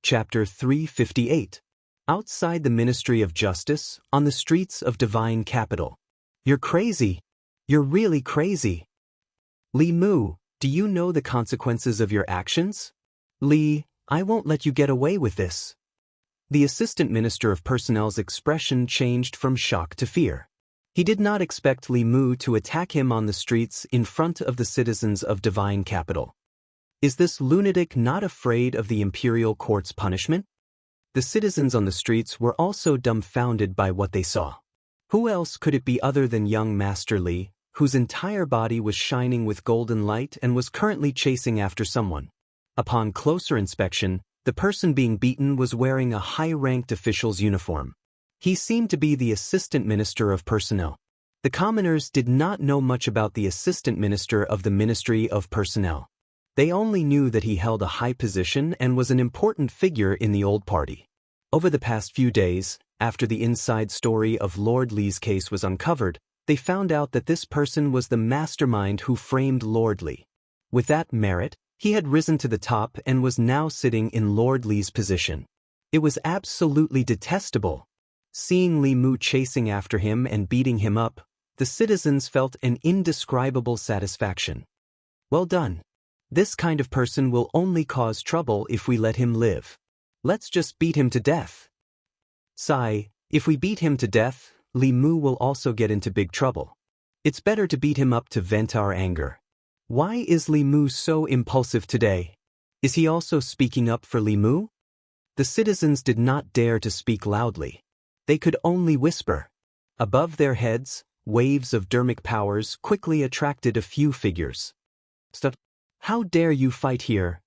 Chapter 358. Outside the Ministry of Justice, on the streets of Divine Capital. You're crazy. You're really crazy. Li Mu, do you know the consequences of your actions? Li, I won't let you get away with this. The Assistant Minister of Personnel's expression changed from shock to fear. He did not expect Li Mu to attack him on the streets in front of the citizens of Divine Capital. Is this lunatic not afraid of the imperial court's punishment? The citizens on the streets were also dumbfounded by what they saw. Who else could it be other than young Master Li, whose entire body was shining with golden light and was currently chasing after someone? Upon closer inspection, the person being beaten was wearing a high-ranked official's uniform. He seemed to be the Assistant Minister of Personnel. The commoners did not know much about the Assistant Minister of the Ministry of Personnel. They only knew that he held a high position and was an important figure in the old party. Over the past few days, after the inside story of Lord Li's case was uncovered, they found out that this person was the mastermind who framed Lord Li. With that merit, he had risen to the top and was now sitting in Lord Li's position. It was absolutely detestable. Seeing Li Mu chasing after him and beating him up, the citizens felt an indescribable satisfaction. Well done. This kind of person will only cause trouble if we let him live. Let's just beat him to death. Sigh, if we beat him to death, Li Mu will also get into big trouble. It's better to beat him up to vent our anger. Why is Li Mu so impulsive today? Is he also speaking up for Li Mu? The citizens did not dare to speak loudly. They could only whisper. Above their heads, waves of dermic powers quickly attracted a few figures. Stop. How dare you fight here?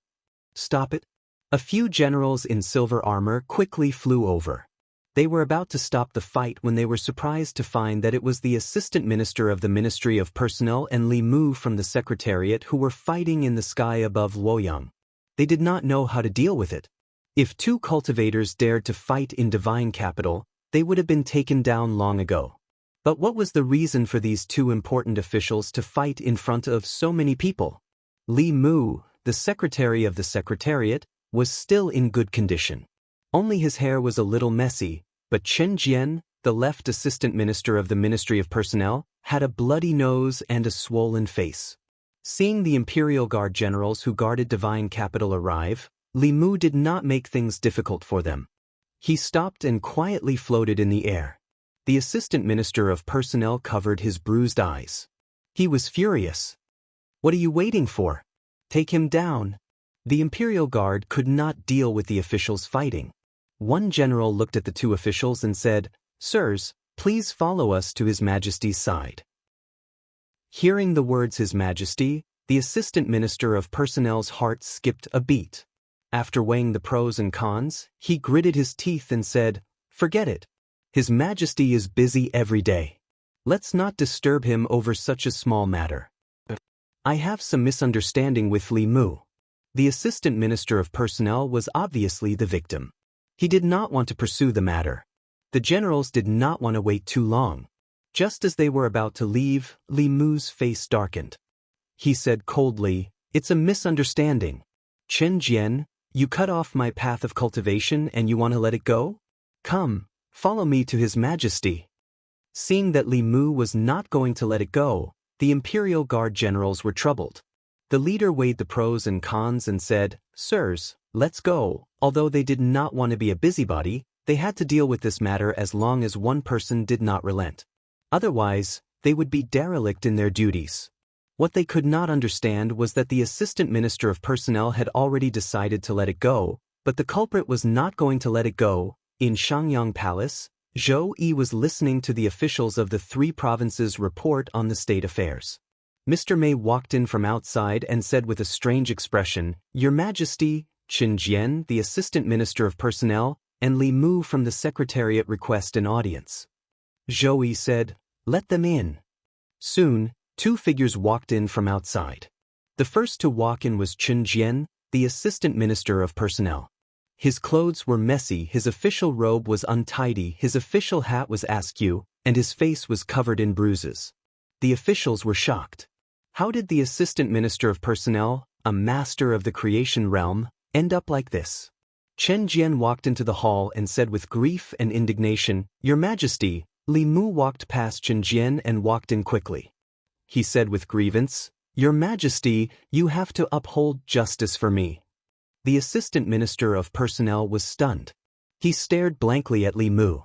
Stop it. A few generals in silver armor quickly flew over. They were about to stop the fight when they were surprised to find that it was the Assistant Minister of the Ministry of Personnel and Li Mu from the Secretariat who were fighting in the sky above Luoyang. They did not know how to deal with it. If two cultivators dared to fight in Divine Capital, they would have been taken down long ago. But what was the reason for these two important officials to fight in front of so many people? Li Mu, the secretary of the Secretariat, was still in good condition. Only his hair was a little messy, but Chen Jian, the left Assistant Minister of the Ministry of Personnel, had a bloody nose and a swollen face. Seeing the Imperial Guard generals who guarded Divine Capital arrive, Li Mu did not make things difficult for them. He stopped and quietly floated in the air. The Assistant Minister of Personnel covered his bruised eyes. He was furious. What are you waiting for? Take him down. The Imperial Guard could not deal with the officials fighting. One general looked at the two officials and said, "Sirs, please follow us to His Majesty's side." Hearing the words His Majesty, the Assistant Minister of Personnel's heart skipped a beat. After weighing the pros and cons, he gritted his teeth and said, "Forget it. His Majesty is busy every day. Let's not disturb him over such a small matter." I have some misunderstanding with Li Mu. The Assistant Minister of Personnel was obviously the victim. He did not want to pursue the matter. The generals did not want to wait too long. Just as they were about to leave, Li Mu's face darkened. He said coldly, "It's a misunderstanding. Chen Jian, you cut off my path of cultivation and you want to let it go? Come, follow me to His Majesty." Seeing that Li Mu was not going to let it go, the Imperial Guard generals were troubled. The leader weighed the pros and cons and said, "Sirs, let's go." Although they did not want to be a busybody, they had to deal with this matter as long as one person did not relent. Otherwise, they would be derelict in their duties. What they could not understand was that the Assistant Minister of Personnel had already decided to let it go, but the culprit was not going to let it go. In Shangyang Palace, Zhou Yi was listening to the officials of the three provinces report on the state affairs. Mr. Mei walked in from outside and said with a strange expression, "Your Majesty, Chen Jian, the Assistant Minister of Personnel, and Li Mu from the Secretariat request an audience." Zhou Yi said, "Let them in." Soon, two figures walked in from outside. The first to walk in was Chen Jian, the Assistant Minister of Personnel. His clothes were messy, his official robe was untidy, his official hat was askew, and his face was covered in bruises. The officials were shocked. How did the Assistant Minister of Personnel, a master of the creation realm, end up like this? Chen Jian walked into the hall and said with grief and indignation, "Your Majesty." Li Mu walked past Chen Jian and walked in quickly. He said with grievance, "Your Majesty, you have to uphold justice for me." The Assistant Minister of Personnel was stunned. He stared blankly at Li Mu.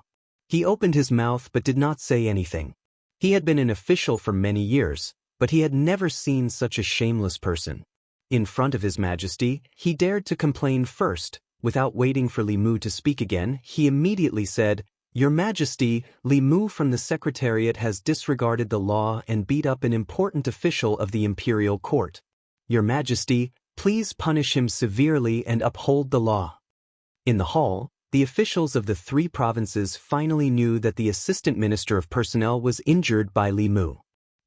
He opened his mouth but did not say anything. He had been an official for many years, but he had never seen such a shameless person. In front of His Majesty, he dared to complain first. Without waiting for Li Mu to speak again, he immediately said, "Your Majesty, Li Mu from the Secretariat has disregarded the law and beat up an important official of the Imperial Court. Your Majesty, please punish him severely and uphold the law." In the hall, the officials of the 3 provinces finally knew that the Assistant Minister of Personnel was injured by Li Mu.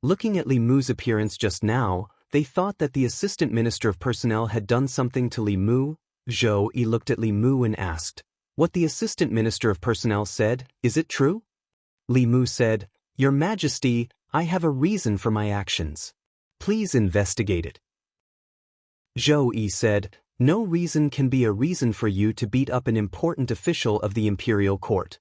Looking at Li Mu's appearance just now, they thought that the Assistant Minister of Personnel had done something to Li Mu. Zhou Yi looked at Li Mu and asked, "What the Assistant Minister of Personnel said, is it true?" Li Mu said, "Your Majesty, I have a reason for my actions. Please investigate it." Zhou Yi said, "No reason can be a reason for you to beat up an important official of the Imperial Court."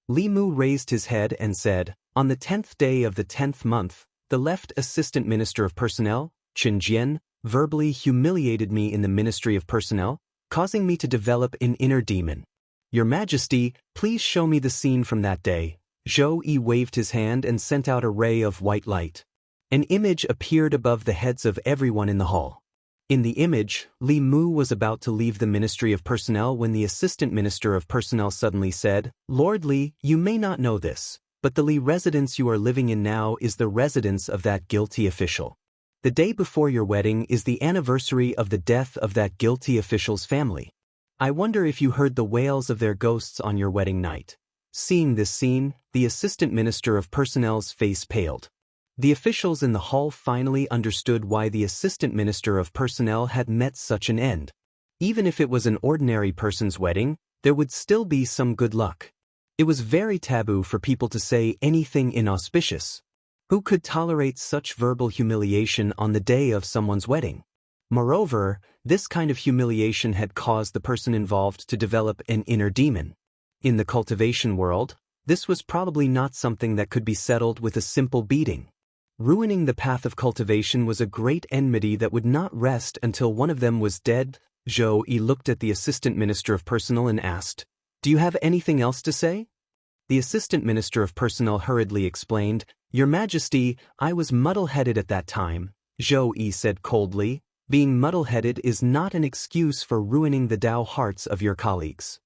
Li Mu raised his head and said, "On the 10th day of the 10th month, the left Assistant Minister of Personnel, Chen Jian, verbally humiliated me in the Ministry of Personnel, causing me to develop an inner demon. Your Majesty, please show me the scene from that day." Zhou Yi waved his hand and sent out a ray of white light. An image appeared above the heads of everyone in the hall. In the image, Li Mu was about to leave the Ministry of Personnel when the Assistant Minister of Personnel suddenly said, "Lord Li, you may not know this, but the Li residence you are living in now is the residence of that guilty official. The day before your wedding is the anniversary of the death of that guilty official's family. I wonder if you heard the wails of their ghosts on your wedding night." Seeing this scene, the Assistant Minister of Personnel's face paled. The officials in the hall finally understood why the Assistant Minister of Personnel had met such an end. Even if it was an ordinary person's wedding, there would still be some good luck. It was very taboo for people to say anything inauspicious. Who could tolerate such verbal humiliation on the day of someone's wedding? Moreover, this kind of humiliation had caused the person involved to develop an inner demon. In the cultivation world, this was probably not something that could be settled with a simple beating. Ruining the path of cultivation was a great enmity that would not rest until one of them was dead. Zhou Yi looked at the Assistant Minister of Personnel and asked, "Do you have anything else to say?" The Assistant Minister of Personnel hurriedly explained, "Your Majesty, I was muddle-headed at that time." Zhou Yi said coldly, "Being muddle-headed is not an excuse for ruining the Dao hearts of your colleagues."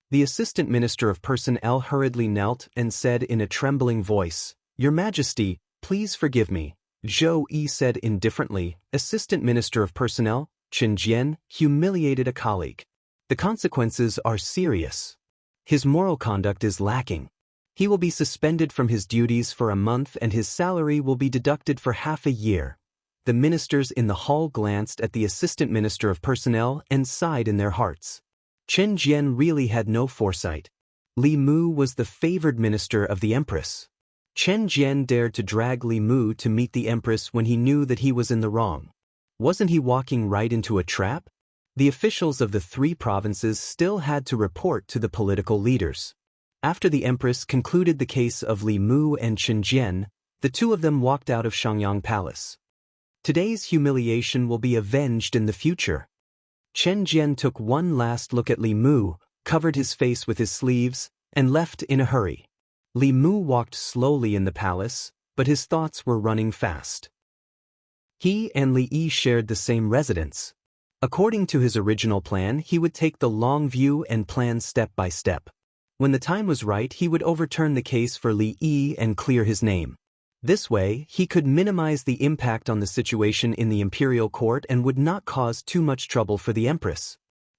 The Assistant Minister of Personnel hurriedly knelt and said in a trembling voice, "Your Majesty, please forgive me." Zhou Yi said indifferently, "Assistant Minister of Personnel, Chen Jian, humiliated a colleague. The consequences are serious. His moral conduct is lacking. He will be suspended from his duties for a month and his salary will be deducted for half a year." The ministers in the hall glanced at the Assistant Minister of Personnel and sighed in their hearts. Chen Jian really had no foresight. Li Mu was the favored minister of the Empress. Chen Jian dared to drag Li Mu to meet the Empress when he knew that he was in the wrong. Wasn't he walking right into a trap? The officials of the 3 provinces still had to report to the political leaders. After the Empress concluded the case of Li Mu and Chen Jian, the 2 of them walked out of Shangyang Palace. Today's humiliation will be avenged in the future. Chen Jian took one last look at Li Mu, covered his face with his sleeves, and left in a hurry. Li Mu walked slowly in the palace, but his thoughts were running fast. He and Li Yi shared the same residence. According to his original plan, he would take the long view and plan step by step. When the time was right, he would overturn the case for Li Yi and clear his name. This way, he could minimize the impact on the situation in the imperial court and would not cause too much trouble for the Empress.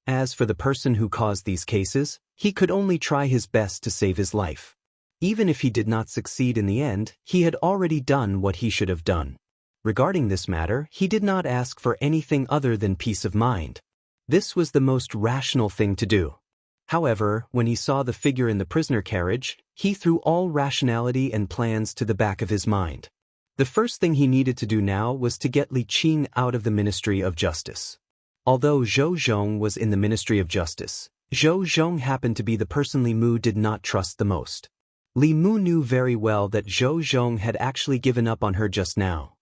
As for the person who caused these cases, he could only try his best to save his life. Even if he did not succeed in the end, he had already done what he should have done. Regarding this matter, he did not ask for anything other than peace of mind. This was the most rational thing to do. However, when he saw the figure in the prisoner carriage, he threw all rationality and plans to the back of his mind. The first thing he needed to do now was to get Li Qing out of the Ministry of Justice. Although Zhou Zhong was in the Ministry of Justice, Zhou Zhong happened to be the person Li Mu did not trust the most. Li Mu knew very well that Zhou Zhong had actually given up on her just now.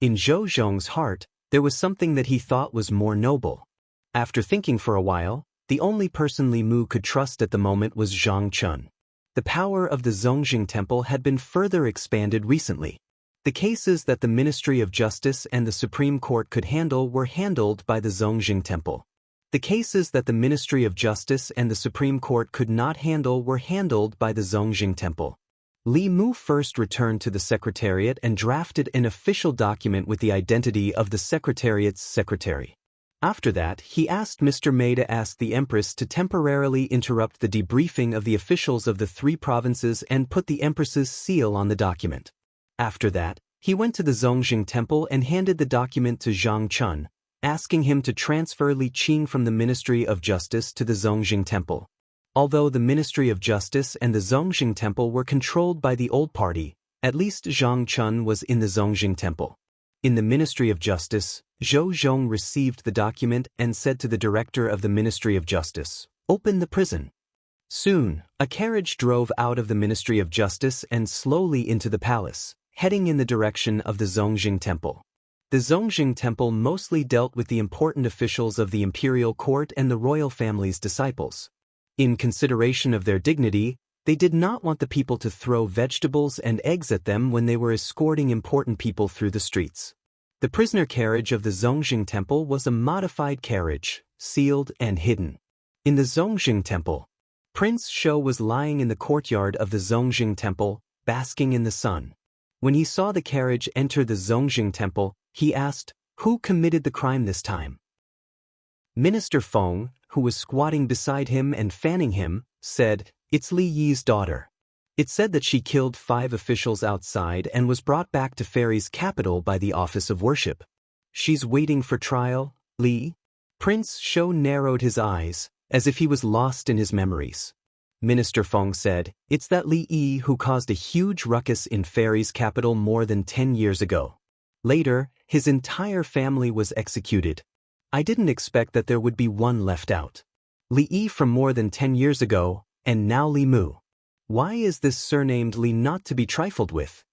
In Zhou Zhong's heart, there was something that he thought was more noble. After thinking for a while, the only person Li Mu could trust at the moment was Zhang Chun. The power of the Zongjing Temple had been further expanded recently. The cases that the Ministry of Justice and the Supreme Court could handle were handled by the Zongjing Temple. The cases that the Ministry of Justice and the Supreme Court could not handle were handled by the Zongjing Temple. Li Mu first returned to the Secretariat and drafted an official document with the identity of the Secretariat's secretary. After that, he asked Mr. Mei to ask the Empress to temporarily interrupt the debriefing of the officials of the 3 provinces and put the Empress's seal on the document. After that, he went to the Zongjing Temple and handed the document to Zhang Chun, asking him to transfer Li Qing from the Ministry of Justice to the Zongjing Temple. Although the Ministry of Justice and the Zongjing Temple were controlled by the old party, at least Zhang Chun was in the Zongjing Temple. In the Ministry of Justice, Zhou Zhong received the document and said to the director of the Ministry of Justice, "Open the prison." Soon, a carriage drove out of the Ministry of Justice and slowly into the palace, heading in the direction of the Zongjing Temple. The Zongjing Temple mostly dealt with the important officials of the imperial court and the royal family's disciples. In consideration of their dignity, they did not want the people to throw vegetables and eggs at them when they were escorting important people through the streets. The prisoner carriage of the Zongjing Temple was a modified carriage, sealed and hidden. In the Zongjing Temple, Prince Shou was lying in the courtyard of the Zongjing Temple, basking in the sun. When he saw the carriage enter the Zongjing Temple, he asked, "Who committed the crime this time?" Minister Feng, who was squatting beside him and fanning him, said, "It's Li Yi's daughter. It said that she killed 5 officials outside and was brought back to Fairy's capital by the Office of Worship. She's waiting for trial, Li." Prince Shou narrowed his eyes, as if he was lost in his memories. Minister Feng said, "It's that Li Yi who caused a huge ruckus in Fairy's capital more than 10 years ago. Later, his entire family was executed. I didn't expect that there would be one left out. Li Yi from more than 10 years ago, and now Li Mu. Why is this surnamed Li not to be trifled with?"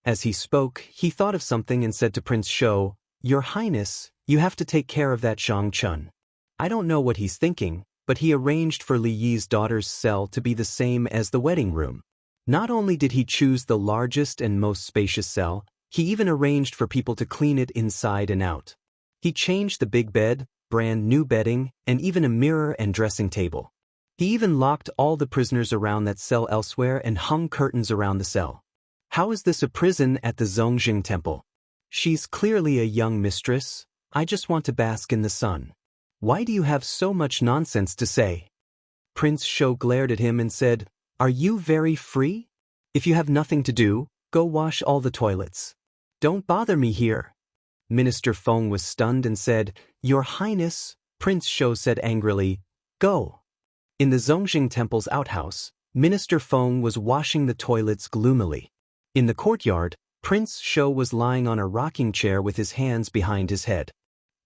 As he spoke, he thought of something and said to Prince Shou, "Your Highness, you have to take care of that Zhang Chun. I don't know what he's thinking, but he arranged for Li Yi's daughter's cell to be the same as the wedding room. Not only did he choose the largest and most spacious cell, he even arranged for people to clean it inside and out. He changed the big bed, brand new bedding, and even a mirror and dressing table. He even locked all the prisoners around that cell elsewhere and hung curtains around the cell. How is this a prison at the Zongjing Temple? She's clearly a young mistress. I just want to bask in the sun. Why do you have so much nonsense to say?" Prince Shou glared at him and said, "Are you very free? If you have nothing to do, go wash all the toilets. Don't bother me here." Minister Feng was stunned and said, "Your Highness," Prince Shou said angrily, "Go." In the Zongjing Temple's outhouse, Minister Feng was washing the toilets gloomily. In the courtyard, Prince Shou was lying on a rocking chair with his hands behind his head.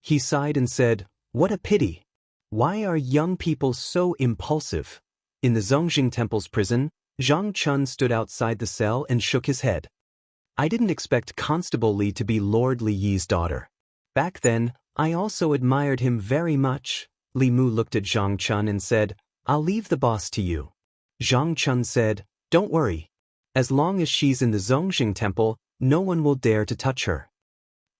He sighed and said, "What a pity. Why are young people so impulsive?" In the Zongjing Temple's prison, Zhang Chun stood outside the cell and shook his head. "I didn't expect Constable Li to be Lord Li Yi's daughter. Back then, I also admired him very much." Li Mu looked at Zhang Chun and said, "I'll leave the boss to you." Zhang Chun said, "Don't worry. As long as she's in the Zongjing Temple, no one will dare to touch her."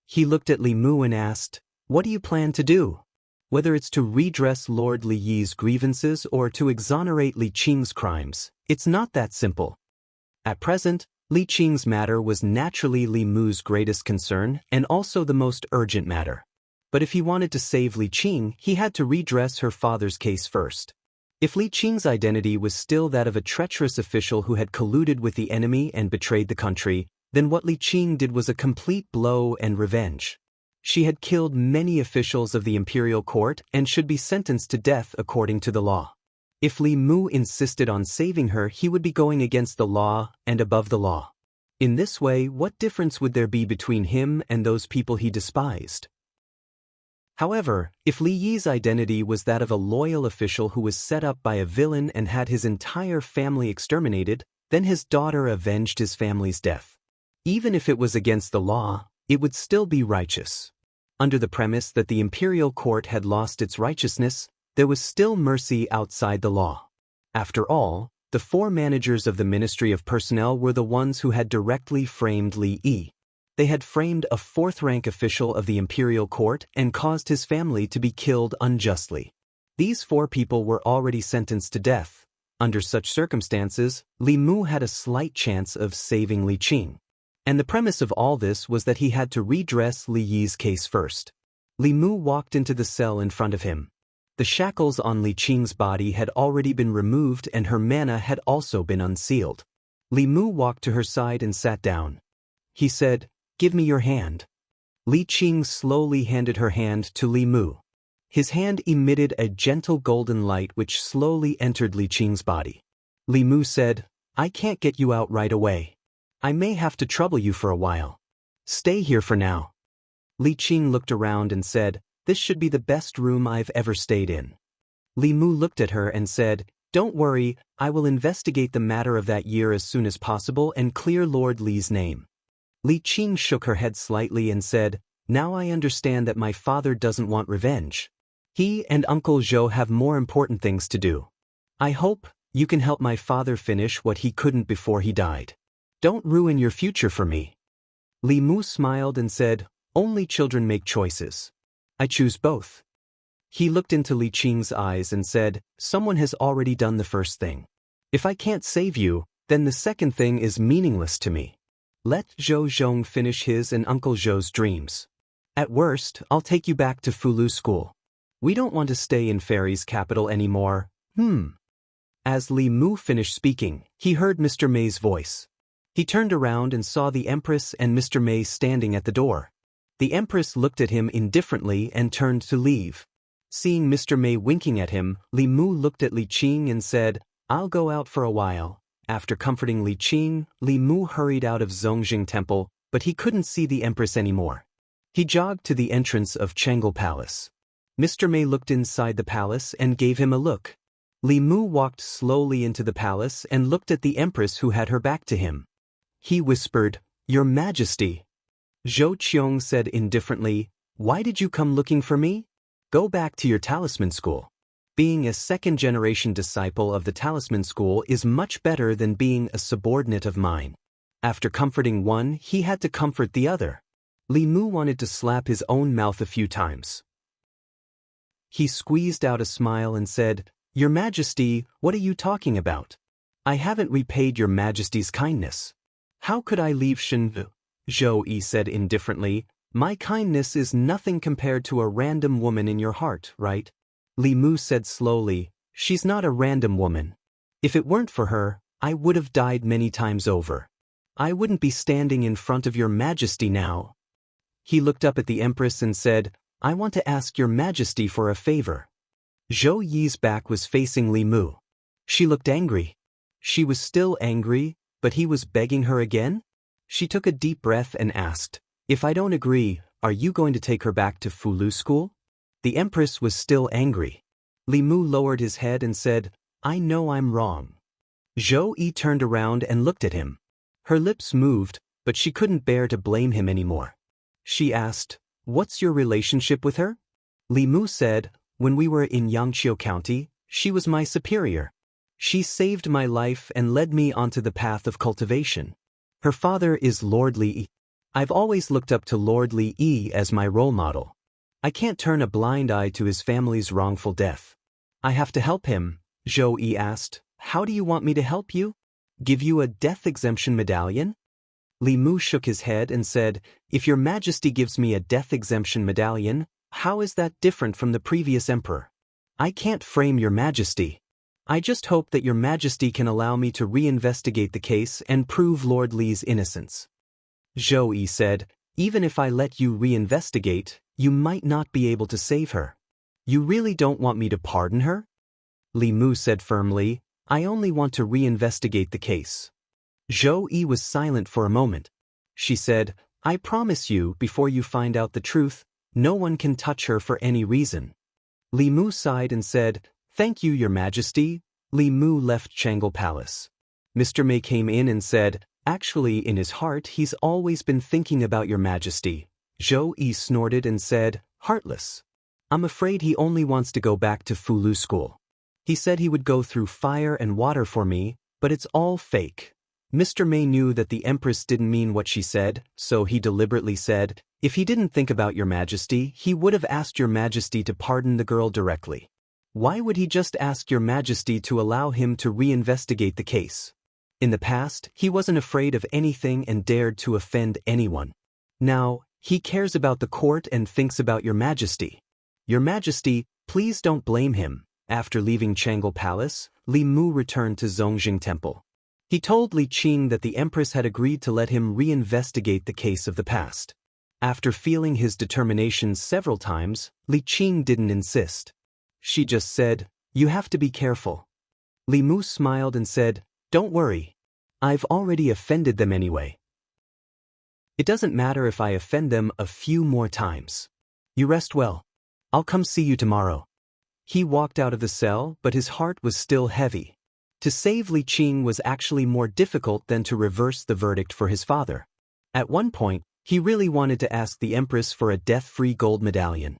He looked at Li Mu and asked, "What do you plan to do? Whether it's to redress Lord Li Yi's grievances or to exonerate Li Qing's crimes, it's not that simple." At present, Li Qing's matter was naturally Li Mu's greatest concern and also the most urgent matter. But if he wanted to save Li Qing, he had to redress her father's case first. If Li Qing's identity was still that of a treacherous official who had colluded with the enemy and betrayed the country, then what Li Qing did was a complete blow and revenge. She had killed many officials of the imperial court and should be sentenced to death according to the law. If Li Mu insisted on saving her, he would be going against the law and above the law. In this way, what difference would there be between him and those people he despised? However, if Li Yi's identity was that of a loyal official who was set up by a villain and had his entire family exterminated, then his daughter avenged his family's death. Even if it was against the law, it would still be righteous. Under the premise that the imperial court had lost its righteousness, there was still mercy outside the law. After all, the 4 managers of the Ministry of Personnel were the ones who had directly framed Li Yi. They had framed a 4th-rank official of the imperial court and caused his family to be killed unjustly. These 4 people were already sentenced to death. Under such circumstances, Li Mu had a slight chance of saving Li Qing. And the premise of all this was that he had to redress Li Yi's case first. Li Mu walked into the cell in front of him. The shackles on Li Qing's body had already been removed and her mana had also been unsealed. Li Mu walked to her side and sat down. He said, "Give me your hand." Li Qing slowly handed her hand to Li Mu. His hand emitted a gentle golden light which slowly entered Li Qing's body. Li Mu said, "I can't get you out right away. I may have to trouble you for a while. Stay here for now." Li Qing looked around and said, "This should be the best room I've ever stayed in." Li Mu looked at her and said, "Don't worry, I will investigate the matter of that year as soon as possible and clear Lord Li's name." Li Qing shook her head slightly and said, "Now I understand that my father doesn't want revenge. He and Uncle Zhou have more important things to do. I hope you can help my father finish what he couldn't before he died. Don't ruin your future for me." Li Mu smiled and said, "Only children make choices. I choose both." He looked into Li Qing's eyes and said, "Someone has already done the first thing. If I can't save you, then the second thing is meaningless to me. Let Zhou Zhong finish his and Uncle Zhou's dreams. At worst, I'll take you back to Fulu School. We don't want to stay in Fairy's capital anymore, As Li Mu finished speaking, he heard Mr. May's voice. He turned around and saw the Empress and Mr. May standing at the door. The Empress looked at him indifferently and turned to leave. Seeing Mr. May winking at him, Li Mu looked at Li Qing and said, "I'll go out for a while." After comforting Li Qing, Li Mu hurried out of Zongjing Temple, but he couldn't see the Empress anymore. He jogged to the entrance of Chengel Palace. Mr. May looked inside the palace and gave him a look. Li Mu walked slowly into the palace and looked at the Empress who had her back to him. He whispered, "Your Majesty." Zhou Qiong said indifferently, "Why did you come looking for me? Go back to your talisman school. Being a second-generation disciple of the talisman school is much better than being a subordinate of mine." After comforting one, he had to comfort the other. Li Mu wanted to slap his own mouth a few times. He squeezed out a smile and said, "Your Majesty, what are you talking about? I haven't repaid your Majesty's kindness. How could I leave Shenvu?" Zhou Yi said indifferently, "My kindness is nothing compared to a random woman in your heart, right?" Li Mu said slowly, "She's not a random woman. If it weren't for her, I would have died many times over. I wouldn't be standing in front of your Majesty now." He looked up at the Empress and said, "I want to ask your Majesty for a favor." Zhou Yi's back was facing Li Mu. She looked angry. She was still angry, but he was begging her again? She took a deep breath and asked, "If I don't agree, are you going to take her back to Fulu School?" The Empress was still angry. Li Mu lowered his head and said, "I know I'm wrong." Zhou Yi turned around and looked at him. Her lips moved, but she couldn't bear to blame him anymore. She asked, "What's your relationship with her?" Li Mu said, "When we were in Yangqiu County, she was my superior. She saved my life and led me onto the path of cultivation. Her father is Lord Li Yi. I've always looked up to Lord Li Yi as my role model. I can't turn a blind eye to his family's wrongful death. I have to help him." Zhou Yi asked, "How do you want me to help you? Give you a death exemption medallion?" Li Mu shook his head and said, "If your Majesty gives me a death exemption medallion, how is that different from the previous emperor? I can't frame your Majesty. I just hope that your Majesty can allow me to reinvestigate the case and prove Lord Li's innocence." Zhou Yi said, "Even if I let you reinvestigate, you might not be able to save her. You really don't want me to pardon her?" Li Mu said firmly, "I only want to reinvestigate the case." Zhou Yi was silent for a moment. She said, "I promise you, before you find out the truth, No one can touch her for any reason. Li Mu sighed and said, "Thank you, Your Majesty." Li Mu left Changle Palace. Mr. May came in and said, "Actually, in his heart he's always been thinking about Your Majesty." Zhou Yi snorted and said, "Heartless. I'm afraid he only wants to go back to Fulu school. He said he would go through fire and water for me, but it's all fake." Mr. May knew that the Empress didn't mean what she said, so he deliberately said, "If he didn't think about Your Majesty, he would have asked Your Majesty to pardon the girl directly. Why would he just ask Your Majesty to allow him to reinvestigate the case? In the past, he wasn't afraid of anything and dared to offend anyone. Now, he cares about the court and thinks about Your Majesty. Your Majesty, please don't blame him." After leaving Changle Palace, Li Mu returned to Zongjing Temple. He told Li Qing that the Empress had agreed to let him reinvestigate the case of the past. After feeling his determination several times, Li Qing didn't insist. She just said, "You have to be careful." Li Mu smiled and said, "Don't worry. I've already offended them anyway. It doesn't matter if I offend them a few more times. You rest well. I'll come see you tomorrow." He walked out of the cell, but his heart was still heavy. To save Li Qing was actually more difficult than to reverse the verdict for his father. At one point, he really wanted to ask the Empress for a death-free gold medallion.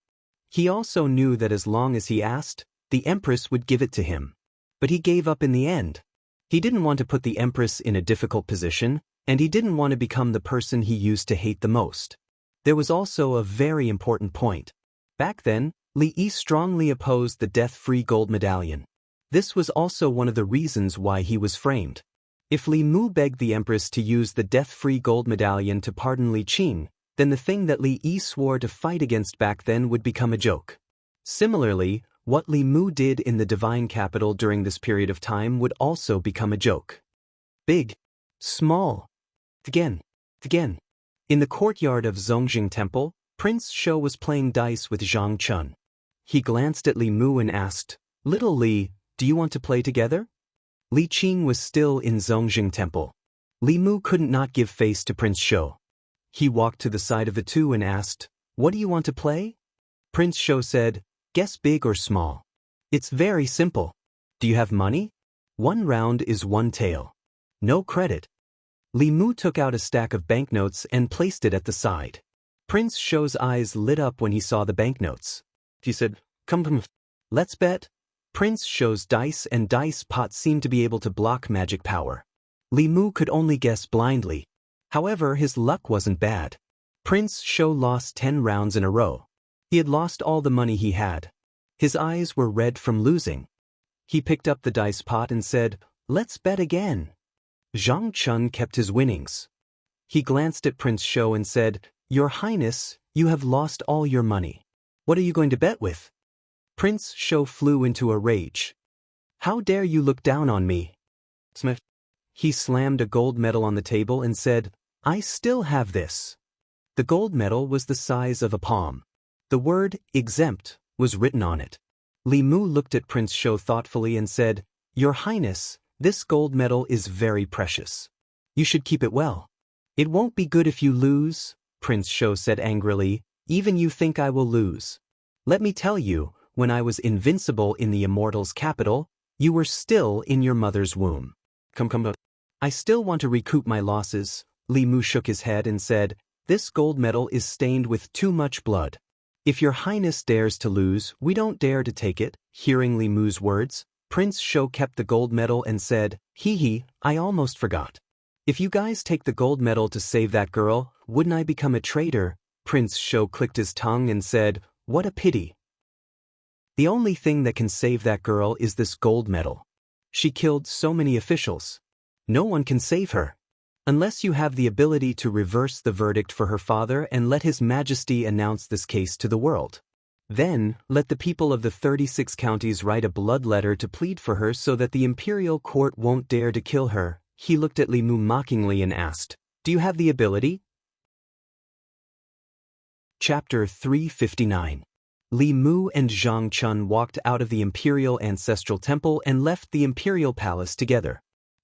He also knew that as long as he asked, the Empress would give it to him. But he gave up in the end. He didn't want to put the Empress in a difficult position, and he didn't want to become the person he used to hate the most. There was also a very important point. Back then, Li Yi strongly opposed the death-free gold medallion. This was also one of the reasons why he was framed. If Li Mu begged the Empress to use the death-free gold medallion to pardon Li Qing, then the thing that Li Yi swore to fight against back then would become a joke. Similarly, what Li Mu did in the divine capital during this period of time would also become a joke. Big. Small. Again. In the courtyard of Zongjing Temple, Prince Shou was playing dice with Zhang Chun. He glanced at Li Mu and asked, "Little Li, do you want to play together?" Li Qing was still in Zongjing Temple. Li Mu couldn't not give face to Prince Shou. He walked to the side of the two and asked, "What do you want to play?" Prince Shou said, "Guess big or small. It's very simple. Do you have money? 1 round is 1 tael. No credit." Li Mu took out a stack of banknotes and placed it at the side. Prince Shou's eyes lit up when he saw the banknotes. He said, Come, let's bet." Prince Shou's dice and dice pot seemed to be able to block magic power. Li Mu could only guess blindly. However, his luck wasn't bad. Prince Shou lost 10 rounds in a row. He had lost all the money he had. His eyes were red from losing. He picked up the dice pot and said, "Let's bet again." Zhang Chun kept his winnings. He glanced at Prince Shou and said, "Your Highness, you have lost all your money. What are you going to bet with?" Prince Shou flew into a rage. "How dare you look down on me?" Smith. He slammed a gold medal on the table and said, "I still have this." The gold medal was the size of a palm. The word, "exempt," was written on it. Li Mu looked at Prince Shou thoughtfully and said, "Your Highness, this gold medal is very precious. You should keep it well." "It won't be good if you lose," Prince Shou said angrily. "Even you think I will lose. Let me tell you, when I was invincible in the Immortal's capital, you were still in your mother's womb. Come. I still want to recoup my losses." Li Mu shook his head and said, "This gold medal is stained with too much blood. If your Highness dares to lose, we don't dare to take it." Hearing Li Mu's words, Prince Shou kept the gold medal and said, Hee, I almost forgot. If you guys take the gold medal to save that girl, wouldn't I become a traitor?" Prince Shou clicked his tongue and said, "What a pity. The only thing that can save that girl is this gold medal. She killed so many officials. No one can save her. Unless you have the ability to reverse the verdict for her father and let His Majesty announce this case to the world. Then, let the people of the 36 counties write a blood letter to plead for her so that the imperial court won't dare to kill her." He looked at Li Mu mockingly and asked, "Do you have the ability?" Chapter 359. Li Mu and Zhang Chun walked out of the Imperial Ancestral Temple and left the Imperial Palace together.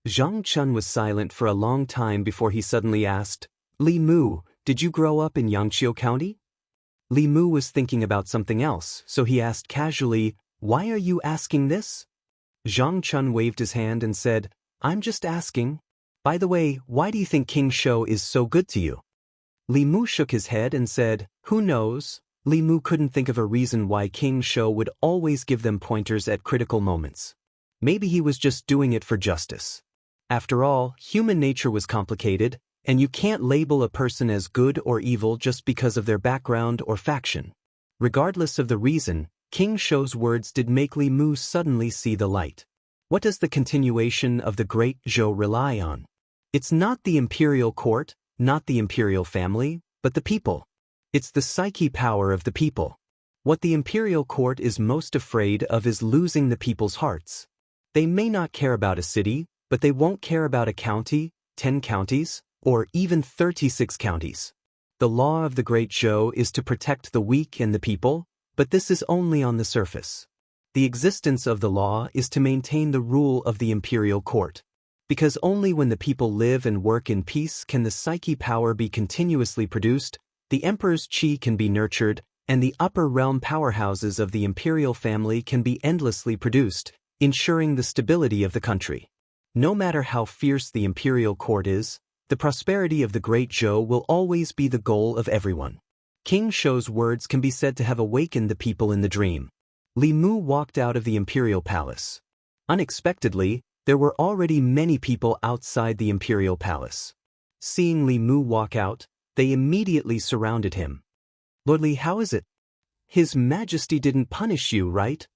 Zhang Chun was silent for a long time before he suddenly asked, "Li Mu, did you grow up in Yangqiu County?" Li Mu was thinking about something else, so he asked casually, "Why are you asking this?" Zhang Chun waved his hand and said, "I'm just asking. By the way, why do you think King Shou is so good to you?" Li Mu shook his head and said, "Who knows?" Li Mu couldn't think of a reason why King Shou would always give them pointers at critical moments. Maybe he was just doing it for justice. After all, human nature was complicated, and you can't label a person as good or evil just because of their background or faction. Regardless of the reason, King Shou's words did make Li Mu suddenly see the light. What does the continuation of the Great Zhou rely on? It's not the imperial court, not the imperial family, but the people. It's the psyche power of the people. What the imperial court is most afraid of is losing the people's hearts. They may not care about a city, but they won't care about a county, 10 counties, or even 36 counties. The law of the Great Zhou is to protect the weak and the people, but this is only on the surface. The existence of the law is to maintain the rule of the imperial court. Because only when the people live and work in peace can the psyche power be continuously produced, the emperor's qi can be nurtured, and the upper realm powerhouses of the imperial family can be endlessly produced, ensuring the stability of the country. No matter how fierce the imperial court is, the prosperity of the Great Zhou will always be the goal of everyone. King Shou's words can be said to have awakened the people in the dream. Li Mu walked out of the imperial palace. Unexpectedly, there were already many people outside the imperial palace. Seeing Li Mu walk out, they immediately surrounded him. "Lord Li, how is it? His Majesty didn't punish you, right?"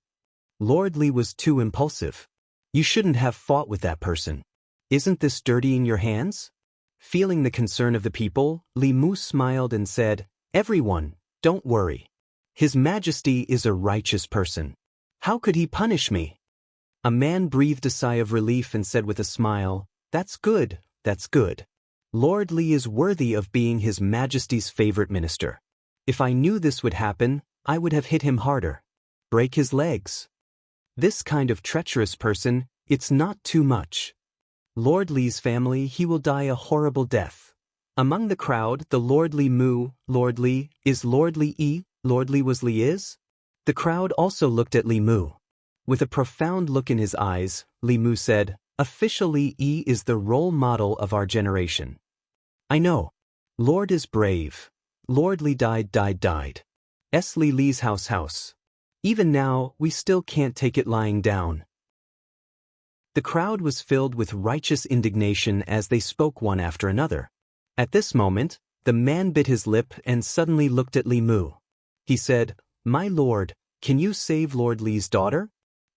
Lord Li was too impulsive. "You shouldn't have fought with that person. Isn't this dirtying your hands?" Feeling the concern of the people, Li Mu smiled and said, "Everyone, don't worry. His Majesty is a righteous person. How could he punish me?" A man breathed a sigh of relief and said with a smile, "That's good, that's good. Lord Li is worthy of being His Majesty's favorite minister. If I knew this would happen, I would have hit him harder. Break his legs. This kind of treacherous person, it's not too much. Lord Li's family, he will die a horrible death." Among the crowd, the Lord Li Mu, Lord Li, is Lord Li Yi, Lord Li was Li is? The crowd also looked at Li Mu. With a profound look in his eyes, Li Mu said, "Official Li Yi is the role model of our generation. I know. Lord is brave. Lord Li died. S. Li Li's house. Even now, we still can't take it lying down." The crowd was filled with righteous indignation as they spoke one after another. At this moment, the man bit his lip and suddenly looked at Li Mu. He said, "My lord, can you save Lord Li's daughter?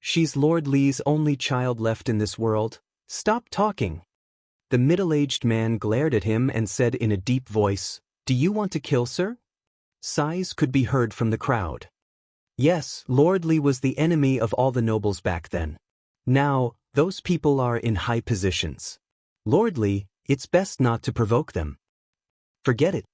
She's Lord Li's only child left in this world. Stop talking." The middle-aged man glared at him and said in a deep voice, "Do you want to kill, sir?" Sighs could be heard from the crowd. Yes, Lord Li was the enemy of all the nobles back then. Now, those people are in high positions. Lord Li, it's best not to provoke them. Forget it.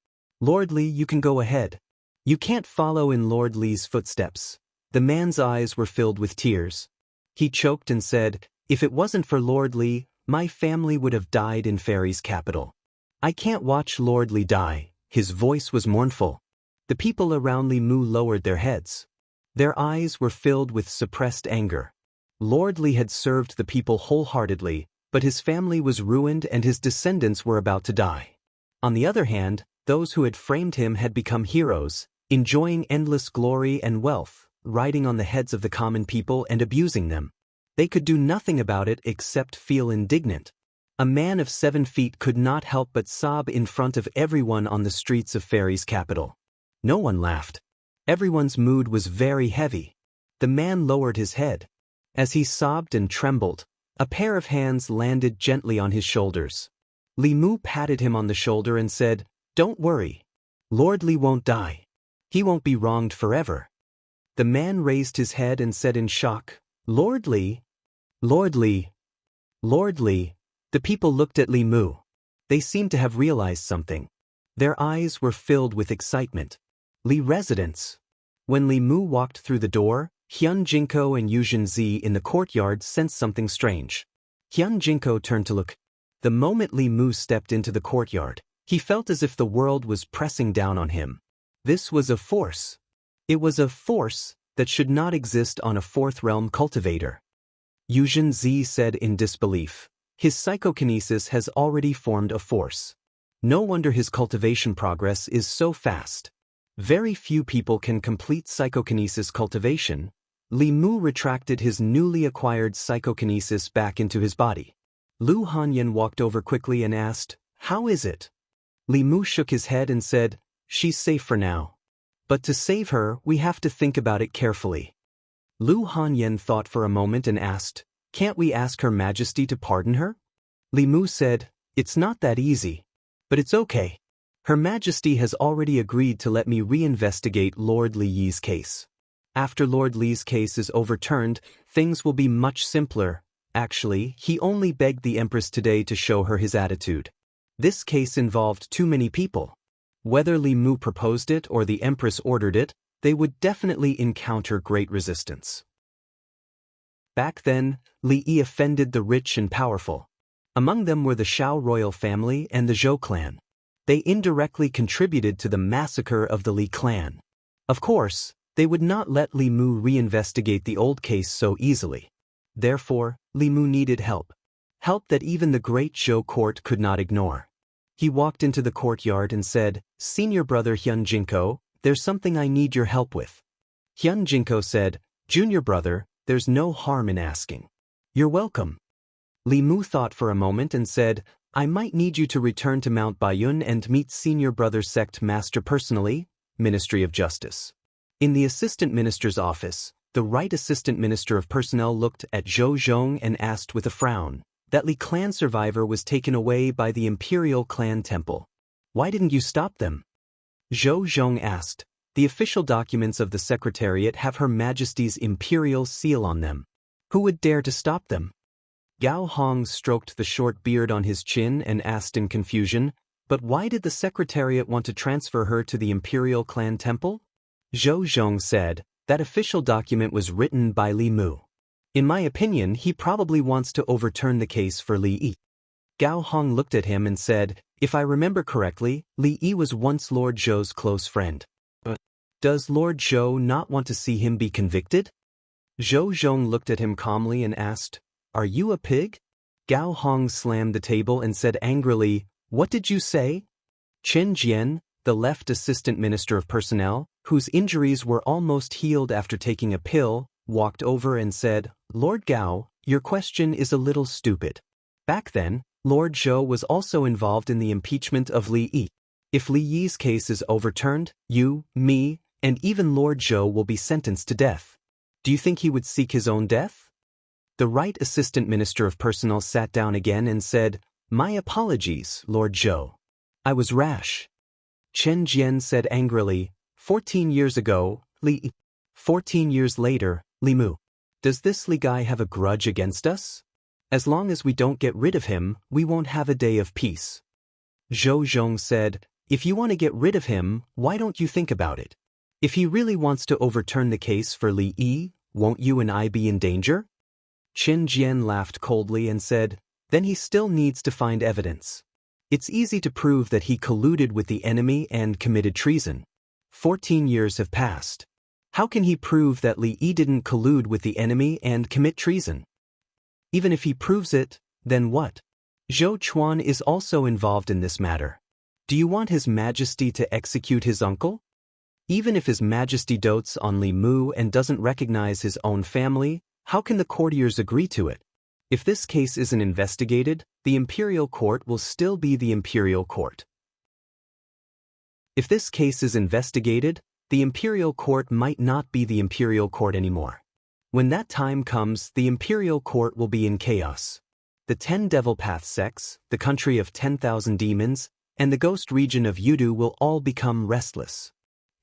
Lord Li, you can go ahead. You can't follow in Lord Li's footsteps. The man's eyes were filled with tears. He choked and said, "If it wasn't for Lord Li, my family would have died in Fairy's capital. I can't watch Lord Li die." His voice was mournful. The people around Li Mu lowered their heads. Their eyes were filled with suppressed anger. Lord Li had served the people wholeheartedly, but his family was ruined and his descendants were about to die. On the other hand, those who had framed him had become heroes, enjoying endless glory and wealth, riding on the heads of the common people and abusing them. They could do nothing about it except feel indignant. A man of 7 feet could not help but sob in front of everyone on the streets of Fairy's capital. No one laughed. Everyone's mood was very heavy. The man lowered his head. As he sobbed and trembled, a pair of hands landed gently on his shoulders. Li Mu patted him on the shoulder and said, "Don't worry. Lord Li won't die. He won't be wronged forever." The man raised his head and said in shock, "Lord Li? Lord Li? Lord Li?" The people looked at Li Mu. They seemed to have realized something. Their eyes were filled with excitement. Li residence. When Li Mu walked through the door, Hyun Jinko and Yuzhen Zi in the courtyard sensed something strange. Hyun Jinko turned to look. The moment Li Mu stepped into the courtyard, he felt as if the world was pressing down on him. This was a force. It was a force that should not exist on a fourth realm cultivator. Yuzhen Zi said in disbelief. His psychokinesis has already formed a force. No wonder his cultivation progress is so fast. Very few people can complete psychokinesis cultivation. Li Mu retracted his newly acquired psychokinesis back into his body. Lu Hanyan walked over quickly and asked, "How is it?" Li Mu shook his head and said, "She's safe for now. But to save her, we have to think about it carefully." Lu Hanyan thought for a moment and asked, "Can't we ask Her Majesty to pardon her?" Li Mu said, "It's not that easy. But it's okay. Her Majesty has already agreed to let me reinvestigate Lord Li Yi's case. After Lord Li's case is overturned, things will be much simpler. Actually, he only begged the Empress today to show her his attitude. This case involved too many people. Whether Li Mu proposed it or the Empress ordered it, they would definitely encounter great resistance." Back then, Li Yi offended the rich and powerful. Among them were the Shao royal family and the Zhou clan. They indirectly contributed to the massacre of the Li clan. Of course, they would not let Li Mu reinvestigate the old case so easily. Therefore, Li Mu needed help. Help that even the great Zhou court could not ignore. He walked into the courtyard and said, "Senior brother Hyun Jinko, there's something I need your help with." Hyun Jinko said, "Junior brother, there's no harm in asking. You're welcome." Li Mu thought for a moment and said, "I might need you to return to Mount Bayun and meet Senior Brother Sect Master personally, Ministry of Justice." In the Assistant Minister's office, the Right Assistant Minister of Personnel looked at Zhou Zhong and asked with a frown, "That Li clan survivor was taken away by the Imperial Clan Temple. Why didn't you stop them?" Zhou Zhong asked, "The official documents of the Secretariat have Her Majesty's Imperial seal on them. Who would dare to stop them?" Gao Hong stroked the short beard on his chin and asked in confusion, "But why did the Secretariat want to transfer her to the Imperial Clan Temple?" Zhou Zhong said, "That official document was written by Li Mu. In my opinion, he probably wants to overturn the case for Li Yi." Gao Hong looked at him and said, "If I remember correctly, Li Yi was once Lord Zhou's close friend. But does Lord Zhou not want to see him be convicted?" Zhou Zhong looked at him calmly and asked, "Are you a pig?" Gao Hong slammed the table and said angrily, "What did you say?" Chen Jian, the left Assistant Minister of Personnel, whose injuries were almost healed after taking a pill, walked over and said, "Lord Gao, your question is a little stupid. Back then, Lord Zhou was also involved in the impeachment of Li Yi. If Li Yi's case is overturned, you, me, and even Lord Zhou will be sentenced to death. Do you think he would seek his own death?" The Right Assistant Minister of Personnel sat down again and said, "My apologies, Lord Zhou. I was rash." Chen Jian said angrily, 14 years ago, Li. 14 years later, Li Mu. Does this Li guy have a grudge against us? As long as we don't get rid of him, we won't have a day of peace." Zhou Zhong said, "If you want to get rid of him, why don't you think about it? If he really wants to overturn the case for Li Yi, won't you and I be in danger?" Chen Jian laughed coldly and said, "Then he still needs to find evidence. It's easy to prove that he colluded with the enemy and committed treason. 14 years have passed. How can he prove that Li Yi didn't collude with the enemy and commit treason? Even if he proves it, then what? Zhou Chuan is also involved in this matter. Do you want His Majesty to execute his uncle? Even if His Majesty dotes on Li Mu and doesn't recognize his own family, how can the courtiers agree to it? If this case isn't investigated, the Imperial Court will still be the Imperial Court. If this case is investigated, the Imperial Court might not be the Imperial Court anymore. When that time comes, the Imperial Court will be in chaos. The 10 Devil Path sects, the country of 10,000 demons, and the ghost region of Yudu will all become restless.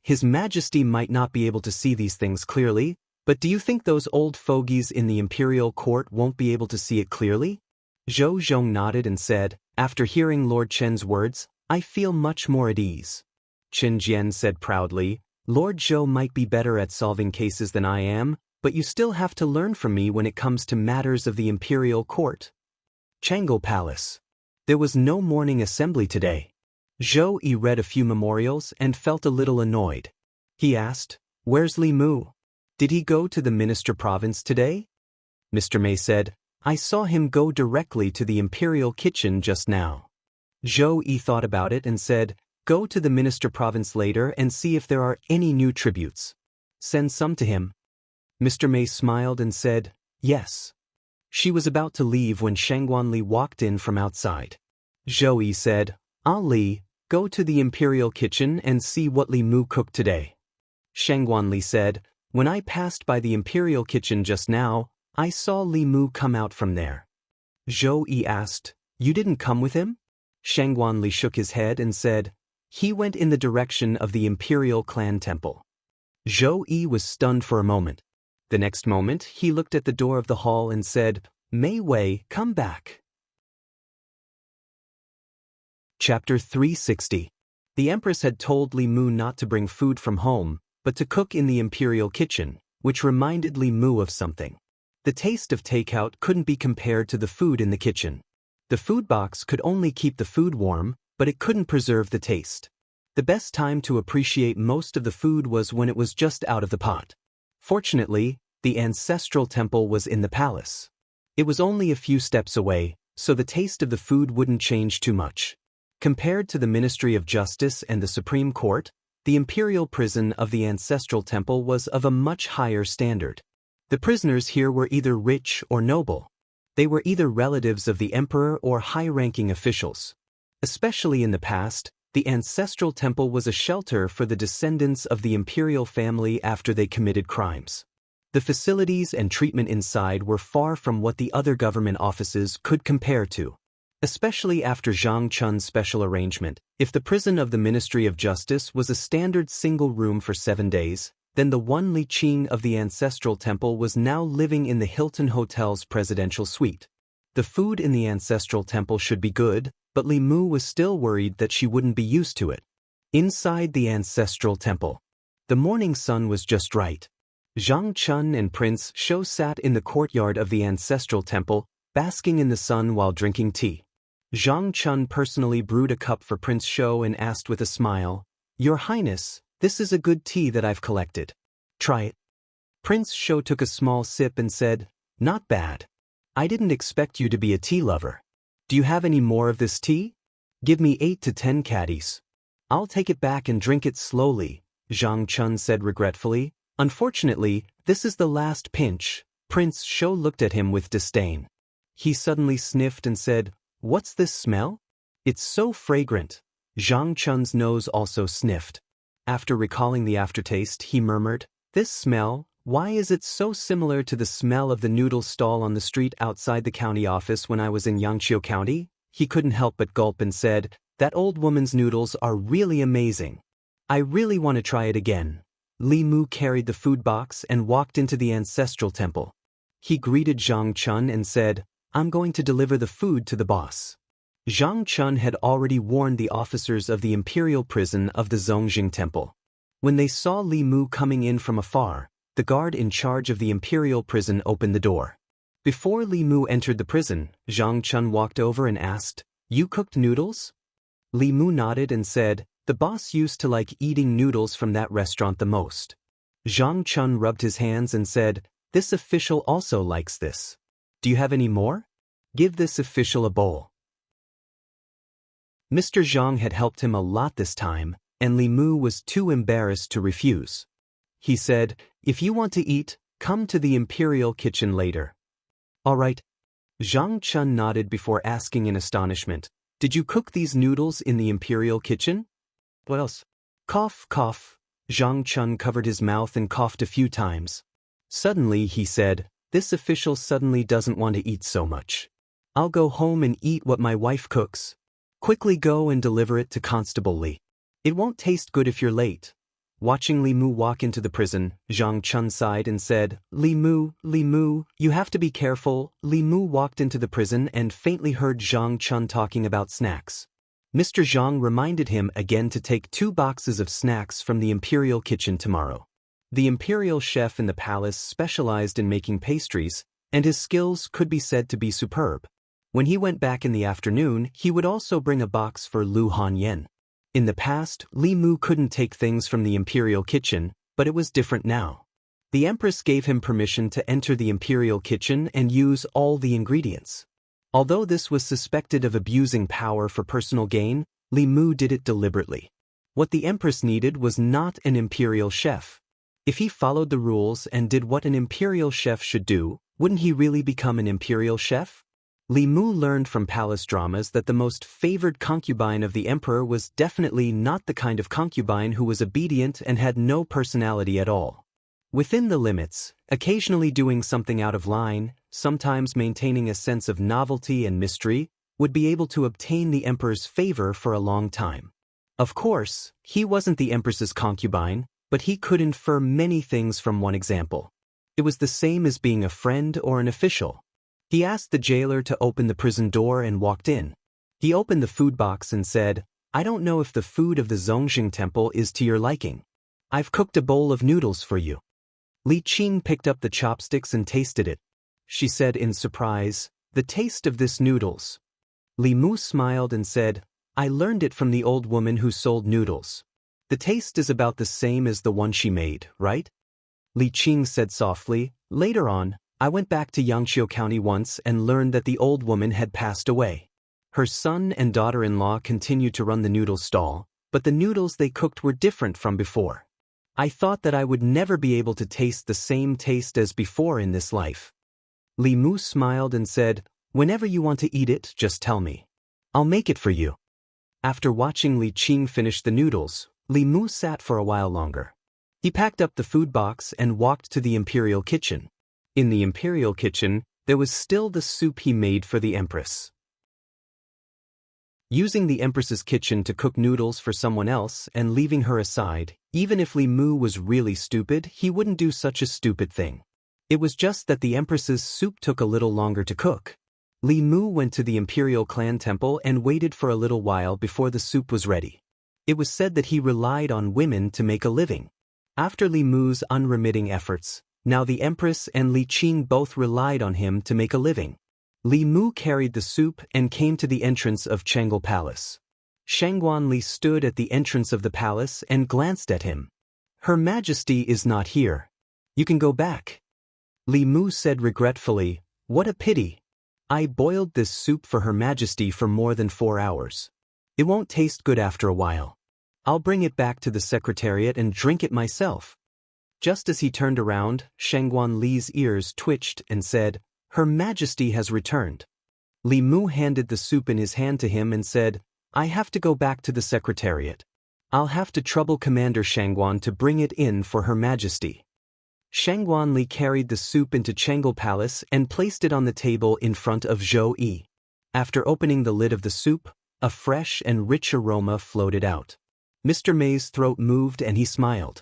His Majesty might not be able to see these things clearly, but do you think those old fogies in the Imperial Court won't be able to see it clearly? Zhou Zhong nodded and said, "After hearing Lord Chen's words, I feel much more at ease." Chen Jian said proudly, "Lord Zhou might be better at solving cases than I am, but you still have to learn from me when it comes to matters of the Imperial Court." Changle Palace. There was no morning assembly today. Zhou Yi read a few memorials and felt a little annoyed. He asked, "Where's Li Mu? Did he go to the Minister province today?" Mr. May said, "I saw him go directly to the Imperial kitchen just now." Zhou Yi thought about it and said, "Go to the Minister province later and see if there are any new tributes. Send some to him." Mr. May smiled and said, "Yes." She was about to leave when Shangguan Li walked in from outside. Zhou Yi said, "Ah Li, go to the Imperial kitchen and see what Li Mu cooked today." Shangguan Li said, "When I passed by the Imperial kitchen just now, I saw Li Mu come out from there." Zhou Yi asked, "You didn't come with him?" Shangguan Li shook his head and said, "He went in the direction of the Imperial clan temple." Zhou Yi was stunned for a moment. The next moment, he looked at the door of the hall and said, "Mei Wei, come back." Chapter 360. The Empress had told Li Mu not to bring food from home, but to cook in the Imperial kitchen, which reminded Li Mu of something. The taste of takeout couldn't be compared to the food in the kitchen. The food box could only keep the food warm, but it couldn't preserve the taste. The best time to appreciate most of the food was when it was just out of the pot. Fortunately, the ancestral temple was in the palace. It was only a few steps away, so the taste of the food wouldn't change too much. Compared to the Ministry of Justice and the Supreme Court, the imperial prison of the ancestral temple was of a much higher standard. The prisoners here were either rich or noble. They were either relatives of the emperor or high-ranking officials. Especially in the past, the ancestral temple was a shelter for the descendants of the imperial family after they committed crimes. The facilities and treatment inside were far from what the other government offices could compare to. Especially after Zhang Chun's special arrangement, if the prison of the Ministry of Justice was a standard single room for 7 days, then the one Li Qing of the ancestral temple was now living in the Hilton Hotel's presidential suite. The food in the ancestral temple should be good, but Li Mu was still worried that she wouldn't be used to it. Inside the ancestral temple, the morning sun was just right. Zhang Chun and Prince Shou sat in the courtyard of the ancestral temple, basking in the sun while drinking tea. Zhang Chun personally brewed a cup for Prince Shou and asked with a smile, "Your Highness, this is a good tea that I've collected. Try it." Prince Shou took a small sip and said, "Not bad. I didn't expect you to be a tea lover. Do you have any more of this tea? Give me 8 to 10 caddies. I'll take it back and drink it slowly," Zhang Chun said regretfully. "Unfortunately, this is the last pinch." Prince Shou looked at him with disdain. He suddenly sniffed and said, "What's this smell? It's so fragrant." Zhang Chun's nose also sniffed. After recalling the aftertaste, he murmured, "This smell, why is it so similar to the smell of the noodle stall on the street outside the county office when I was in Yangqiu County?" He couldn't help but gulp and said, "That old woman's noodles are really amazing. I really want to try it again." Li Mu carried the food box and walked into the ancestral temple. He greeted Zhang Chun and said, "I'm going to deliver the food to the boss." Zhang Chun had already warned the officers of the imperial prison of the Zongjing temple. When they saw Li Mu coming in from afar, the guard in charge of the imperial prison opened the door. Before Li Mu entered the prison, Zhang Chun walked over and asked, "You cooked noodles?" Li Mu nodded and said, "The boss used to like eating noodles from that restaurant the most." Zhang Chun rubbed his hands and said, "This official also likes this. Do you have any more? Give this official a bowl." Mr. Zhang had helped him a lot this time, and Li Mu was too embarrassed to refuse. He said, "If you want to eat, come to the imperial kitchen later." "All right." Zhang Chun nodded before asking in astonishment, "Did you cook these noodles in the imperial kitchen?" "What else?" Cough, cough. Zhang Chun covered his mouth and coughed a few times. Suddenly he said, "This official suddenly doesn't want to eat so much. I'll go home and eat what my wife cooks. Quickly go and deliver it to Constable Li. It won't taste good if you're late." Watching Li Mu walk into the prison, Zhang Chun sighed and said, Li Mu, you have to be careful." Li Mu walked into the prison and faintly heard Zhang Chun talking about snacks. Mr. Zhang reminded him again to take 2 boxes of snacks from the imperial kitchen tomorrow. The imperial chef in the palace specialized in making pastries, and his skills could be said to be superb. When he went back in the afternoon, he would also bring a box for Lu Hanyan. In the past, Li Mu couldn't take things from the imperial kitchen, but it was different now. The Empress gave him permission to enter the imperial kitchen and use all the ingredients. Although this was suspected of abusing power for personal gain, Li Mu did it deliberately. What the Empress needed was not an imperial chef. If he followed the rules and did what an imperial chef should do, wouldn't he really become an imperial chef? Li Mu learned from palace dramas that the most favored concubine of the emperor was definitely not the kind of concubine who was obedient and had no personality at all. Within the limits, occasionally doing something out of line, sometimes maintaining a sense of novelty and mystery, would be able to obtain the emperor's favor for a long time. Of course, he wasn't the empress's concubine, but he could infer many things from one example. It was the same as being a friend or an official. He asked the jailer to open the prison door and walked in. He opened the food box and said, "I don't know if the food of the Zhongxing temple is to your liking. I've cooked a bowl of noodles for you." Li Qing picked up the chopsticks and tasted it. She said in surprise, "The taste of this noodles." Li Mu smiled and said, "I learned it from the old woman who sold noodles. The taste is about the same as the one she made, right?" Li Qing said softly, "Later on, I went back to Yangqiu County once and learned that the old woman had passed away. Her son and daughter-in-law continued to run the noodle stall, but the noodles they cooked were different from before. I thought that I would never be able to taste the same taste as before in this life." Li Mu smiled and said, "Whenever you want to eat it, just tell me. I'll make it for you." After watching Li Qing finish the noodles, Li Mu sat for a while longer. He packed up the food box and walked to the imperial kitchen. In the imperial kitchen, there was still the soup he made for the empress. Using the empress's kitchen to cook noodles for someone else and leaving her aside, even if Li Mu was really stupid, he wouldn't do such a stupid thing. It was just that the empress's soup took a little longer to cook. Li Mu went to the imperial clan temple and waited for a little while before the soup was ready. It was said that he relied on women to make a living. After Li Mu's unremitting efforts, now the empress and Li Qing both relied on him to make a living. Li Mu carried the soup and came to the entrance of Chang'an Palace. Shangguan Li stood at the entrance of the palace and glanced at him. "Her Majesty is not here. You can go back." Li Mu said regretfully, "What a pity. I boiled this soup for Her Majesty for more than 4 hours. It won't taste good after a while. I'll bring it back to the secretariat and drink it myself." Just as he turned around, Shangguan Li's ears twitched and said, "Her Majesty has returned." Li Mu handed the soup in his hand to him and said, "I have to go back to the secretariat. I'll have to trouble Commander Shangguan to bring it in for Her Majesty." Shangguan Li carried the soup into Chang'an Palace and placed it on the table in front of Zhou Yi. After opening the lid of the soup, a fresh and rich aroma floated out. Mr. May's throat moved and he smiled.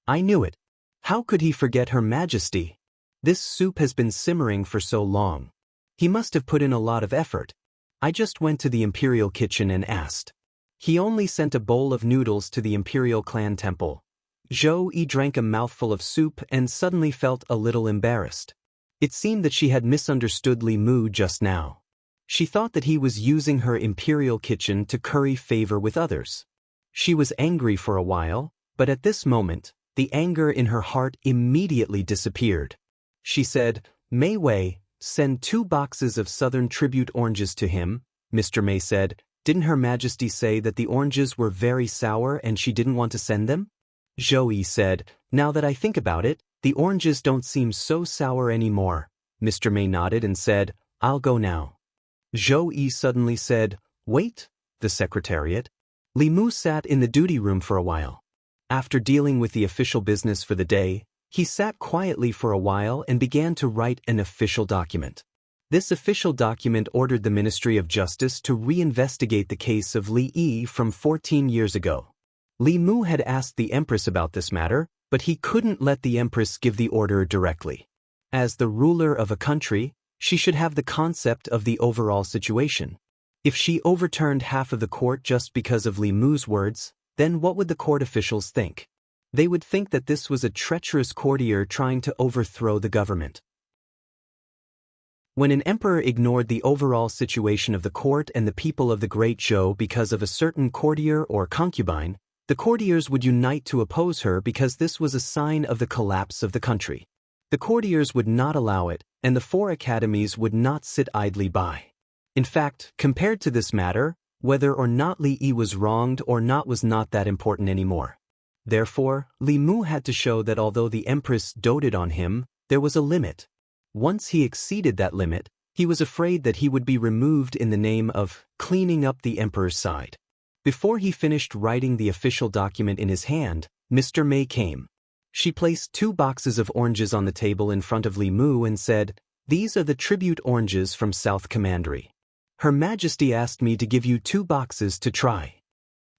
"I knew it. How could he forget Her Majesty? This soup has been simmering for so long. He must have put in a lot of effort. I just went to the imperial kitchen and asked." He only sent a bowl of noodles to the imperial clan temple. Zhou Yi drank a mouthful of soup and suddenly felt a little embarrassed. It seemed that she had misunderstood Li Mu just now. She thought that he was using her imperial kitchen to curry favor with others. She was angry for a while, but at this moment, the anger in her heart immediately disappeared. She said, "Mei Wei, send 2 boxes of Southern Tribute oranges to him." Mr. May said, "Didn't Her Majesty say that the oranges were very sour and she didn't want to send them?" Zhou Yi said, "Now that I think about it, the oranges don't seem so sour anymore." Mr. May nodded and said, "I'll go now." Zhou Yi suddenly said, "Wait, the secretariat." Li Mu sat in the duty room for a while. After dealing with the official business for the day, he sat quietly for a while and began to write an official document. This official document ordered the Ministry of Justice to reinvestigate the case of Li Yi from 14 years ago. Li Mu had asked the Empress about this matter, but he couldn't let the Empress give the order directly. As the ruler of a country, she should have the concept of the overall situation. If she overturned half of the court just because of Li Mu's words, then what would the court officials think? They would think that this was a treacherous courtier trying to overthrow the government. When an emperor ignored the overall situation of the court and the people of the Great Zhou because of a certain courtier or concubine, the courtiers would unite to oppose her because this was a sign of the collapse of the country. The courtiers would not allow it, and the four academies would not sit idly by. In fact, compared to this matter, whether or not Li Yi was wronged or not was not that important anymore. Therefore, Li Mu had to show that although the empress doted on him, there was a limit. Once he exceeded that limit, he was afraid that he would be removed in the name of cleaning up the emperor's side. Before he finished writing the official document in his hand, Mr. May came. She placed 2 boxes of oranges on the table in front of Li Mu and said, "These are the tribute oranges from South Commandery. Her Majesty asked me to give you 2 boxes to try."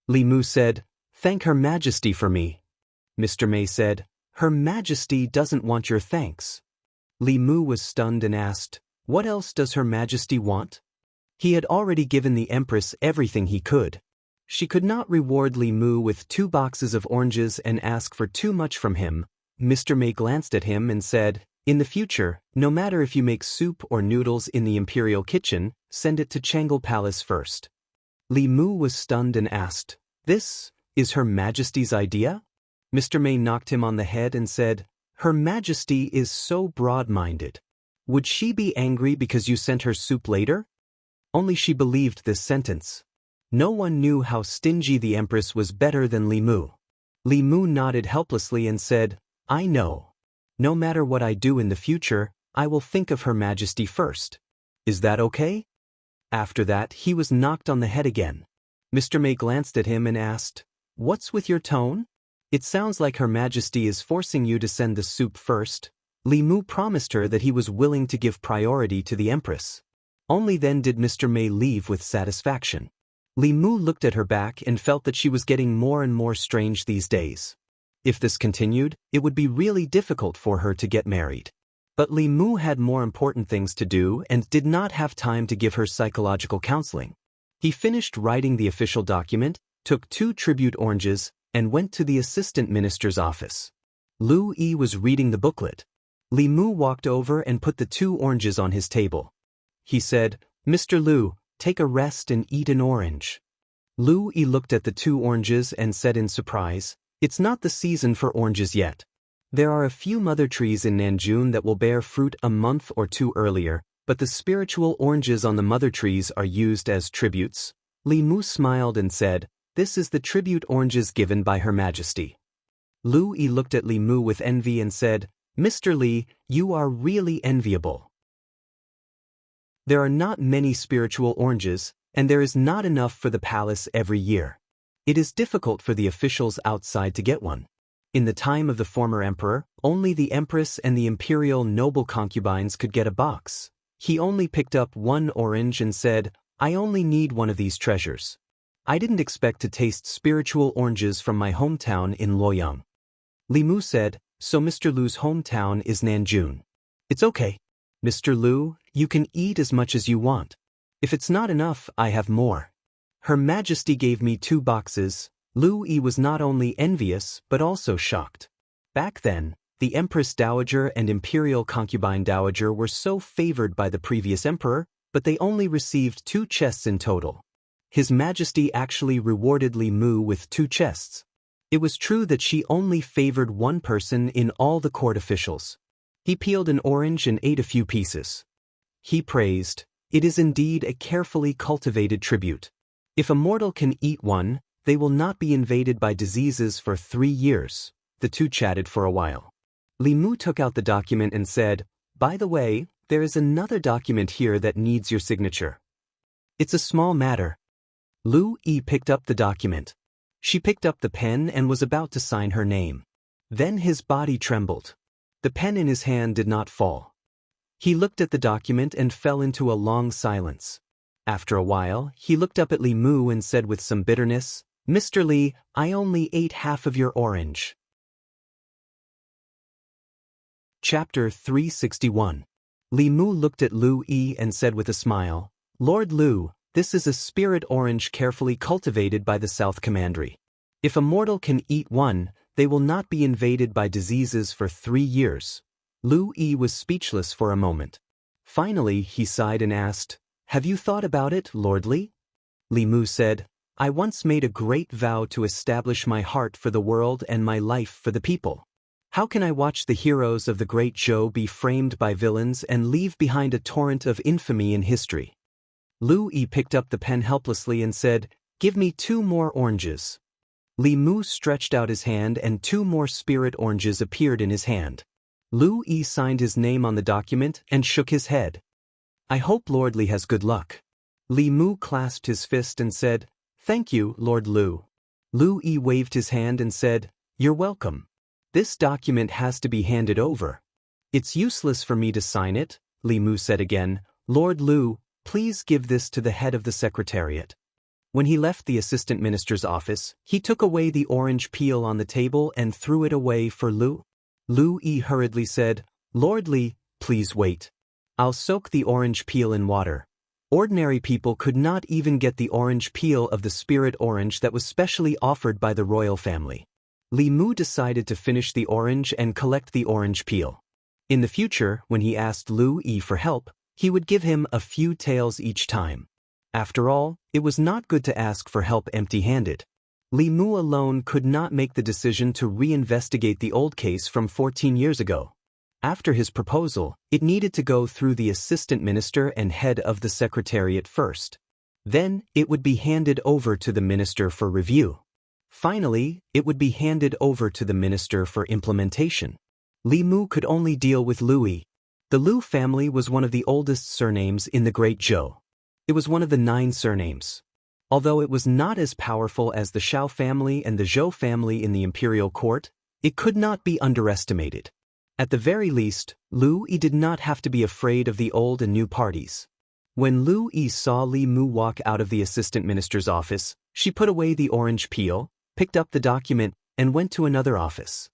Li Mu said, "Thank Her Majesty for me." Mr. May said, "Her Majesty doesn't want your thanks." Li Mu was stunned and asked, "What else does Her Majesty want?" He had already given the Empress everything he could. She could not reward Li Mu with 2 boxes of oranges and ask for too much from him. Mr. May glanced at him and said, "In the future, no matter if you make soup or noodles in the imperial kitchen, send it to Changle Palace first." Li Mu was stunned and asked, "This is Her Majesty's idea?" Mr. May knocked him on the head and said, "Her Majesty is so broad-minded. Would she be angry because you sent her soup later?" Only she believed this sentence. No one knew how stingy the Empress was better than Li Mu. Li Mu nodded helplessly and said, "I know. No matter what I do in the future, I will think of Her Majesty first. Is that okay?" After that, he was knocked on the head again. Mr. May glanced at him and asked, "What's with your tone? It sounds like Her Majesty is forcing you to send the soup first." Li Mu promised her that he was willing to give priority to the Empress. Only then did Mr. May leave with satisfaction. Li Mu looked at her back and felt that she was getting more and more strange these days. If this continued, it would be really difficult for her to get married. But Li Mu had more important things to do and did not have time to give her psychological counseling. He finished writing the official document, took 2 tribute oranges, and went to the assistant minister's office. Lu Yi was reading the booklet. Li Mu walked over and put the 2 oranges on his table. He said, "Mr. Lu, take a rest and eat an orange." Lu Yi looked at the 2 oranges and said in surprise, "It's not the season for oranges yet. There are a few mother trees in Nanjun that will bear fruit a month or 2 earlier, but the spiritual oranges on the mother trees are used as tributes." Li Mu smiled and said, "This is the tribute oranges given by Her Majesty." Lu Yi looked at Li Mu with envy and said, "Mr. Li, you are really enviable. There are not many spiritual oranges, and there is not enough for the palace every year. It is difficult for the officials outside to get one. In the time of the former emperor, only the empress and the imperial noble concubines could get a box. He only picked up 1 orange and said, "I only need one of these treasures. I didn't expect to taste spiritual oranges from my hometown in Luoyang." Li Mu said, "So Mr. Lu's hometown is Nanjun. It's okay. Mr. Lu, you can eat as much as you want. If it's not enough, I have more. Her Majesty gave me 2 boxes." Lu Yi was not only envious but also shocked. Back then, the Empress Dowager and Imperial Concubine Dowager were so favored by the previous emperor, but they only received 2 chests in total. His Majesty actually rewarded Li Mu with 2 chests. It was true that she only favored 1 person in all the court officials. He peeled an orange and ate a few pieces. He praised, "It is indeed a carefully cultivated tribute. If a mortal can eat one, they will not be invaded by diseases for 3 years." The 2 chatted for a while. Li Mu took out the document and said, "By the way, there is another document here that needs your signature. It's a small matter." Lu Yi picked up the document. She picked up the pen and was about to sign her name. Then his body trembled. The pen in his hand did not fall. He looked at the document and fell into a long silence. After a while, he looked up at Li Mu and said with some bitterness, "Mr. Li, I only ate half of your orange." Chapter 361. Li Mu looked at Lu Yi and said with a smile, "Lord Lu, this is a spirit orange carefully cultivated by the South Commandery. If a mortal can eat one, they will not be invaded by diseases for 3 years." Lu Yi was speechless for a moment. Finally, he sighed and asked, "Have you thought about it, Lord Li?" Li Mu said, "I once made a great vow to establish my heart for the world and my life for the people. How can I watch the heroes of the great Zhou be framed by villains and leave behind a torrent of infamy in history?" Lu Yi picked up the pen helplessly and said, "Give me 2 more oranges." Li Mu stretched out his hand and 2 more spirit oranges appeared in his hand. Lu Yi signed his name on the document and shook his head. "I hope Lord Li has good luck." Li Mu clasped his fist and said, "Thank you, Lord Lu." Lu Yi waved his hand and said, "You're welcome. This document has to be handed over." "It's useless for me to sign it," Li Mu said again. "Lord Lu, please give this to the head of the secretariat." When he left the assistant minister's office, he took away the orange peel on the table and threw it away for Lu. Lu Yi hurriedly said, "Lord Li, please wait. I'll soak the orange peel in water." Ordinary people could not even get the orange peel of the spirit orange that was specially offered by the royal family. Li Mu decided to finish the orange and collect the orange peel. In the future, when he asked Lu Yi for help, he would give him a few taels each time. After all, it was not good to ask for help empty-handed. Li Mu alone could not make the decision to reinvestigate the old case from 14 years ago. After his proposal, it needed to go through the assistant minister and head of the secretariat first. Then, it would be handed over to the minister for review. Finally, it would be handed over to the minister for implementation. Li Mu could only deal with Lu Yi. The Lu family was one of the oldest surnames in the Great Zhou. It was one of the 9 surnames. Although it was not as powerful as the Shao family and the Zhou family in the imperial court, it could not be underestimated. At the very least, Lu Yi did not have to be afraid of the old and new parties. When Lu Yi saw Li Mu walk out of the assistant minister's office, she put away the orange peel, picked up the document, and went to another office.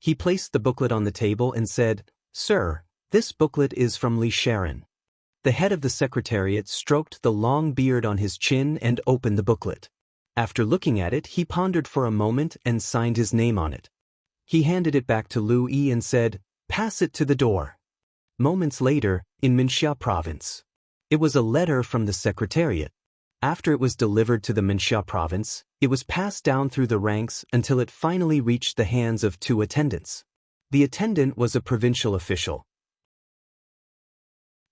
He placed the booklet on the table and said, "Sir, this booklet is from Li Sharon." The head of the secretariat stroked the long beard on his chin and opened the booklet. After looking at it, he pondered for a moment and signed his name on it. He handed it back to Lu Yi and said, "Pass it to the door." Moments later, in Minxia province. It was a letter from the secretariat. After it was delivered to the Minxia province, it was passed down through the ranks until it finally reached the hands of 2 attendants. The attendant was a provincial official.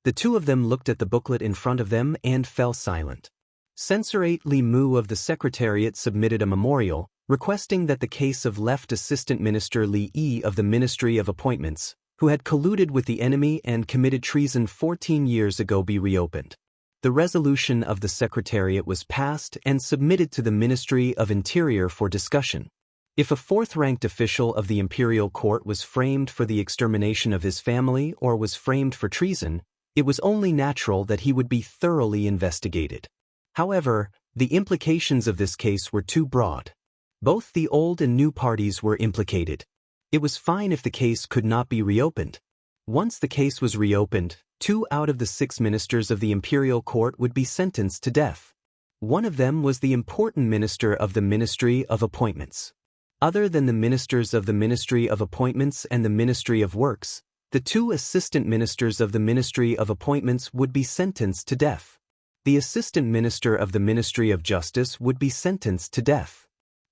The 2 of them looked at the booklet in front of them and fell silent. Censorate Li Mu of the Secretariat submitted a memorial, requesting that the case of left Assistant Minister Li Yi of the Ministry of Appointments, who had colluded with the enemy and committed treason 14 years ago, be reopened. The resolution of the Secretariat was passed and submitted to the Ministry of Interior for discussion. If a 4th-ranked official of the imperial court was framed for the extermination of his family or was framed for treason, it was only natural that he would be thoroughly investigated. However, the implications of this case were too broad. Both the old and new parties were implicated. It was fine if the case could not be reopened. Once the case was reopened, 2 out of the 6 ministers of the imperial court would be sentenced to death. One of them was the important minister of the Ministry of Appointments. Other than the ministers of the Ministry of Appointments and the Ministry of Works, the 2 assistant ministers of the Ministry of Appointments would be sentenced to death. The assistant minister of the Ministry of Justice would be sentenced to death.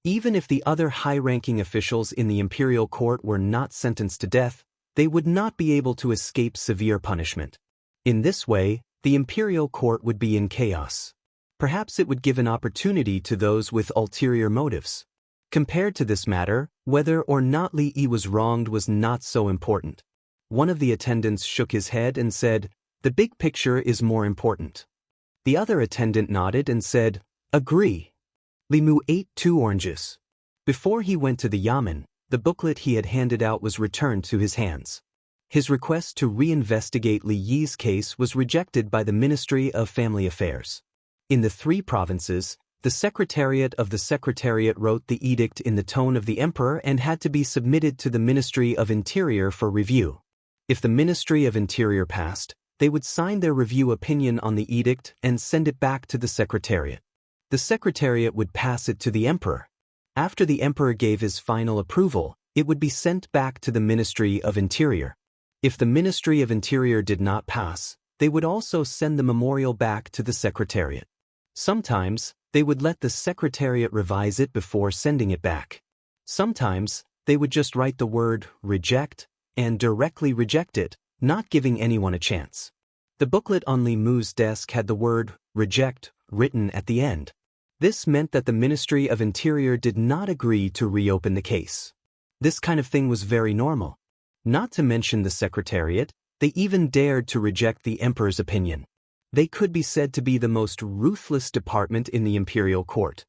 Even if the other high-ranking officials in the imperial court were not sentenced to death, they would not be able to escape severe punishment. In this way, the imperial court would be in chaos. Perhaps it would give an opportunity to those with ulterior motives. Compared to this matter, whether or not Li Yi was wronged was not so important. One of the attendants shook his head and said, "The big picture is more important." The other attendant nodded and said, "Agree." Li Mu ate 2 oranges. Before he went to the yamen, the booklet he had handed out was returned to his hands. His request to reinvestigate Li Yi's case was rejected by the Ministry of Family Affairs. In the 3 provinces, the Secretariat of the Secretariat wrote the edict in the tone of the Emperor and had to be submitted to the Ministry of Interior for review. If the Ministry of Interior passed, they would sign their review opinion on the edict and send it back to the Secretariat. The Secretariat would pass it to the Emperor. After the Emperor gave his final approval, it would be sent back to the Ministry of Interior. If the Ministry of Interior did not pass, they would also send the memorial back to the Secretariat. Sometimes, they would let the Secretariat revise it before sending it back. Sometimes, they would just write the word reject and directly reject it, not giving anyone a chance. The booklet on Li Mu's desk had the word reject written at the end. This meant that the Ministry of Interior did not agree to reopen the case. This kind of thing was very normal. Not to mention the Secretariat, they even dared to reject the emperor's opinion. They could be said to be the most ruthless department in the imperial court.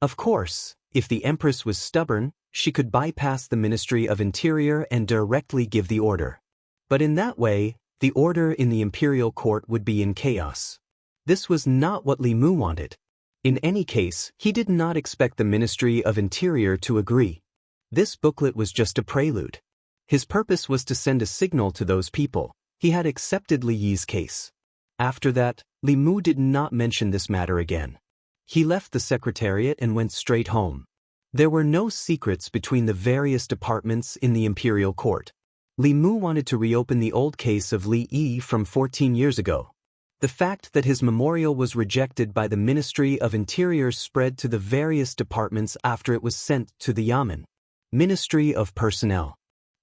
Of course, if the empress was stubborn, she could bypass the Ministry of Interior and directly give the order. But in that way, the order in the imperial court would be in chaos. This was not what Li Mu wanted. In any case, he did not expect the Ministry of Interior to agree. This booklet was just a prelude. His purpose was to send a signal to those people. He had accepted Li Yi's case. After that, Li Mu did not mention this matter again. He left the Secretariat and went straight home. There were no secrets between the various departments in the imperial court. Li Mu wanted to reopen the old case of Li Yi from 14 years ago. The fact that his memorial was rejected by the Ministry of Interior spread to the various departments after it was sent to the Yamen. Ministry of Personnel.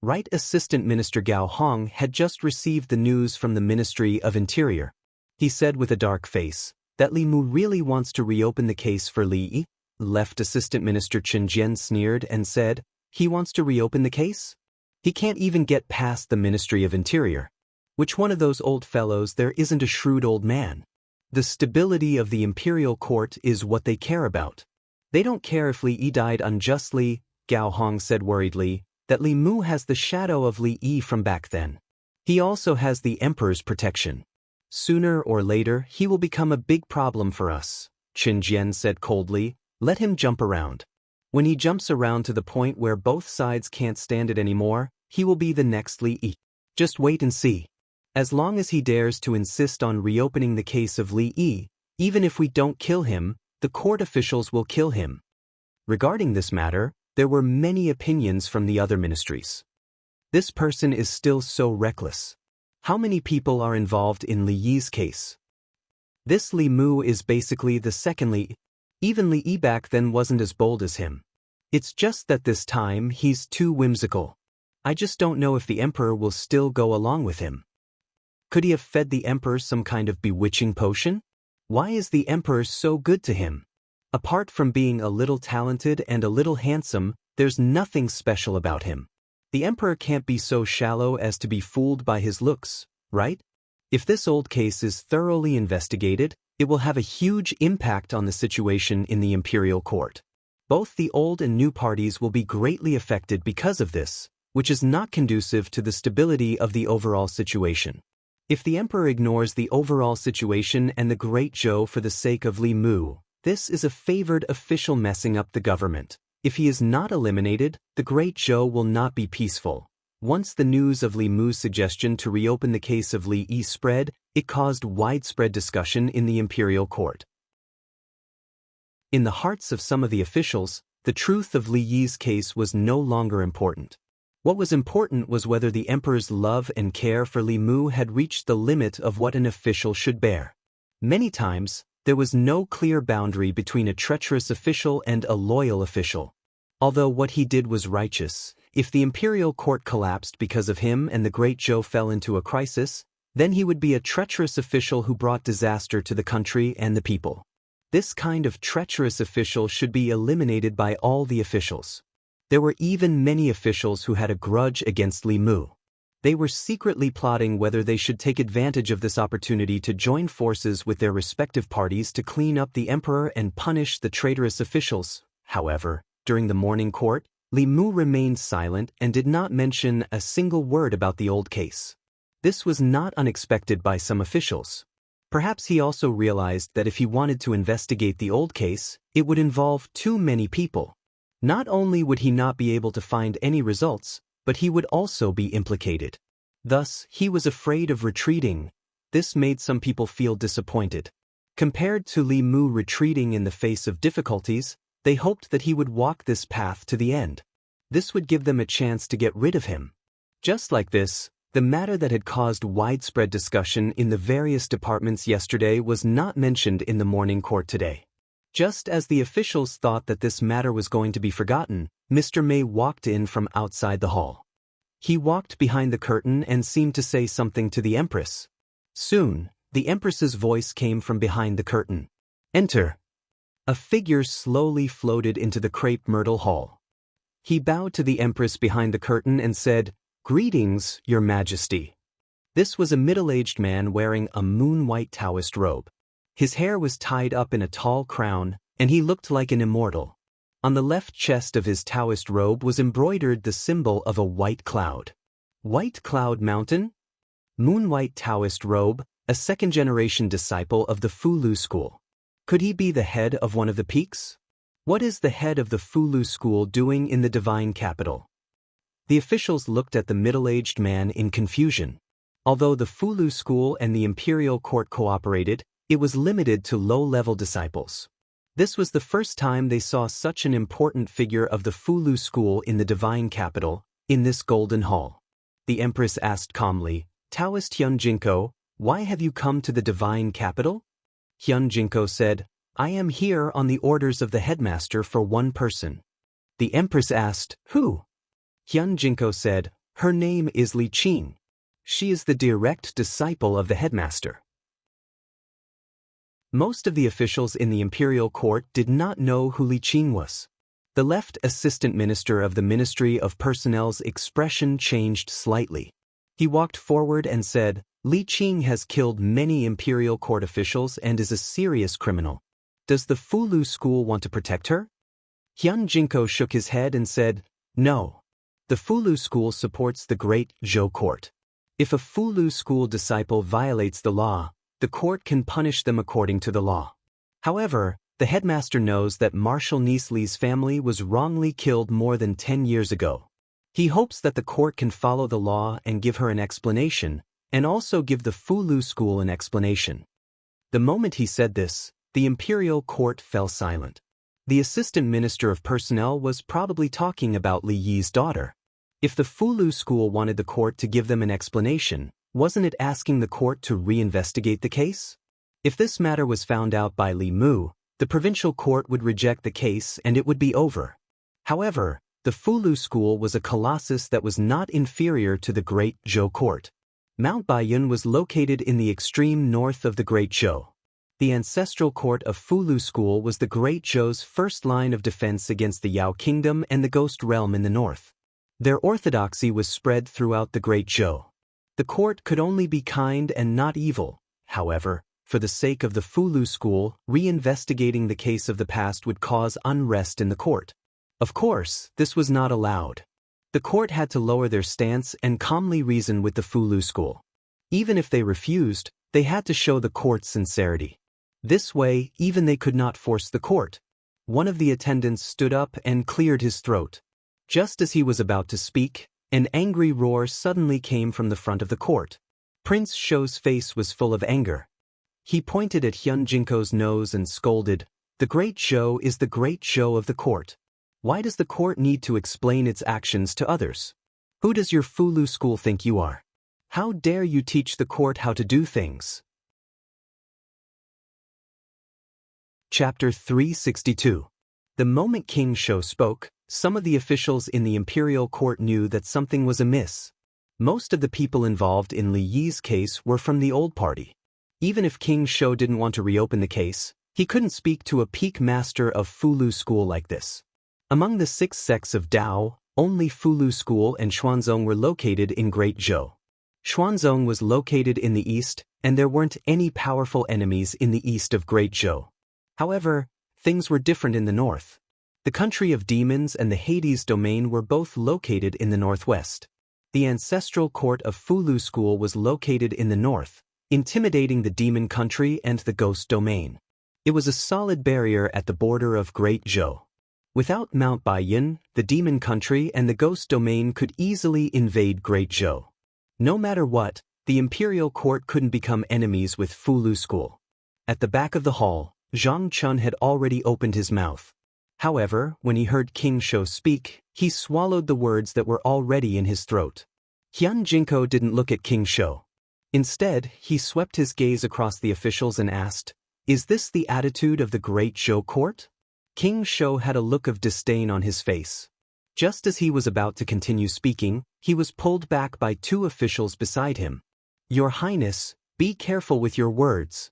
Right Assistant Minister Gao Hong had just received the news from the Ministry of Interior. He said with a dark face that Li Mu really wants to reopen the case for Li Yi. Left Assistant Minister Chen Jian sneered and said, "He wants to reopen the case? He can't even get past the Ministry of Interior. Which one of those old fellows there isn't a shrewd old man? The stability of the imperial court is what they care about. They don't care if Li Yi died unjustly," Gao Hong said worriedly, that Li Mu has the shadow of Li Yi from back then. He also has the emperor's protection. Sooner or later, he will become a big problem for us, Chen Jian said coldly. Let him jump around. When he jumps around to the point where both sides can't stand it anymore, he will be the next Li Yi. Just wait and see. As long as he dares to insist on reopening the case of Li Yi, even if we don't kill him, the court officials will kill him. Regarding this matter, there were many opinions from the other ministries. This person is still so reckless. How many people are involved in Li Yi's case? This Li Mu is basically the second Li Yi. Even Li Yi back then wasn't as bold as him. It's just that this time he's too whimsical. I just don't know if the emperor will still go along with him. Could he have fed the emperor some kind of bewitching potion? Why is the emperor so good to him? Apart from being a little talented and a little handsome, there's nothing special about him. The emperor can't be so shallow as to be fooled by his looks, right? If this old case is thoroughly investigated, it will have a huge impact on the situation in the imperial court. Both the old and new parties will be greatly affected because of this, which is not conducive to the stability of the overall situation. If the emperor ignores the overall situation and the Great Zhou for the sake of Li Mu, this is a favored official messing up the government. If he is not eliminated, the Great Zhou will not be peaceful. Once the news of Li Mu's suggestion to reopen the case of Li Yi spread, it caused widespread discussion in the imperial court. In the hearts of some of the officials, the truth of Li Yi's case was no longer important. What was important was whether the emperor's love and care for Li Mu had reached the limit of what an official should bear. Many times, there was no clear boundary between a treacherous official and a loyal official. Although what he did was righteous, if the imperial court collapsed because of him and the Great Zhou fell into a crisis, then he would be a treacherous official who brought disaster to the country and the people. This kind of treacherous official should be eliminated by all the officials. There were even many officials who had a grudge against Li Mu. They were secretly plotting whether they should take advantage of this opportunity to join forces with their respective parties to clean up the emperor and punish the traitorous officials. However, during the morning court, Li Mu remained silent and did not mention a single word about the old case. This was not unexpected by some officials. Perhaps he also realized that if he wanted to investigate the old case, it would involve too many people. Not only would he not be able to find any results, but he would also be implicated. Thus, he was afraid of retreating. This made some people feel disappointed. Compared to Li Mu retreating in the face of difficulties, they hoped that he would walk this path to the end. This would give them a chance to get rid of him. Just like this, The matter that had caused widespread discussion in the various departments yesterday was not mentioned in the morning court today. Just as the officials thought that this matter was going to be forgotten, Mr. May walked in from outside the hall. He walked behind the curtain and seemed to say something to the Empress. Soon, the Empress's voice came from behind the curtain. "Enter." A figure slowly floated into the crepe myrtle hall. He bowed to the Empress behind the curtain and said, "Greetings, Your Majesty." This was a middle-aged man wearing a moon-white Taoist robe. His hair was tied up in a tall crown, and he looked like an immortal. On the left chest of his Taoist robe was embroidered the symbol of a white cloud. White Cloud Mountain? Moon-white Taoist robe, a second-generation disciple of the Fulu school. Could he be the head of one of the peaks? What is the head of the Fulu school doing in the divine capital? The officials looked at the middle-aged man in confusion. Although the Fulu school and the imperial court cooperated, it was limited to low-level disciples. This was the first time they saw such an important figure of the Fulu school in the divine capital, in this golden hall. The Empress asked calmly, "Taoist Hyun Jinko, why have you come to the divine capital?" Hyun Jinko said, "I am here on the orders of the headmaster for one person." The Empress asked, "Who?" Hyun Jinko said, "Her name is Li Qing. She is the direct disciple of the headmaster." Most of the officials in the imperial court did not know who Li Qing was. The left assistant minister of the Ministry of Personnel's expression changed slightly. He walked forward and said, "Li Qing has killed many imperial court officials and is a serious criminal. Does the Fulu school want to protect her?" Hyun Jinko shook his head and said, "No. The Fulu school supports the great Zhou court. If a Fulu school disciple violates the law, the court can punish them according to the law. However, the headmaster knows that Marshal Niesli's family was wrongly killed more than 10 years ago. He hopes that the court can follow the law and give her an explanation, and also give the Fulu school an explanation." The moment he said this, the imperial court fell silent. The assistant minister of personnel was probably talking about Li Yi's daughter. If the Fulu school wanted the court to give them an explanation, wasn't it asking the court to reinvestigate the case? If this matter was found out by Li Mu, the provincial court would reject the case and it would be over. However, the Fulu school was a colossus that was not inferior to the Great Zhou court. Mount Baiyun was located in the extreme north of the Great Zhou. The ancestral court of Fulu school was the Great Zhou's first line of defense against the Yao kingdom and the Ghost realm in the north. Their orthodoxy was spread throughout the Great Zhou. The court could only be kind and not evil. However, for the sake of the Fulu school, reinvestigating the case of the past would cause unrest in the court. Of course, this was not allowed. The court had to lower their stance and calmly reason with the Fulu school. Even if they refused, they had to show the court's sincerity. This way, even they could not force the court. One of the attendants stood up and cleared his throat. Just as he was about to speak, an angry roar suddenly came from the front of the court. Prince Shou's face was full of anger. He pointed at Hyun Jinko's nose and scolded, "The Great Zhou is the Great Zhou of the court. Why does the court need to explain its actions to others? Who does your Fulu school think you are? How dare you teach the court how to do things?" Chapter 362. The moment King Shou spoke, some of the officials in the imperial court knew that something was amiss. Most of the people involved in Li Yi's case were from the old party. Even if King Shou didn't want to reopen the case, he couldn't speak to a peak master of Fulu school like this. Among the 6 sects of Dao, only Fulu school and Xuanzong were located in Great Zhou. Xuanzong was located in the east, and there weren't any powerful enemies in the east of Great Zhou. However, things were different in the north. The country of demons and the Hades domain were both located in the northwest. The ancestral court of Fulu school was located in the north, intimidating the demon country and the ghost domain. It was a solid barrier at the border of Great Zhou. Without Mount Baiyun, the demon country and the ghost domain could easily invade Great Zhou. No matter what, the imperial court couldn't become enemies with Fulu school. At the back of the hall, Zhang Chun had already opened his mouth. However, when he heard King Shou speak, he swallowed the words that were already in his throat. Hyun Jinko didn't look at King Shou. Instead, he swept his gaze across the officials and asked, "Is this the attitude of the great Zhou court?" King Shou had a look of disdain on his face. Just as he was about to continue speaking, he was pulled back by two officials beside him. "Your Highness, be careful with your words."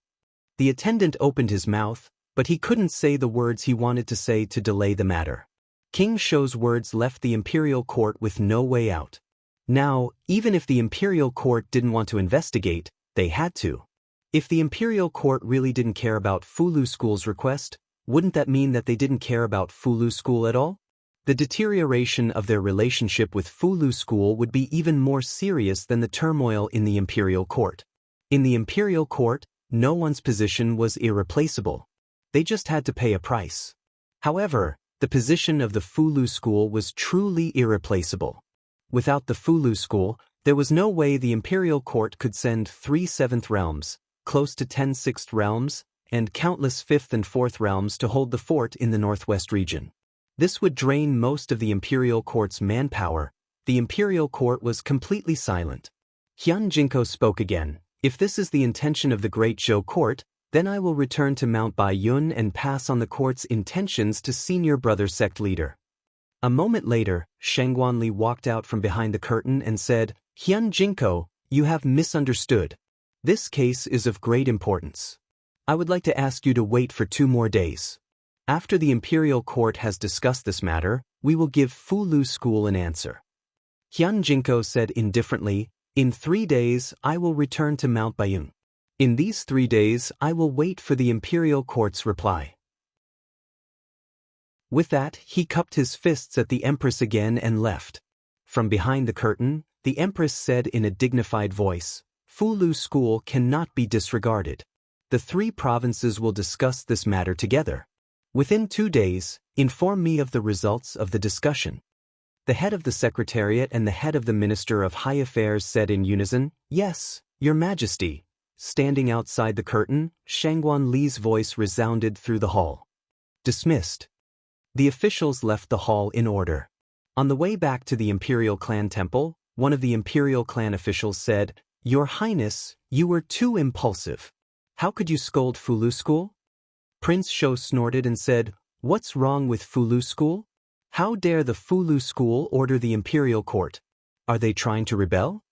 The attendant opened his mouth, but he couldn't say the words he wanted to say to delay the matter. King Shou's words left the imperial court with no way out. Now, even if the imperial court didn't want to investigate, they had to. If the imperial court really didn't care about Fulu School's request, wouldn't that mean that they didn't care about Fulu School at all? The deterioration of their relationship with Fulu School would be even more serious than the turmoil in the imperial court. In the imperial court, no one's position was irreplaceable. They just had to pay a price. However, the position of the Fulu School was truly irreplaceable. Without the Fulu School, there was no way the imperial court could send 3 seventh realms, close to 10 sixth realms, and countless 5th and 4th realms to hold the fort in the northwest region. This would drain most of the imperial court's manpower. The imperial court was completely silent. Hyun Jinko spoke again. "If this is the intention of the great Zhou court, then I will return to Mount Baiyun and pass on the court's intentions to senior brother sect leader." A moment later, Shangguanli walked out from behind the curtain and said, "Hyun Jinko, you have misunderstood. This case is of great importance. I would like to ask you to wait for 2 more days. After the imperial court has discussed this matter, we will give Fulu School an answer." Hyun Jinko said indifferently, "In 3 days, I will return to Mount Baiyun. In these 3 days, I will wait for the imperial court's reply." With that, he cupped his fists at the Empress again and left. From behind the curtain, the Empress said in a dignified voice, "Fulu School cannot be disregarded. The 3 provinces will discuss this matter together. Within 2 days, inform me of the results of the discussion." The head of the Secretariat and the head of the Minister of High Affairs said in unison, "Yes, Your Majesty." Standing outside the curtain, Shangguan Li's voice resounded through the hall. "Dismissed." The officials left the hall in order. On the way back to the Imperial Clan Temple, one of the Imperial Clan officials said, "Your Highness, you were too impulsive. How could you scold Fulu School?" Prince Shou snorted and said, "What's wrong with Fulu School? How dare the Fulu School order the Imperial Court? Are they trying to rebel?"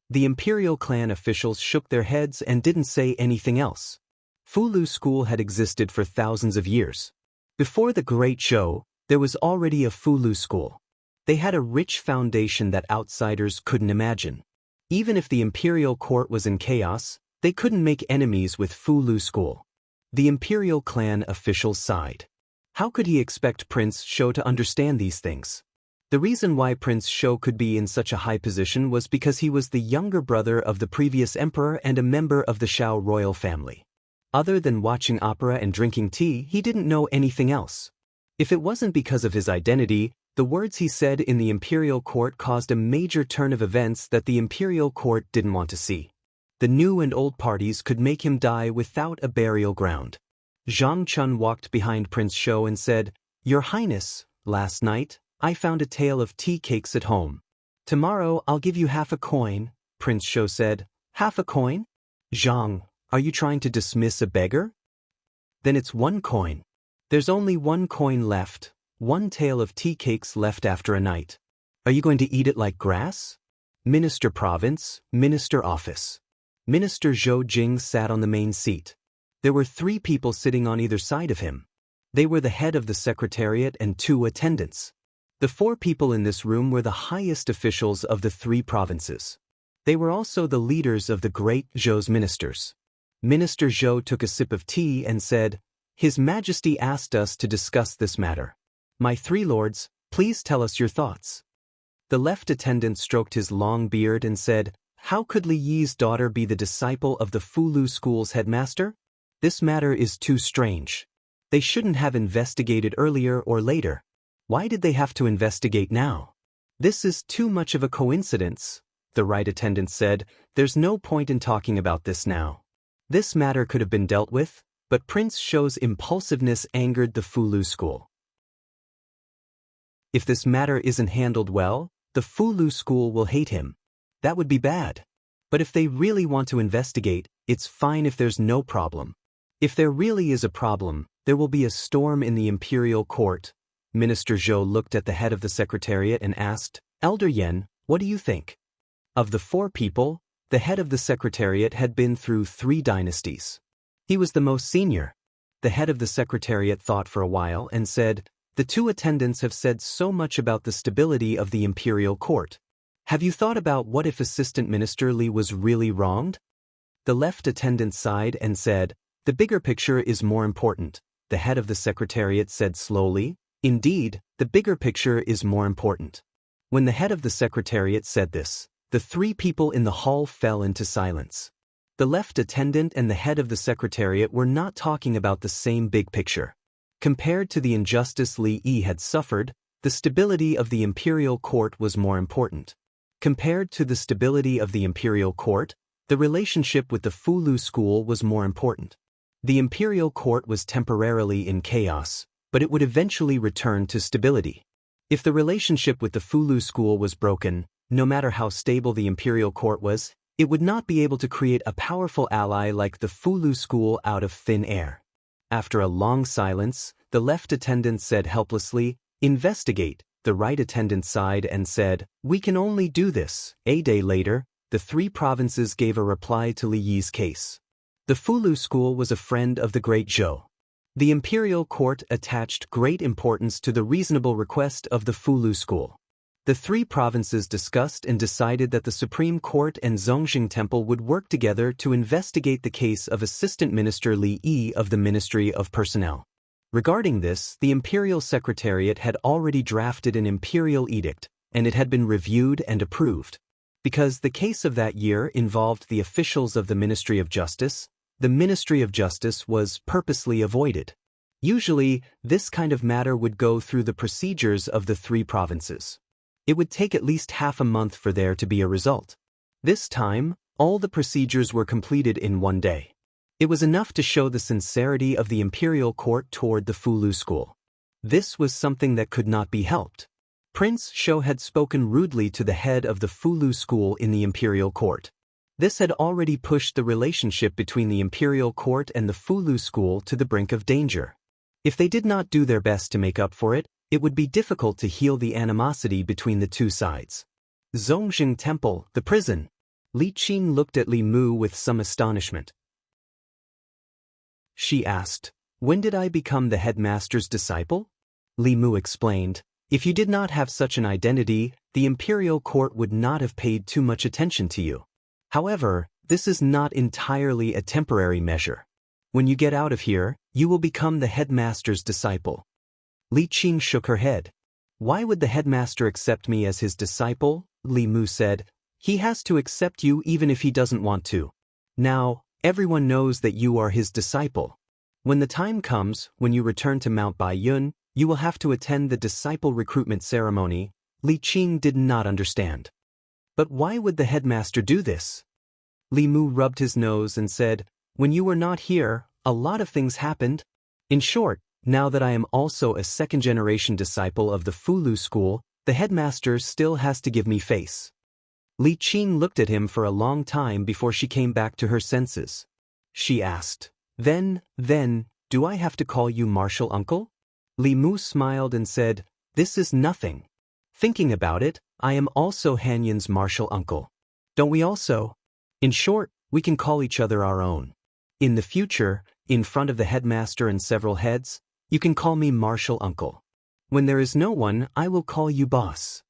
The Imperial Clan officials shook their heads and didn't say anything else. Fulu School had existed for thousands of years. Before the Great Zhou, there was already a Fulu School. They had a rich foundation that outsiders couldn't imagine. Even if the Imperial Court was in chaos, they couldn't make enemies with Fulu School. The Imperial Clan officials sighed. How could he expect Prince Shou to understand these things? The reason why Prince Shou could be in such a high position was because he was the younger brother of the previous emperor and a member of the Shao royal family. Other than watching opera and drinking tea, he didn't know anything else. If it wasn't because of his identity, the words he said in the Imperial Court caused a major turn of events that the Imperial Court didn't want to see. The new and old parties could make him die without a burial ground. Zhang Chun walked behind Prince Shou and said, "Your Highness, last night, I found a tale of tea cakes at home. Tomorrow I'll give you half a coin," Prince Shou said. "Half a coin? Zhang, are you trying to dismiss a beggar? Then it's 1 coin. There's only 1 coin left, 1 tale of tea cakes left after a night. Are you going to eat it like grass?" Minister Province, Minister Office. Minister Zhou Jing sat on the main seat. There were 3 people sitting on either side of him. They were the head of the Secretariat and 2 attendants. The 4 people in this room were the highest officials of the 3 provinces. They were also the leaders of the great Zhou's ministers. Minister Zhou took a sip of tea and said, "His Majesty asked us to discuss this matter. My 3 lords, please tell us your thoughts." The left attendant stroked his long beard and said, "How could Li Yi's daughter be the disciple of the Fulu School's headmaster? This matter is too strange. They shouldn't have investigated earlier or later. Why did they have to investigate now? This is too much of a coincidence," the right attendant said. "There's no point in talking about this now. This matter could have been dealt with, but Prince Shou's impulsiveness angered the Fulu School. If this matter isn't handled well, the Fulu School will hate him. That would be bad. But if they really want to investigate, it's fine if there's no problem. If there really is a problem, there will be a storm in the imperial court. Minister Zhou looked at the head of the secretariat and asked, Elder Yen, what do you think? Of the 4 people, the head of the secretariat had been through 3 dynasties. He was the most senior. The head of the secretariat thought for a while and said, the 2 attendants have said so much about the stability of the imperial court. Have you thought about what if Assistant Minister Li was really wronged? The left attendant sighed and said, the bigger picture is more important. The head of the secretariat said slowly, indeed, the bigger picture is more important. When the head of the secretariat said this, the 3 people in the hall fell into silence. The left attendant and the head of the secretariat were not talking about the same big picture. Compared to the injustice Li Yi had suffered, the stability of the imperial court was more important. Compared to the stability of the imperial court, the relationship with the Fulu school was more important. The imperial court was temporarily in chaos, but it would eventually return to stability. If the relationship with the Fulu school was broken, no matter how stable the imperial court was, it would not be able to create a powerful ally like the Fulu school out of thin air. After a long silence, the left attendant said helplessly, investigate. The right attendant sighed and said, we can only do this. A day later, the 3 provinces gave a reply to Li Yi's case. The Fulu school was a friend of the great Zhou. The imperial court attached great importance to the reasonable request of the Fulu school. The 3 provinces discussed and decided that the Supreme Court and Zongjing Temple would work together to investigate the case of Assistant Minister Li Yi of the Ministry of Personnel. Regarding this, the Imperial Secretariat had already drafted an imperial edict, and it had been reviewed and approved. Because the case of that year involved the officials of the Ministry of Justice, the Ministry of Justice was purposely avoided. Usually, this kind of matter would go through the procedures of the 3 provinces. It would take at least half a month for there to be a result. This time, all the procedures were completed in one day. It was enough to show the sincerity of the imperial court toward the Fulu school. This was something that could not be helped. Prince Shou had spoken rudely to the head of the Fulu school in the imperial court. This had already pushed the relationship between the imperial court and the Fulu school to the brink of danger. If they did not do their best to make up for it, it would be difficult to heal the animosity between the 2 sides. Zongjing Temple, the prison. Li Qing looked at Li Mu with some astonishment. She asked, when did I become the headmaster's disciple? Li Mu explained, if you did not have such an identity, the imperial court would not have paid too much attention to you. However, this is not entirely a temporary measure. When you get out of here, you will become the headmaster's disciple. Li Qing shook her head. Why would the headmaster accept me as his disciple? Li Mu said, he has to accept you even if he doesn't want to. Now, everyone knows that you are his disciple. When the time comes, when you return to Mount Baiyun, you will have to attend the disciple recruitment ceremony. Li Qing did not understand. But why would the headmaster do this? Li Mu rubbed his nose and said, when you were not here, a lot of things happened. In short, now that I am also a second-generation disciple of the Fulu school, the headmaster still has to give me face. Li Qing looked at him for a long time before she came back to her senses. She asked, Then, do I have to call you Martial Uncle? Li Mu smiled and said, this is nothing. Thinking about it, I am also Hanyan's Martial Uncle. Don't we also? In short, we can call each other our own. In the future, in front of the headmaster and several heads, you can call me Martial Uncle. When there is no one, I will call you Boss.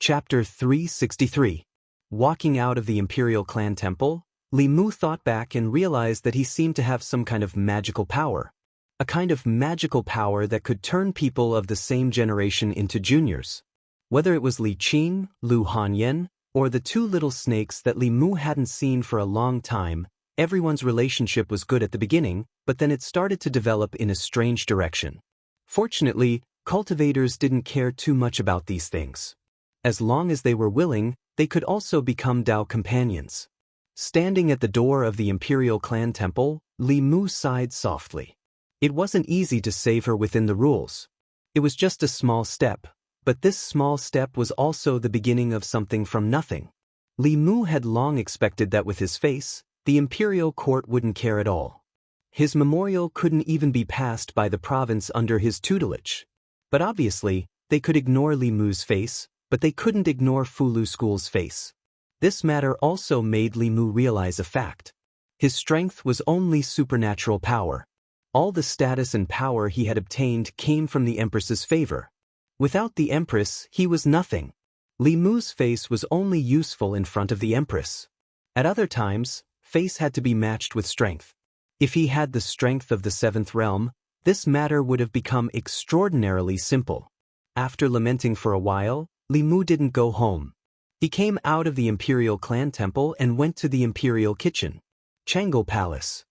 Chapter 363. Walking out of the Imperial Clan Temple, Li Mu thought back and realized that he seemed to have some kind of magical power. A kind of magical power that could turn people of the same generation into juniors. Whether it was Li Qing, Lu Hanyan, or the 2 little snakes that Li Mu hadn't seen for a long time, everyone's relationship was good at the beginning, but then it started to develop in a strange direction. Fortunately, cultivators didn't care too much about these things. As long as they were willing, they could also become Dao companions. Standing at the door of the Imperial Clan Temple, Li Mu sighed softly. It wasn't easy to save her within the rules. It was just a small step, But this small step was also the beginning of something from nothing. Li Mu had long expected that with his face, the imperial court wouldn't care at all. His memorial couldn't even be passed by the province under his tutelage. But obviously, they could ignore Li Mu's face, but they couldn't ignore Fulu School's face. This matter also made Li Mu realize a fact. His strength was only supernatural power. All the status and power he had obtained came from the Empress's favor. Without the Empress, he was nothing. Li Mu's face was only useful in front of the Empress. At other times, face had to be matched with strength. If he had the strength of the seventh realm, this matter would have become extraordinarily simple. After lamenting for a while, Li Mu didn't go home. He came out of the Imperial Clan Temple and went to the Imperial Kitchen. Changel Palace.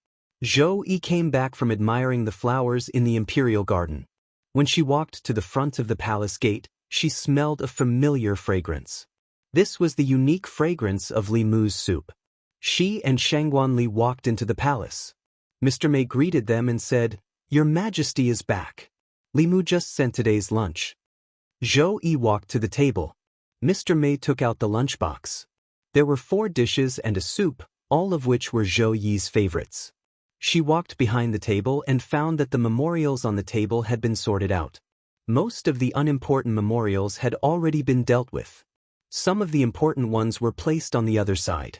Zhou Yi came back from admiring the flowers in the Imperial Garden. When she walked to the front of the palace gate, she smelled a familiar fragrance. This was the unique fragrance of Li Mu's soup. She and Shangguan Li walked into the palace. Mr. Mei greeted them and said, "Your Majesty is back. Li Mu just sent today's lunch." Zhou Yi walked to the table. Mr. Mei took out the lunchbox. There were 4 dishes and a soup, all of which were Zhou Yi's favorites. She walked behind the table and found that the memorials on the table had been sorted out. Most of the unimportant memorials had already been dealt with. Some of the important ones were placed on the other side.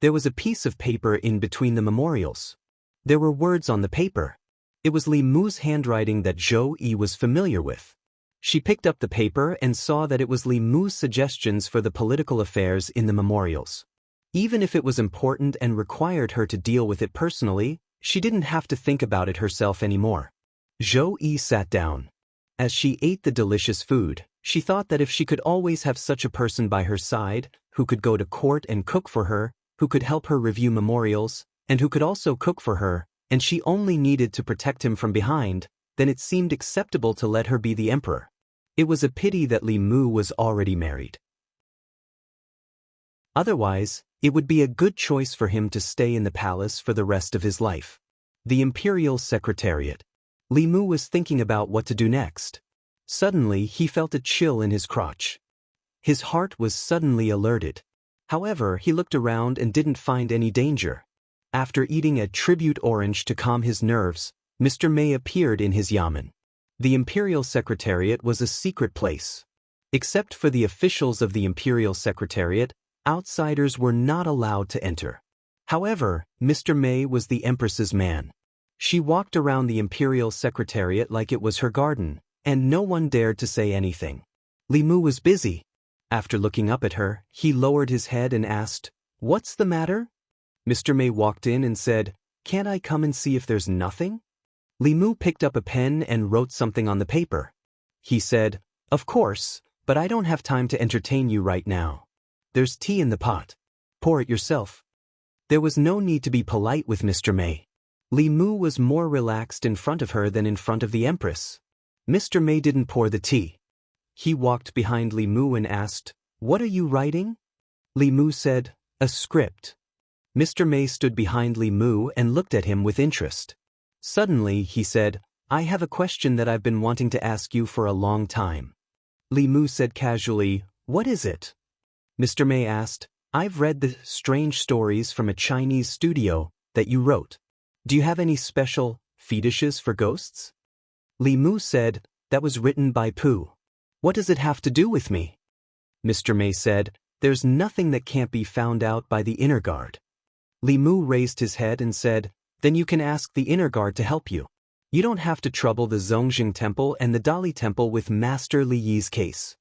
There was a piece of paper in between the memorials. There were words on the paper. It was Li Mu's handwriting that Zhou Yi was familiar with. She picked up the paper and saw that it was Li Mu's suggestions for the political affairs in the memorials. Even if it was important and required her to deal with it personally, she didn't have to think about it herself anymore. Zhou Yi sat down. As she ate the delicious food, she thought that if she could always have such a person by her side, who could go to court and cook for her, who could help her review memorials, and who could also cook for her, and she only needed to protect him from behind, then it seemed acceptable to let her be the emperor. It was a pity that Li Mu was already married. Otherwise, it would be a good choice for him to stay in the palace for the rest of his life. The Imperial Secretariat. Li Mu was thinking about what to do next. Suddenly, he felt a chill in his crotch. His heart was suddenly alerted. However, he looked around and didn't find any danger. After eating a tribute orange to calm his nerves, Mr. Mei appeared in his yamen. The Imperial Secretariat was a secret place. Except for the officials of the Imperial Secretariat, outsiders were not allowed to enter. However, Mr. Mei was the Empress's man. She walked around the Imperial Secretariat like it was her garden, and no one dared to say anything. Li Mu was busy. After looking up at her, he lowered his head and asked, "What's the matter?" Mr. Mei walked in and said, "Can't I come and see if there's nothing?" Li Mu picked up a pen and wrote something on the paper. He said, "Of course, but I don't have time to entertain you right now. There's tea in the pot. Pour it yourself." There was no need to be polite with Mr. Mei. Li Mu was more relaxed in front of her than in front of the Empress. Mr. Mei didn't pour the tea. He walked behind Li Mu and asked, "What are you writing?" Li Mu said, "A script." Mr. Mei stood behind Li Mu and looked at him with interest. Suddenly, he said, "I have a question that I've been wanting to ask you for a long time." Li Mu said casually, "What is it?" Mr. Mei asked, "I've read the strange stories from a Chinese studio that you wrote. Do you have any special fetishes for ghosts?" Li Mu said, "That was written by Pooh. What does it have to do with me?" Mr. Mei said, "There's nothing that can't be found out by the inner guard." Li Mu raised his head and said, "Then you can ask the inner guard to help you. You don't have to trouble the Zongjing Temple and the Dali Temple with Master Li Yi's case."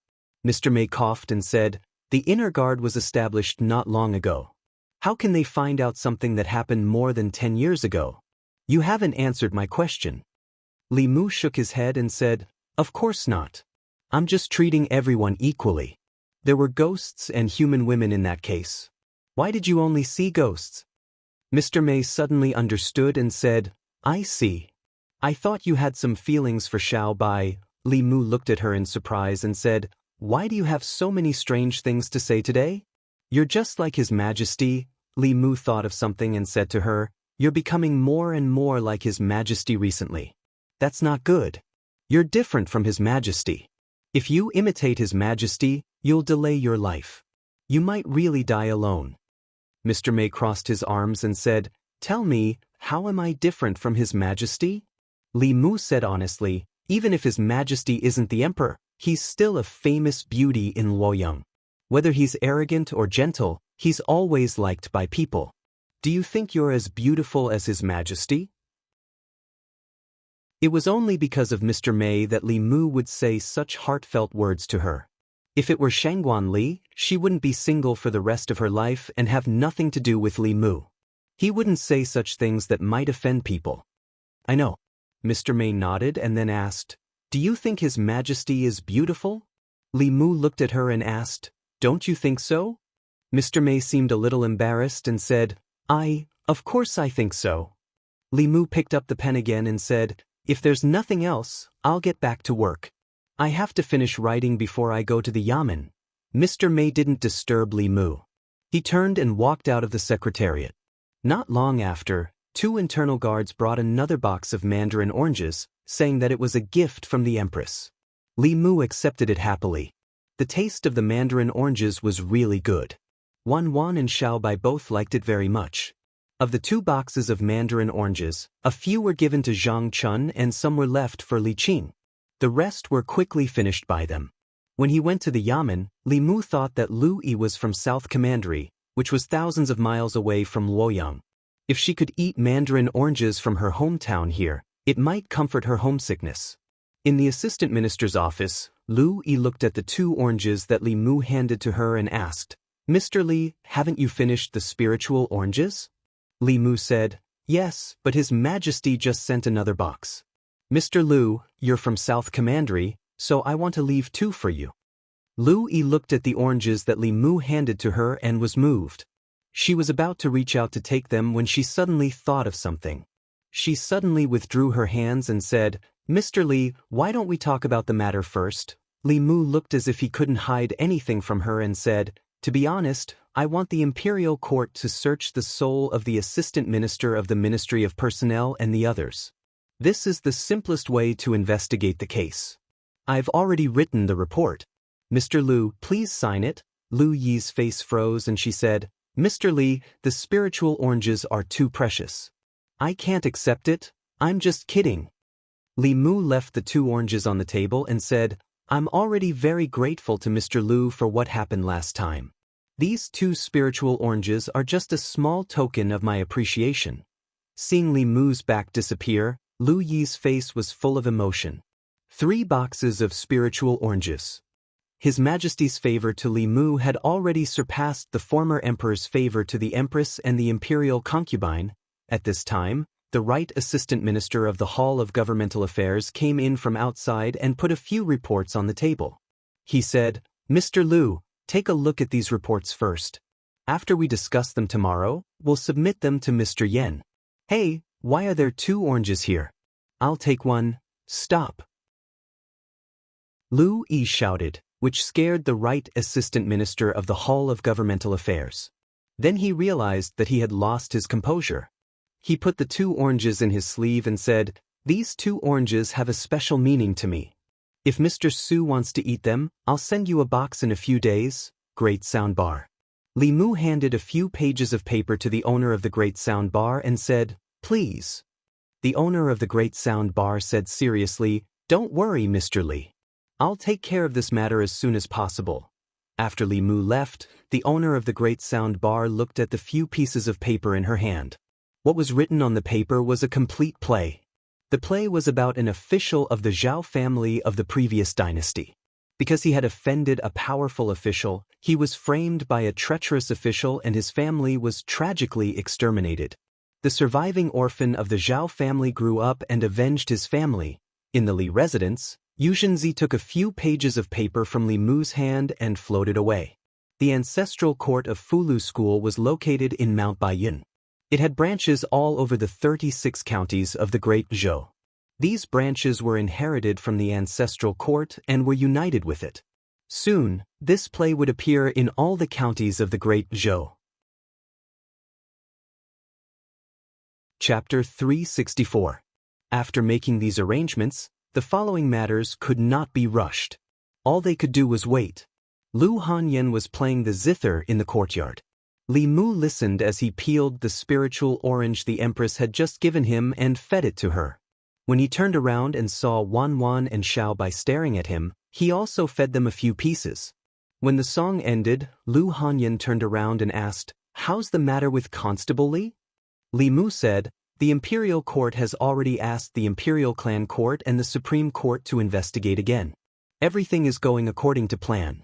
Mr. Mei coughed and said, "The inner guard was established not long ago. How can they find out something that happened more than 10 years ago? You haven't answered my question." Li Mu shook his head and said, "Of course not. I'm just treating everyone equally. There were ghosts and human women in that case. Why did you only see ghosts?" Mr. Mei suddenly understood and said, "I see. I thought you had some feelings for Xiao Bai." Li Mu looked at her in surprise and said, "Why do you have so many strange things to say today? You're just like His Majesty." Li Mu thought of something and said to her, "You're becoming more and more like His Majesty recently. That's not good. You're different from His Majesty." If you imitate His Majesty, you'll delay your life. You might really die alone. Mr. May crossed his arms and said, "Tell me, how am I different from His Majesty?" Li Mu said honestly, "Even if His Majesty isn't the emperor, he's still a famous beauty in Luoyang. Whether he's arrogant or gentle, he's always liked by people. Do you think you're as beautiful as His Majesty?" It was only because of Mr. May that Li Mu would say such heartfelt words to her. If it were Shangguan Li, she wouldn't be single for the rest of her life and have nothing to do with Li Mu. He wouldn't say such things that might offend people. "I know." Mr. May nodded and then asked, "Do you think His Majesty is beautiful?" Li Mu looked at her and asked, "Don't you think so?" Mr. May seemed a little embarrassed and said, Of course I think so." Li Mu picked up the pen again and said, "If there's nothing else, I'll get back to work. I have to finish writing before I go to the yamen." Mr. May didn't disturb Li Mu. He turned and walked out of the secretariat. Not long after, 2 internal guards brought another box of mandarin oranges, saying that it was a gift from the Empress. Li Mu accepted it happily. The taste of the mandarin oranges was really good. Wan and Xiao Bai both liked it very much. Of the 2 boxes of mandarin oranges, a few were given to Zhang Chun and some were left for Li Qing. The rest were quickly finished by them. When he went to the yamen, Li Mu thought that Lu Yi was from South Commandery, which was thousands of miles away from Luoyang. If she could eat mandarin oranges from her hometown here, it might comfort her homesickness. In the assistant minister's office, Lu Yi looked at the 2 oranges that Li Mu handed to her and asked, "Mr. Li, haven't you finished the spiritual oranges?" Li Mu said, "Yes, but His Majesty just sent another box." "Mr. Lu, you're from South Commandery, so I want to leave 2 for you." Lu Yi looked at the oranges that Li Mu handed to her and was moved. She was about to reach out to take them when she suddenly thought of something. She suddenly withdrew her hands and said, "Mr. Li, why don't we talk about the matter first?" Li Mu looked as if he couldn't hide anything from her and said, "To be honest, I want the imperial court to search the soul of the assistant minister of the Ministry of Personnel and the others. This is the simplest way to investigate the case. I've already written the report. Mr. Lu, please sign it." Lu Yi's face froze and she said, "Mr. Li, the spiritual oranges are too precious. I can't accept it, I'm just kidding." Li Mu left the 2 oranges on the table and said, "I'm already very grateful to Mr. Lu for what happened last time. These 2 spiritual oranges are just a small token of my appreciation." Seeing Li Mu's back disappear, Lu Yi's face was full of emotion. 3 boxes of spiritual oranges. His Majesty's favor to Li Mu had already surpassed the former emperor's favor to the Empress and the imperial concubine. At this time, the Right Assistant Minister of the Hall of Governmental Affairs came in from outside and put a few reports on the table. He said, "Mr. Lu, take a look at these reports first. After we discuss them tomorrow, we'll submit them to Mr. Yen." "Hey, why are there 2 oranges here?" "I'll take one." "Stop!" Lu Yi shouted, which scared the Right Assistant Minister of the Hall of Governmental Affairs. Then he realized that he had lost his composure. He put the 2 oranges in his sleeve and said, "These 2 oranges have a special meaning to me. If Mr. Su wants to eat them, I'll send you a box in a few days." Great Soundbar. Li Mu handed a few pages of paper to the owner of the Great Soundbar and said, "Please." The owner of the Great Soundbar said seriously, "Don't worry, Mr. Li. I'll take care of this matter as soon as possible." After Li Mu left, the owner of the Great Soundbar looked at the few pieces of paper in her hand. What was written on the paper was a complete play. The play was about an official of the Zhao family of the previous dynasty. Because he had offended a powerful official, he was framed by a treacherous official and his family was tragically exterminated. The surviving orphan of the Zhao family grew up and avenged his family. In the Li residence, Yu Zhenzi took a few pages of paper from Li Mu's hand and floated away. The ancestral court of Fulu School was located in Mount Baiyun. It had branches all over the 36 counties of the Great Zhou. These branches were inherited from the ancestral court and were united with it. Soon, this play would appear in all the counties of the Great Zhou. Chapter 364. After making these arrangements, the following matters could not be rushed. All they could do was wait. Lu Hanyan was playing the zither in the courtyard. Li Mu listened as he peeled the spiritual orange the Empress had just given him and fed it to her. When he turned around and saw Wan Wan and Xiao Bai staring at him, he also fed them a few pieces. When the song ended, Lu Hanyan turned around and asked, "How's the matter with Constable Li?" Li Mu said, "The Imperial Court has already asked the Imperial Clan Court and the Supreme Court to investigate again. Everything is going according to plan."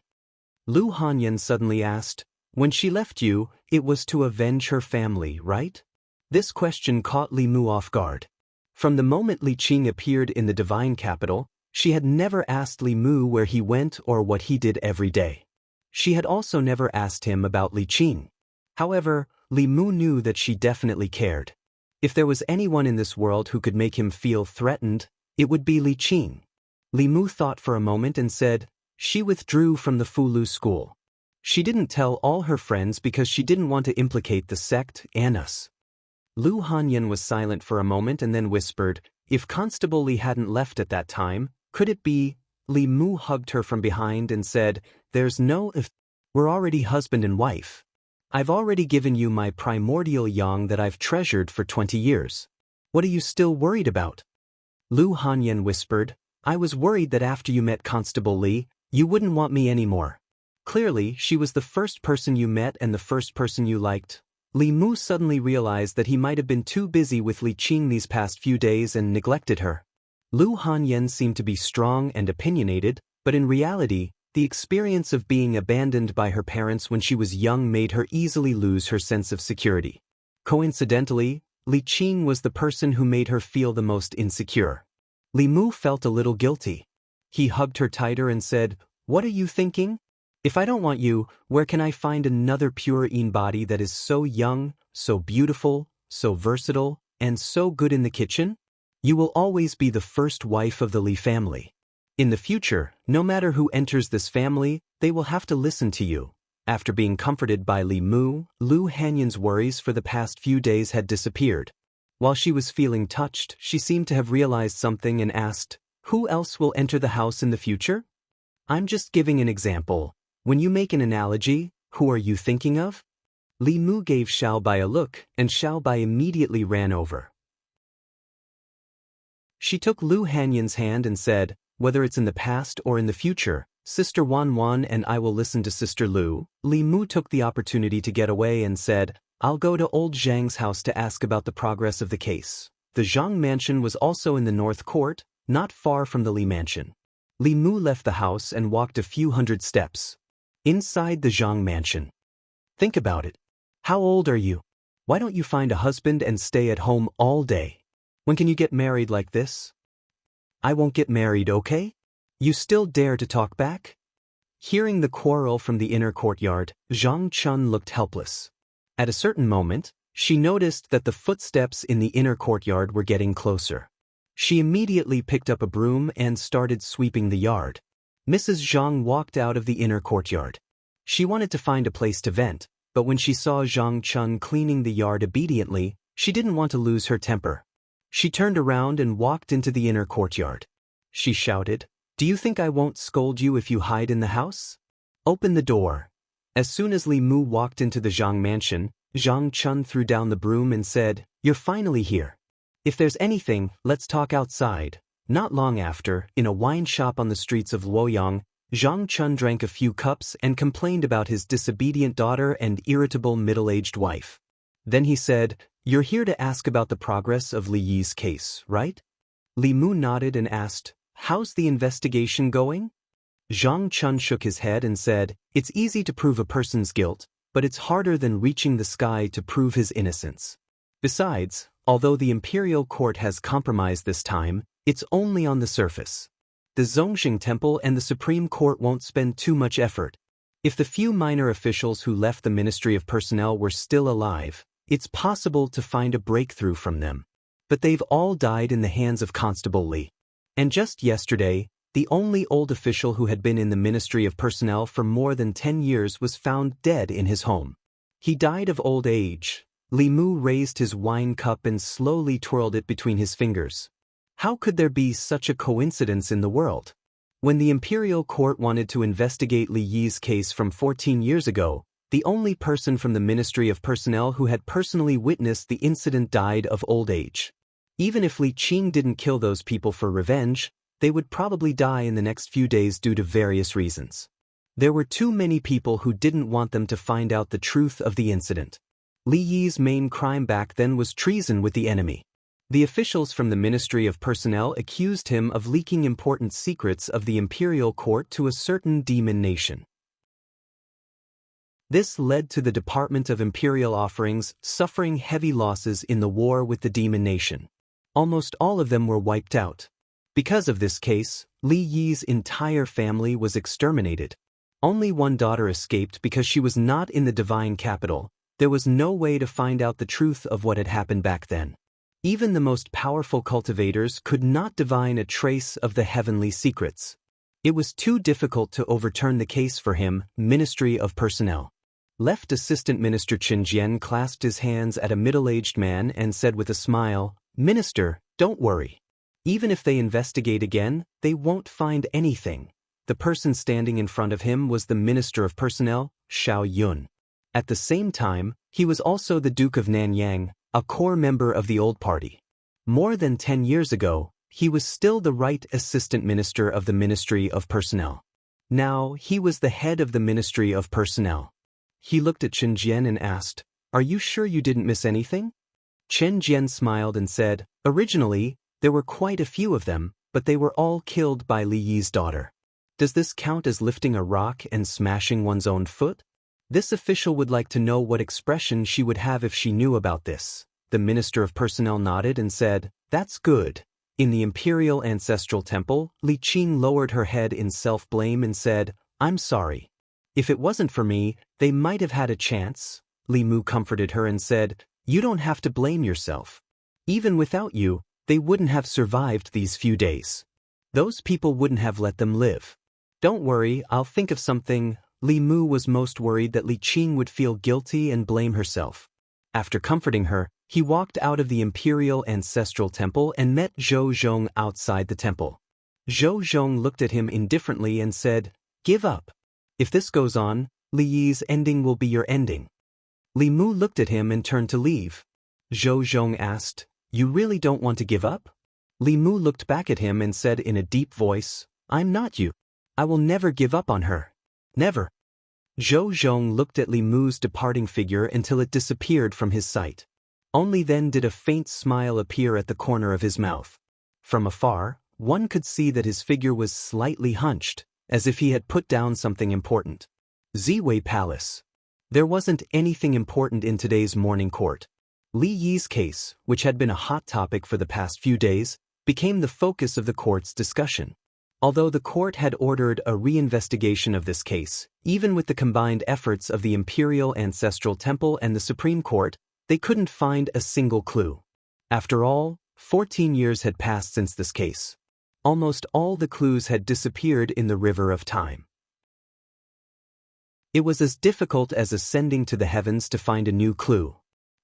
Lu Hanyan suddenly asked, "When she left you, it was to avenge her family, right?" This question caught Li Mu off guard. From the moment Li Qing appeared in the divine capital, she had never asked Li Mu where he went or what he did every day. She had also never asked him about Li Qing. However, Li Mu knew that she definitely cared. If there was anyone in this world who could make him feel threatened, it would be Li Qing. Li Mu thought for a moment and said, "She withdrew from the Fulu school. She didn't tell all her friends because she didn't want to implicate the sect and us." Lu Hanyan was silent for a moment and then whispered, "If Constable Li hadn't left at that time, could it be?" Li Mu hugged her from behind and said, "There's no if. We're already husband and wife. I've already given you my primordial yang that I've treasured for 20 years. What are you still worried about?" Lu Hanyan whispered, "I was worried that after you met Constable Li, you wouldn't want me anymore. Clearly, she was the first person you met and the first person you liked." Li Mu suddenly realized that he might have been too busy with Li Qing these past few days and neglected her. Lu Hanyan seemed to be strong and opinionated, but in reality, the experience of being abandoned by her parents when she was young made her easily lose her sense of security. Coincidentally, Li Qing was the person who made her feel the most insecure. Li Mu felt a little guilty. He hugged her tighter and said, "What are you thinking? If I don't want you, where can I find another pure Een body that is so young, so beautiful, so versatile, and so good in the kitchen? You will always be the first wife of the Li family. In the future, no matter who enters this family, they will have to listen to you." After being comforted by Li Mu, Lu Hanyan's worries for the past few days had disappeared. While she was feeling touched, she seemed to have realized something and asked, "Who else will enter the house in the future?" "I'm just giving an example. When you make an analogy, who are you thinking of?" Li Mu gave Xiao Bai a look, and Xiao Bai immediately ran over. She took Lu Hanyan's hand and said, "Whether it's in the past or in the future, Sister Wan Wan and I will listen to Sister Lu." Li Mu took the opportunity to get away and said, "I'll go to old Zhang's house to ask about the progress of the case." The Zhang mansion was also in the North Court, not far from the Li mansion. Li Mu left the house and walked a few hundred steps. Inside the Zhang mansion. Think about it. How old are you? Why don't you find a husband and stay at home all day? When can you get married like this? "I won't get married, okay? You still dare to talk back?" Hearing the quarrel from the inner courtyard, Zhang Chun looked helpless. At a certain moment, she noticed that the footsteps in the inner courtyard were getting closer. She immediately picked up a broom and started sweeping the yard. Mrs. Zhang walked out of the inner courtyard. She wanted to find a place to vent, but when she saw Zhang Chun cleaning the yard obediently, she didn't want to lose her temper. She turned around and walked into the inner courtyard. She shouted, "Do you think I won't scold you if you hide in the house? Open the door." As soon as Li Mu walked into the Zhang mansion, Zhang Chun threw down the broom and said, "You're finally here. If there's anything, let's talk outside." Not long after, in a wine shop on the streets of Luoyang, Zhang Chun drank a few cups and complained about his disobedient daughter and irritable middle-aged wife. Then he said, "You're here to ask about the progress of Li Yi's case, right?" Li Mu nodded and asked, "How's the investigation going?" Zhang Chun shook his head and said, "It's easy to prove a person's guilt, but it's harder than reaching the sky to prove his innocence. Besides, although the Imperial Court has compromised this time, it's only on the surface. The Zhongxing Temple and the Supreme Court won't spend too much effort. If the few minor officials who left the Ministry of Personnel were still alive, it's possible to find a breakthrough from them. But they've all died in the hands of Constable Li. And just yesterday, the only old official who had been in the Ministry of Personnel for more than 10 years was found dead in his home. He died of old age." Li Mu raised his wine cup and slowly twirled it between his fingers. How could there be such a coincidence in the world? When the imperial court wanted to investigate Li Yi's case from 14 years ago, the only person from the Ministry of Personnel who had personally witnessed the incident died of old age. Even if Li Qing didn't kill those people for revenge, they would probably die in the next few days due to various reasons. There were too many people who didn't want them to find out the truth of the incident. Li Yi's main crime back then was treason with the enemy. The officials from the Ministry of Personnel accused him of leaking important secrets of the imperial court to a certain demon nation. This led to the Department of Imperial Offerings suffering heavy losses in the war with the demon nation. Almost all of them were wiped out. Because of this case, Li Yi's entire family was exterminated. Only one daughter escaped because she was not in the divine capital. There was no way to find out the truth of what had happened back then. Even the most powerful cultivators could not divine a trace of the heavenly secrets. It was too difficult to overturn the case for him. Ministry of Personnel. Left Assistant Minister Chen Jian clasped his hands at a middle-aged man and said with a smile, "Minister, don't worry. Even if they investigate again, they won't find anything." The person standing in front of him was the Minister of Personnel, Xiao Yun. At the same time, he was also the Duke of Nanyang, a core member of the old party. More than 10 years ago, he was still the right assistant minister of the Ministry of Personnel. Now, he was the head of the Ministry of Personnel. He looked at Chen Jian and asked, "Are you sure you didn't miss anything?" Chen Jian smiled and said, "Originally, there were quite a few of them, but they were all killed by Li Yi's daughter. Does this count as lifting a rock and smashing one's own foot?" This official would like to know what expression she would have if she knew about this. The Minister of Personnel nodded and said, "That's good." In the Imperial Ancestral Temple, Li Qing lowered her head in self-blame and said, "I'm sorry. If it wasn't for me, they might have had a chance." Li Mu comforted her and said, "You don't have to blame yourself. Even without you, they wouldn't have survived these few days. Those people wouldn't have let them live. Don't worry, I'll think of something." Li Mu was most worried that Li Qing would feel guilty and blame herself. After comforting her, he walked out of the Imperial Ancestral Temple and met Zhou Zhong outside the temple. Zhou Zhong looked at him indifferently and said, "Give up. If this goes on, Li Yi's ending will be your ending." Li Mu looked at him and turned to leave. Zhou Zhong asked, "You really don't want to give up?" Li Mu looked back at him and said in a deep voice, "I'm not you. I will never give up on her. Never." Zhou Zhong looked at Li Mu's departing figure until it disappeared from his sight. Only then did a faint smile appear at the corner of his mouth. From afar, one could see that his figure was slightly hunched, as if he had put down something important. Ziwei Palace. There wasn't anything important in today's morning court. Li Yi's case, which had been a hot topic for the past few days, became the focus of the court's discussion. Although the court had ordered a reinvestigation of this case, even with the combined efforts of the Imperial Ancestral Temple and the Supreme Court, they couldn't find a single clue. After all, 14 years had passed since this case. Almost all the clues had disappeared in the river of time. It was as difficult as ascending to the heavens to find a new clue.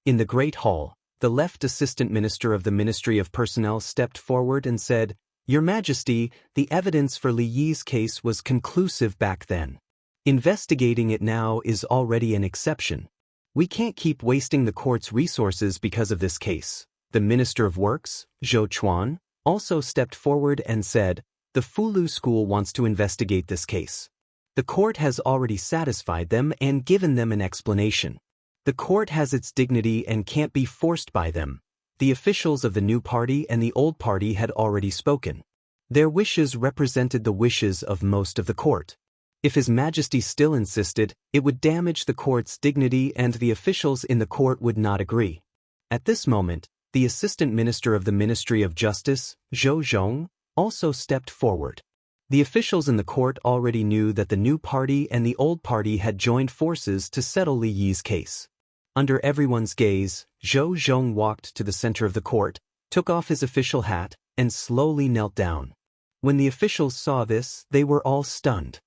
In the Great Hall, the left assistant minister of the Ministry of Personnel stepped forward and said, "Your Majesty, the evidence for Li Yi's case was conclusive back then. Investigating it now is already an exception. We can't keep wasting the court's resources because of this case." The Minister of Works, Zhou Chuan, also stepped forward and said, "The Fulu School wants to investigate this case. The court has already satisfied them and given them an explanation. The court has its dignity and can't be forced by them." The officials of the new party and the old party had already spoken. Their wishes represented the wishes of most of the court. If His Majesty still insisted, it would damage the court's dignity and the officials in the court would not agree. At this moment, the Assistant Minister of the Ministry of Justice, Zhou Zhong, also stepped forward. The officials in the court already knew that the new party and the old party had joined forces to settle Li Yi's case. Under everyone's gaze, Zhou Zhong walked to the center of the court, took off his official hat, and slowly knelt down. When the officials saw this, they were all stunned.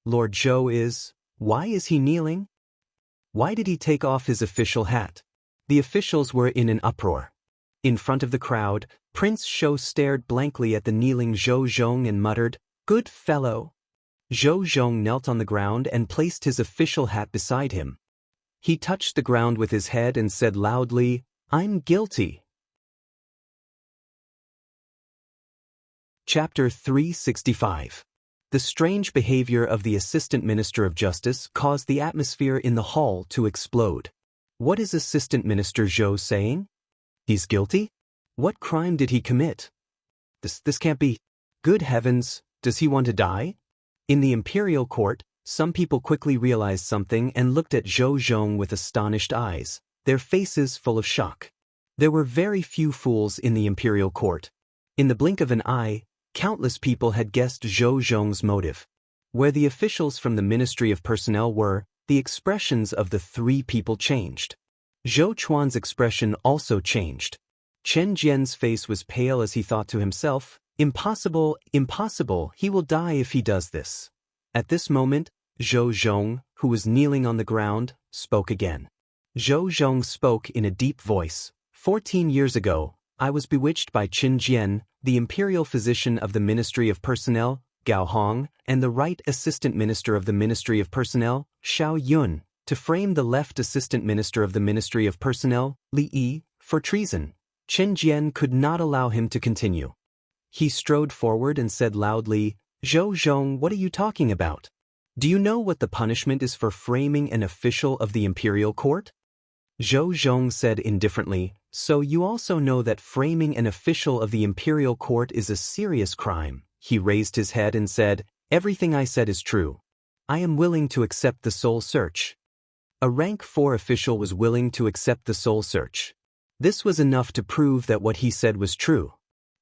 Lord Zhou why is he kneeling? Why did he take off his official hat? The officials were in an uproar. In front of the crowd, Prince Shou stared blankly at the kneeling Zhou Zhong and muttered, Good fellow. Zhou Zhong knelt on the ground and placed his official hat beside him. He touched the ground with his head and said loudly, I'm guilty. Chapter 365. The strange behavior of the Assistant Minister of Justice caused the atmosphere in the hall to explode. What is Assistant Minister Zhou saying? He's guilty? What crime did he commit? This can't be. Good heavens, does he want to die? In the imperial court, some people quickly realized something and looked at Zhou Zhong with astonished eyes, their faces full of shock. There were very few fools in the imperial court. In the blink of an eye, countless people had guessed Zhou Zhong's motive. Where the officials from the Ministry of Personnel were, the expressions of the three people changed. Zhou Chuan's expression also changed. Chen Jian's face was pale as he thought to himself, impossible, impossible, he will die if he does this. At this moment, Zhou Zhong, who was kneeling on the ground, spoke again. Zhou Zhong spoke in a deep voice. 14 years ago, I was bewitched by Chen Jian, the imperial physician of the Ministry of Personnel, Gao Hong, and the right assistant minister of the Ministry of Personnel, Xiao Yun, to frame the left assistant minister of the Ministry of Personnel, Li Yi, for treason. Chen Jian could not allow him to continue. He strode forward and said loudly, Zhou Zhong, what are you talking about? Do you know what the punishment is for framing an official of the imperial court? Zhou Zhong said indifferently, so you also know that framing an official of the imperial court is a serious crime. He raised his head and said, everything I said is true. I am willing to accept the soul search. A rank 4 official was willing to accept the soul search. This was enough to prove that what he said was true.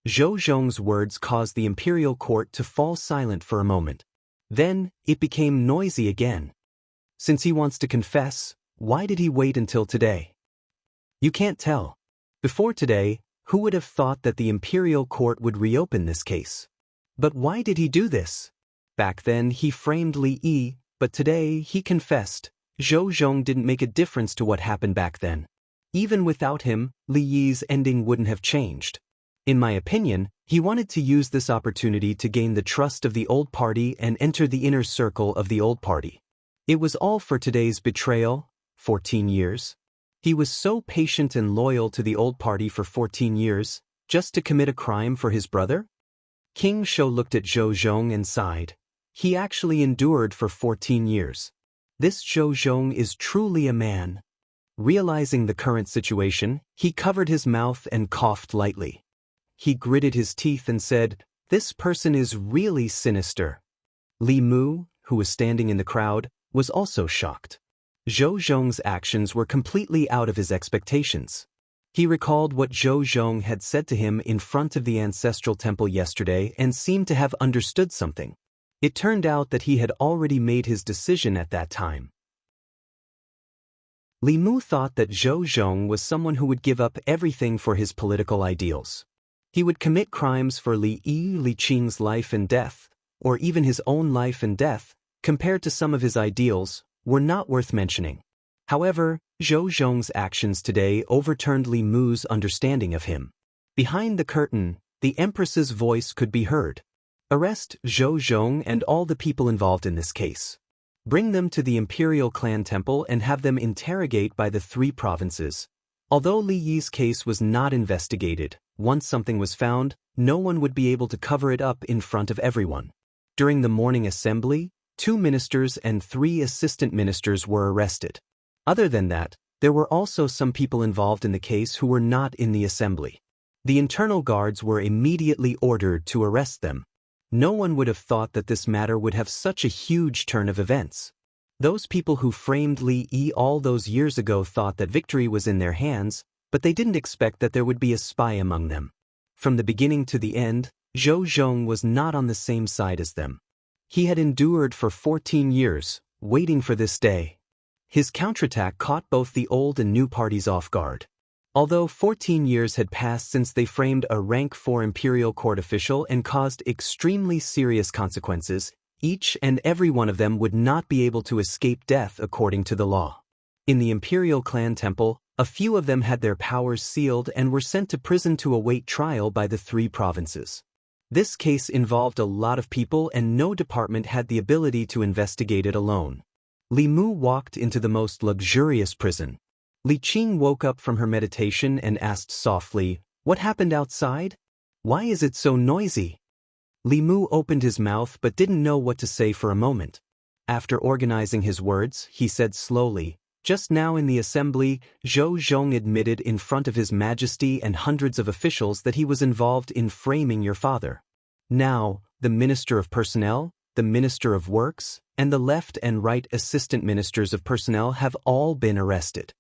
Zhou Zhong's words caused the imperial court to fall silent for a moment. Then, it became noisy again. Since he wants to confess, why did he wait until today? You can't tell. Before today, who would have thought that the imperial court would reopen this case? But why did he do this? Back then he framed Li Yi, but today he confessed. Zhou Zhong didn't make a difference to what happened back then. Even without him, Li Yi's ending wouldn't have changed. In my opinion, he wanted to use this opportunity to gain the trust of the old party and enter the inner circle of the old party. It was all for today's betrayal, 14 years. He was so patient and loyal to the old party for 14 years, just to commit a crime for his brother? King Shou looked at Zhou Zhong and sighed. He actually endured for 14 years. This Zhou Zhong is truly a man. Realizing the current situation, he covered his mouth and coughed lightly. He gritted his teeth and said, this person is really sinister. Li Mu, who was standing in the crowd, was also shocked. Zhou Zhong's actions were completely out of his expectations. He recalled what Zhou Zhong had said to him in front of the ancestral temple yesterday and seemed to have understood something. It turned out that he had already made his decision at that time. Li Mu thought that Zhou Zhong was someone who would give up everything for his political ideals. He would commit crimes for Li Yi Li Qing's life and death, or even his own life and death, compared to some of his ideals, were not worth mentioning. However, Zhou Zhong's actions today overturned Li Mu's understanding of him. Behind the curtain, the Empress's voice could be heard. Arrest Zhou Zhong and all the people involved in this case. Bring them to the Imperial Clan Temple and have them interrogate by the 3 provinces. Although Li Yi's case was not investigated, once something was found, no one would be able to cover it up in front of everyone. During the morning assembly, 2 ministers and 3 assistant ministers were arrested. Other than that, there were also some people involved in the case who were not in the assembly. The internal guards were immediately ordered to arrest them. No one would have thought that this matter would have such a huge turn of events. Those people who framed Li Yi all those years ago thought that victory was in their hands, but they didn't expect that there would be a spy among them. From the beginning to the end, Zhou Zhong was not on the same side as them. He had endured for 14 years, waiting for this day. His counterattack caught both the old and new parties off guard. Although 14 years had passed since they framed a rank 4 imperial court official and caused extremely serious consequences, each and every one of them would not be able to escape death according to the law. In the Imperial Clan Temple, a few of them had their powers sealed and were sent to prison to await trial by the 3 provinces. This case involved a lot of people and no department had the ability to investigate it alone. Li Mu walked into the most luxurious prison. Li Qing woke up from her meditation and asked softly, "What happened outside? Why is it so noisy?" Li Mu opened his mouth but didn't know what to say for a moment. After organizing his words, he said slowly, "Just now in the assembly, Zhou Zhong admitted in front of His Majesty and hundreds of officials that he was involved in framing your father. Now, the Minister of Personnel, the Minister of Works, and the left and right assistant ministers of personnel have all been arrested."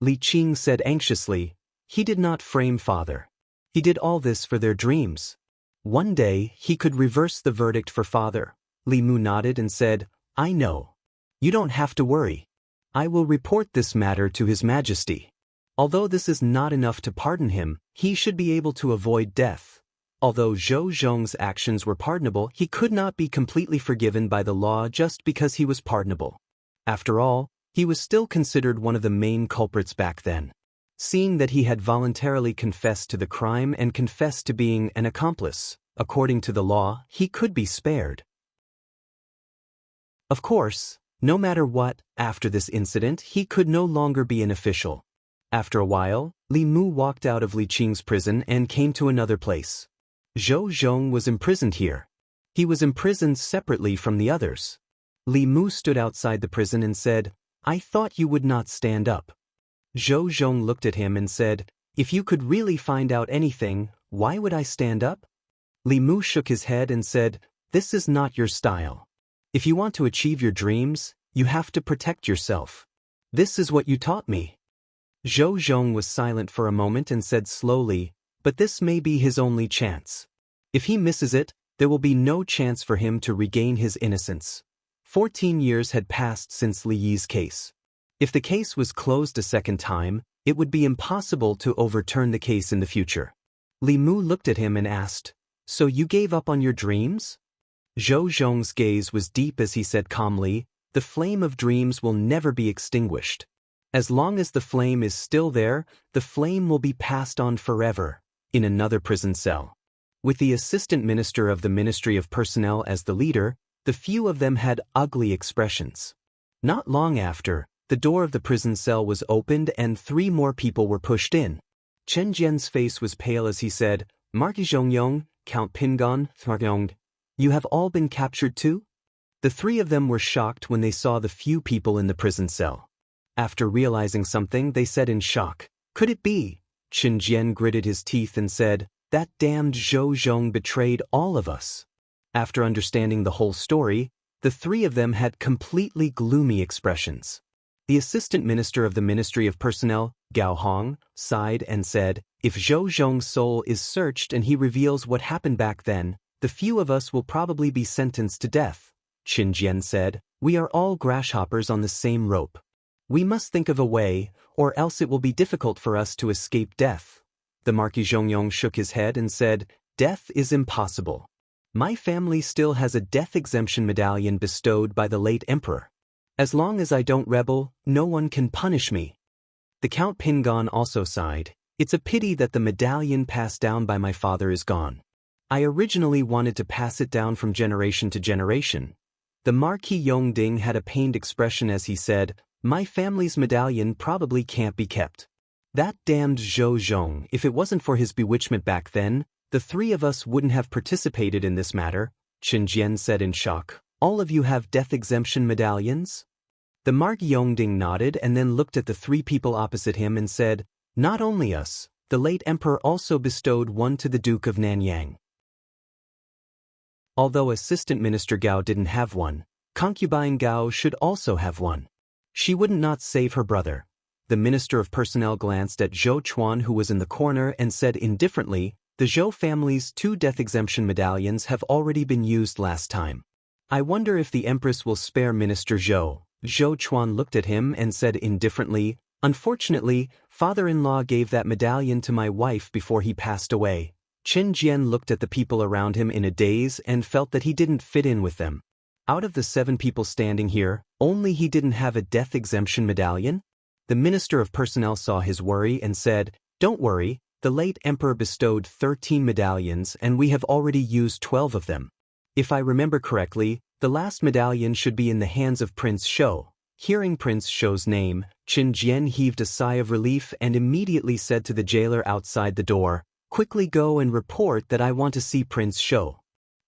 Li Qing said anxiously, "He did not frame father. He did all this for their dreams. One day, he could reverse the verdict for father." Li Mu nodded and said, "I know. You don't have to worry. I will report this matter to His Majesty. Although this is not enough to pardon him, he should be able to avoid death. Although Zhou Zhong's actions were pardonable, he could not be completely forgiven by the law just because he was pardonable. After all, he was still considered one of the main culprits back then. Seeing that he had voluntarily confessed to the crime and confessed to being an accomplice, according to the law, he could be spared. Of course, no matter what, after this incident, he could no longer be an official. After a while, Li Mu walked out of Li Qing's prison and came to another place. Zhou Zhong was imprisoned here. He was imprisoned separately from the others. Li Mu stood outside the prison and said, "I thought you would not stand up." Zhou Zhong looked at him and said, "If you could really find out anything, why would I stand up?" Li Mu shook his head and said, "This is not your style. If you want to achieve your dreams, you have to protect yourself. This is what you taught me." Zhou Zhong was silent for a moment and said slowly, "But this may be his only chance. If he misses it, there will be no chance for him to regain his innocence." 14 years had passed since Li Yi's case. If the case was closed a second time, it would be impossible to overturn the case in the future. Li Mu looked at him and asked, "So you gave up on your dreams?" Zhou Zhong's gaze was deep as he said calmly, "The flame of dreams will never be extinguished. As long as the flame is still there, the flame will be passed on forever." In another prison cell. With the assistant minister of the Ministry of Personnel as the leader, the few of them had ugly expressions. Not long after, the door of the prison cell was opened and 3 more people were pushed in. Chen Jian's face was pale as he said, "Marquis Zhongyong, Count Pingon, Thorgyong, you have all been captured too?" The 3 of them were shocked when they saw the few people in the prison cell. After realizing something, they said in shock, "Could it be?" Chen Jian gritted his teeth and said, "That damned Zhou Zhong betrayed all of us." After understanding the whole story, the 3 of them had completely gloomy expressions. The assistant minister of the Ministry of Personnel, Gao Hong, sighed and said, "If Zhou Zhong's soul is searched and he reveals what happened back then, the few of us will probably be sentenced to death." Qin Jian said, "We are all grasshoppers on the same rope. We must think of a way, or else it will be difficult for us to escape death." The Marquis Zhongyong shook his head and said, "Death is impossible. My family still has a death exemption medallion bestowed by the late emperor. As long as I don't rebel, no one can punish me." The Count Pingon also sighed, "It's a pity that the medallion passed down by my father is gone. I originally wanted to pass it down from generation to generation." The Marquis Yongding had a pained expression as he said, "My family's medallion probably can't be kept. That damned Zhou Zhong, if it wasn't for his bewitchment back then, the 3 of us wouldn't have participated in this matter." Chen Jian said in shock, "All of you have death exemption medallions?" The Marquis Yongding nodded and then looked at the 3 people opposite him and said, "Not only us, the late emperor also bestowed one to the Duke of Nanyang." Although Assistant Minister Gao didn't have one, concubine Gao should also have one. She wouldn't not save her brother. The Minister of Personnel glanced at Zhou Chuan who was in the corner and said indifferently, "The Zhou family's 2 death exemption medallions have already been used last time. I wonder if the Empress will spare Minister Zhou." Zhou Chuan looked at him and said indifferently, "Unfortunately, father-in-law gave that medallion to my wife before he passed away." Chen Jian looked at the people around him in a daze and felt that he didn't fit in with them. Out of the 7 people standing here, only he didn't have a death exemption medallion? The Minister of Personnel saw his worry and said, "Don't worry, the late emperor bestowed 13 medallions and we have already used 12 of them. If I remember correctly, the last medallion should be in the hands of Prince Shou. Hearing Prince Shou's name, Qin Jian heaved a sigh of relief and immediately said to the jailer outside the door, "Quickly go and report that I want to see Prince Shou."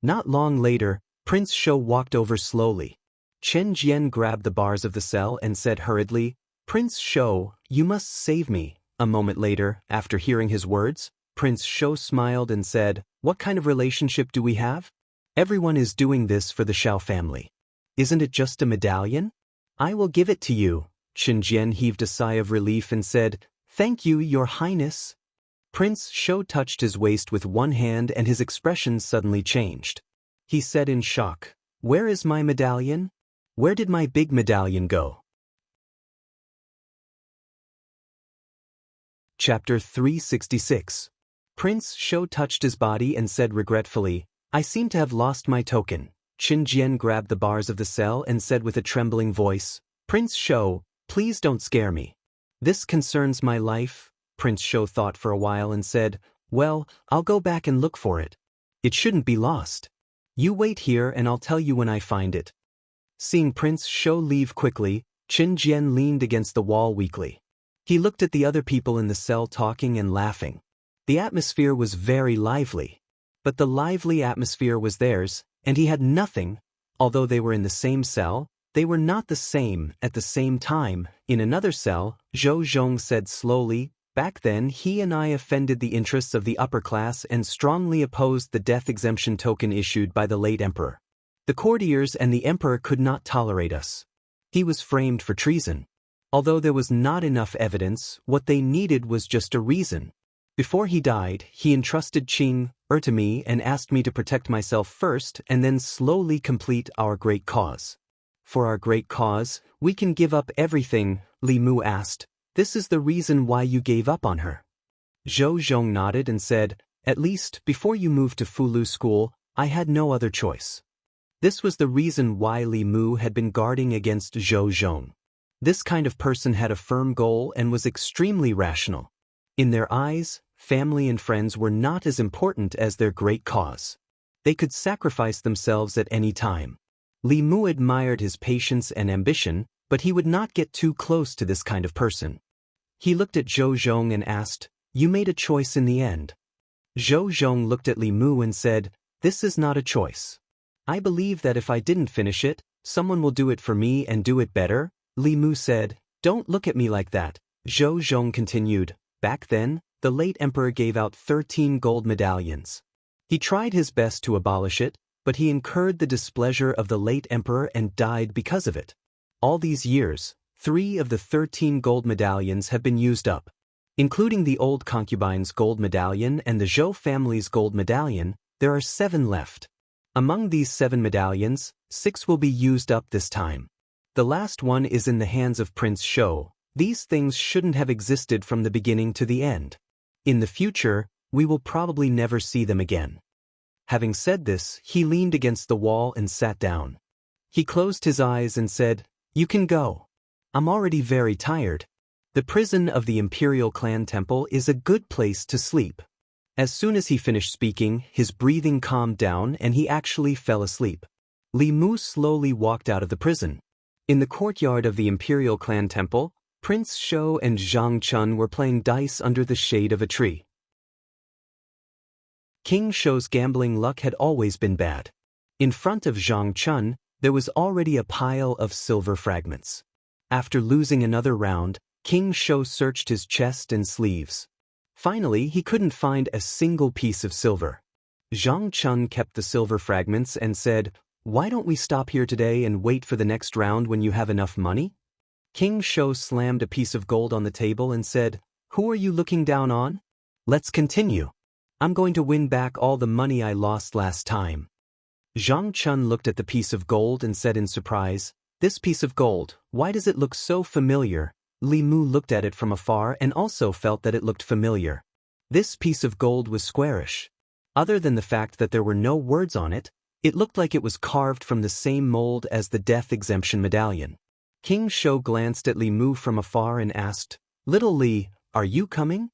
Not long later, Prince Shou walked over slowly. Qin Jian grabbed the bars of the cell and said hurriedly, "Prince Shou, you must save me." A moment later, after hearing his words, Prince Shou smiled and said, "What kind of relationship do we have? Everyone is doing this for the Shao family. Isn't it just a medallion? I will give it to you." Qin Jian heaved a sigh of relief and said, "Thank you, Your Highness." Prince Shou touched his waist with one hand and his expression suddenly changed. He said in shock, "Where is my medallion? Where did my big medallion go?" Chapter 366. Prince Shou touched his body and said regretfully, "I seem to have lost my token." Qin Jian grabbed the bars of the cell and said with a trembling voice, "Prince Shou, please don't scare me. This concerns my life." Prince Shou thought for a while and said, "Well, I'll go back and look for it. It shouldn't be lost. You wait here and I'll tell you when I find it." Seeing Prince Shou leave quickly, Qin Jian leaned against the wall weakly. He looked at the other people in the cell talking and laughing. The atmosphere was very lively. But the lively atmosphere was theirs, and he had nothing. Although they were in the same cell, they were not the same at the same time. In another cell, Zhou Zhong said slowly, "Back then he and I offended the interests of the upper class and strongly opposed the death exemption token issued by the late emperor. The courtiers and the emperor could not tolerate us. He was framed for treason. Although there was not enough evidence, what they needed was just a reason. Before he died, he entrusted Qing to me and asked me to protect myself first and then slowly complete our great cause." "For our great cause, we can give up everything," Li Mu asked. "This is the reason why you gave up on her?" Zhou Zhong nodded and said, "At least, before you moved to Fulu School, I had no other choice." This was the reason why Li Mu had been guarding against Zhou Zhong. This kind of person had a firm goal and was extremely rational. In their eyes, family and friends were not as important as their great cause. They could sacrifice themselves at any time. Li Mu admired his patience and ambition, but he would not get too close to this kind of person. He looked at Zhou Zhong and asked, "You made a choice in the end?" Zhou Zhong looked at Li Mu and said, "This is not a choice. I believe that if I didn't finish it, someone will do it for me and do it better." Li Mu said, "Don't look at me like that." Zhou Zhong continued, "Back then, the late emperor gave out 13 gold medallions. He tried his best to abolish it, but he incurred the displeasure of the late emperor and died because of it. All these years, 3 of the 13 gold medallions have been used up. Including the old concubine's gold medallion and the Zhou family's gold medallion, there are 7 left. Among these 7 medallions, 6 will be used up this time. The last one is in the hands of Prince Shou. These things shouldn't have existed from the beginning to the end. In the future, we will probably never see them again." Having said this, he leaned against the wall and sat down. He closed his eyes and said, "You can go. I'm already very tired. The prison of the Imperial Clan Temple is a good place to sleep." As soon as he finished speaking, his breathing calmed down and he actually fell asleep. Li Mu slowly walked out of the prison. In the courtyard of the Imperial Clan Temple, Prince Shou and Zhang Chun were playing dice under the shade of a tree. King Shou's gambling luck had always been bad. In front of Zhang Chun, there was already a pile of silver fragments. After losing another round, King Shou searched his chest and sleeves. Finally, he couldn't find a single piece of silver. Zhang Chun kept the silver fragments and said, "Why don't we stop here today and wait for the next round when you have enough money?" King Shou slammed a piece of gold on the table and said, "Who are you looking down on? Let's continue. I'm going to win back all the money I lost last time." Zhang Chun looked at the piece of gold and said in surprise, "This piece of gold, why does it look so familiar?" Li Mu looked at it from afar and also felt that it looked familiar. This piece of gold was squarish. Other than the fact that there were no words on it, it looked like it was carved from the same mold as the death exemption medallion. King Shou glanced at Li Mu from afar and asked, "Little Li, are you coming?"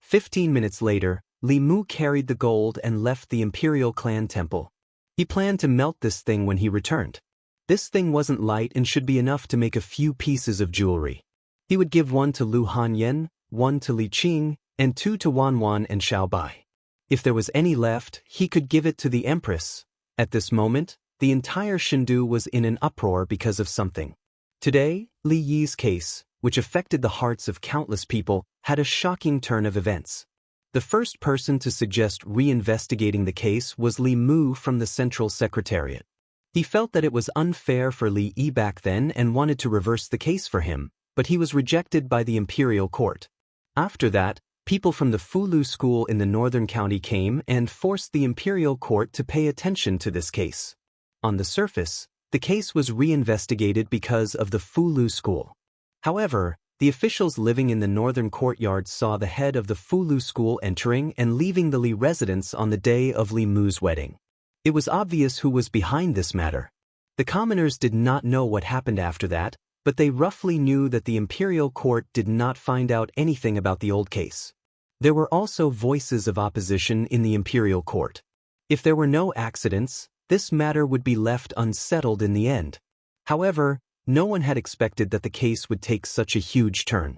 15 minutes later, Li Mu carried the gold and left the imperial clan temple. He planned to melt this thing when he returned. This thing wasn't light and should be enough to make a few pieces of jewelry. He would give one to Lu Hanyan, one to Li Qing, and 2 to Wan Wan and Xiao Bai. If there was any left, he could give it to the Empress. At this moment, the entire Shindu was in an uproar because of something. Today, Li Yi's case, which affected the hearts of countless people, had a shocking turn of events. The first person to suggest reinvestigating the case was Li Mu from the Central Secretariat. He felt that it was unfair for Li Yi back then and wanted to reverse the case for him, but he was rejected by the imperial court. After that, people from the Fulu school in the northern county came and forced the imperial court to pay attention to this case. On the surface, the case was reinvestigated because of the Fulu school. However, the officials living in the northern courtyard saw the head of the Fulu school entering and leaving the Li residence on the day of Li Mu's wedding. It was obvious who was behind this matter. The commoners did not know what happened after that, but they roughly knew that the imperial court did not find out anything about the old case. There were also voices of opposition in the imperial court. If there were no accidents, this matter would be left unsettled in the end. However, no one had expected that the case would take such a huge turn.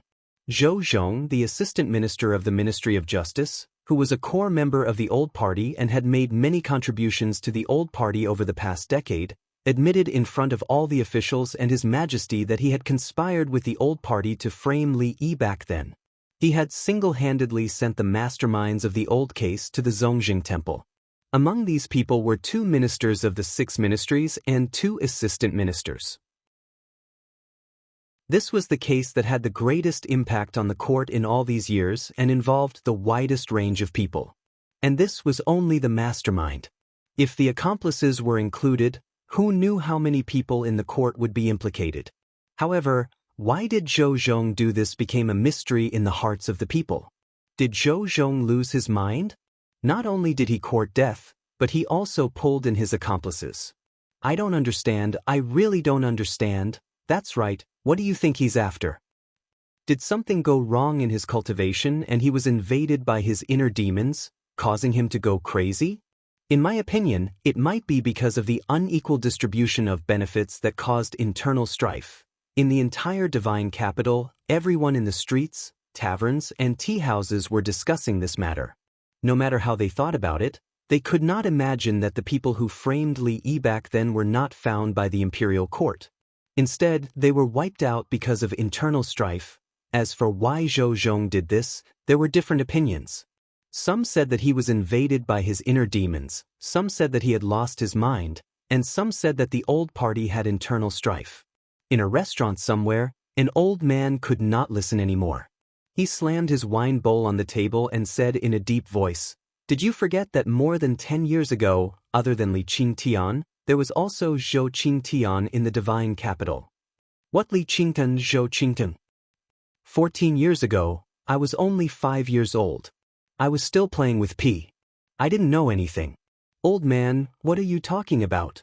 Zhou Zhong, the assistant minister of the Ministry of Justice, who was a core member of the old party and had made many contributions to the old party over the past decade, admitted in front of all the officials and His Majesty that he had conspired with the old party to frame Li Yi back then. He had single-handedly sent the masterminds of the old case to the Zongjing Temple. Among these people were 2 ministers of the 6 ministries and 2 assistant ministers. This was the case that had the greatest impact on the court in all these years and involved the widest range of people. And this was only the mastermind. If the accomplices were included, who knew how many people in the court would be implicated? However, why did Zhou Zhong do this became a mystery in the hearts of the people. Did Zhou Zhong lose his mind? Not only did he court death, but he also pulled in his accomplices. I don't understand, I really don't understand. That's right, what do you think he's after? Did something go wrong in his cultivation and he was invaded by his inner demons, causing him to go crazy? In my opinion, it might be because of the unequal distribution of benefits that caused internal strife. In the entire divine capital, everyone in the streets, taverns, and tea houses were discussing this matter. No matter how they thought about it, they could not imagine that the people who framed Li Yi back then were not found by the imperial court. Instead, they were wiped out because of internal strife. As for why Zhou Zhong did this, there were different opinions. Some said that he was invaded by his inner demons, some said that he had lost his mind, and some said that the old party had internal strife. In a restaurant somewhere, an old man could not listen anymore. He slammed his wine bowl on the table and said in a deep voice, "Did you forget that more than 10 years ago, other than Li Qingtian, there was also Zhou Qingtian in the divine capital? What Li Qingtian Zhou Qingtian? 14 years ago, I was only 5 years old. I was still playing with P. I didn't know anything. Old man, what are you talking about?"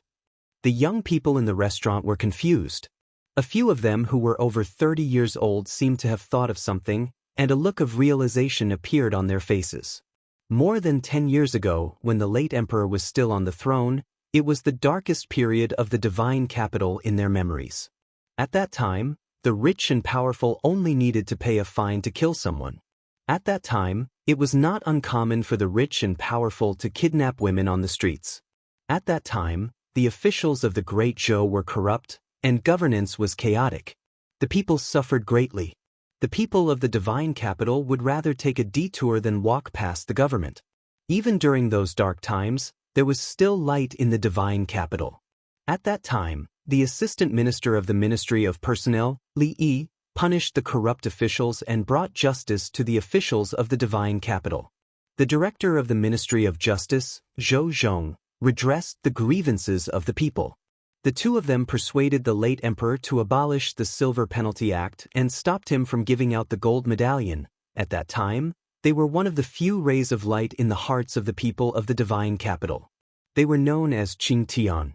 The young people in the restaurant were confused. A few of them who were over 30 years old seemed to have thought of something, and a look of realization appeared on their faces. More than 10 years ago, when the late emperor was still on the throne, it was the darkest period of the divine capital in their memories. At that time, the rich and powerful only needed to pay a fine to kill someone. At that time, it was not uncommon for the rich and powerful to kidnap women on the streets. At that time, the officials of the Great Zhou were corrupt, and governance was chaotic. The people suffered greatly. The people of the divine capital would rather take a detour than walk past the government. Even during those dark times, there was still light in the divine capital. At that time, the assistant minister of the Ministry of Personnel, Li Yi, punished the corrupt officials and brought justice to the officials of the divine capital. The director of the Ministry of Justice, Zhou Zhong, redressed the grievances of the people. The 2 of them persuaded the late emperor to abolish the Silver Penalty Act and stopped him from giving out the gold medallion. At that time, they were one of the few rays of light in the hearts of the people of the divine capital. They were known as Qingtian.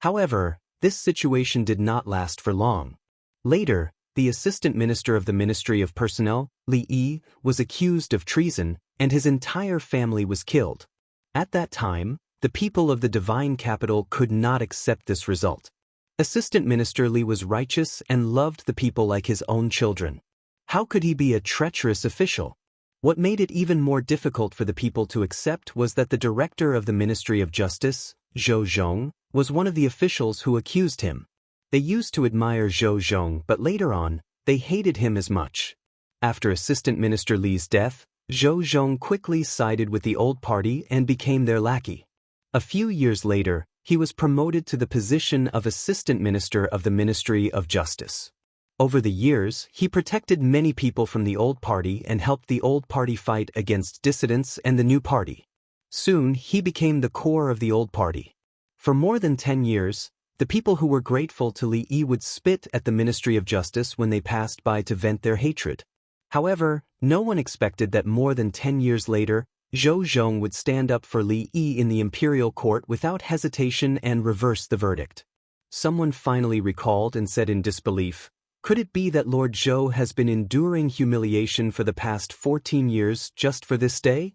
However, this situation did not last for long. Later, the assistant minister of the Ministry of Personnel, Li Yi, was accused of treason, and his entire family was killed. At that time, the people of the divine capital could not accept this result. Assistant Minister Li was righteous and loved the people like his own children. How could he be a treacherous official? What made it even more difficult for the people to accept was that the director of the Ministry of Justice, Zhou Zhong, was one of the officials who accused him. They used to admire Zhou Zhong, but later on, they hated him as much. After Assistant Minister Li's death, Zhou Zhong quickly sided with the old party and became their lackey. A few years later, he was promoted to the position of Assistant Minister of the Ministry of Justice. Over the years, he protected many people from the old party and helped the old party fight against dissidents and the new party. Soon, he became the core of the old party. For more than 10 years, the people who were grateful to Li Yi would spit at the Ministry of Justice when they passed by to vent their hatred. However, no one expected that more than 10 years later, Zhou Zhong would stand up for Li Yi in the imperial court without hesitation and reverse the verdict. Someone finally recalled and said in disbelief, "Could it be that Lord Zhou has been enduring humiliation for the past 14 years just for this day?"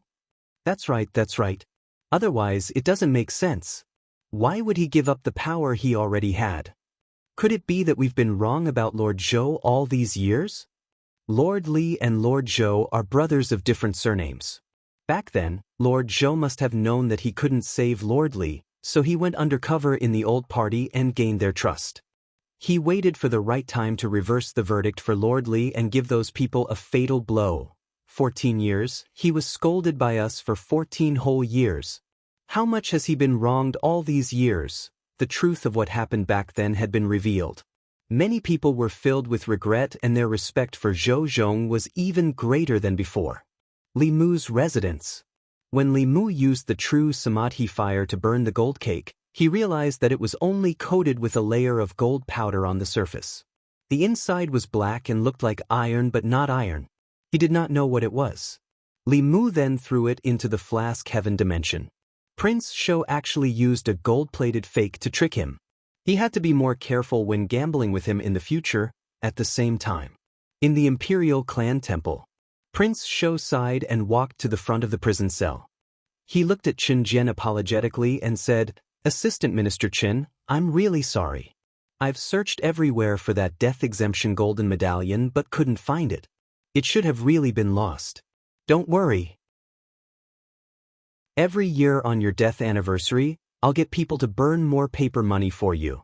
That's right. Otherwise, it doesn't make sense. Why would he give up the power he already had? Could it be that we've been wrong about Lord Zhou all these years? Lord Li and Lord Zhou are brothers of different surnames. Back then, Lord Zhou must have known that he couldn't save Lord Li, so he went undercover in the old party and gained their trust. He waited for the right time to reverse the verdict for Lord Li and give those people a fatal blow. 14 years, he was scolded by us for 14 whole years. How much has he been wronged all these years? The truth of what happened back then had been revealed. Many people were filled with regret and their respect for Zhou Zhong was even greater than before. Li Mu's residence. When Li Mu used the true samadhi fire to burn the gold cake, he realized that it was only coated with a layer of gold powder on the surface. The inside was black and looked like iron but not iron. He did not know what it was. Li Mu then threw it into the flask heaven dimension. Prince Shou actually used a gold-plated fake to trick him. He had to be more careful when gambling with him in the future. At the same time, in the Imperial Clan Temple, Prince Shou sighed and walked to the front of the prison cell. He looked at Qin Jian apologetically and said, "Assistant Minister Qin, I'm really sorry. I've searched everywhere for that death exemption golden medallion but couldn't find it. It should have really been lost. Don't worry. Every year on your death anniversary, I'll get people to burn more paper money for you."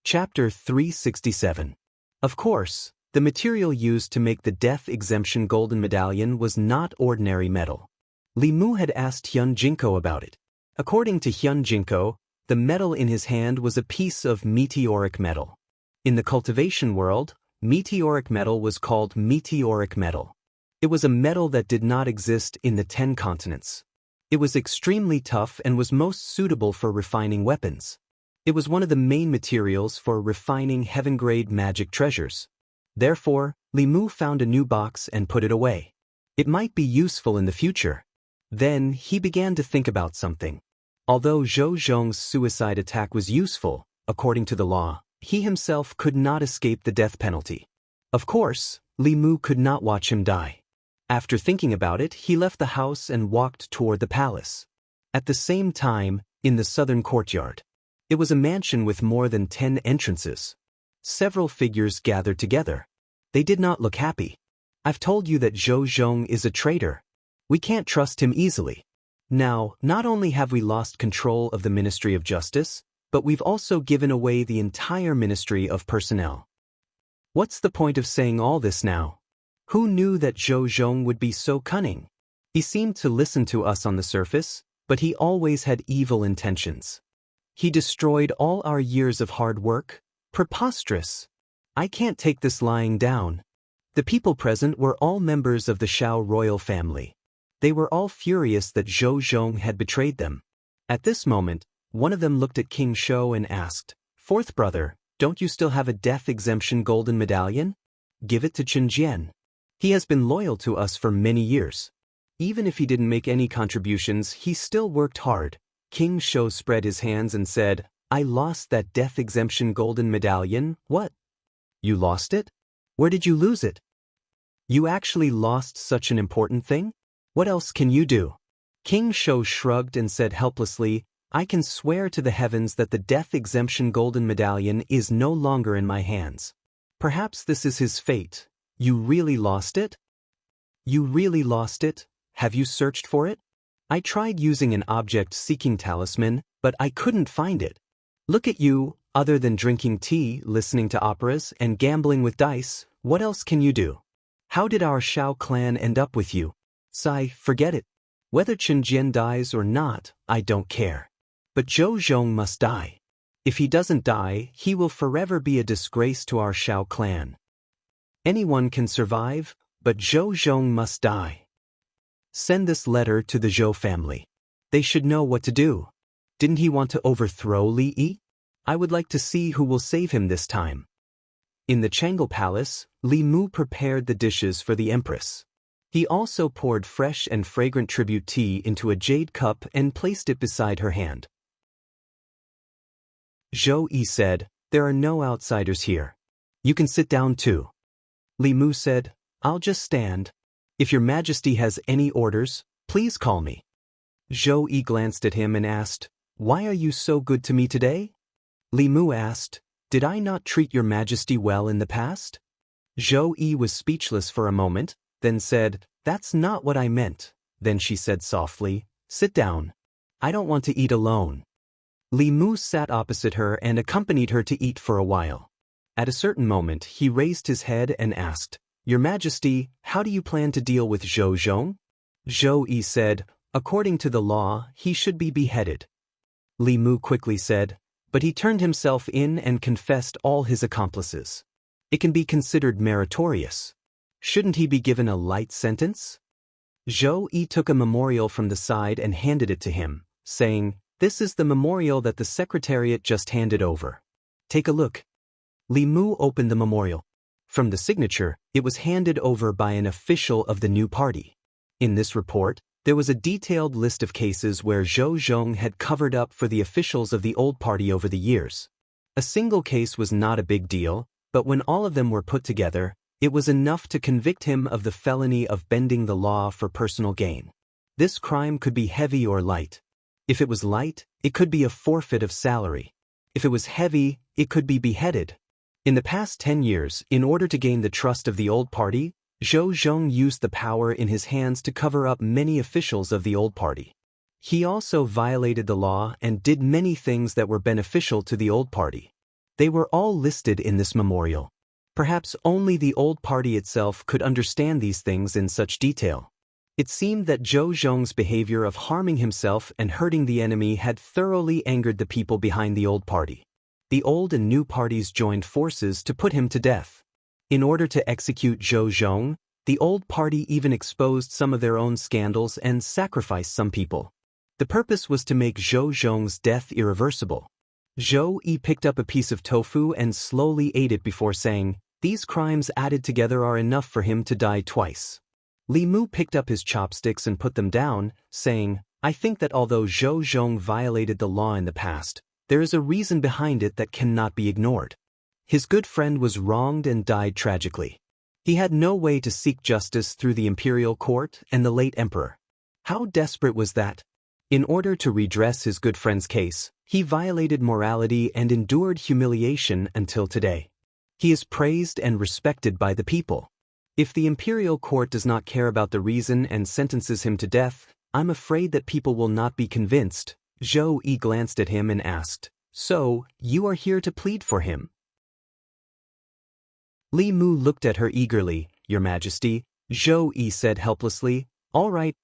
Chapter 367. Of course, the material used to make the death exemption golden medallion was not ordinary metal. Li Mu had asked Hyun Jinko about it. According to Hyun Jinko, the metal in his hand was a piece of meteoric metal. In the cultivation world, meteoric metal was called meteoric metal. It was a metal that did not exist in the 10 continents. It was extremely tough and was most suitable for refining weapons. It was one of the main materials for refining heaven-grade magic treasures. Therefore, Li Mu found a new box and put it away. It might be useful in the future. Then, he began to think about something. Although Zhou Zhong's suicide attack was useful, according to the law, he himself could not escape the death penalty. Of course, Li Mu could not watch him die. After thinking about it, he left the house and walked toward the palace. At the same time, in the southern courtyard, it was a mansion with more than 10 entrances. Several figures gathered together. They did not look happy. "I've told you that Zhou Zhong is a traitor. We can't trust him easily. Now, not only have we lost control of the Ministry of Justice, but we've also given away the entire Ministry of Personnel. What's the point of saying all this now? Who knew that Zhou Zhong would be so cunning? He seemed to listen to us on the surface, but he always had evil intentions. He destroyed all our years of hard work? Preposterous! I can't take this lying down." The people present were all members of the Shao royal family. They were all furious that Zhou Zhong had betrayed them. At this moment, one of them looked at King Shou and asked, "Fourth brother, don't you still have a death exemption golden medallion? Give it to Qin Jian. He has been loyal to us for many years. Even if he didn't make any contributions, he still worked hard." King Shou spread his hands and said, I lost that death exemption golden medallion. What? You lost it? Where did you lose it? You actually lost such an important thing? What else can you do? King Shou shrugged and said helplessly, I can swear to the heavens that the death exemption golden medallion is no longer in my hands. Perhaps this is his fate. You really lost it? You really lost it? Have you searched for it? I tried using an object-seeking talisman, but I couldn't find it. Look at you, other than drinking tea, listening to operas, and gambling with dice, what else can you do? How did our Shao clan end up with you? Sai, forget it. Whether Chen Jian dies or not, I don't care. But Zhou Zhong must die. If he doesn't die, he will forever be a disgrace to our Shao clan. Anyone can survive, but Zhou Zhong must die. Send this letter to the Zhou family. They should know what to do. Didn't he want to overthrow Li Yi? I would like to see who will save him this time. In the Chang'e Palace, Li Mu prepared the dishes for the Empress. He also poured fresh and fragrant tribute tea into a jade cup and placed it beside her hand. Zhou Yi said, there are no outsiders here. You can sit down too. Li Mu said, I'll just stand. If your majesty has any orders, please call me. Zhou Yi glanced at him and asked, why are you so good to me today? Li Mu asked, did I not treat your majesty well in the past? Zhou Yi was speechless for a moment, then said, that's not what I meant. Then she said softly, sit down. I don't want to eat alone. Li Mu sat opposite her and accompanied her to eat for a while. At a certain moment he raised his head and asked, Your Majesty, how do you plan to deal with Zhou Zhong? Zhou Yi said, according to the law, he should be beheaded. Li Mu quickly said, but he turned himself in and confessed all his accomplices. It can be considered meritorious. Shouldn't he be given a light sentence? Zhou Yi took a memorial from the side and handed it to him, saying, this is the memorial that the Secretariat just handed over. Take a look. Li Mu opened the memorial. From the signature, it was handed over by an official of the new party. In this report, there was a detailed list of cases where Zhou Zhong had covered up for the officials of the old party over the years. A single case was not a big deal, but when all of them were put together, it was enough to convict him of the felony of bending the law for personal gain. This crime could be heavy or light. If it was light, it could be a forfeit of salary. If it was heavy, it could be beheaded. In the past 10 years, in order to gain the trust of the old party, Zhou Zhong used the power in his hands to cover up many officials of the old party. He also violated the law and did many things that were beneficial to the old party. They were all listed in this memorial. Perhaps only the old party itself could understand these things in such detail. It seemed that Zhou Zhong's behavior of harming himself and hurting the enemy had thoroughly angered the people behind the old party. The old and new parties joined forces to put him to death. In order to execute Zhou Zhong, the old party even exposed some of their own scandals and sacrificed some people. The purpose was to make Zhou Zhong's death irreversible. Zhou Yi picked up a piece of tofu and slowly ate it before saying, these crimes added together are enough for him to die twice. Li Mu picked up his chopsticks and put them down, saying, I think that although Zhou Zhong violated the law in the past, there is a reason behind it that cannot be ignored. His good friend was wronged and died tragically. He had no way to seek justice through the imperial court and the late emperor. How desperate was that? In order to redress his good friend's case, he violated morality and endured humiliation until today. He is praised and respected by the people. If the imperial court does not care about the reason and sentences him to death, I'm afraid that people will not be convinced. Zhou Yi glanced at him and asked, so, you are here to plead for him? Li Mu looked at her eagerly. Your Majesty, Zhou Yi said helplessly. All right,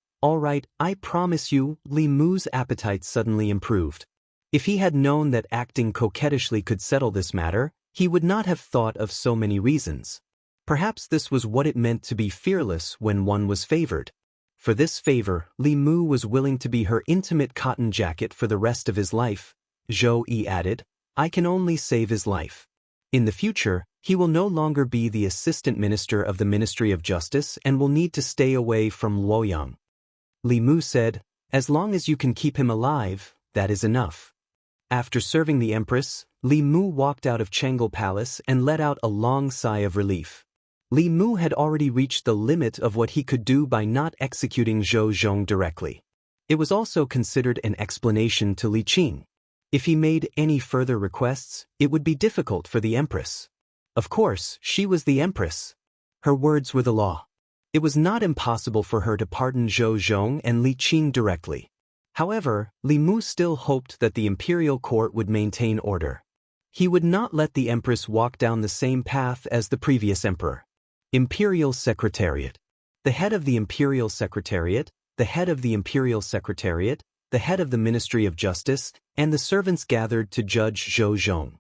I promise you. Li Mu's appetite suddenly improved. If he had known that acting coquettishly could settle this matter, he would not have thought of so many reasons. Perhaps this was what it meant to be fearless when one was favored. For this favor, Li Mu was willing to be her intimate cotton jacket for the rest of his life. Zhou Yi added, I can only save his life. In the future, he will no longer be the assistant minister of the Ministry of Justice and will need to stay away from Luoyang. Li Mu said, as long as you can keep him alive, that is enough. After serving the Empress, Li Mu walked out of Chang'e Palace and let out a long sigh of relief. Li Mu had already reached the limit of what he could do by not executing Zhou Zhong directly. It was also considered an explanation to Li Qing. If he made any further requests, it would be difficult for the Empress. Of course, she was the Empress. Her words were the law. It was not impossible for her to pardon Zhou Zhong and Li Qing directly. However, Li Mu still hoped that the imperial court would maintain order. He would not let the Empress walk down the same path as the previous emperor. Imperial Secretariat. The head of the Imperial Secretariat, the head of the Imperial Secretariat, the head of the Ministry of Justice, and the servants gathered to judge Zhou Zhong.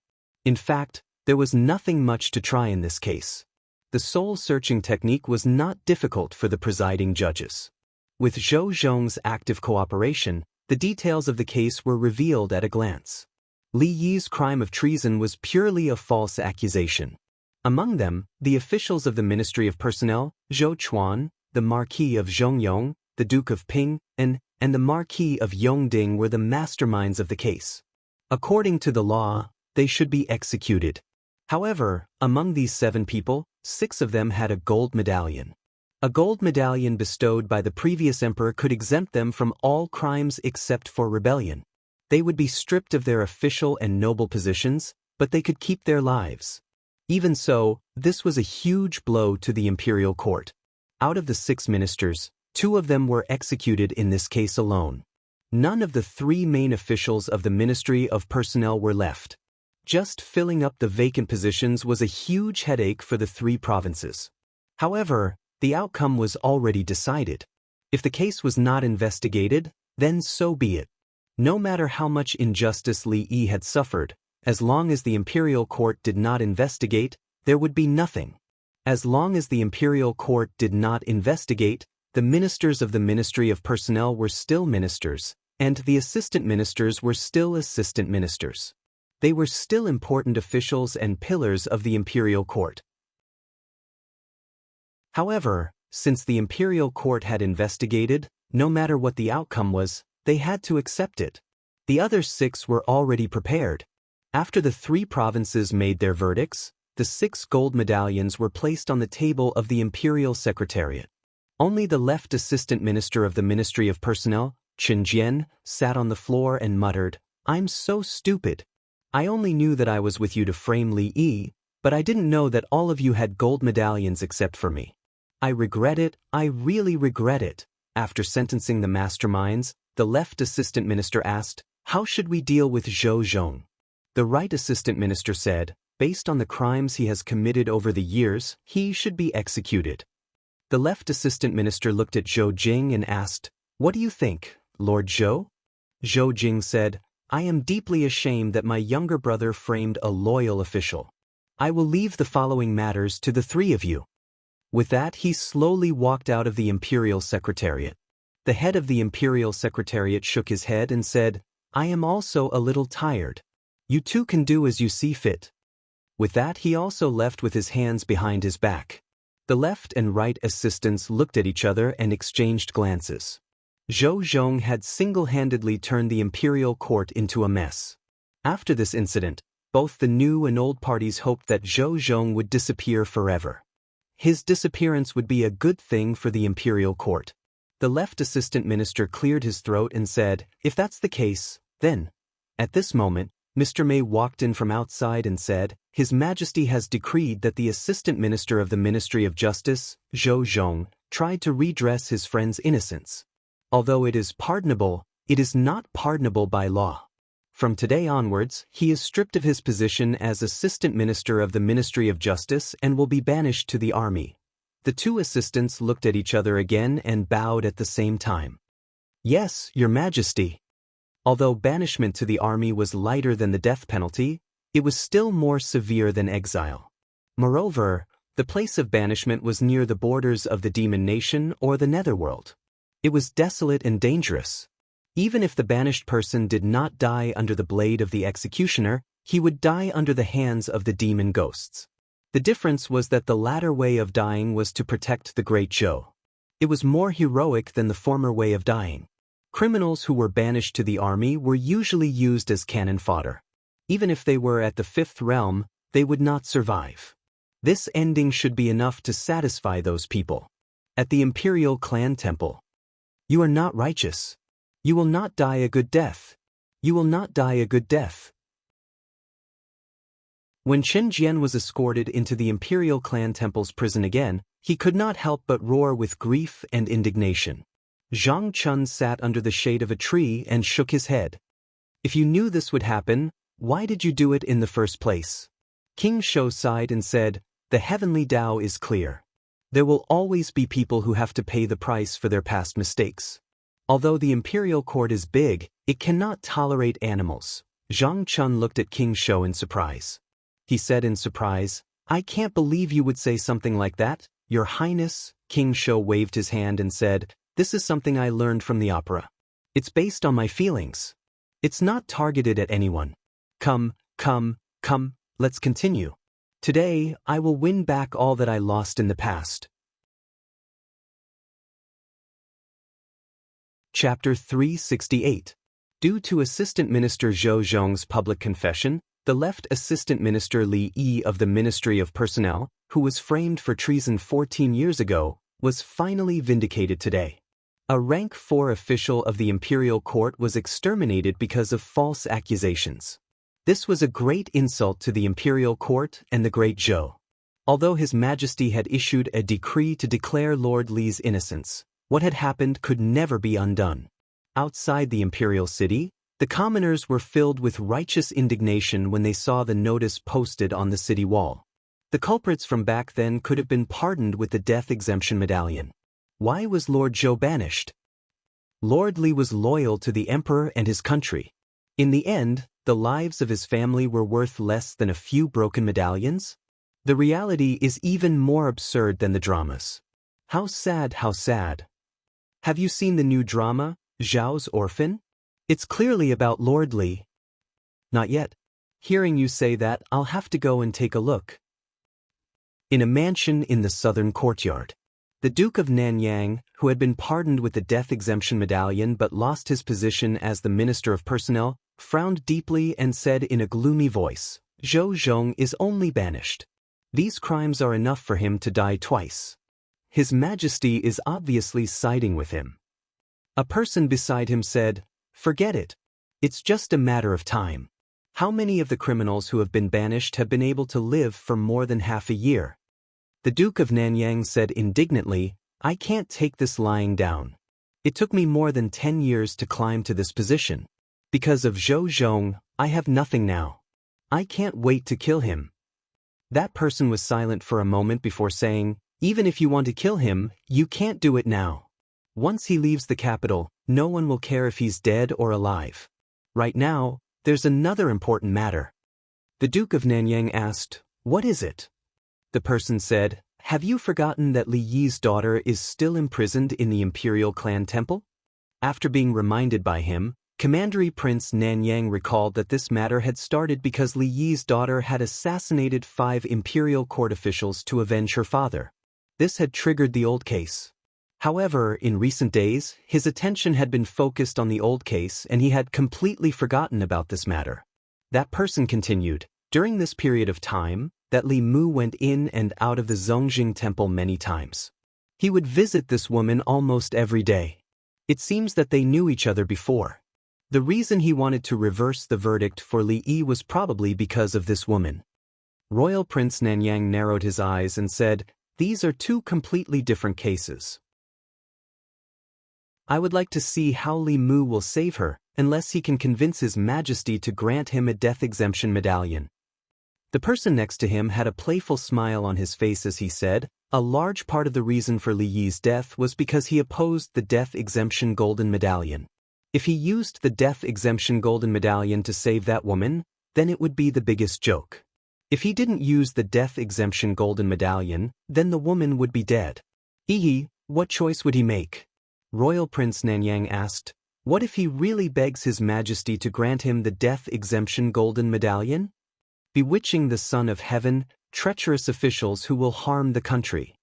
In fact, there was nothing much to try in this case. The soul-searching technique was not difficult for the presiding judges. With Zhou Zhong's active cooperation, the details of the case were revealed at a glance. Li Yi's crime of treason was purely a false accusation. Among them, the officials of the Ministry of Personnel, Zhou Chuan, the Marquis of Zhongyong, the Duke of Ping, and the Marquis of Yongding were the masterminds of the case. According to the law, they should be executed. However, among these 7 people, 6 of them had a gold medallion. A gold medallion bestowed by the previous emperor could exempt them from all crimes except for rebellion. They would be stripped of their official and noble positions, but they could keep their lives. Even so, this was a huge blow to the imperial court. Out of the 6 ministers, 2 of them were executed in this case alone. None of the 3 main officials of the Ministry of Personnel were left. Just filling up the vacant positions was a huge headache for the 3 provinces. However, the outcome was already decided. If the case was not investigated, then so be it. No matter how much injustice Li Yi had suffered, as long as the imperial court did not investigate, there would be nothing. As long as the imperial court did not investigate, the ministers of the Ministry of Personnel were still ministers, and the assistant ministers were still assistant ministers. They were still important officials and pillars of the imperial court. However, since the imperial court had investigated, no matter what the outcome was, they had to accept it. The other 6 were already prepared. After the 3 provinces made their verdicts, the 6 gold medallions were placed on the table of the Imperial Secretariat. Only the left assistant minister of the Ministry of Personnel, Chen Jian, sat on the floor and muttered, "I'm so stupid. I only knew that I was with you to frame Li Yi, but I didn't know that all of you had gold medallions except for me. I regret it, I really regret it." After sentencing the masterminds, the left assistant minister asked, "How should we deal with Zhou Zhong?" The right assistant minister said, "Based on the crimes he has committed over the years, he should be executed." The left assistant minister looked at Zhou Jing and asked, "What do you think, Lord Zhou?" Zhou Jing said, "I am deeply ashamed that my younger brother framed a loyal official. I will leave the following matters to the 3 of you." With that, he slowly walked out of the Imperial Secretariat. The head of the Imperial Secretariat shook his head and said, "I am also a little tired. You 2 can do as you see fit." With that, he also left with his hands behind his back. The left and right assistants looked at each other and exchanged glances. Zhou Zhong had single-handedly turned the imperial court into a mess. After this incident, both the new and old parties hoped that Zhou Zhong would disappear forever. His disappearance would be a good thing for the imperial court. The left assistant minister cleared his throat and said, "If that's the case, then..." At this moment, Mr. May walked in from outside and said, "His Majesty has decreed that the assistant minister of the Ministry of Justice, Zhou Zhong, tried to redress his friend's innocence. Although it is pardonable, it is not pardonable by law. From today onwards, he is stripped of his position as Assistant Minister of the Ministry of Justice and will be banished to the army." The 2 assistants looked at each other again and bowed at the same time. "Yes, Your Majesty." Although banishment to the army was lighter than the death penalty, it was still more severe than exile. Moreover, the place of banishment was near the borders of the demon nation or the netherworld. It was desolate and dangerous. Even if the banished person did not die under the blade of the executioner, he would die under the hands of the demon ghosts. The difference was that the latter way of dying was to protect the great Zhou. It was more heroic than the former way of dying. Criminals who were banished to the army were usually used as cannon fodder. Even if they were at the fifth realm, they would not survive. This ending should be enough to satisfy those people. At the Imperial Clan Temple. You are not righteous. You will not die a good death. You will not die a good death. When Chen Jian was escorted into the Imperial Clan Temple's prison again, he could not help but roar with grief and indignation. Zhang Chun sat under the shade of a tree and shook his head. If you knew this would happen, why did you do it in the first place? King Shou sighed and said, the heavenly Tao is clear. There will always be people who have to pay the price for their past mistakes. Although the imperial court is big, it cannot tolerate animals. Zhang Chun looked at King Shou in surprise. He said in surprise, I can't believe you would say something like that, Your Highness. King Shou waved his hand and said, this is something I learned from the opera. It's based on my feelings. It's not targeted at anyone. Come, let's continue. Today, I will win back all that I lost in the past. Chapter 368. Due to Assistant Minister Zhou Zhong's public confession, the left Assistant Minister Li Yi of the Ministry of Personnel, who was framed for treason 14 years ago, was finally vindicated today. A rank 4 official of the imperial court was exterminated because of false accusations. This was a great insult to the imperial court and the great Zhou. Although His Majesty had issued a decree to declare Lord Li's innocence, what had happened could never be undone. Outside the imperial city, the commoners were filled with righteous indignation when they saw the notice posted on the city wall. The culprits from back then could have been pardoned with the death exemption medallion. Why was Lord Zhou banished? Lord Li was loyal to the emperor and his country. In the end, the lives of his family were worth less than a few broken medallions? The reality is even more absurd than the dramas. How sad, how sad. Have you seen the new drama, Zhao's Orphan? It's clearly about Lord Li. Not yet. Hearing you say that, I'll have to go and take a look. In a mansion in the southern courtyard, the Duke of Nanyang, who had been pardoned with the death exemption medallion but lost his position as the Minister of Personnel, frowned deeply and said in a gloomy voice, Zhou Zhong is only banished. These crimes are enough for him to die twice. His Majesty is obviously siding with him. A person beside him said, forget it. It's just a matter of time. How many of the criminals who have been banished have been able to live for more than half a year? The Duke of Nanyang said indignantly, I can't take this lying down. It took me more than 10 years to climb to this position. Because of Zhou Zhong, I have nothing now. I can't wait to kill him. That person was silent for a moment before saying, even if you want to kill him, you can't do it now. Once he leaves the capital, no one will care if he's dead or alive. Right now, there's another important matter. The Duke of Nanyang asked, what is it? The person said, have you forgotten that Li Yi's daughter is still imprisoned in the Imperial Clan Temple? After being reminded by him, Commandery Prince Nanyang recalled that this matter had started because Li Yi's daughter had assassinated 5 imperial court officials to avenge her father. This had triggered the old case. However, in recent days, his attention had been focused on the old case and he had completely forgotten about this matter. That person continued, during this period of time, that Li Mu went in and out of the Zongjing Temple many times. He would visit this woman almost every day. It seems that they knew each other before. The reason he wanted to reverse the verdict for Li Yi was probably because of this woman. Royal Prince Nanyang narrowed his eyes and said, these are 2 completely different cases. I would like to see how Li Mu will save her, unless he can convince His Majesty to grant him a death exemption medallion. The person next to him had a playful smile on his face as he said, a large part of the reason for Li Yi's death was because he opposed the death exemption golden medallion. If he used the death exemption golden medallion to save that woman, then it would be the biggest joke. If he didn't use the death exemption golden medallion, then the woman would be dead. What choice would he make? Royal Prince Nanyang asked, what if he really begs His Majesty to grant him the death exemption golden medallion? Bewitching the Son of Heaven, treacherous officials who will harm the country.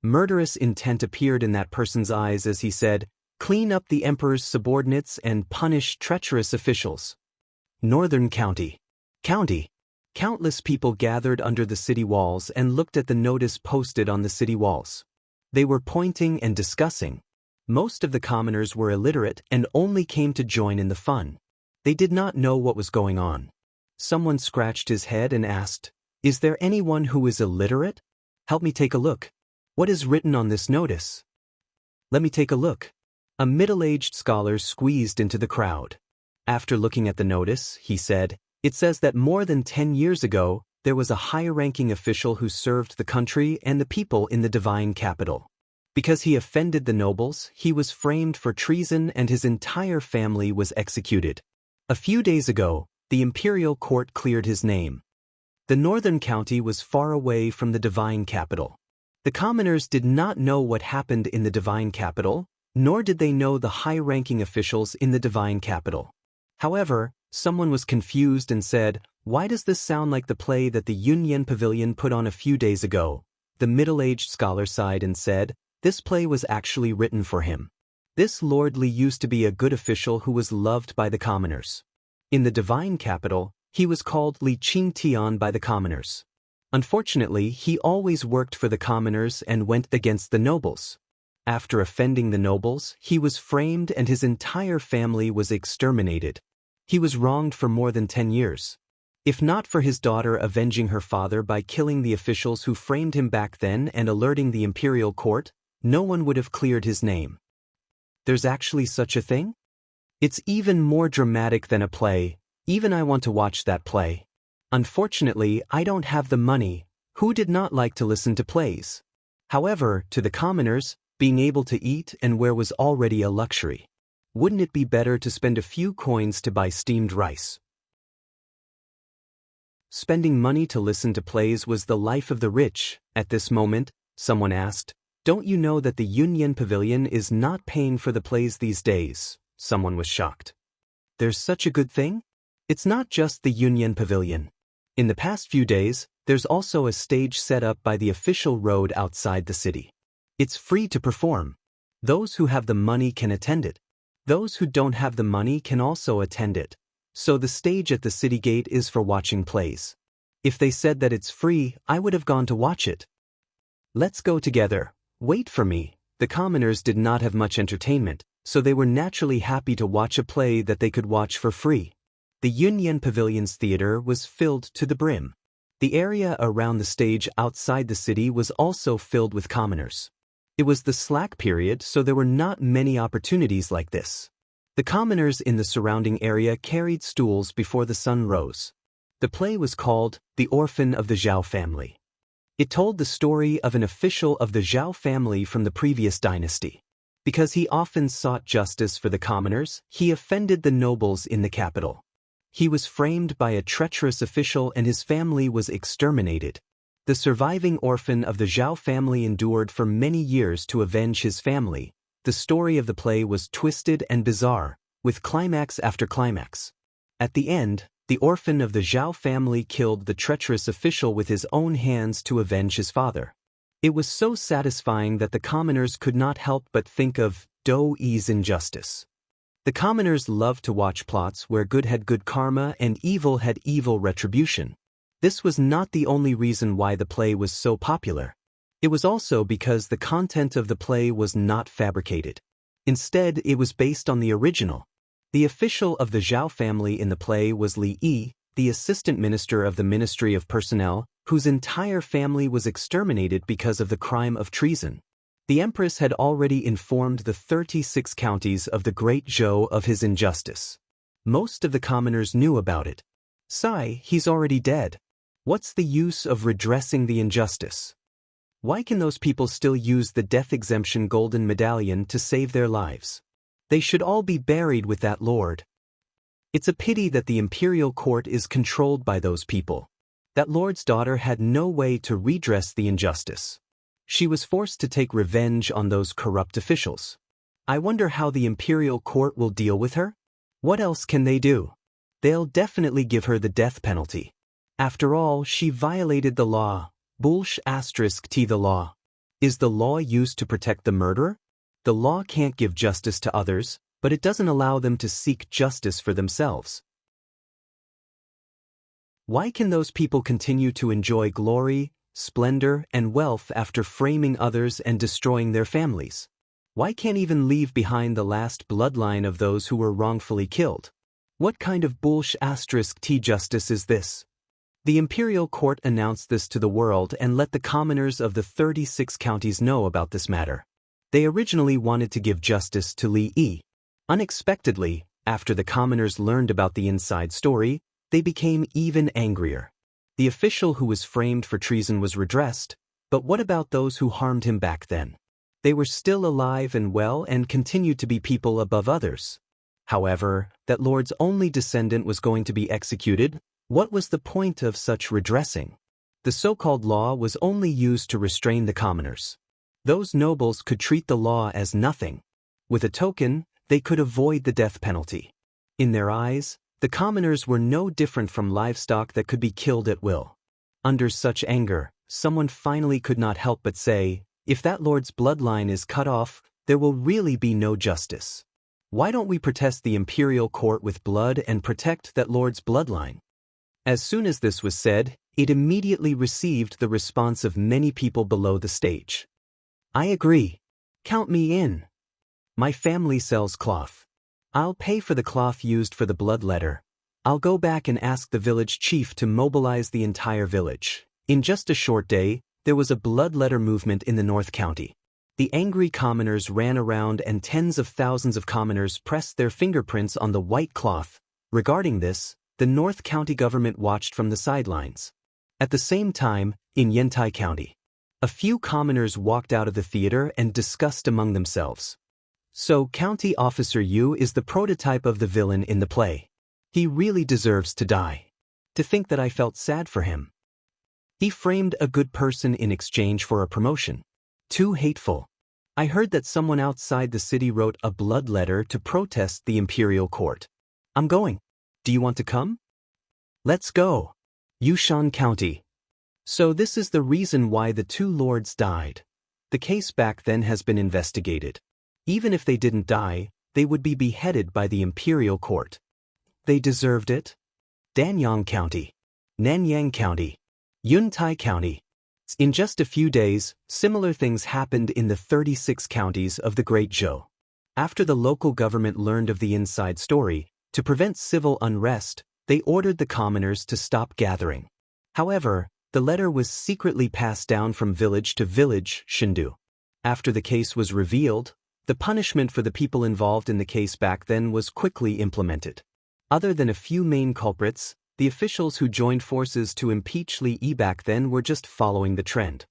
Murderous intent appeared in that person's eyes as he said, Clean up the emperor's subordinates and punish treacherous officials. Northern County. Countless people gathered under the city walls and looked at the notice posted on the city walls. They were pointing and discussing. Most of the commoners were illiterate and only came to join in the fun. They did not know what was going on. Someone scratched his head and asked, "Is there anyone who is illiterate? Help me take a look. What is written on this notice?" "Let me take a look." A middle-aged scholar squeezed into the crowd. After looking at the notice, he said, "It says that more than 10 years ago, there was a high-ranking official who served the country and the people in the divine capital. Because he offended the nobles, he was framed for treason and his entire family was executed. A few days ago, the imperial court cleared his name. The northern county was far away from the divine capital. The commoners did not know what happened in the divine capital, nor did they know the high-ranking officials in the divine capital. However, someone was confused and said, "Why does this sound like the play that the Union Pavilion put on a few days ago?" The middle-aged scholar sighed and said, "This play was actually written for him. This Lord Li used to be a good official who was loved by the commoners. In the divine capital, he was called Li Qingtian by the commoners. Unfortunately, he always worked for the commoners and went against the nobles. After offending the nobles, he was framed and his entire family was exterminated. He was wronged for more than 10 years. If not for his daughter avenging her father by killing the officials who framed him back then and alerting the imperial court, no one would have cleared his name." There's actually such a thing? It's even more dramatic than a play. Even I want to watch that play. Unfortunately, I don't have the money. Who did not like to listen to plays? However, to the commoners, being able to eat and wear was already a luxury. Wouldn't it be better to spend a few coins to buy steamed rice? Spending money to listen to plays was the life of the rich. At this moment, someone asked, "Don't you know that the Union Pavilion is not paying for the plays these days?" Someone was shocked. "There's such a good thing? It's not just the Union Pavilion. In the past few days, there's also a stage set up by the official road outside the city. It's free to perform. Those who have the money can attend it. Those who don't have the money can also attend it. So the stage at the city gate is for watching plays. If they said that it's free, I would have gone to watch it. Let's go together. Wait for me." The commoners did not have much entertainment, so they were naturally happy to watch a play that they could watch for free. The Union Pavilion's theater was filled to the brim. The area around the stage outside the city was also filled with commoners. It was the slack period, so there were not many opportunities like this. The commoners in the surrounding area carried stools before the sun rose. The play was called The Orphan of the Zhao Family. It told the story of an official of the Zhao family from the previous dynasty. Because he often sought justice for the commoners, he offended the nobles in the capital. He was framed by a treacherous official and his family was exterminated. The surviving orphan of the Zhao family endured for many years to avenge his family. The story of the play was twisted and bizarre, with climax after climax. At the end, the orphan of the Zhao family killed the treacherous official with his own hands to avenge his father. It was so satisfying that the commoners could not help but think of Dou Yi's injustice. The commoners loved to watch plots where good had good karma and evil had evil retribution. This was not the only reason why the play was so popular. It was also because the content of the play was not fabricated. Instead, it was based on the original. The official of the Zhao family in the play was Li Yi, the assistant minister of the Ministry of Personnel, whose entire family was exterminated because of the crime of treason. The empress had already informed the 36 counties of the great Zhou of his injustice. Most of the commoners knew about it. "Sai, he's already dead. What's the use of redressing the injustice? Why can those people still use the death exemption golden medallion to save their lives? They should all be buried with that lord. It's a pity that the imperial court is controlled by those people. That lord's daughter had no way to redress the injustice. She was forced to take revenge on those corrupt officials. I wonder how the imperial court will deal with her? What else can they do? They'll definitely give her the death penalty. After all, she violated the law. Bullsh**t the law. Is the law used to protect the murderer? The law can't give justice to others, but it doesn't allow them to seek justice for themselves. Why can those people continue to enjoy glory, splendor, and wealth after framing others and destroying their families? Why can't even leave behind the last bloodline of those who were wrongfully killed? What kind of bullsh*t justice is this? The imperial court announced this to the world and let the commoners of the 36 counties know about this matter. They originally wanted to give justice to Li Yi. Unexpectedly, after the commoners learned about the inside story, they became even angrier. The official who was framed for treason was redressed, but what about those who harmed him back then? They were still alive and well and continued to be people above others. However, that lord's only descendant was going to be executed. What was the point of such redressing? The so-called law was only used to restrain the commoners. Those nobles could treat the law as nothing. With a token, they could avoid the death penalty. In their eyes, the commoners were no different from livestock that could be killed at will. Under such anger, someone finally could not help but say, if that lord's bloodline is cut off, there will really be no justice. Why don't we protest the imperial court with blood and protect that lord's bloodline? As soon as this was said, it immediately received the response of many people below the stage. I agree. Count me in. My family sells cloth. I'll pay for the cloth used for the blood letter. I'll go back and ask the village chief to mobilize the entire village. In just a short day, there was a blood letter movement in the North County. The angry commoners ran around and tens of thousands of commoners pressed their fingerprints on the white cloth. Regarding this, the North County government watched from the sidelines. At the same time, in Yantai County, a few commoners walked out of the theater and discussed among themselves. So County Officer Yu is the prototype of the villain in the play. He really deserves to die. To think that I felt sad for him. He framed a good person in exchange for a promotion. Too hateful. I heard that someone outside the city wrote a blood letter to protest the imperial court. I'm going. Do you want to come? Let's go. Yushan County. So this is the reason why the two lords died. The case back then has been investigated. Even if they didn't die, they would be beheaded by the imperial court. They deserved it. Danyang County. Nanyang County. Yuntai County. In just a few days, similar things happened in the 36 counties of the Great Zhou. After the local government learned of the inside story, to prevent civil unrest, they ordered the commoners to stop gathering. However, the letter was secretly passed down from village to village, Shindu. After the case was revealed, the punishment for the people involved in the case back then was quickly implemented. Other than a few main culprits, the officials who joined forces to impeach Li Yi back then were just following the trend.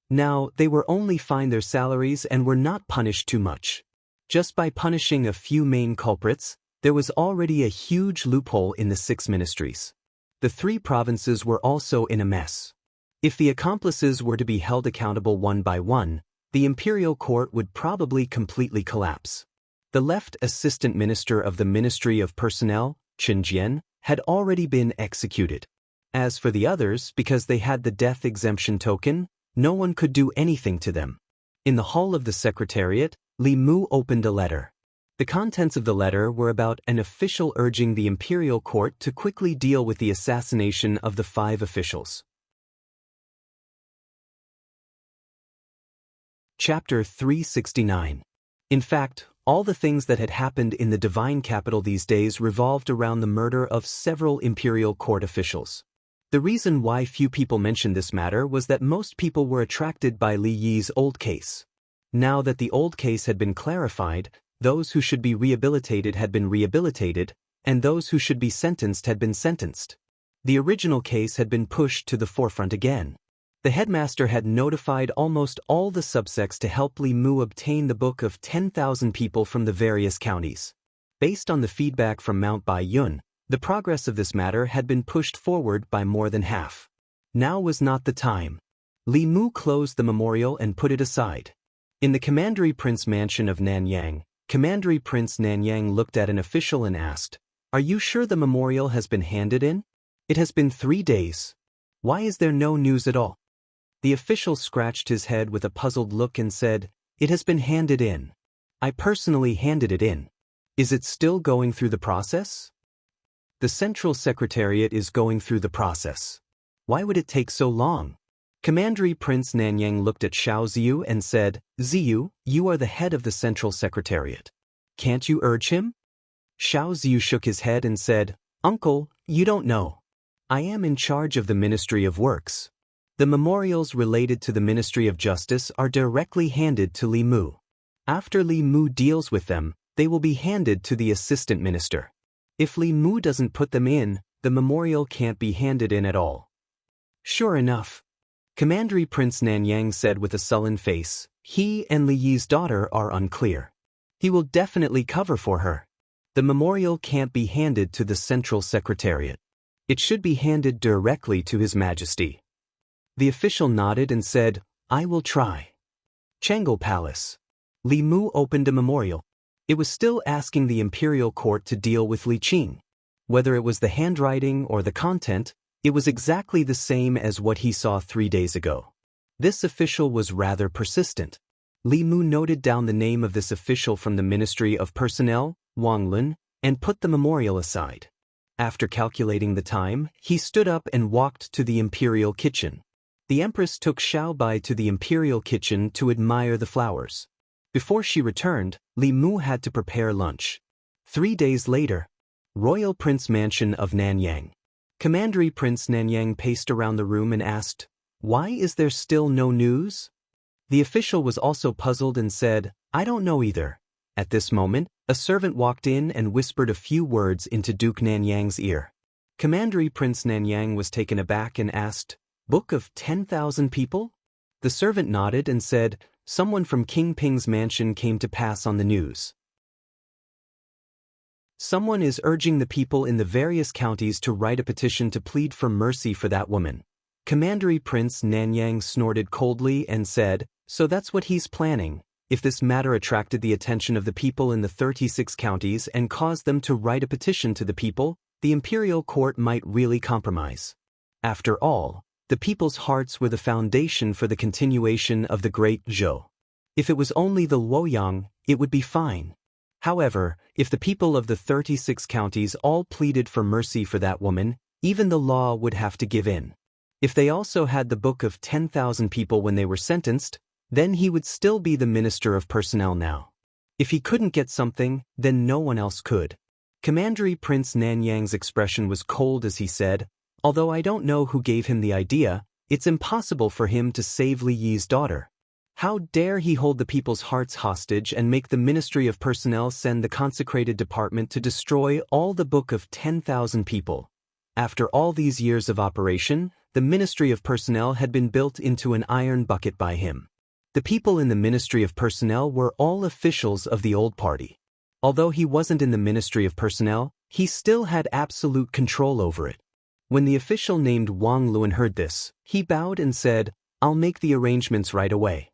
Now, they were only fined their salaries and were not punished too much. Just by punishing a few main culprits, there was already a huge loophole in the 6 ministries. The 3 provinces were also in a mess. If the accomplices were to be held accountable one by one, the imperial court would probably completely collapse. The left assistant minister of the Ministry of Personnel, Chen Jian, had already been executed. As for the others, because they had the death exemption token, no one could do anything to them. In the hall of the secretariat, Li Mu opened a letter. The contents of the letter were about an official urging the imperial court to quickly deal with the assassination of the 5 officials. Chapter 369. In fact, all the things that had happened in the divine capital these days revolved around the murder of several imperial court officials. The reason why few people mentioned this matter was that most people were attracted by Li Yi's old case. Now that the old case had been clarified, those who should be rehabilitated had been rehabilitated, and those who should be sentenced had been sentenced. The original case had been pushed to the forefront again. The headmaster had notified almost all the subsects to help Li Mu obtain the book of 10,000 people from the various counties. Based on the feedback from Mount Bai Yun, the progress of this matter had been pushed forward by more than half. Now was not the time. Li Mu closed the memorial and put it aside. In the Commandery Prince mansion of Nanyang, Commandery Prince Nanyang looked at an official and asked, "Are you sure the memorial has been handed in? It has been 3 days. Why is there no news at all?" The official scratched his head with a puzzled look and said, "It has been handed in. I personally handed it in. Is it still going through the process?" "The Central Secretariat is going through the process. Why would it take so long?" Commander Prince Nanyang looked at Xiao Ziyu and said, "Ziyu, you are the head of the Central Secretariat. Can't you urge him?" Xiao Ziyu shook his head and said, "Uncle, you don't know. I am in charge of the Ministry of Works. The memorials related to the Ministry of Justice are directly handed to Li Mu. After Li Mu deals with them, they will be handed to the Assistant Minister. If Li Mu doesn't put them in, the memorial can't be handed in at all." "Sure enough," Commander Prince Nanyang said with a sullen face, "he and Li Yi's daughter are unclear. He will definitely cover for her. The memorial can't be handed to the Central Secretariat. It should be handed directly to His Majesty." The official nodded and said, "I will try." Changle Palace. Li Mu opened a memorial. It was still asking the imperial court to deal with Li Qing. Whether it was the handwriting or the content, it was exactly the same as what he saw 3 days ago. This official was rather persistent. Li Mu noted down the name of this official from the Ministry of Personnel, Wang Lun, and put the memorial aside. After calculating the time, he stood up and walked to the imperial kitchen. The Empress took Xiao Bai to the imperial kitchen to admire the flowers. Before she returned, Li Mu had to prepare lunch. 3 days later, Royal Prince Mansion of Nanyang. Commander Prince Nanyang paced around the room and asked, "Why is there still no news?" The official was also puzzled and said, "I don't know either." At this moment, a servant walked in and whispered a few words into Duke Nanyang's ear. Commander Prince Nanyang was taken aback and asked, "Book of 10,000 people?" The servant nodded and said, "Someone from King Ping's mansion came to pass on the news. Someone is urging the people in the various counties to write a petition to plead for mercy for that woman." Commander Prince Nanyang snorted coldly and said, "So that's what he's planning. If this matter attracted the attention of the people in the 36 counties and caused them to write a petition to the people, the imperial court might really compromise. After all, the people's hearts were the foundation for the continuation of the Great Zhou. If it was only the Luoyang, it would be fine. However, if the people of the 36 counties all pleaded for mercy for that woman, even the law would have to give in. If they also had the book of 10,000 people when they were sentenced, then he would still be the Minister of Personnel now. If he couldn't get something, then no one else could." Commander Prince Nanyang's expression was cold as he said, "Although I don't know who gave him the idea, it's impossible for him to save Li Yi's daughter. How dare he hold the people's hearts hostage and make the Ministry of Personnel send the consecrated department to destroy all the book of 10,000 people. After all these years of operation, the Ministry of Personnel had been built into an iron bucket by him. The people in the Ministry of Personnel were all officials of the old party. Although he wasn't in the Ministry of Personnel, he still had absolute control over it." When the official named Wang Lun heard this, he bowed and said, "I'll make the arrangements right away."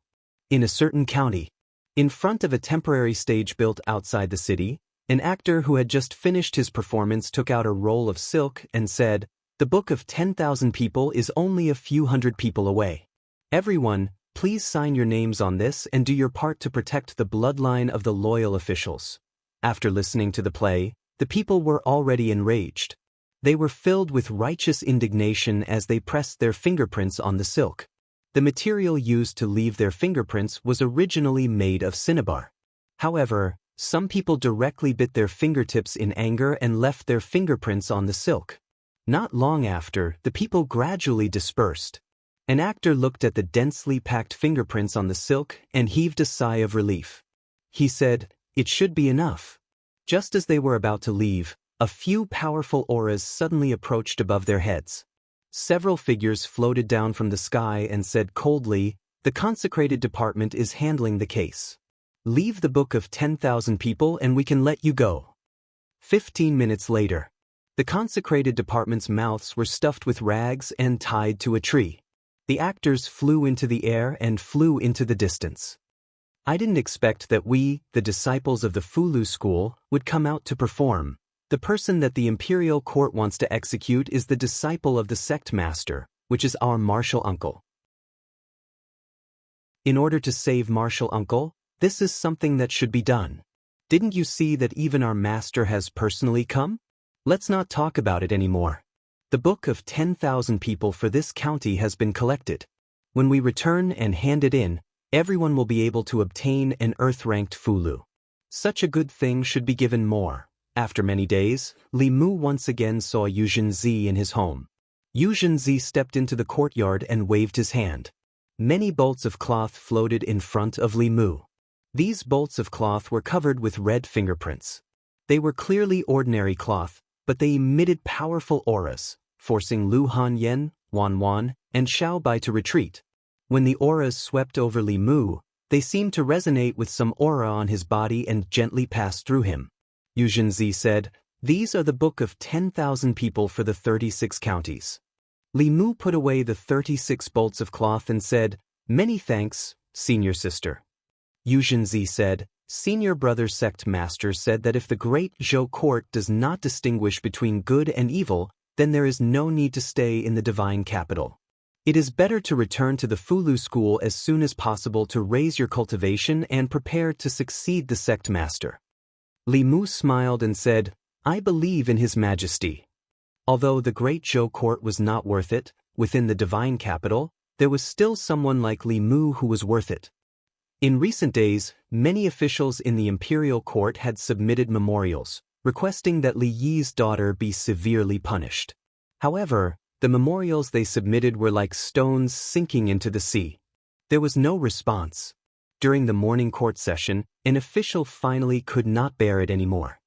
In a certain county, in front of a temporary stage built outside the city, an actor who had just finished his performance took out a roll of silk and said, "The book of 10,000 people is only a few hundred people away. Everyone, please sign your names on this and do your part to protect the bloodline of the loyal officials." After listening to the play, the people were already enraged. They were filled with righteous indignation as they pressed their fingerprints on the silk. The material used to leave their fingerprints was originally made of cinnabar. However, some people directly bit their fingertips in anger and left their fingerprints on the silk. Not long after, the people gradually dispersed. An actor looked at the densely packed fingerprints on the silk and heaved a sigh of relief. He said, "It should be enough." Just as they were about to leave, a few powerful auras suddenly approached above their heads. Several figures floated down from the sky and said coldly, "The consecrated department is handling the case. Leave the book of 10,000 people and we can let you go." 15 minutes later, the consecrated department's mouths were stuffed with rags and tied to a tree. The actors flew into the air and flew into the distance. I didn't expect that we, the disciples of the Fulu school, would come out to perform. The person that the imperial court wants to execute is the disciple of the sect master, which is our martial uncle. In order to save Martial Uncle, this is something that should be done. Didn't you see that even our master has personally come? Let's not talk about it anymore. The book of 10,000 people for this county has been collected. When we return and hand it in, everyone will be able to obtain an earth-ranked Fulu. Such a good thing should be given more. After many days, Li Mu once again saw Yuzhen in his home. Yuzhen stepped into the courtyard and waved his hand. Many bolts of cloth floated in front of Li Mu. These bolts of cloth were covered with red fingerprints. They were clearly ordinary cloth, but they emitted powerful auras, forcing Lu Hanyan, Wan, and Xiao Bai to retreat. When the auras swept over Li Mu, they seemed to resonate with some aura on his body and gently passed through him. Yuzhen said, "These are the book of 10,000 people for the 36 counties." Li Mu put away the 36 bolts of cloth and said, "Many thanks, senior sister." Yuzhen said, "Senior brother sect master said that if the great Zhou court does not distinguish between good and evil, then there is no need to stay in the divine capital. It is better to return to the Fulu school as soon as possible to raise your cultivation and prepare to succeed the sect master." Li Mu smiled and said, "I believe in His Majesty." Although the great Zhou court was not worth it, within the divine capital, there was still someone like Li Mu who was worth it. In recent days, many officials in the imperial court had submitted memorials, requesting that Li Yi's daughter be severely punished. However, the memorials they submitted were like stones sinking into the sea. There was no response. During the morning court session, an official finally could not bear it anymore.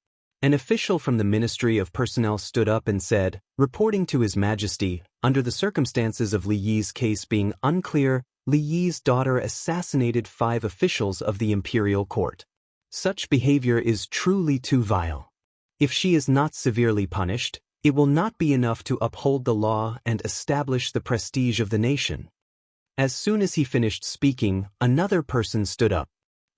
An official from the Ministry of Personnel stood up and said, reporting to His Majesty, under the circumstances of Li Yi's case being unclear, Li Yi's daughter assassinated 5 officials of the imperial court. Such behavior is truly too vile. If she is not severely punished, it will not be enough to uphold the law and establish the prestige of the nation. As soon as he finished speaking, another person stood up.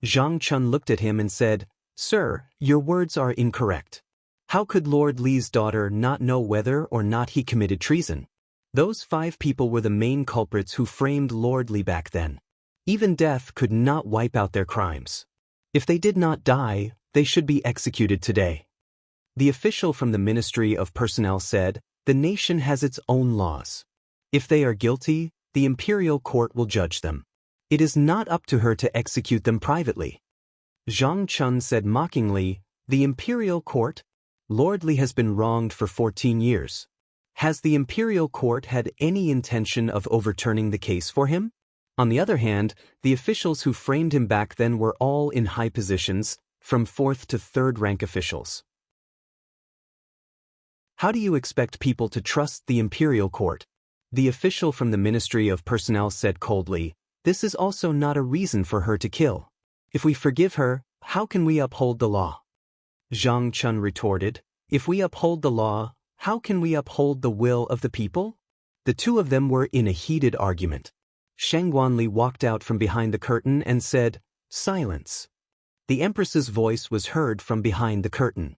Zhang Chun looked at him and said, "Sir, your words are incorrect. How could Lord Li's daughter not know whether or not he committed treason? Those 5 people were the main culprits who framed Lord Li back then. Even death could not wipe out their crimes. If they did not die, they should be executed today." The official from the Ministry of Personnel said, "The nation has its own laws. If they are guilty, the imperial court will judge them. It is not up to her to execute them privately." Zhang Chun said mockingly, "The imperial court? Lord Li has been wronged for 14 years. Has the imperial court had any intention of overturning the case for him? On the other hand, the officials who framed him back then were all in high positions, from 4th to 3rd rank officials. How do you expect people to trust the imperial court?" The official from the Ministry of Personnel said coldly, "This is also not a reason for her to kill. If we forgive her, how can we uphold the law?" Zhang Chun retorted, "If we uphold the law, how can we uphold the will of the people?" The two of them were in a heated argument. Sheng Guanli walked out from behind the curtain and said, "Silence." The Empress's voice was heard from behind the curtain.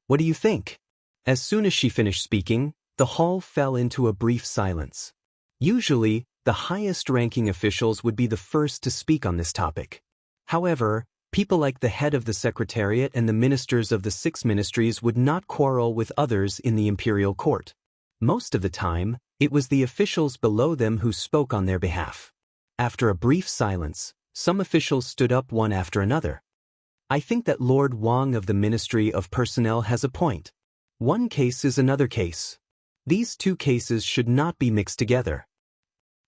"What do you think?" As soon as she finished speaking, the hall fell into a brief silence. Usually, the highest-ranking officials would be the first to speak on this topic. However, people like the head of the Secretariat and the ministers of the 6 ministries would not quarrel with others in the imperial court. Most of the time, it was the officials below them who spoke on their behalf. After a brief silence, some officials stood up one after another. "I think that Lord Wang of the Ministry of Personnel has a point. One case is another case. These 2 cases should not be mixed together.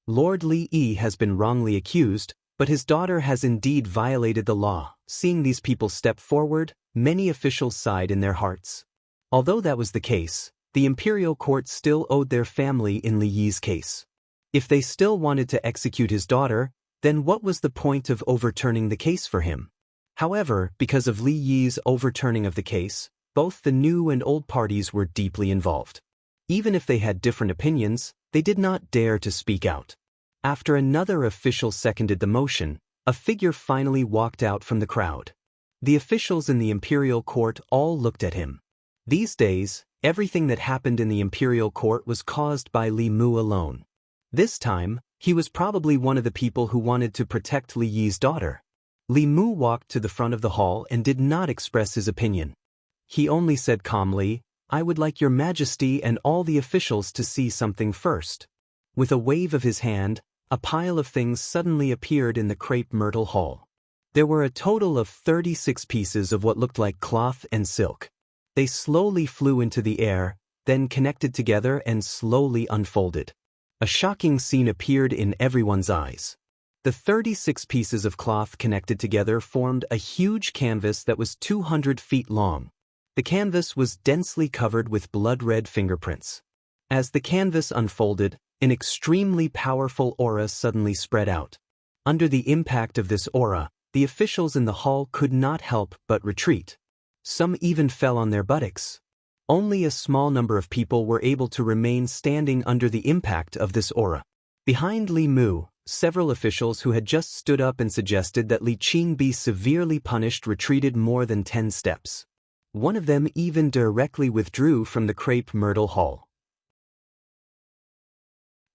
Lord Li Yi has been wrongly accused, but his daughter has indeed violated the law." Seeing these people step forward, many officials sighed in their hearts. Although that was the case, the imperial court still owed their family in Li Yi's case. If they still wanted to execute his daughter, then what was the point of overturning the case for him? However, because of Li Yi's overturning of the case, both the new and old parties were deeply involved. Even if they had different opinions, they did not dare to speak out. After another official seconded the motion, a figure finally walked out from the crowd. The officials in the imperial court all looked at him. These days, everything that happened in the imperial court was caused by Li Mu alone. This time, He was probably one of the people who wanted to protect Li Yi's daughter. Li Mu walked to the front of the hall and did not express his opinion. He only said calmly, "I would like your majesty and all the officials to see something first." With a wave of his hand, a pile of things suddenly appeared in the crepe myrtle hall. There were a total of 36 pieces of what looked like cloth and silk. They slowly flew into the air, then connected together and slowly unfolded. A shocking scene appeared in everyone's eyes. The 36 pieces of cloth connected together formed a huge canvas that was 200 feet long. The canvas was densely covered with blood-red fingerprints. As the canvas unfolded, an extremely powerful aura suddenly spread out. Under the impact of this aura, the officials in the hall could not help but retreat. Some even fell on their buttocks. Only a small number of people were able to remain standing under the impact of this aura. Behind Li Mu, several officials who had just stood up and suggested that Li Qing be severely punished retreated more than 10 steps. One of them even directly withdrew from the crepe myrtle hall.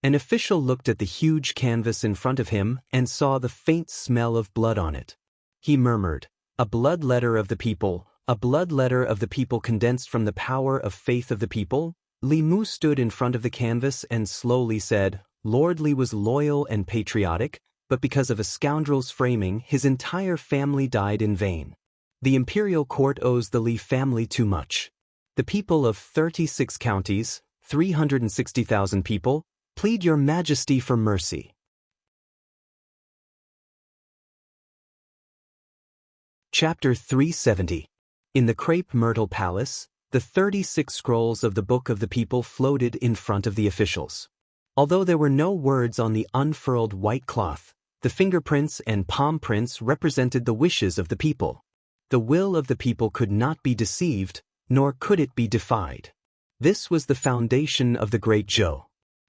An official looked at the huge canvas in front of him and saw the faint smell of blood on it. He murmured, "A blood letter of the people, a blood letter of the people condensed from the power of faith of the people." Li Mu stood in front of the canvas and slowly said, "Lord Li was loyal and patriotic, but because of a scoundrel's framing, his entire family died in vain. The imperial court owes the Li family too much. The people of 36 counties, 360,000 people, plead your majesty for mercy." Chapter 370. In the crepe myrtle palace, the 36 scrolls of the Book of the People floated in front of the officials. Although there were no words on the unfurled white cloth, the fingerprints and palm prints represented the wishes of the people. The will of the people could not be deceived, nor could it be defied. This was the foundation of the Great Zhou.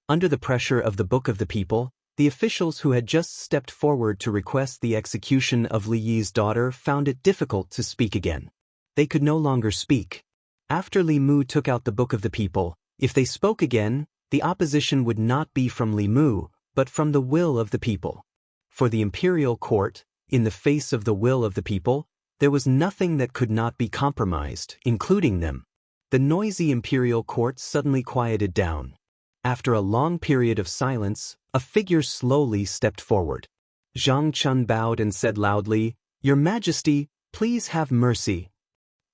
Under the pressure of the Book of the People, the officials who had just stepped forward to request the execution of Li Yi's daughter found it difficult to speak again. They could no longer speak. After Li Mu took out the Book of the People, if they spoke again, the opposition would not be from Li Mu, but from the will of the people. For the imperial court, in the face of the will of the people, there was nothing that could not be compromised, including them. The noisy imperial court suddenly quieted down. After a long period of silence, a figure slowly stepped forward. Zhang Chun bowed and said loudly, "Your Majesty, please have mercy."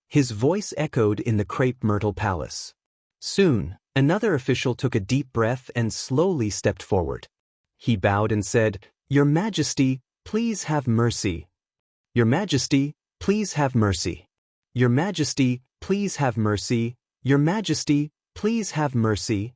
His voice echoed in the crepe myrtle palace. Soon, another official took a deep breath and slowly stepped forward. He bowed and said, "Your Majesty, please have mercy. Your Majesty, please have mercy. Your Majesty, please have mercy. Your Majesty, please have mercy."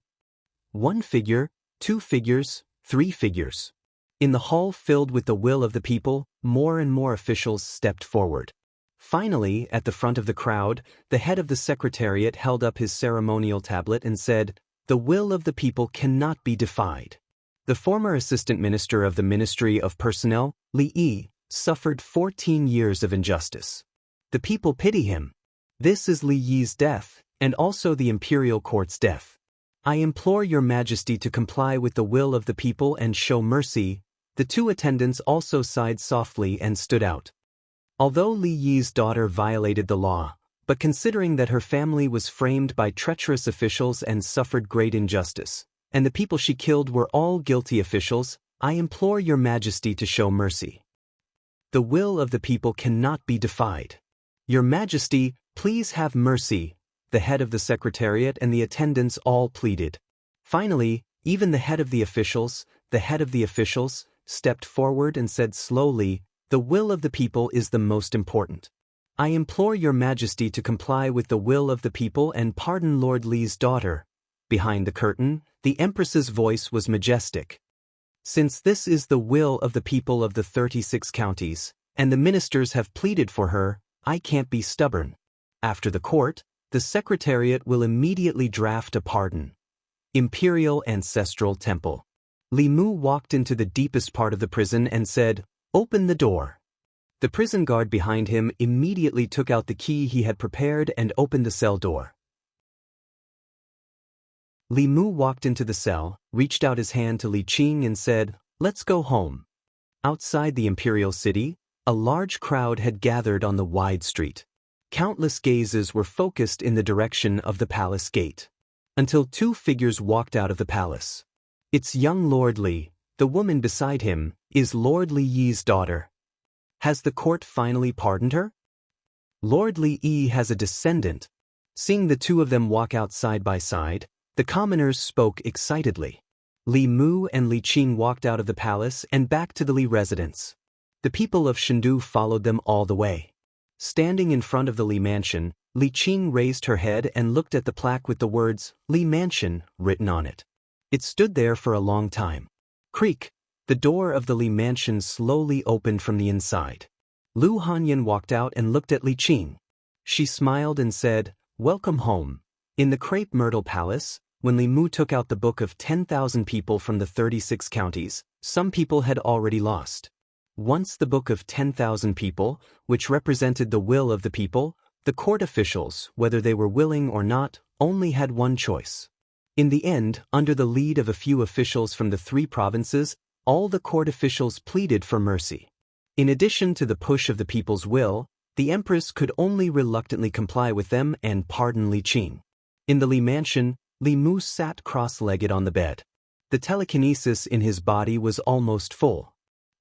One figure, 2 figures, 3 figures. In the hall filled with the will of the people, more and more officials stepped forward. Finally, at the front of the crowd, the head of the secretariat held up his ceremonial tablet and said, "The will of the people cannot be defied." The former assistant minister of the Ministry of Personnel, Li Yi, suffered 14 years of injustice. The people pity him. This is Li Yi's death, and also the imperial court's death. I implore your majesty to comply with the will of the people and show mercy. The 2 attendants also sighed softly and stood out. Although Li Yi's daughter violated the law, but considering that her family was framed by treacherous officials and suffered great injustice, and the people she killed were all guilty officials, I implore your majesty to show mercy. The will of the people cannot be defied. Your majesty, please have mercy. The head of the secretariat and the attendants all pleaded. Finally, even the head of the officials, stepped forward and said slowly, "The will of the people is the most important. I implore your majesty to comply with the will of the people and pardon Lord Li's daughter." Behind the curtain, the empress's voice was majestic. "Since this is the will of the people of the 36 counties, and the ministers have pleaded for her, I can't be stubborn. After the court, the secretariat will immediately draft a pardon." Imperial Ancestral Temple. Li Mu walked into the deepest part of the prison and said, "Open the door." The prison guard behind him immediately took out the key he had prepared and opened the cell door. Li Mu walked into the cell, reached out his hand to Li Qing and said, "Let's go home." Outside the imperial city, a large crowd had gathered on the wide street. Countless gazes were focused in the direction of the palace gate. Until two figures walked out of the palace. It's young Lord Li. The woman beside him is Lord Li Yi's daughter. Has the court finally pardoned her? Lord Li Yi has a descendant. Seeing the two of them walk out side by side, the commoners spoke excitedly. Li Mu and Li Qing walked out of the palace and back to the Li residence. The people of Chengdu followed them all the way. Standing in front of the Li mansion, Li Qing raised her head and looked at the plaque with the words, "Li Mansion," written on it. It stood there for a long time. Creak! The door of the Li mansion slowly opened from the inside. Lu Hanyan walked out and looked at Li Qing. She smiled and said, "Welcome home." In the crepe myrtle palace, when Li Mu took out the book of 10,000 people from the 36 counties, some people had already lost. Once the book of 10,000 people, which represented the will of the people, the court officials, whether they were willing or not, only had one choice. In the end, under the lead of a few officials from the 3 provinces, all the court officials pleaded for mercy. In addition to the push of the people's will, the empress could only reluctantly comply with them and pardon Li Qing. In the Li mansion, Li Mu sat cross-legged on the bed. The telekinesis in his body was almost full.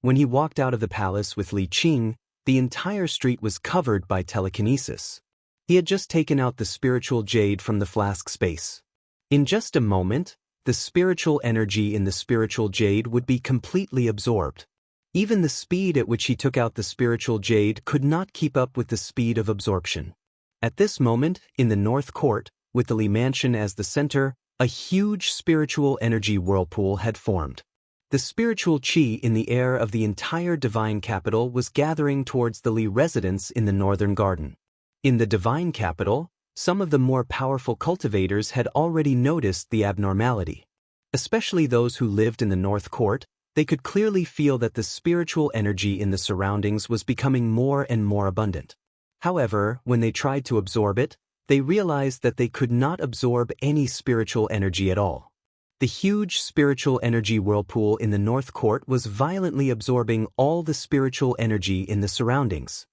When he walked out of the palace with Li Qing, the entire street was covered by telekinesis. He had just taken out the spiritual jade from the flask space. In just a moment, the spiritual energy in the spiritual jade would be completely absorbed. Even the speed at which he took out the spiritual jade could not keep up with the speed of absorption. At this moment, in the North Court, with the Li Mansion as the center, a huge spiritual energy whirlpool had formed. The spiritual qi in the air of the entire divine capital was gathering towards the Li residence in the northern garden. In the divine capital, some of the more powerful cultivators had already noticed the abnormality. Especially those who lived in the North Court, they could clearly feel that the spiritual energy in the surroundings was becoming more and more abundant. However, when they tried to absorb it, they realized that they could not absorb any spiritual energy at all. The huge spiritual energy whirlpool in the North Court was violently absorbing all the spiritual energy in the surroundings.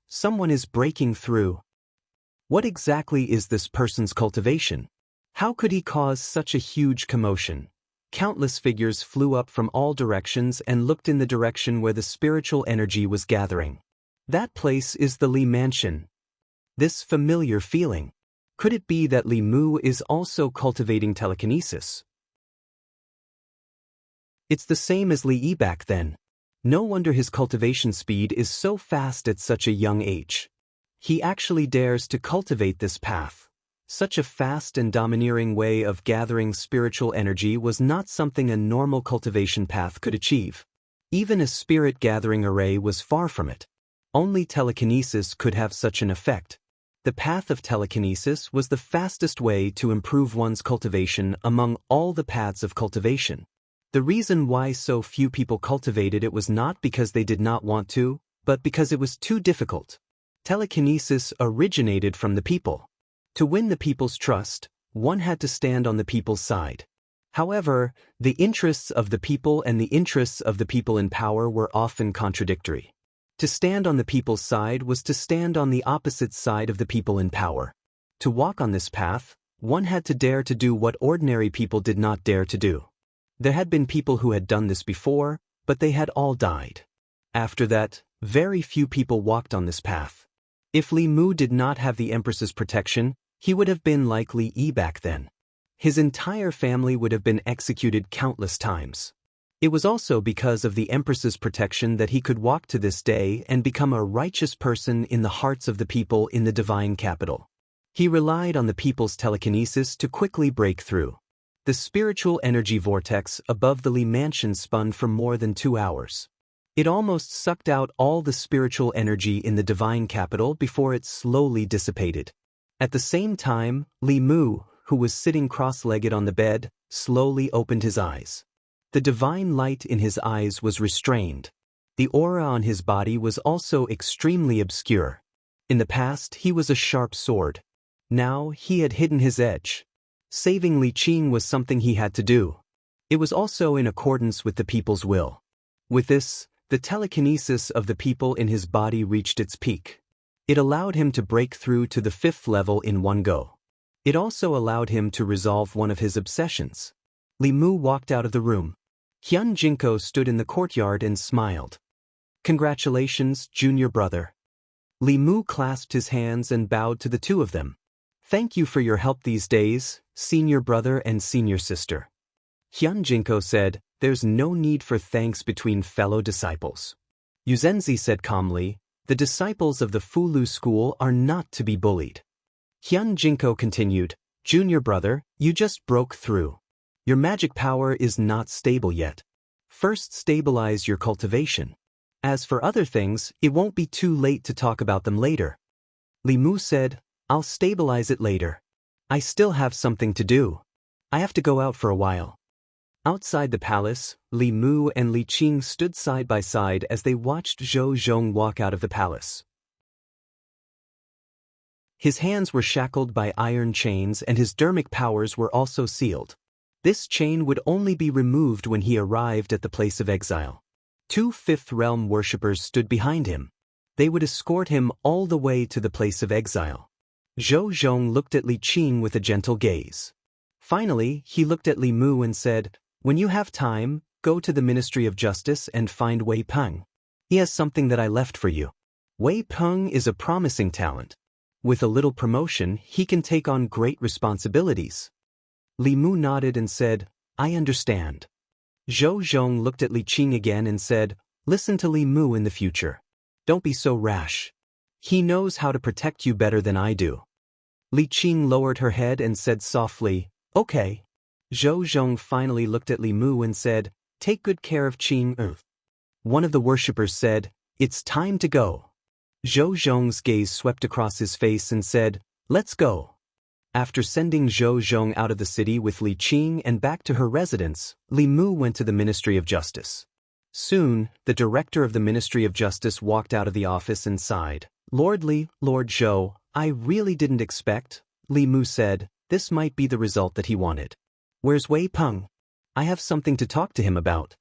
Someone is breaking through. What exactly is this person's cultivation? How could he cause such a huge commotion? Countless figures flew up from all directions and looked in the direction where the spiritual energy was gathering. That place is the Li Mansion. This familiar feeling. Could it be that Li Mu is also cultivating telekinesis? It's the same as Li Yi back then. No wonder his cultivation speed is so fast at such a young age. He actually dares to cultivate this path. Such a fast and domineering way of gathering spiritual energy was not something a normal cultivation path could achieve. Even a spirit-gathering array was far from it. Only telekinesis could have such an effect. The path of telekinesis was the fastest way to improve one's cultivation among all the paths of cultivation. The reason why so few people cultivated it was not because they did not want to, but because it was too difficult. Telekinesis originated from the people. To win the people's trust, one had to stand on the people's side. However, the interests of the people and the interests of the people in power were often contradictory. To stand on the people's side was to stand on the opposite side of the people in power. To walk on this path, one had to dare to do what ordinary people did not dare to do. There had been people who had done this before, but they had all died. After that, very few people walked on this path. If Li Mu did not have the Empress's protection, he would have been like Li Yi back then. His entire family would have been executed countless times. It was also because of the Empress's protection that he could walk to this day and become a righteous person in the hearts of the people in the divine capital. He relied on the people's telekinesis to quickly break through. The spiritual energy vortex above the Li Mansion spun for more than 2 hours. It almost sucked out all the spiritual energy in the divine capital before it slowly dissipated. At the same time, Li Mu, who was sitting cross-legged on the bed, slowly opened his eyes. The divine light in his eyes was restrained. The aura on his body was also extremely obscure. In the past, he was a sharp sword. Now, he had hidden his edge. Saving Li Qing was something he had to do. It was also in accordance with the people's will. With this, the telekinesis of the people in his body reached its peak. It allowed him to break through to the 5th level in one go. It also allowed him to resolve one of his obsessions. Li Mu walked out of the room. Hyun Jinko stood in the courtyard and smiled. "Congratulations, junior brother." Li Mu clasped his hands and bowed to the two of them. "Thank you for your help these days, senior brother and senior sister." Hyun Jinko said, "There's no need for thanks between fellow disciples." Yuzenzi said calmly, "The disciples of the Fulu school are not to be bullied." Hyun Jinko continued, "Junior brother, you just broke through. Your magic power is not stable yet. First stabilize your cultivation. As for other things, it won't be too late to talk about them later." Li Mu said, "I'll stabilize it later. I still have something to do. I have to go out for a while." Outside the palace, Li Mu and Li Qing stood side by side as they watched Zhou Zhong walk out of the palace. His hands were shackled by iron chains and his dermic powers were also sealed. This chain would only be removed when he arrived at the place of exile. 2 5th realm worshippers stood behind him. They would escort him all the way to the place of exile. Zhou Zhong looked at Li Qing with a gentle gaze. Finally, he looked at Li Mu and said, "When you have time, go to the Ministry of Justice and find Wei Peng. He has something that I left for you." Wei Peng is a promising talent. With a little promotion, he can take on great responsibilities. Li Mu nodded and said, "I understand." Zhou Zhong looked at Li Qing again and said, "Listen to Li Mu in the future. Don't be so rash. He knows how to protect you better than I do." Li Qing lowered her head and said softly, "Okay." Zhou Zhong finally looked at Li Mu and said, "Take good care of Qing." One of the worshippers said, "It's time to go." Zhou Zhong's gaze swept across his face and said, "Let's go." After sending Zhou Zhong out of the city with Li Qing and back to her residence, Li Mu went to the Ministry of Justice. Soon, the director of the Ministry of Justice walked out of the office and sighed. "Lord Li, Lord Zhou, I really didn't expect," Li Mu said, "this might be the result that he wanted. Where's Wei Peng? I have something to talk to him about."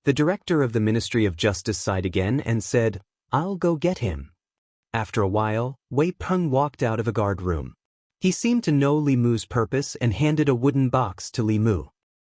The director of the Ministry of Justice sighed again and said, "I'll go get him." After a while, Wei Peng walked out of a guard room. He seemed to know Li Mu's purpose and handed a wooden box to Li Mu.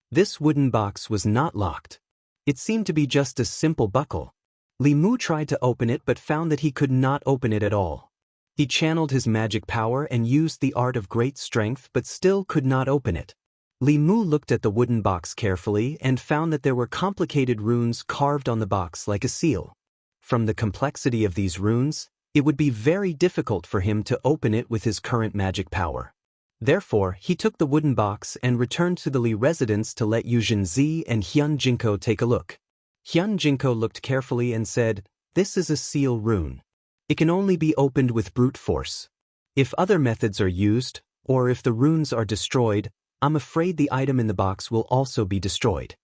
This wooden box was not locked. It seemed to be just a simple buckle. Li Mu tried to open it but found that he could not open it at all. He channeled his magic power and used the art of great strength but still could not open it. Li Mu looked at the wooden box carefully and found that there were complicated runes carved on the box like a seal. From the complexity of these runes, it would be very difficult for him to open it with his current magic power. Therefore, he took the wooden box and returned to the Li residence to let Yuzinzi and Hyun Jinko take a look. Hyun Jinko looked carefully and said, "This is a seal rune. It can only be opened with brute force. If other methods are used, or if the runes are destroyed, I'm afraid the item in the box will also be destroyed."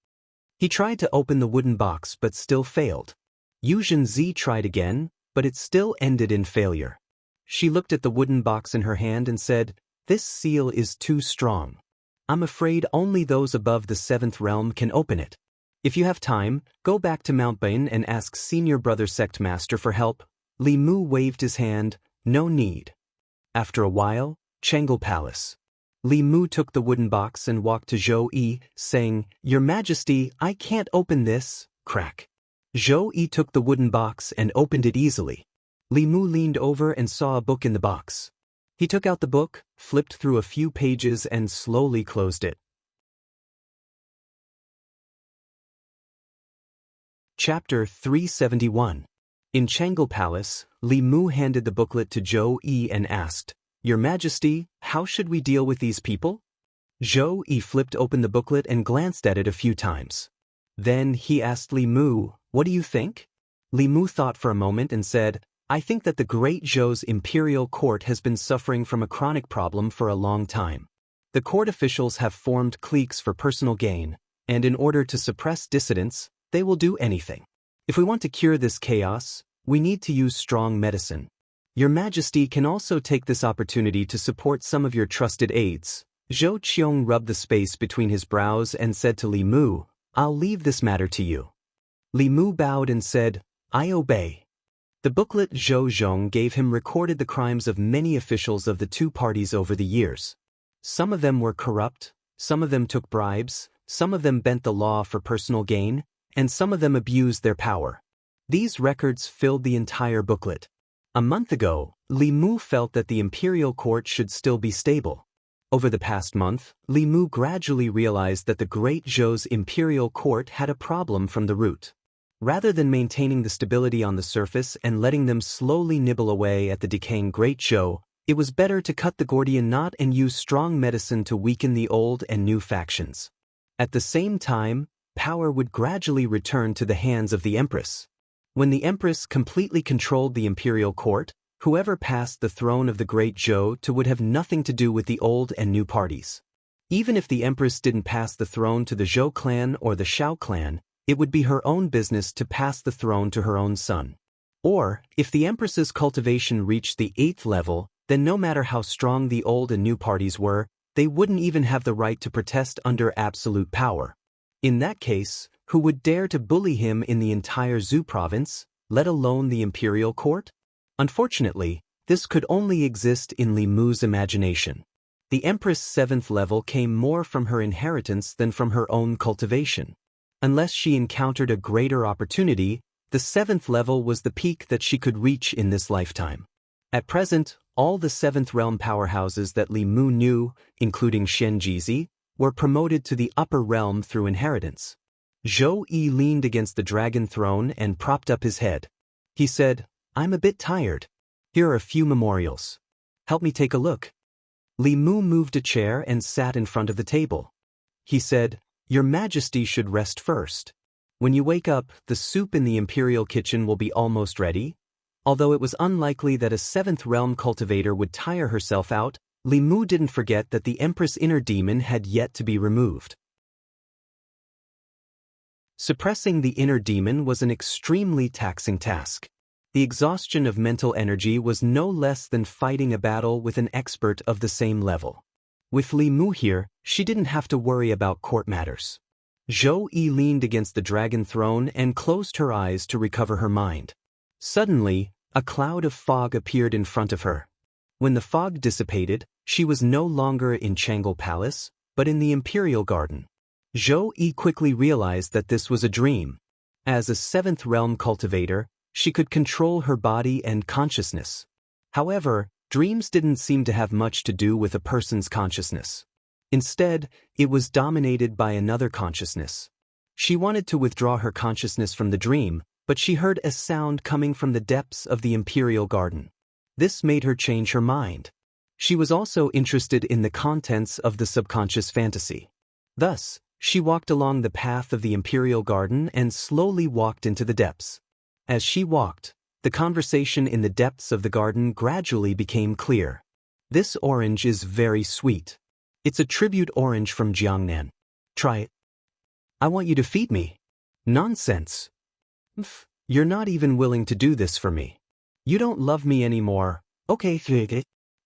He tried to open the wooden box but still failed. Yuzinzi tried again, but it still ended in failure. She looked at the wooden box in her hand and said, "This seal is too strong. I'm afraid only those above the 7th realm can open it. If you have time, go back to Mount Bain and ask Senior Brother Sect Master for help." Li Mu waved his hand, "No need." After a while, Changel Palace. Li Mu took the wooden box and walked to Zhou Yi, saying, "Your Majesty, I can't open this." Crack. Zhou Yi took the wooden box and opened it easily. Li Mu leaned over and saw a book in the box. He took out the book, flipped through a few pages and slowly closed it. Chapter 371. In Changel Palace, Li Mu handed the booklet to Zhou Yi and asked, "Your Majesty, how should we deal with these people?" Zhou Yi flipped open the booklet and glanced at it a few times. Then he asked Li Mu, "What do you think?" Li Mu thought for a moment and said, "I think that the Great Zhou's imperial court has been suffering from a chronic problem for a long time. The court officials have formed cliques for personal gain, and in order to suppress dissidents, they will do anything. If we want to cure this chaos, we need to use strong medicine. Your Majesty can also take this opportunity to support some of your trusted aides, Zhou Qiong rubbed the space between his brows and said to Li Mu, "I'll leave this matter to you." Li Mu bowed and said, "I obey." The booklet Zhou Zhong gave him recorded the crimes of many officials of the two parties over the years. Some of them were corrupt, some of them took bribes, some of them bent the law for personal gain, and some of them abused their power. These records filled the entire booklet. A month ago, Li Mu felt that the imperial court should still be stable. Over the past month, Li Mu gradually realized that the Great Zhou's imperial court had a problem from the root. Rather than maintaining the stability on the surface and letting them slowly nibble away at the decaying Great Zhou, it was better to cut the Gordian knot and use strong medicine to weaken the old and new factions. At the same time, power would gradually return to the hands of the Empress. When the Empress completely controlled the imperial court, whoever passed the throne of the Great Zhou would have nothing to do with the old and new parties. Even if the Empress didn't pass the throne to the Zhou clan or the Shao clan, it would be her own business to pass the throne to her own son. Or, if the Empress's cultivation reached the 8th level, then no matter how strong the old and new parties were, they wouldn't even have the right to protest under absolute power. In that case, who would dare to bully him in the entire Zhou province, let alone the imperial court? Unfortunately, this could only exist in Li Mu's imagination. The Empress' 7th level came more from her inheritance than from her own cultivation. Unless she encountered a greater opportunity, the 7th level was the peak that she could reach in this lifetime. At present, all the 7th realm powerhouses that Li Mu knew, including Shenjizi, were promoted to the upper realm through inheritance. Zhou Yi leaned against the dragon throne and propped up his head. He said, "I'm a bit tired. Here are a few memorials. Help me take a look." Li Mu moved a chair and sat in front of the table. He said, "Your Majesty should rest first. When you wake up, the soup in the imperial kitchen will be almost ready." Although it was unlikely that a 7th realm cultivator would tire herself out, Li Mu didn't forget that the Empress' inner demon had yet to be removed. Suppressing the inner demon was an extremely taxing task. The exhaustion of mental energy was no less than fighting a battle with an expert of the same level. With Li Mu here, she didn't have to worry about court matters. Zhou Yi leaned against the dragon throne and closed her eyes to recover her mind. Suddenly, a cloud of fog appeared in front of her. When the fog dissipated, she was no longer in Chang'e Palace, but in the Imperial Garden. Zhou Yi quickly realized that this was a dream. As a 7th realm cultivator, she could control her body and consciousness. However, dreams didn't seem to have much to do with a person's consciousness. Instead, it was dominated by another consciousness. She wanted to withdraw her consciousness from the dream, but she heard a sound coming from the depths of the Imperial Garden. This made her change her mind. She was also interested in the contents of the subconscious fantasy. Thus, she walked along the path of the Imperial Garden and slowly walked into the depths. As she walked, the conversation in the depths of the garden gradually became clear. "This orange is very sweet. It's a tribute orange from Jiangnan. Try it. I want you to feed me." "Nonsense. You're not even willing to do this for me. You don't love me anymore. Okay,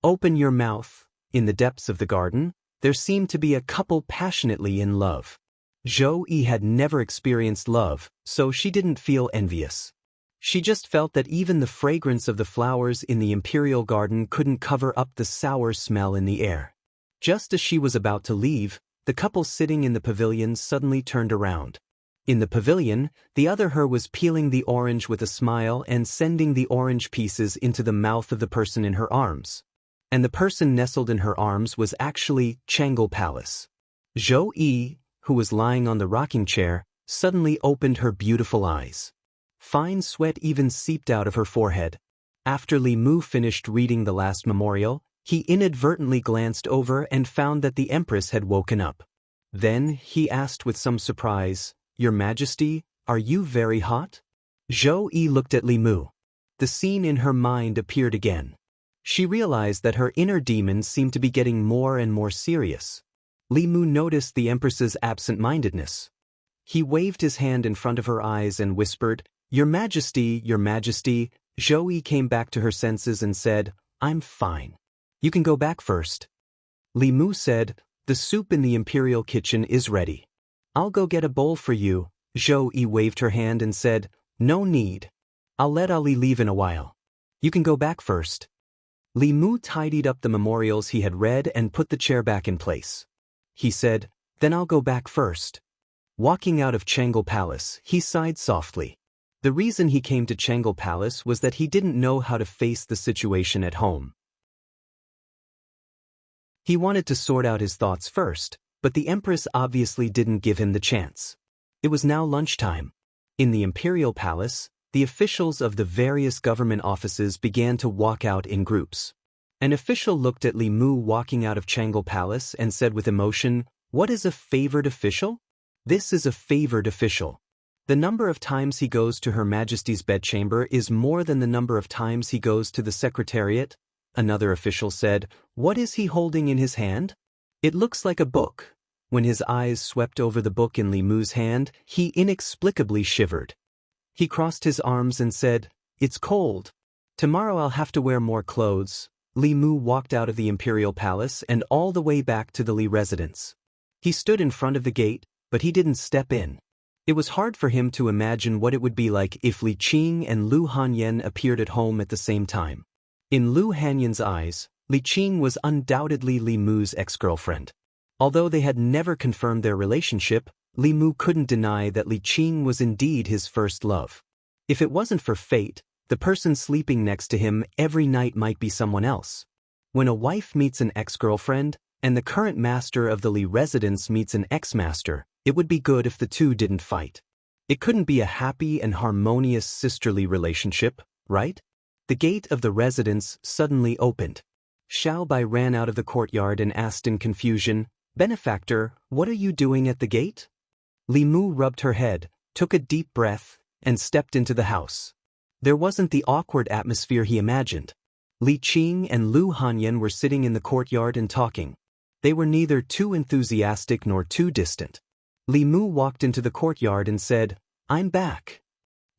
open your mouth." In the depths of the garden, there seemed to be a couple passionately in love. Zhou Yi had never experienced love, so she didn't feel envious. She just felt that even the fragrance of the flowers in the Imperial Garden couldn't cover up the sour smell in the air. Just as she was about to leave, the couple sitting in the pavilion suddenly turned around. In the pavilion, the other her was peeling the orange with a smile and sending the orange pieces into the mouth of the person in her arms. And the person nestled in her arms was actually Chang'e Palace. Zhou Yi, who was lying on the rocking chair, suddenly opened her beautiful eyes. Fine sweat even seeped out of her forehead. After Li Mu finished reading the last memorial, he inadvertently glanced over and found that the Empress had woken up. Then he asked with some surprise, "Your Majesty, are you very hot?" Zhou Yi looked at Li Mu. The scene in her mind appeared again. She realized that her inner demon seemed to be getting more and more serious. Li Mu noticed the Empress's absent-mindedness. He waved his hand in front of her eyes and whispered, "Your Majesty, Your Majesty." Zhou Yi came back to her senses and said, "I'm fine. You can go back first." Li Mu said, The soup in the imperial kitchen is ready. I'll go get a bowl for you. Zhou Yi waved her hand and said, no need. I'll let Ali leave in a while. You can go back first. Li Mu tidied up the memorials he had read and put the chair back in place. He said, then I'll go back first. Walking out of Changle Palace, he sighed softly. The reason he came to Changle Palace was that he didn't know how to face the situation at home. He wanted to sort out his thoughts first, but the Empress obviously didn't give him the chance. It was now lunchtime. In the Imperial Palace, the officials of the various government offices began to walk out in groups. An official looked at Li Mu walking out of Changle Palace and said with emotion, what is a favored official? This is a favored official. The number of times he goes to Her Majesty's bedchamber is more than the number of times he goes to the Secretariat. Another official said, what is he holding in his hand? It looks like a book. When his eyes swept over the book in Li Mu's hand, he inexplicably shivered. He crossed his arms and said, it's cold. Tomorrow I'll have to wear more clothes. Li Mu walked out of the Imperial Palace and all the way back to the Li residence. He stood in front of the gate, but he didn't step in. It was hard for him to imagine what it would be like if Li Qing and Lu Hanyan appeared at home at the same time. In Lu Hanyan's eyes, Li Qing was undoubtedly Li Mu's ex-girlfriend. Although they had never confirmed their relationship, Li Mu couldn't deny that Li Qing was indeed his first love. If it wasn't for fate, the person sleeping next to him every night might be someone else. When a wife meets an ex-girlfriend, and the current master of the Li residence meets an ex-master, it would be good if the two didn't fight. It couldn't be a happy and harmonious sisterly relationship, right? The gate of the residence suddenly opened. Xiao Bai ran out of the courtyard and asked in confusion, benefactor, what are you doing at the gate? Li Mu rubbed her head, took a deep breath, and stepped into the house. There wasn't the awkward atmosphere he imagined. Li Qing and Lu Hanyan were sitting in the courtyard and talking. They were neither too enthusiastic nor too distant. Li Mu walked into the courtyard and said, I'm back.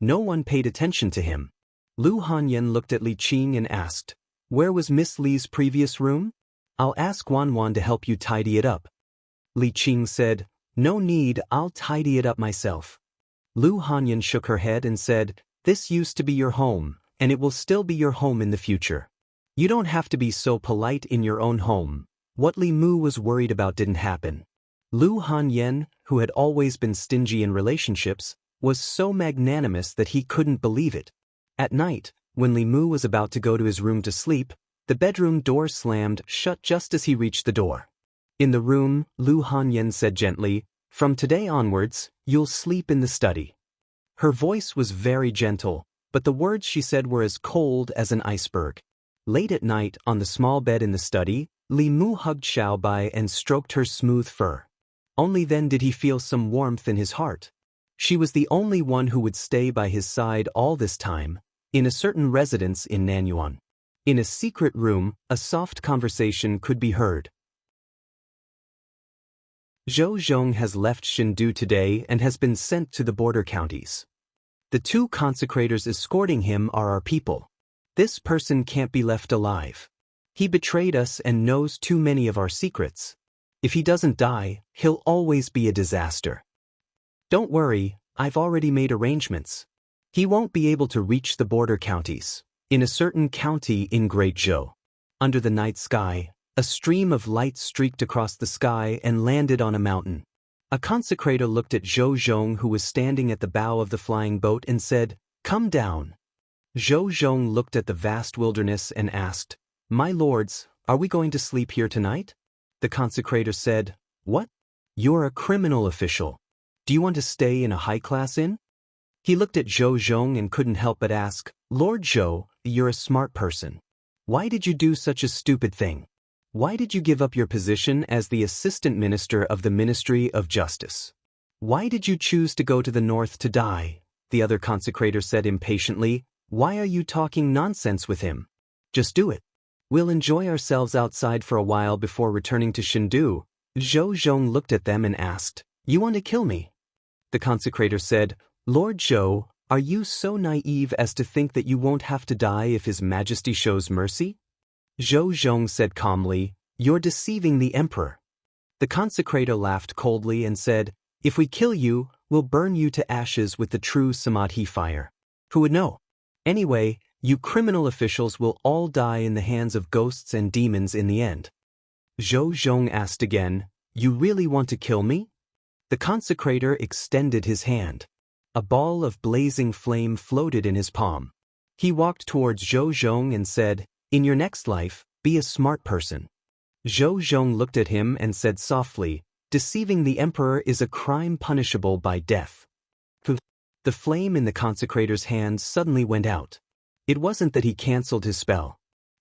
No one paid attention to him. Lu Hanyan looked at Li Qing and asked, where was Miss Li's previous room? I'll ask Wan Wan to help you tidy it up. Li Qing said, no need, I'll tidy it up myself. Lu Hanyan shook her head and said, this used to be your home, and it will still be your home in the future. You don't have to be so polite in your own home. What Li Mu was worried about didn't happen. Lu Hanyan, who had always been stingy in relationships, was so magnanimous that he couldn't believe it. At night, when Li Mu was about to go to his room to sleep, the bedroom door slammed shut just as he reached the door. In the room, Lu Hanyan said gently, from today onwards, you'll sleep in the study. Her voice was very gentle, but the words she said were as cold as an iceberg. Late at night, on the small bed in the study, Li Mu hugged Xiao Bai and stroked her smooth fur. Only then did he feel some warmth in his heart. She was the only one who would stay by his side all this time, in a certain residence in Nanyuan. In a secret room, a soft conversation could be heard. Zhou Zhong has left Shindu today and has been sent to the border counties. The two consecrators escorting him are our people. This person can't be left alive. He betrayed us and knows too many of our secrets. If he doesn't die, he'll always be a disaster. Don't worry, I've already made arrangements. He won't be able to reach the border counties, in a certain county in Great Zhou. Under the night sky, a stream of light streaked across the sky and landed on a mountain. A consecrator looked at Zhou Zhong, who was standing at the bow of the flying boat, and said, come down. Zhou Zhong looked at the vast wilderness and asked, my lords, are we going to sleep here tonight? The consecrator said, what? You're a criminal official. Do you want to stay in a high-class inn? He looked at Zhou Zhong and couldn't help but ask, Lord Zhou, you're a smart person. Why did you do such a stupid thing? Why did you give up your position as the Assistant Minister of the Ministry of Justice? Why did you choose to go to the north to die? The other consecrator said impatiently, why are you talking nonsense with him? Just do it. We'll enjoy ourselves outside for a while before returning to Shindu. Zhou Zhong looked at them and asked, you want to kill me? The consecrator said, Lord Zhou, are you so naive as to think that you won't have to die if His Majesty shows mercy? Zhou Zhong said calmly, you're deceiving the emperor. The consecrator laughed coldly and said, "If we kill you, we'll burn you to ashes with the true Samadhi fire. Who would know? Anyway, you criminal officials will all die in the hands of ghosts and demons in the end." Zhou Zhong asked again, "You really want to kill me?" The consecrator extended his hand. A ball of blazing flame floated in his palm. He walked towards Zhou Zhong and said, "In your next life, be a smart person." Zhou Zhong looked at him and said softly, "Deceiving the emperor is a crime punishable by death." The flame in the consecrator's hand suddenly went out. It wasn't that he cancelled his spell.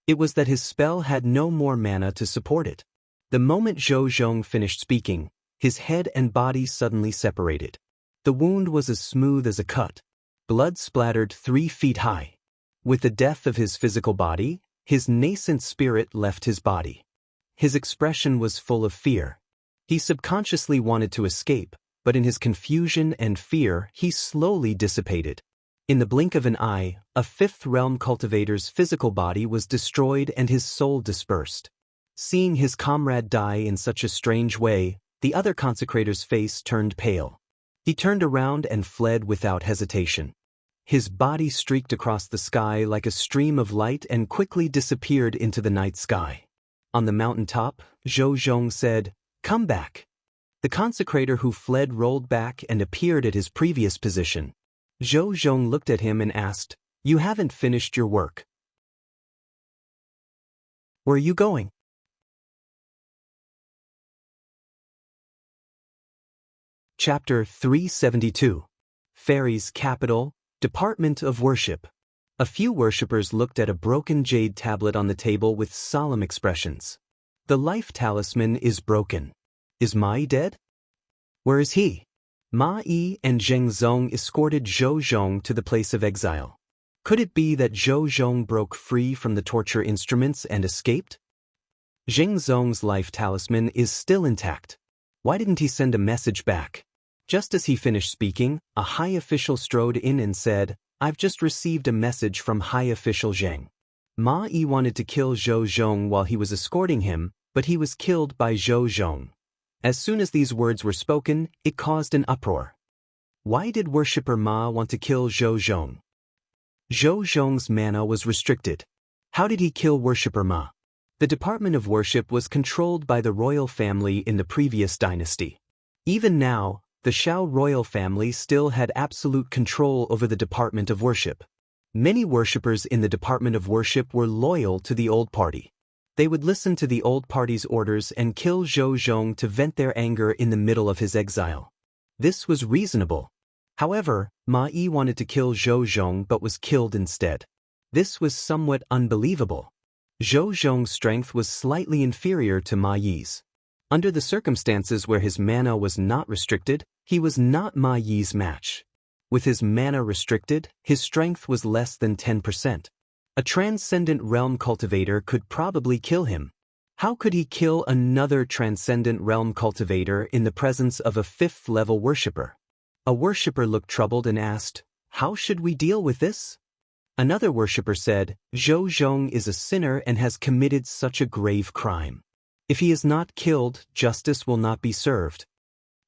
It was that his spell had no more mana to support it. The moment Zhou Zhong finished speaking, his head and body suddenly separated. The wound was as smooth as a cut. Blood splattered 3 feet high. With the death of his physical body, his nascent spirit left his body. His expression was full of fear. He subconsciously wanted to escape, but in his confusion and fear, he slowly dissipated. In the blink of an eye, a fifth realm cultivator's physical body was destroyed and his soul dispersed. Seeing his comrade die in such a strange way, the other consecrator's face turned pale. He turned around and fled without hesitation. His body streaked across the sky like a stream of light and quickly disappeared into the night sky. On the mountaintop, Zhou Zhong said, "Come back." The consecrator who fled rolled back and appeared at his previous position. Zhou Zhong looked at him and asked, "You haven't finished your work. Where are you going?" Chapter 372. Fairies' Capital, Department of Worship. A few worshippers looked at a broken jade tablet on the table with solemn expressions. The life talisman is broken. Is Ma Yi dead? Where is he? Ma Yi and Zheng Zong escorted Zhou Zhong to the place of exile. Could it be that Zhou Zhong broke free from the torture instruments and escaped? Zheng Zong's life talisman is still intact. Why didn't he send a message back? Just as he finished speaking, a high official strode in and said, "I've just received a message from High Official Zheng. Ma Yi wanted to kill Zhou Zhong while he was escorting him, but he was killed by Zhou Zhong." As soon as these words were spoken, it caused an uproar. Why did worshipper Ma want to kill Zhou Zhong? Zhou Zhong's mana was restricted. How did he kill worshipper Ma? The Department of Worship was controlled by the royal family in the previous dynasty. Even now, the Shao royal family still had absolute control over the Department of Worship. Many worshippers in the Department of Worship were loyal to the old party. They would listen to the old party's orders and kill Zhou Zhong to vent their anger in the middle of his exile. This was reasonable. However, Ma Yi wanted to kill Zhou Zhong but was killed instead. This was somewhat unbelievable. Zhou Zhong's strength was slightly inferior to Ma Yi's. Under the circumstances where his mana was not restricted, he was not Ma Yi's match. With his mana restricted, his strength was less than 10%. A transcendent realm cultivator could probably kill him. How could he kill another transcendent realm cultivator in the presence of a 5th-level worshipper? A worshipper looked troubled and asked, "How should we deal with this?" Another worshipper said, "Zhou Zhong is a sinner and has committed such a grave crime. If he is not killed, justice will not be served."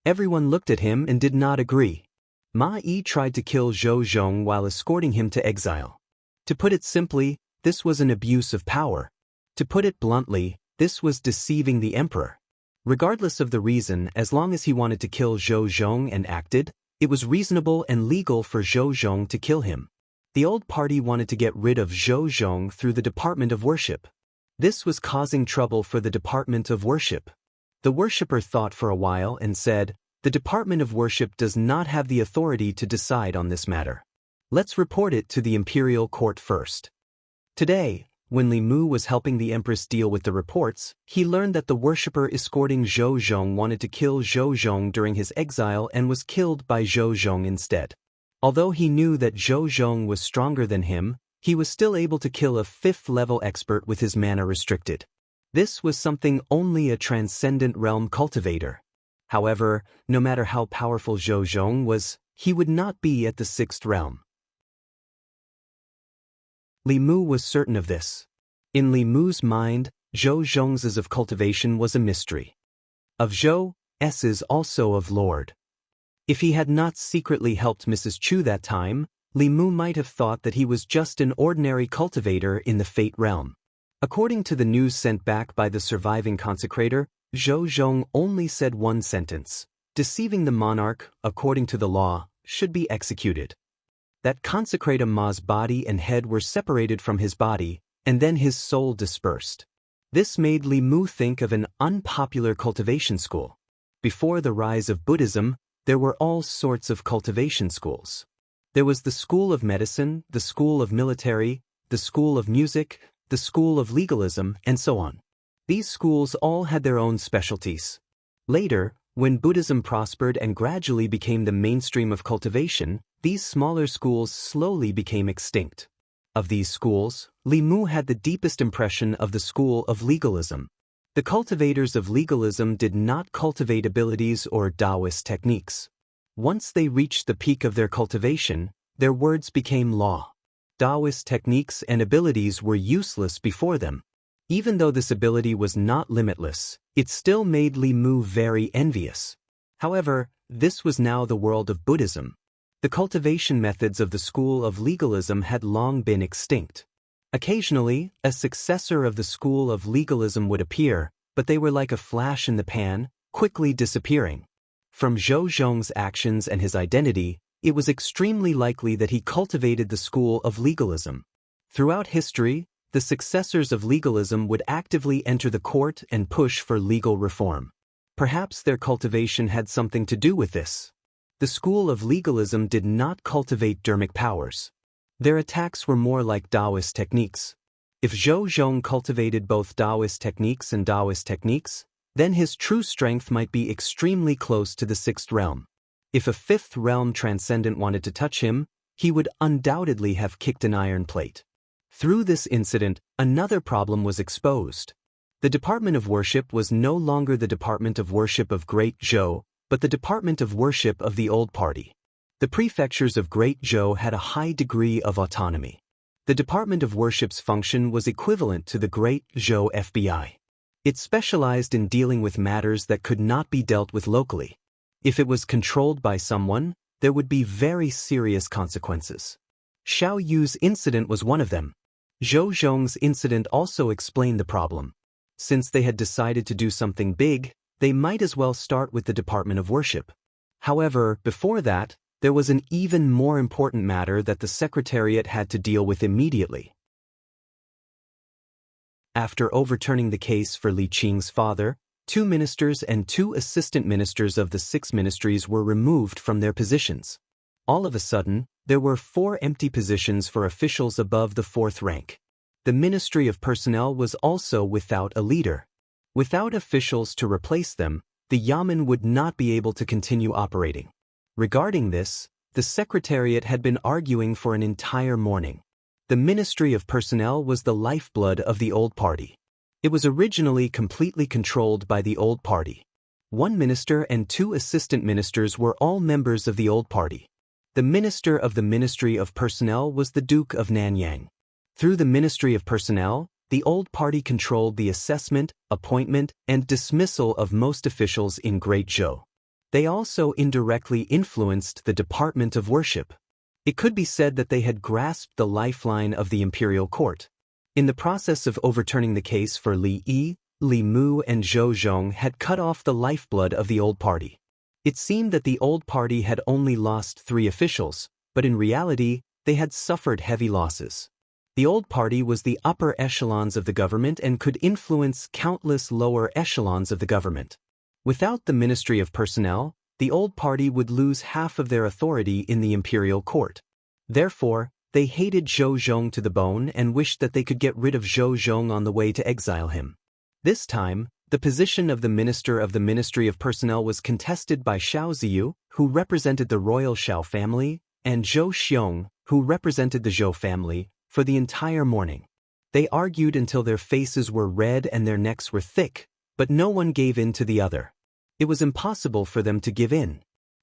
Everyone looked at him and did not agree. Ma Yi tried to kill Zhou Zhong while escorting him to exile. To put it simply, this was an abuse of power. To put it bluntly, this was deceiving the emperor. Regardless of the reason, as long as he wanted to kill Zhou Zhong and acted, it was reasonable and legal for Zhou Zhong to kill him. The old party wanted to get rid of Zhou Zhong through the Department of Worship. This was causing trouble for the Department of Worship. The worshipper thought for a while and said, "The Department of Worship does not have the authority to decide on this matter. Let's report it to the imperial court first." Today, when Li Mu was helping the empress deal with the reports, he learned that the worshipper escorting Zhou Zhong wanted to kill Zhou Zhong during his exile and was killed by Zhou Zhong instead. Although he knew that Zhou Zhong was stronger than him, he was still able to kill a 5th-level expert with his mana restricted. This was something only a transcendent realm cultivator. However, no matter how powerful Zhou Zhong was, he would not be at the 6th realm. Li Mu was certain of this. In Li Mu's mind, Zhou Zhong's of cultivation was a mystery. Of Zhou, S is also of Lord. If he had not secretly helped Mrs. Chu that time, Li Mu might have thought that he was just an ordinary cultivator in the Fate realm. According to the news sent back by the surviving consecrator, Zhou Zhong only said one sentence: deceiving the monarch, according to the law, should be executed. That consecrator Ma's body and head were separated from his body, and then his soul dispersed. This made Li Mu think of an unpopular cultivation school. Before the rise of Buddhism, there were all sorts of cultivation schools. There was the school of medicine, the school of military, the school of music, the school of legalism, and so on. These schools all had their own specialties. Later, when Buddhism prospered and gradually became the mainstream of cultivation, these smaller schools slowly became extinct. Of these schools, Li Mu had the deepest impression of the school of legalism. The cultivators of legalism did not cultivate abilities or Taoist techniques. Once they reached the peak of their cultivation, their words became law. Taoist techniques and abilities were useless before them. Even though this ability was not limitless, it still made Li Mu very envious. However, this was now the world of Buddhism. The cultivation methods of the school of legalism had long been extinct. Occasionally, a successor of the school of legalism would appear, but they were like a flash in the pan, quickly disappearing. From Zhou Zhong's actions and his identity, it was extremely likely that he cultivated the school of legalism. Throughout history, the successors of legalism would actively enter the court and push for legal reform. Perhaps their cultivation had something to do with this. The school of legalism did not cultivate dermic powers. Their attacks were more like Taoist techniques. If Zhou Zhong cultivated both Taoist techniques and Taoist techniques, then his true strength might be extremely close to the sixth realm. If a fifth realm transcendent wanted to touch him, he would undoubtedly have kicked an iron plate. Through this incident, another problem was exposed. The Department of Worship was no longer the Department of Worship of Great Zhou, but the Department of Worship of the Old Party. The prefectures of Great Zhou had a high degree of autonomy. The Department of Worship's function was equivalent to the Great Zhou FBI. It specialized in dealing with matters that could not be dealt with locally. If it was controlled by someone, there would be very serious consequences. Xiao Yu's incident was one of them. Zhou Zhong's incident also explained the problem. Since they had decided to do something big, they might as well start with the Department of Worship. However, before that, there was an even more important matter that the Secretariat had to deal with immediately. After overturning the case for Li Qing's father, 2 ministers and 2 assistant ministers of the 6 ministries were removed from their positions. All of a sudden, there were 4 empty positions for officials above the 4th rank. The Ministry of Personnel was also without a leader. Without officials to replace them, the Yamen would not be able to continue operating. Regarding this, the Secretariat had been arguing for an entire morning. The Ministry of Personnel was the lifeblood of the Old Party. It was originally completely controlled by the Old Party. 1 minister and 2 assistant ministers were all members of the Old Party. The minister of the Ministry of Personnel was the Duke of Nanyang. Through the Ministry of Personnel, the Old Party controlled the assessment, appointment, and dismissal of most officials in Great Zhou. They also indirectly influenced the Department of Worship. It could be said that they had grasped the lifeline of the imperial court. In the process of overturning the case for Li Yi, Li Mu and Zhou Zhong had cut off the lifeblood of the Old Party. It seemed that the Old Party had only lost 3 officials, but in reality, they had suffered heavy losses. The Old Party was the upper echelons of the government and could influence countless lower echelons of the government. Without the Ministry of Personnel, the Old Party would lose half of their authority in the imperial court. Therefore, they hated Zhou Zhong to the bone and wished that they could get rid of Zhou Zhong on the way to exile him. This time, the position of the Minister of the Ministry of Personnel was contested by Xiao Ziyu, who represented the royal Xiao family, and Zhou Xiong, who represented the Zhou family, for the entire morning. They argued until their faces were red and their necks were thick, but no one gave in to the other. It was impossible for them to give in.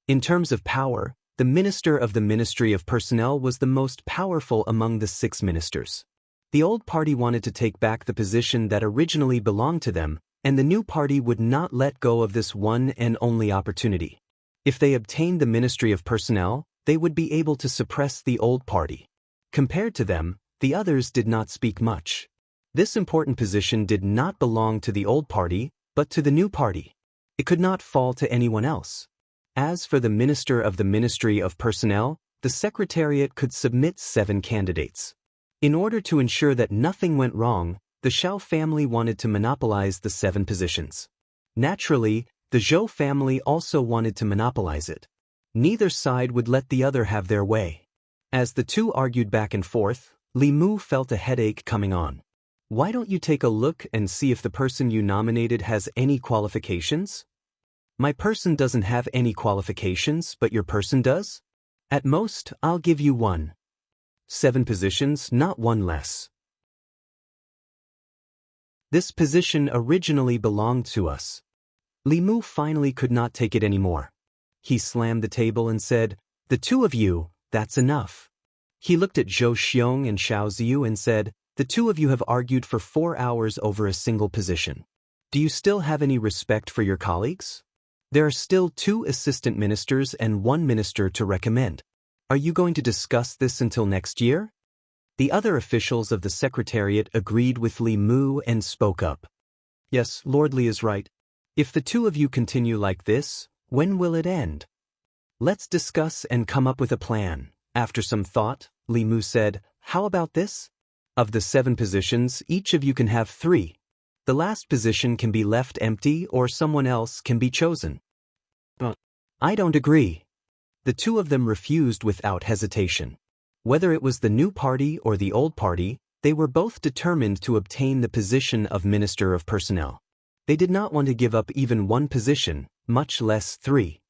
In terms of power, the Minister of the Ministry of Personnel was the most powerful among the 6 ministers. The Old Party wanted to take back the position that originally belonged to them, and the new party would not let go of this one and only opportunity. If they obtained the Ministry of Personnel, they would be able to suppress the old party. Compared to them, the others did not speak much. This important position did not belong to the old party, but to the new party. It could not fall to anyone else. As for the Minister of the Ministry of Personnel, the Secretariat could submit 7 candidates. In order to ensure that nothing went wrong, the Xiao family wanted to monopolize the 7 positions. Naturally, the Zhou family also wanted to monopolize it. Neither side would let the other have their way. As the two argued back and forth, Li Mu felt a headache coming on. Why don't you take a look and see if the person you nominated has any qualifications? My person doesn't have any qualifications, but your person does? At most, I'll give you 1. 7 positions, not 1 less. This position originally belonged to us. Li Mu finally could not take it anymore. He slammed the table and said, "The two of you, that's enough." He looked at Zhou Xiong and Xiao Ziyu and said, "The two of you have argued for 4 hours over a single position. Do you still have any respect for your colleagues? There are still 2 assistant ministers and 1 minister to recommend. Are you going to discuss this until next year?" The other officials of the Secretariat agreed with Li Mu and spoke up. "Yes, Lord Li is right. If the two of you continue like this, when will it end? Let's discuss and come up with a plan." After some thought, Li Mu said, "How about this? Of the 7 positions, each of you can have 3. The last position can be left empty or someone else can be chosen." "But I don't agree." The two of them refused without hesitation. Whether it was the new party or the old party, they were both determined to obtain the position of Minister of Personnel. They did not want to give up even 1 position, much less 3.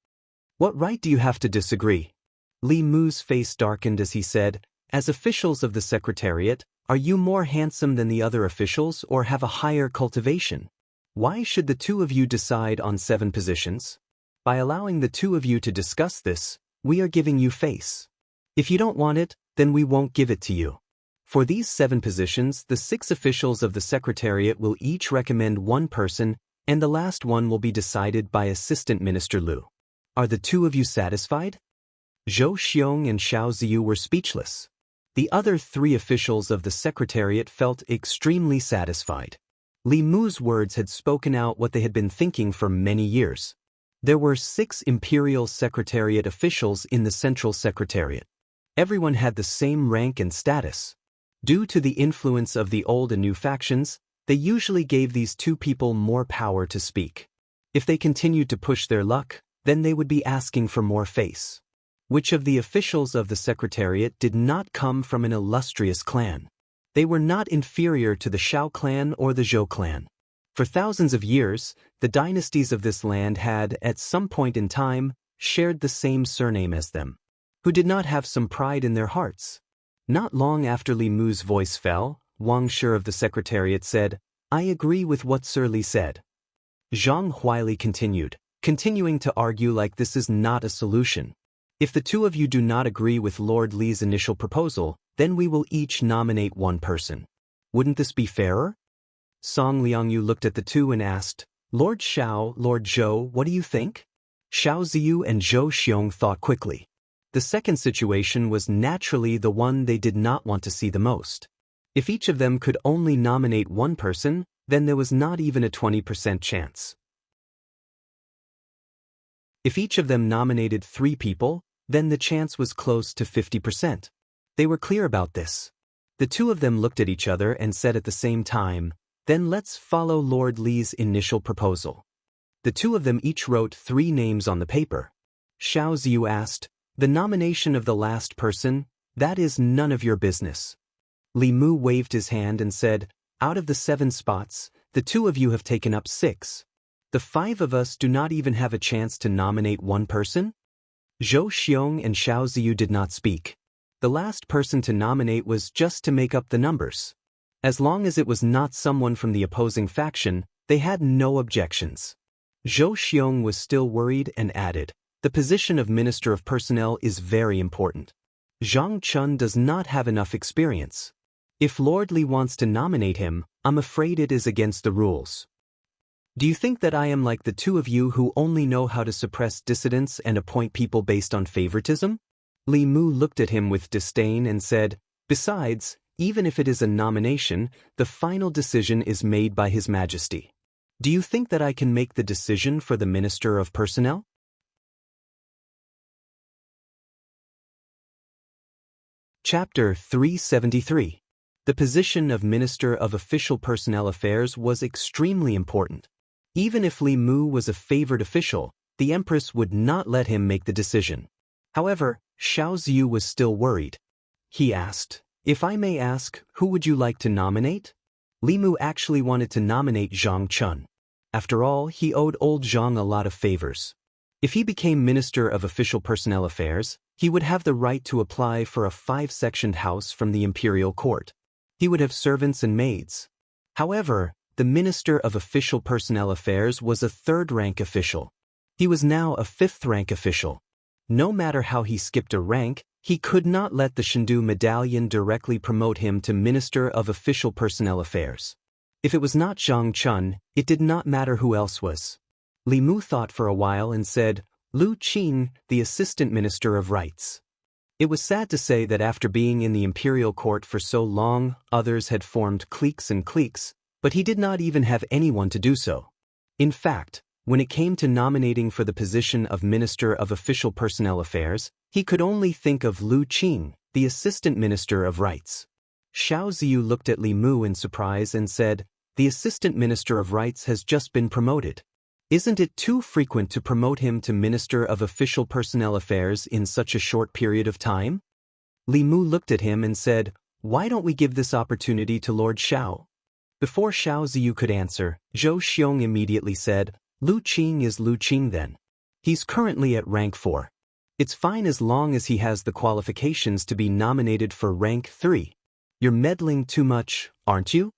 "What right do you have to disagree?" Li Mu's face darkened as he said, "As officials of the Secretariat, are you more handsome than the other officials or have a higher cultivation? Why should the two of you decide on 7 positions? By allowing the two of you to discuss this, we are giving you face. If you don't want it, then we won't give it to you. For these 7 positions, the 6 officials of the Secretariat will each recommend 1 person, and the last one will be decided by Assistant Minister Lu. Are the two of you satisfied?" Zhou Xiong and Xiao Ziyu were speechless. The other 3 officials of the Secretariat felt extremely satisfied. Li Mu's words had spoken out what they had been thinking for many years. There were 6 Imperial Secretariat officials in the Central Secretariat. Everyone had the same rank and status. Due to the influence of the old and new factions, they usually gave these 2 people more power to speak. If they continued to push their luck, then they would be asking for more face. Which of the officials of the Secretariat did not come from an illustrious clan? They were not inferior to the Xiao clan or the Zhou clan. For thousands of years, the dynasties of this land had, at some point in time, shared the same surname as them. Who did not have some pride in their hearts? Not long after Li Mu's voice fell, Wang Shi of the Secretariat said, "I agree with what Sir Li said." Zhang Huili continuing to argue like this is not a solution. "If the two of you do not agree with Lord Li's initial proposal, then we will each nominate 1 person. Wouldn't this be fairer?" Song Liangyu looked at the 2 and asked, "Lord Xiao, Lord Zhou, what do you think?" Xiao Ziyu and Zhou Xiong thought quickly. The second situation was naturally the one they did not want to see the most. If each of them could only nominate 1 person, then there was not even a 20% chance. If each of them nominated 3 people, then the chance was close to 50%. They were clear about this. The 2 of them looked at each other and said at the same time, "Then let's follow Lord Li's initial proposal." The 2 of them each wrote 3 names on the paper. Xiao Ziyu asked, "The nomination of the last person, that is none of your business." Li Mu waved his hand and said, "Out of the 7 spots, the 2 of you have taken up 6. The 5 of us do not even have a chance to nominate 1 person?" Zhou Xiong and Xiao Ziyu did not speak. The last person to nominate was just to make up the numbers. As long as it was not someone from the opposing faction, they had no objections. Zhou Xiong was still worried and added, "The position of Minister of Personnel is very important. Zhang Chun does not have enough experience. If Lord Li wants to nominate him, I'm afraid it is against the rules." Do you think that I am like the two of you who only know how to suppress dissidents and appoint people based on favoritism? Li Mu looked at him with disdain and said, "Besides, even if it is a nomination, the final decision is made by His Majesty. Do you think that I can make the decision for the Minister of Personnel?" Chapter 373. The position of Minister of Official Personnel Affairs was extremely important. Even if Li Mu was a favored official, the Empress would not let him make the decision. However, Xiao Ziyu was still worried. He asked, "If I may ask, who would you like to nominate?" Li Mu actually wanted to nominate Zhang Chun. After all, he owed old Zhang a lot of favors. If he became Minister of Official Personnel Affairs, he would have the right to apply for a 5-sectioned house from the imperial court. He would have servants and maids. However, the Minister of Official Personnel Affairs was a 3rd-rank official. He was now a 5th-rank official. No matter how he skipped a rank, he could not let the Shendu medallion directly promote him to Minister of Official Personnel Affairs. If it was not Zhang Chun, it did not matter who else was. Li Mu thought for a while and said, "Lu Qin, the Assistant Minister of Rights." It was sad to say that after being in the imperial court for so long, others had formed cliques and cliques, but he did not even have anyone to do so. In fact, when it came to nominating for the position of Minister of Official Personnel Affairs, he could only think of Lu Qin, the Assistant Minister of Rights. Xiao Ziyu looked at Li Mu in surprise and said, "The Assistant Minister of Rights has just been promoted. Isn't it too frequent to promote him to Minister of Official Personnel Affairs in such a short period of time?" Li Mu looked at him and said, "Why don't we give this opportunity to Lord Xiao?" Before Xiao Ziyu could answer, Zhou Xiong immediately said, "Lu Qing is Lu Qing then. He's currently at rank 4. It's fine as long as he has the qualifications to be nominated for rank 3. You're meddling too much, aren't you?"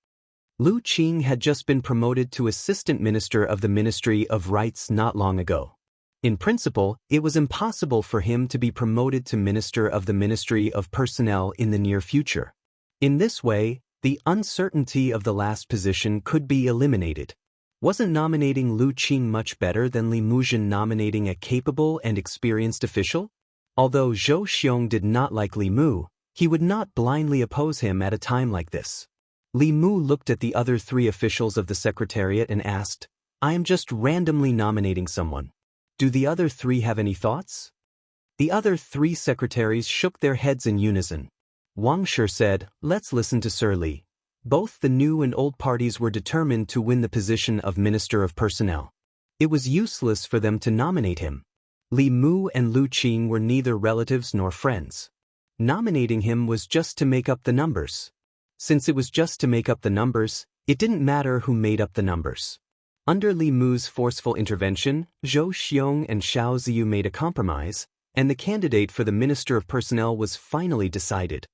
Lu Qing had just been promoted to Assistant Minister of the Ministry of Rights not long ago. In principle, it was impossible for him to be promoted to Minister of the Ministry of Personnel in the near future. In this way, the uncertainty of the last position could be eliminated. Wasn't nominating Lu Qing much better than Li Muzhen nominating a capable and experienced official? Although Zhou Xiong did not like Li Mu, he would not blindly oppose him at a time like this. Li Mu looked at the other 3 officials of the Secretariat and asked, "I am just randomly nominating someone. Do the other 3 have any thoughts?" The other 3 secretaries shook their heads in unison. Wang Shi said, "Let's listen to Sir Li." Both the new and old parties were determined to win the position of Minister of Personnel. It was useless for them to nominate him. Li Mu and Lu Qing were neither relatives nor friends. Nominating him was just to make up the numbers. Since it was just to make up the numbers, it didn't matter who made up the numbers. Under Li Mu's forceful intervention, Zhou Xiong and Xiao Ziyu made a compromise, and the candidate for the Minister of Personnel was finally decided.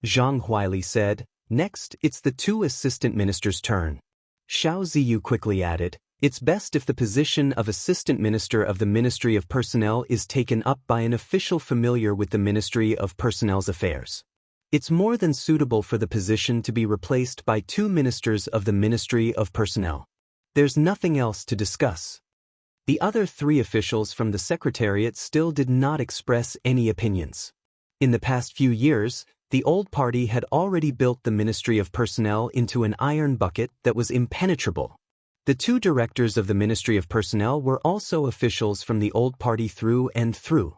Zhang Huaili said, "Next, it's the 2 assistant ministers' turn." Xiao Ziyu quickly added, "It's best if the position of Assistant Minister of the Ministry of Personnel is taken up by an official familiar with the Ministry of Personnel's affairs. It's more than suitable for the position to be replaced by 2 ministers of the Ministry of Personnel. There's nothing else to discuss." The other 3 officials from the Secretariat still did not express any opinions. In the past few years, the old party had already built the Ministry of Personnel into an iron bucket that was impenetrable. The 2 directors of the Ministry of Personnel were also officials from the old party through and through.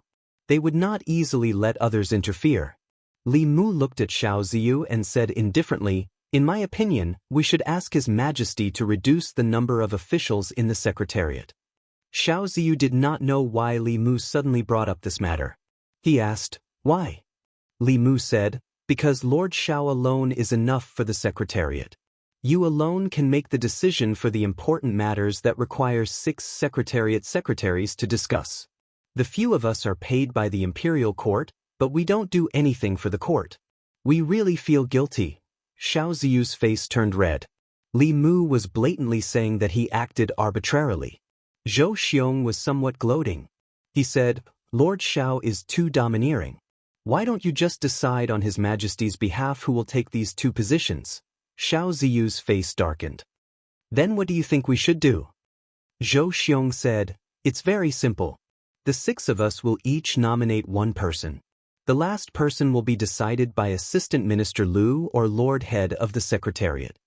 They would not easily let others interfere. Li Mu looked at Xiao Ziyu and said indifferently, "In my opinion, we should ask His Majesty to reduce the number of officials in the Secretariat." Xiao Ziyu did not know why Li Mu suddenly brought up this matter. He asked, "Why?" Li Mu said, "Because Lord Xiao alone is enough for the Secretariat. You alone can make the decision for the important matters that require 6 Secretariat secretaries to discuss. The few of us are paid by the imperial court, but we don't do anything for the court. We really feel guilty." Xiao Ziyu's face turned red. Li Mu was blatantly saying that he acted arbitrarily. Zhou Xiong was somewhat gloating. He said, "Lord Xiao is too domineering. Why don't you just decide on His Majesty's behalf who will take these 2 positions?" Xiao Ziyu's face darkened. Then what do you think we should do? Zhou Xiong said, it's very simple. The 6 of us will each nominate one person. The last person will be decided by Assistant Minister Lu or Lord Head of the Secretariat.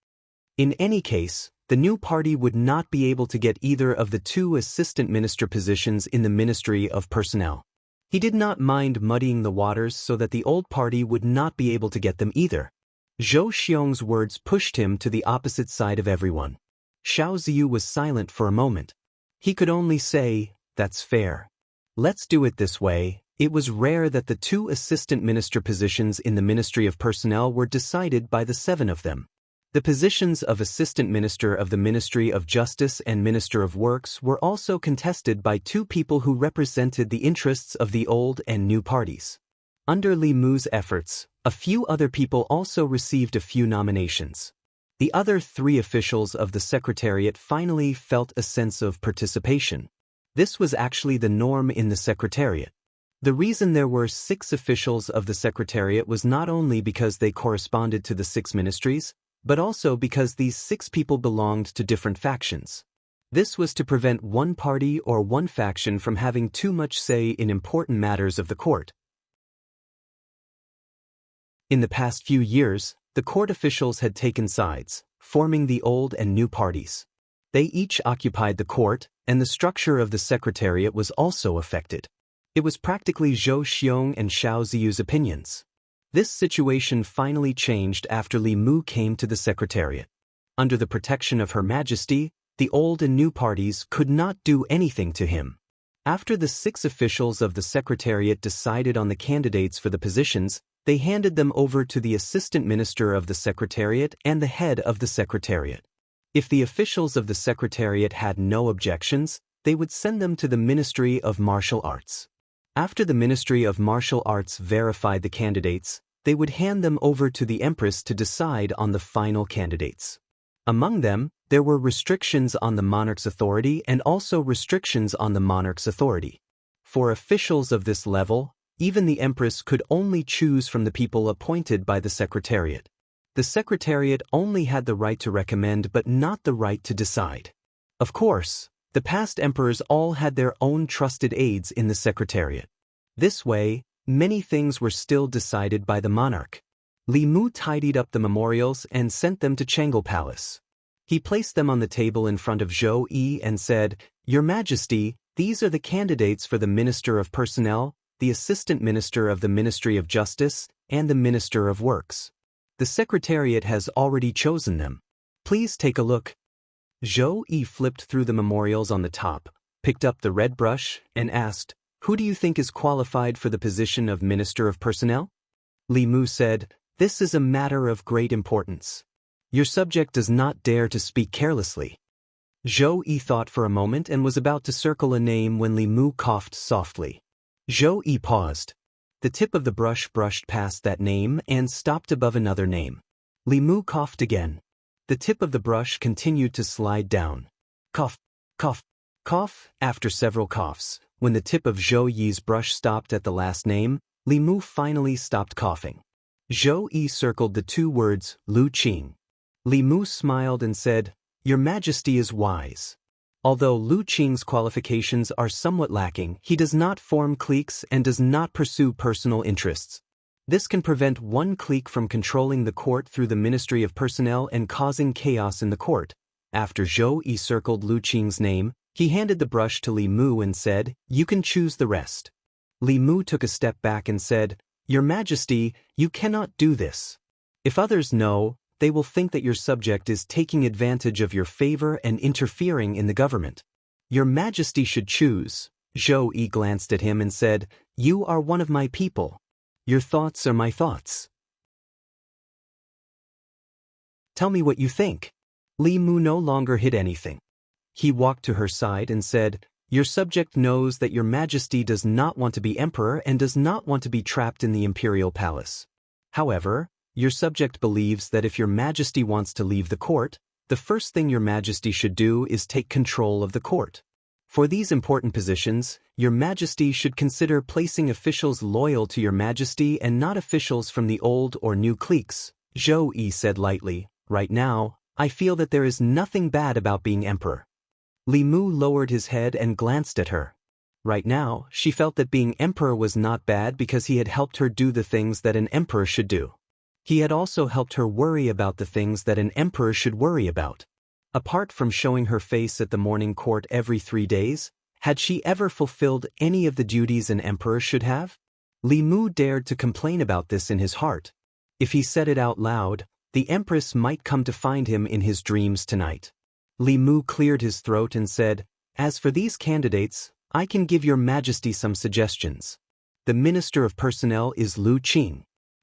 In any case, the new party would not be able to get either of the 2 assistant minister positions in the Ministry of Personnel. He did not mind muddying the waters so that the old party would not be able to get them either. Zhou Xiong's words pushed him to the opposite side of everyone. Xiao Ziyu was silent for a moment. He could only say, that's fair. Let's do it this way. It was rare that the 2 assistant minister positions in the Ministry of Personnel were decided by the 7 of them. The positions of Assistant Minister of the Ministry of Justice and Minister of Works were also contested by 2 people who represented the interests of the old and new parties. Under Li Mu's efforts, a few other people also received a few nominations. The other 3 officials of the Secretariat finally felt a sense of participation. This was actually the norm in the Secretariat. The reason there were 6 officials of the Secretariat was not only because they corresponded to the 6 ministries, but also because these 6 people belonged to different factions. This was to prevent one party or one faction from having too much say in important matters of the court. In the past few years, the court officials had taken sides, forming the old and new parties. They each occupied the court, and the structure of the Secretariat was also affected. It was practically Zhou Xiong and Xiao Ziyu's opinions. This situation finally changed after Li Mu came to the Secretariat. Under the protection of Her Majesty, the old and new parties could not do anything to him. After the 6 officials of the Secretariat decided on the candidates for the positions, they handed them over to the Assistant Minister of the Secretariat and the head of the Secretariat. If the officials of the Secretariat had no objections, they would send them to the Ministry of Martial Arts. After the Ministry of Martial Arts verified the candidates, they would hand them over to the Empress to decide on the final candidates. Among them, there were restrictions on the monarch's authority and also restrictions on the monarch's authority. For officials of this level, even the Empress could only choose from the people appointed by the Secretariat. The Secretariat only had the right to recommend but not the right to decide. Of course, the past emperors all had their own trusted aides in the Secretariat. This way, many things were still decided by the monarch. Li Mu tidied up the memorials and sent them to Chang'e Palace. He placed them on the table in front of Zhou Yi and said, Your Majesty, these are the candidates for the Minister of Personnel, the Assistant Minister of the Ministry of Justice, and the Minister of Works. The Secretariat has already chosen them. Please take a look. Zhou Yi flipped through the memorials on the top, picked up the red brush, and asked, Who do you think is qualified for the position of Minister of Personnel? Li Mu said, This is a matter of great importance. Your subject does not dare to speak carelessly. Zhou Yi thought for a moment and was about to circle a name when Li Mu coughed softly. Zhou Yi paused. The tip of the brush brushed past that name and stopped above another name. Li Mu coughed again. The tip of the brush continued to slide down. Cough, cough, cough. After several coughs, when the tip of Zhou Yi's brush stopped at the last name, Li Mu finally stopped coughing. Zhou Yi circled the 2 words, Lu Qing. Li Mu smiled and said, Your Majesty is wise. Although Lu Qing's qualifications are somewhat lacking, he does not form cliques and does not pursue personal interests. This can prevent one clique from controlling the court through the Ministry of Personnel and causing chaos in the court. After Zhou Yi circled Lu Qing's name, he handed the brush to Li Mu and said, You can choose the rest. Li Mu took a step back and said, Your Majesty, you cannot do this. If others know, they will think that your subject is taking advantage of your favor and interfering in the government. Your Majesty should choose. Zhou Yi glanced at him and said, You are one of my people. Your thoughts are my thoughts. Tell me what you think. Li Mu no longer hid anything. He walked to her side and said, Your subject knows that your Majesty does not want to be emperor and does not want to be trapped in the imperial palace. However, your subject believes that if your Majesty wants to leave the court, the first thing your Majesty should do is take control of the court. For these important positions, your Majesty should consider placing officials loyal to your Majesty and not officials from the old or new cliques. Zhou Yi said lightly, Right now, I feel that there is nothing bad about being emperor. Li Mu lowered his head and glanced at her. Right now, she felt that being emperor was not bad because he had helped her do the things that an emperor should do. He had also helped her worry about the things that an emperor should worry about. Apart from showing her face at the morning court every 3 days, had she ever fulfilled any of the duties an emperor should have? Li Mu dared to complain about this in his heart. If he said it out loud, the empress might come to find him in his dreams tonight. Li Mu cleared his throat and said, "As for these candidates, I can give your majesty some suggestions. The minister of personnel is Lu Qing.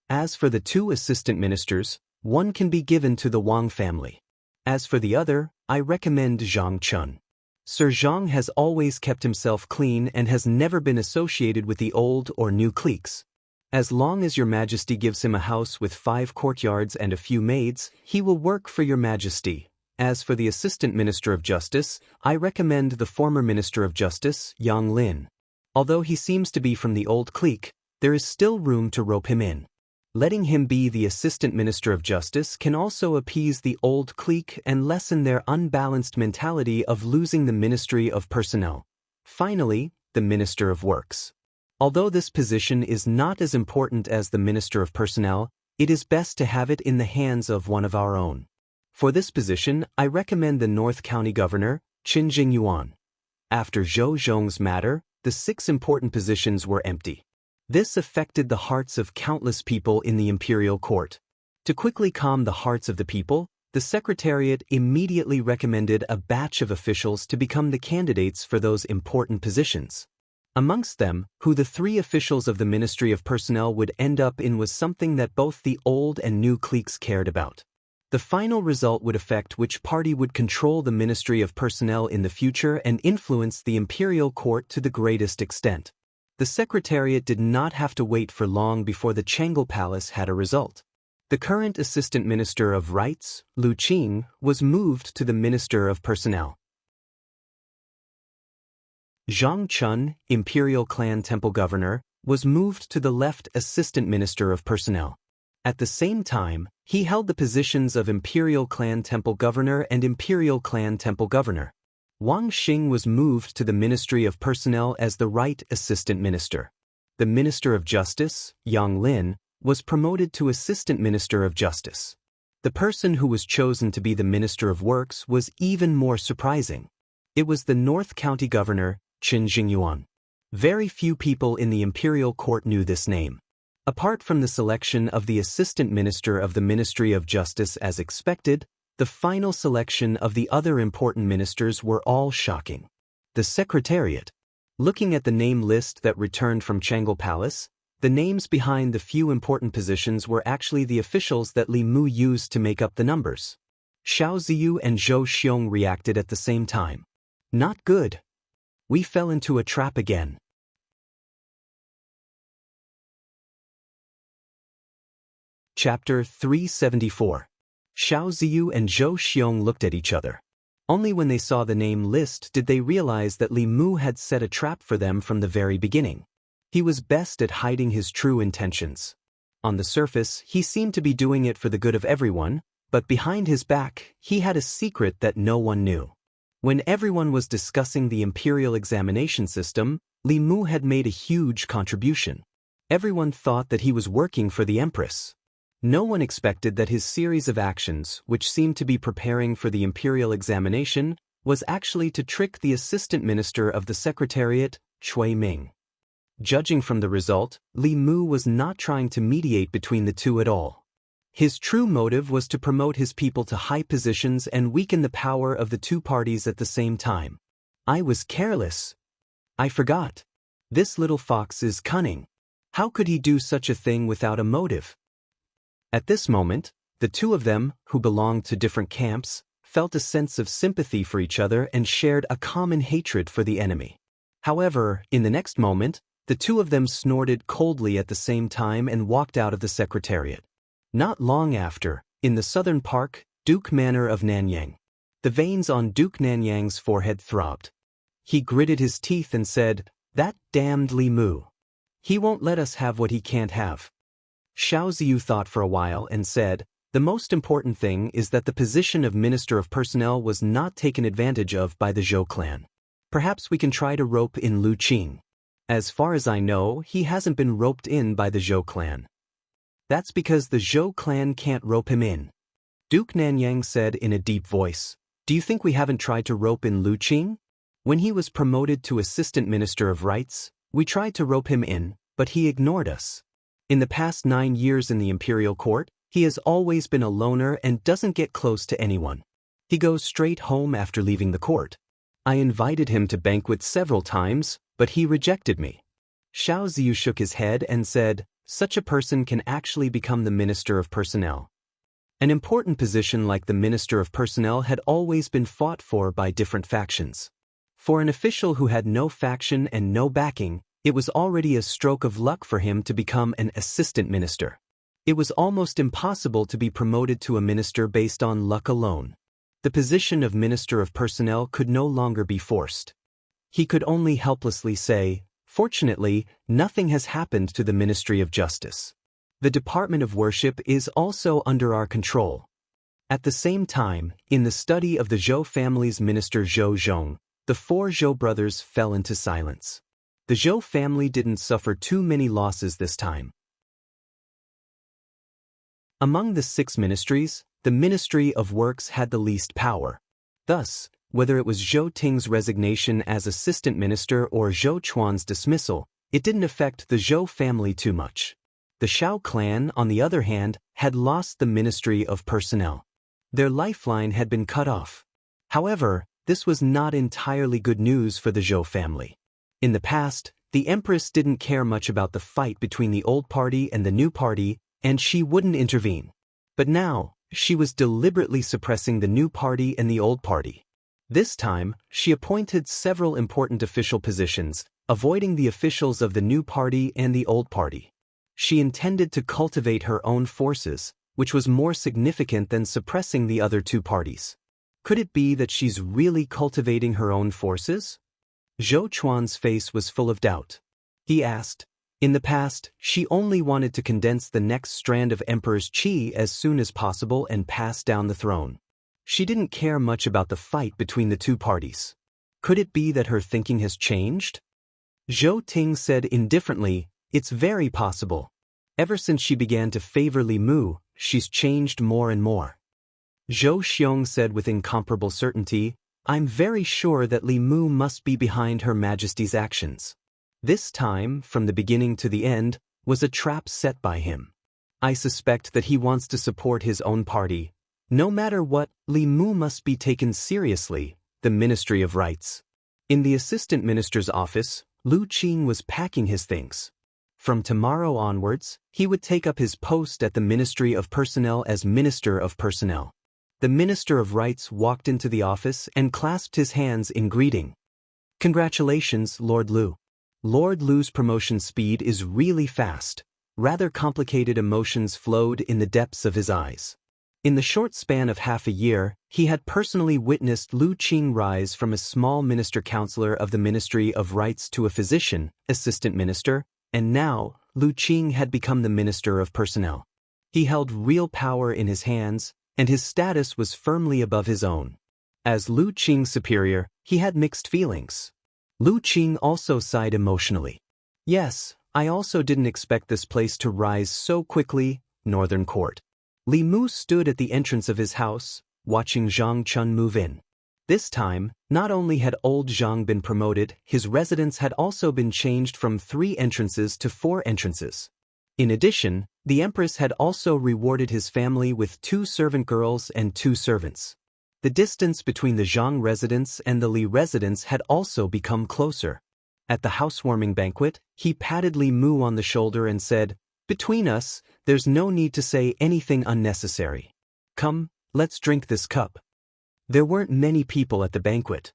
As for the 2 assistant ministers, one can be given to the Wang family. As for the other, I recommend Zhang Chun. Sir Zhang has always kept himself clean and has never been associated with the old or new cliques. As long as your majesty gives him a house with 5 courtyards and a few maids, he will work for your majesty. As for the assistant minister of justice, I recommend the former minister of justice, Yang Lin. Although he seems to be from the old clique, there is still room to rope him in. Letting him be the assistant minister of justice can also appease the old clique and lessen their unbalanced mentality of losing the ministry of personnel. Finally, the minister of works. Although this position is not as important as the minister of personnel, it is best to have it in the hands of one of our own. For this position, I recommend the North County Governor, Qin Jingyuan. After Zhou Zhong's matter, the 6 important positions were empty. This affected the hearts of countless people in the imperial court. To quickly calm the hearts of the people, the Secretariat immediately recommended a batch of officials to become the candidates for those important positions. Amongst them, who the 3 officials of the Ministry of Personnel would end up in was something that both the old and new cliques cared about. The final result would affect which party would control the Ministry of Personnel in the future and influence the imperial court to the greatest extent. The Secretariat did not have to wait for long before the Changle Palace had a result. The current Assistant Minister of Rights, Lu Qing, was moved to the Minister of Personnel. Zhang Chun, Imperial Clan Temple Governor, was moved to the left Assistant Minister of Personnel. At the same time, he held the positions of Imperial Clan Temple Governor and Imperial Clan Temple Governor. Wang Xing was moved to the Ministry of Personnel as the right Assistant Minister. The Minister of Justice, Yang Lin, was promoted to Assistant Minister of Justice. The person who was chosen to be the Minister of Works was even more surprising. It was the North County Governor, Qin Jingyuan. Very few people in the imperial court knew this name. Apart from the selection of the Assistant Minister of the Ministry of Justice as expected, the final selection of the other important ministers were all shocking. The Secretariat. Looking at the name list that returned from Changle Palace, the names behind the few important positions were actually the officials that Li Mu used to make up the numbers. Xiao Ziyu and Zhou Xiong reacted at the same time. Not good. We fell into a trap again. Chapter 374. Xiao Ziyu and Zhou Xiong looked at each other. Only when they saw the name list did they realize that Li Mu had set a trap for them from the very beginning. He was best at hiding his true intentions. On the surface, he seemed to be doing it for the good of everyone, but behind his back, he had a secret that no one knew. When everyone was discussing the imperial examination system, Li Mu had made a huge contribution. Everyone thought that he was working for the Empress. No one expected that his series of actions, which seemed to be preparing for the imperial examination, was actually to trick the assistant minister of the Secretariat, Cui Ming. Judging from the result, Li Mu was not trying to mediate between the two at all. His true motive was to promote his people to high positions and weaken the power of the two parties at the same time. I was careless. I forgot. This little fox is cunning. How could he do such a thing without a motive? At this moment, the two of them, who belonged to different camps, felt a sense of sympathy for each other and shared a common hatred for the enemy. However, in the next moment, the two of them snorted coldly at the same time and walked out of the Secretariat. Not long after, in the southern park, Duke Manor of Nanyang. The veins on Duke Nanyang's forehead throbbed. He gritted his teeth and said, "That damned Li Mu. He won't let us have what he can't have." Xiao Ziyu thought for a while and said, The most important thing is that the position of Minister of Personnel was not taken advantage of by the Zhou clan. Perhaps we can try to rope in Lu Qing. As far as I know, he hasn't been roped in by the Zhou clan. That's because the Zhou clan can't rope him in. Duke Nanyang said in a deep voice, "Do you think we haven't tried to rope in Lu Qing? When he was promoted to Assistant Minister of Rights, we tried to rope him in, but he ignored us. In the past 9 years in the imperial court, he has always been a loner and doesn't get close to anyone. He goes straight home after leaving the court. I invited him to banquets several times, but he rejected me." Xiao Ziyu shook his head and said, "Such a person can actually become the Minister of Personnel." An important position like the Minister of Personnel had always been fought for by different factions. For an official who had no faction and no backing, it was already a stroke of luck for him to become an assistant minister. It was almost impossible to be promoted to a minister based on luck alone. The position of Minister of Personnel could no longer be forced. He could only helplessly say, "Fortunately, nothing has happened to the Ministry of Justice. The Department of Worship is also under our control." At the same time, in the study of the Zhou family's minister Zhou Zhong, the 4 Zhou brothers fell into silence. The Zhou family didn't suffer too many losses this time. Among the 6 ministries, the Ministry of Works had the least power. Thus, whether it was Zhou Ting's resignation as assistant minister or Zhou Chuan's dismissal, it didn't affect the Zhou family too much. The Xiao clan, on the other hand, had lost the Ministry of Personnel. Their lifeline had been cut off. However, this was not entirely good news for the Zhou family. In the past, the Empress didn't care much about the fight between the old party and the new party, and she wouldn't intervene. But now, she was deliberately suppressing the new party and the old party. This time, she appointed several important official positions, avoiding the officials of the new party and the old party. She intended to cultivate her own forces, which was more significant than suppressing the other 2 parties. Could it be that she's really cultivating her own forces? Zhou Chuan's face was full of doubt. He asked, "In the past, she only wanted to condense the next strand of Emperor's qi as soon as possible and pass down the throne. She didn't care much about the fight between the 2 parties. Could it be that her thinking has changed?" Zhou Ting said indifferently, "It's very possible. Ever since she began to favor Li Mu, she's changed more and more." Zhou Xiong said with incomparable certainty, "I'm very sure that Li Mu must be behind Her Majesty's actions. This time, from the beginning to the end, was a trap set by him. I suspect that he wants to support his own party. No matter what, Li Mu must be taken seriously." The Ministry of Rights. In the assistant minister's office, Lu Qing was packing his things. From tomorrow onwards, he would take up his post at the Ministry of Personnel as Minister of Personnel. The Minister of Rights walked into the office and clasped his hands in greeting. "Congratulations, Lord Lu. Lord Lu's promotion speed is really fast." Rather complicated emotions flowed in the depths of his eyes. In the short span of half a year, he had personally witnessed Lu Qing rise from a small minister counselor of the Ministry of Rights to a physician, assistant minister, and now, Lu Qing had become the Minister of Personnel. He held real power in his hands, and his status was firmly above his own. As Lu Qing's superior, he had mixed feelings. Lu Qing also sighed emotionally. "Yes, I also didn't expect this place to rise so quickly." Northern Court. Li Mu stood at the entrance of his house, watching Zhang Chun move in. This time, not only had old Zhang been promoted, his residence had also been changed from 3 entrances to 4 entrances. In addition, the Empress had also rewarded his family with 2 servant girls and 2 servants. The distance between the Zhang residence and the Li residence had also become closer. At the housewarming banquet, he patted Li Mu on the shoulder and said, "Between us, there's no need to say anything unnecessary. Come, let's drink this cup." There weren't many people at the banquet.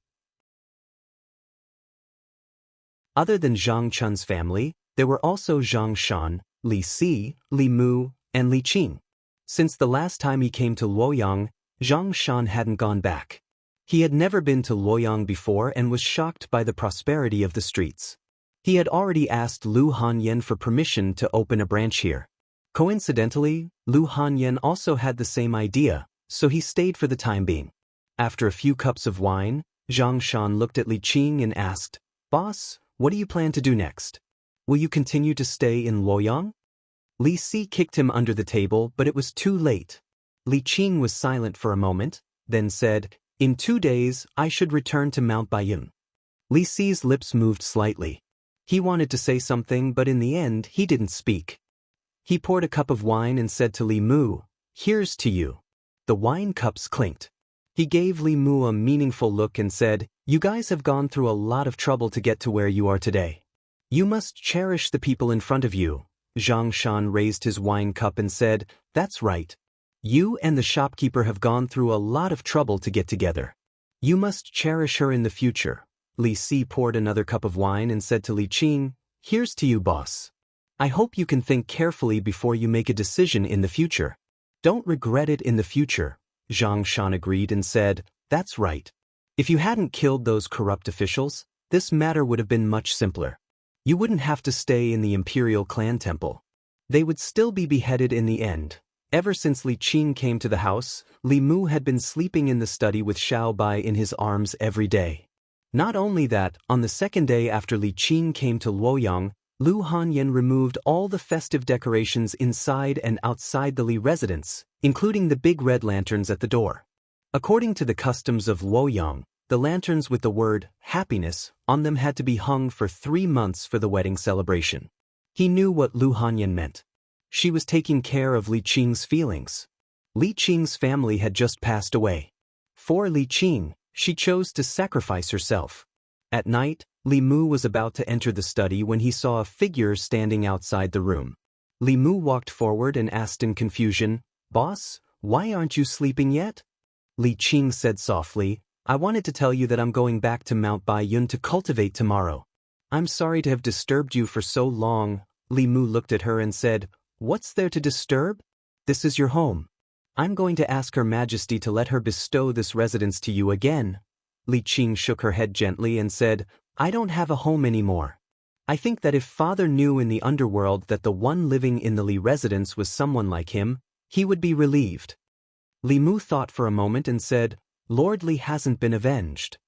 Other than Zhang Chun's family, there were also Zhang Shan, Li Si, Li Mu, and Li Qing. Since the last time he came to Luoyang, Zhang Shan hadn't gone back. He had never been to Luoyang before and was shocked by the prosperity of the streets. He had already asked Lu Hanyan for permission to open a branch here. Coincidentally, Lu Hanyan also had the same idea, so he stayed for the time being. After a few cups of wine, Zhang Shan looked at Li Qing and asked, "Boss, what do you plan to do next? Will you continue to stay in Luoyang?" Li Si kicked him under the table, but it was too late. Li Qing was silent for a moment, then said, "In 2 days, I should return to Mount Baiyun." Li Si's lips moved slightly. He wanted to say something, but in the end, he didn't speak. He poured a cup of wine and said to Li Mu, "Here's to you." The wine cups clinked. He gave Li Mu a meaningful look and said, "You guys have gone through a lot of trouble to get to where you are today. You must cherish the people in front of you." Zhang Shan raised his wine cup and said, "That's right. You and the shopkeeper have gone through a lot of trouble to get together. You must cherish her in the future." Li Si poured another cup of wine and said to Li Qing, "Here's to you, boss. I hope you can think carefully before you make a decision in the future. Don't regret it in the future." Zhang Shan agreed and said, "That's right. If you hadn't killed those corrupt officials, this matter would have been much simpler. You wouldn't have to stay in the Imperial Clan Temple. They would still be beheaded in the end." Ever since Li Qing came to the house, Li Mu had been sleeping in the study with Xiao Bai in his arms every day. Not only that, on the second day after Li Qing came to Luoyang, Lu Hanyan removed all the festive decorations inside and outside the Li residence, including the big red lanterns at the door. According to the customs of Luoyang, the lanterns with the word "happiness" on them had to be hung for 3 months for the wedding celebration. He knew what Lu Hanyan meant. She was taking care of Li Qing's feelings. Li Qing's family had just passed away. For Li Qing, she chose to sacrifice herself. At night, Li Mu was about to enter the study when he saw a figure standing outside the room. Li Mu walked forward and asked in confusion, "Boss, why aren't you sleeping yet?" Li Qing said softly, "I wanted to tell you that I'm going back to Mount Baiyun to cultivate tomorrow. I'm sorry to have disturbed you for so long." Li Mu looked at her and said, "What's there to disturb? This is your home. I'm going to ask Her Majesty to let her bestow this residence to you again." Li Qing shook her head gently and said, "I don't have a home anymore. I think that if Father knew in the underworld that the one living in the Li residence was someone like him, he would be relieved." Li Mu thought for a moment and said, "Lord Li hasn't been avenged.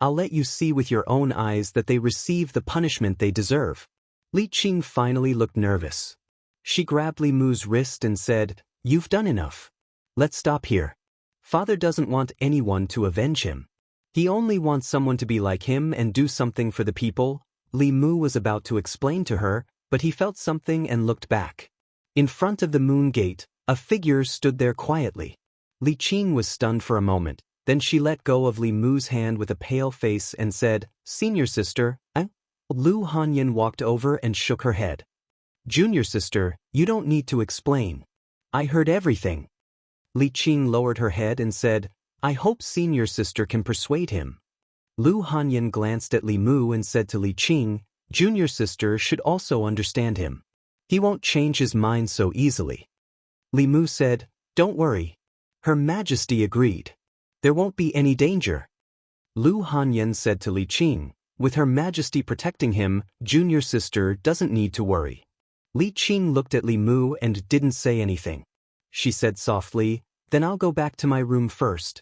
I'll let you see with your own eyes that they receive the punishment they deserve." Li Qing finally looked nervous. She grabbed Li Mu's wrist and said, "You've done enough. Let's stop here. Father doesn't want anyone to avenge him. He only wants someone to be like him and do something for the people." Li Mu was about to explain to her, but he felt something and looked back. In front of the moon gate, a figure stood there quietly. Li Qing was stunned for a moment, then she let go of Li Mu's hand with a pale face and said, "Senior sister, eh?" Lu Hanyan walked over and shook her head. "Junior sister, you don't need to explain. I heard everything." Li Qing lowered her head and said, "I hope senior sister can persuade him." Lu Hanyan glanced at Li Mu and said to Li Qing, "Junior sister should also understand him. He won't change his mind so easily." Li Mu said, "Don't worry. Her Majesty agreed. There won't be any danger." Lu Hanyan said to Li Qing, "With Her Majesty protecting him, junior sister doesn't need to worry." Li Qing looked at Li Mu and didn't say anything. She said softly, "Then I'll go back to my room first.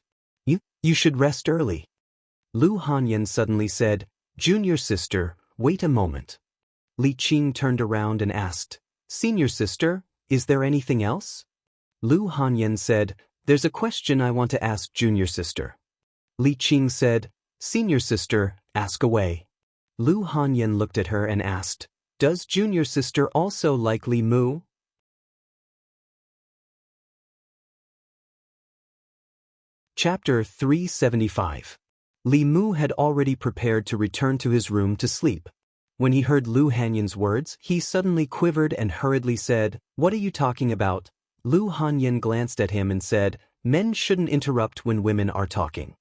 You should rest early." Lu Hanyan suddenly said, "Junior sister, wait a moment." Li Qing turned around and asked, "Senior sister, is there anything else?" Lu Hanyan said, "There's a question I want to ask junior sister." Li Qing said, "Senior sister, ask away." Lu Hanyan looked at her and asked, "Does junior sister also like Li Mu?" Chapter 375. Li Mu had already prepared to return to his room to sleep. When he heard Lu Hanyan's words, he suddenly quivered and hurriedly said, "What are you talking about?" Lu Hanyan glanced at him and said, "Men shouldn't interrupt when women are talking."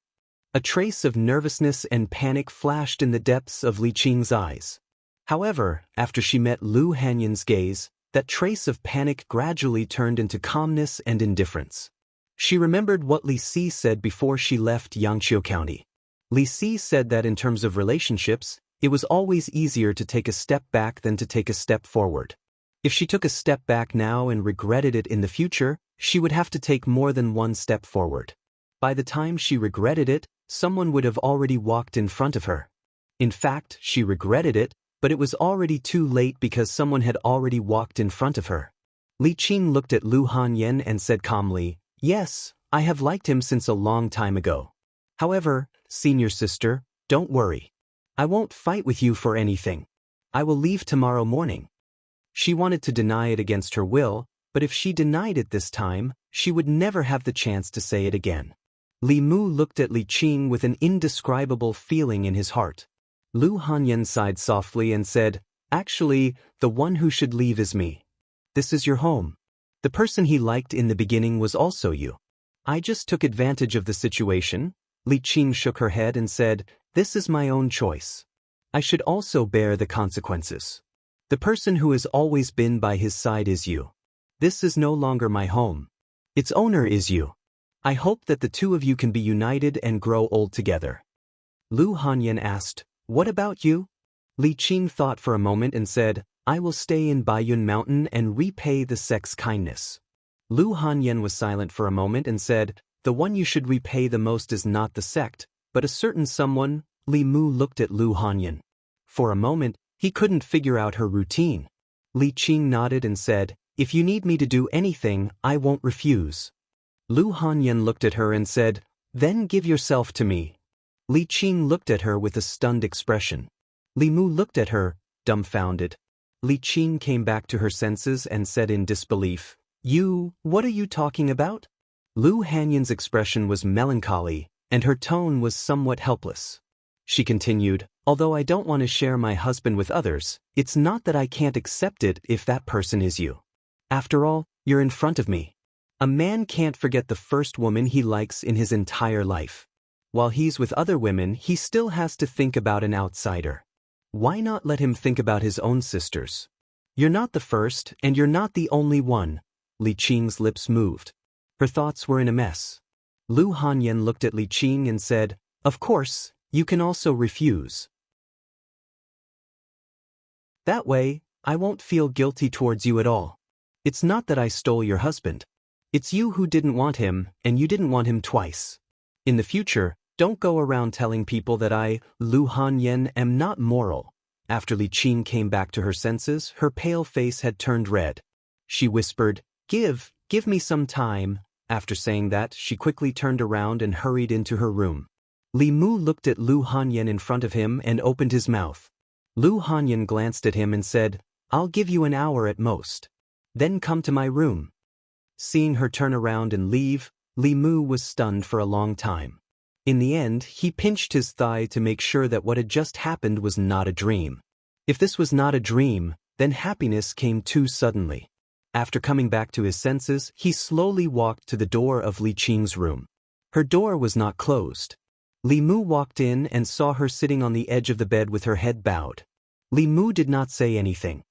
A trace of nervousness and panic flashed in the depths of Li Qing's eyes. However, after she met Lu Hanyan's gaze, that trace of panic gradually turned into calmness and indifference. She remembered what Li Si said before she left Yangqiu County. Li Si said that in terms of relationships, it was always easier to take a step back than to take a step forward. If she took a step back now and regretted it in the future, she would have to take more than one step forward. By the time she regretted it, someone would have already walked in front of her. In fact, she regretted it, but it was already too late because someone had already walked in front of her. Li Qing looked at Lu Hanyan and said calmly, "Yes, I have liked him since a long time ago. However, senior sister, don't worry. I won't fight with you for anything. I will leave tomorrow morning." She wanted to deny it against her will, but if she denied it this time, she would never have the chance to say it again. Li Mu looked at Li Qing with an indescribable feeling in his heart. Lu Hanyan sighed softly and said, "Actually, the one who should leave is me. This is your home. The person he liked in the beginning was also you. I just took advantage of the situation." Li Qing shook her head and said, "This is my own choice. I should also bear the consequences. The person who has always been by his side is you. This is no longer my home. Its owner is you. I hope that the two of you can be united and grow old together." Lu Hanyan asked, "What about you?" Li Qing thought for a moment and said, "I will stay in Baiyun Mountain and repay the sect's kindness." Lu Hanyan was silent for a moment and said, "The one you should repay the most is not the sect, but a certain someone." Li Mu looked at Lu Hanyan. For a moment, he couldn't figure out her routine. Li Qing nodded and said, "If you need me to do anything, I won't refuse." Lu Hanyan looked at her and said, "Then give yourself to me." Li Qing looked at her with a stunned expression. Li Mu looked at her, dumbfounded. Li Qing came back to her senses and said in disbelief, What are you talking about?" Lu Hanyan's expression was melancholy, and her tone was somewhat helpless. She continued, "Although I don't want to share my husband with others, it's not that I can't accept it if that person is you. After all, you're in front of me. A man can't forget the first woman he likes in his entire life. While he's with other women, he still has to think about an outsider. Why not let him think about his own sisters? You're not the first, and you're not the only one." Li Qing's lips moved. Her thoughts were in a mess. Lu Hanyan looked at Li Qing and said, "Of course, you can also refuse. That way, I won't feel guilty towards you at all. It's not that I stole your husband. It's you who didn't want him, and you didn't want him twice. In the future, don't go around telling people that I, Lu Hanyan, am not moral." After Li Qing came back to her senses, her pale face had turned red. She whispered, Give me some time." After saying that, she quickly turned around and hurried into her room. Li Mu looked at Lu Hanyan in front of him and opened his mouth. Lu Hanyan glanced at him and said, "I'll give you an hour at most. Then come to my room." Seeing her turn around and leave, Li Mu was stunned for a long time. In the end, he pinched his thigh to make sure that what had just happened was not a dream. If this was not a dream, then happiness came too suddenly. After coming back to his senses, he slowly walked to the door of Li Qing's room. Her door was not closed. Li Mu walked in and saw her sitting on the edge of the bed with her head bowed. Li Mu did not say anything.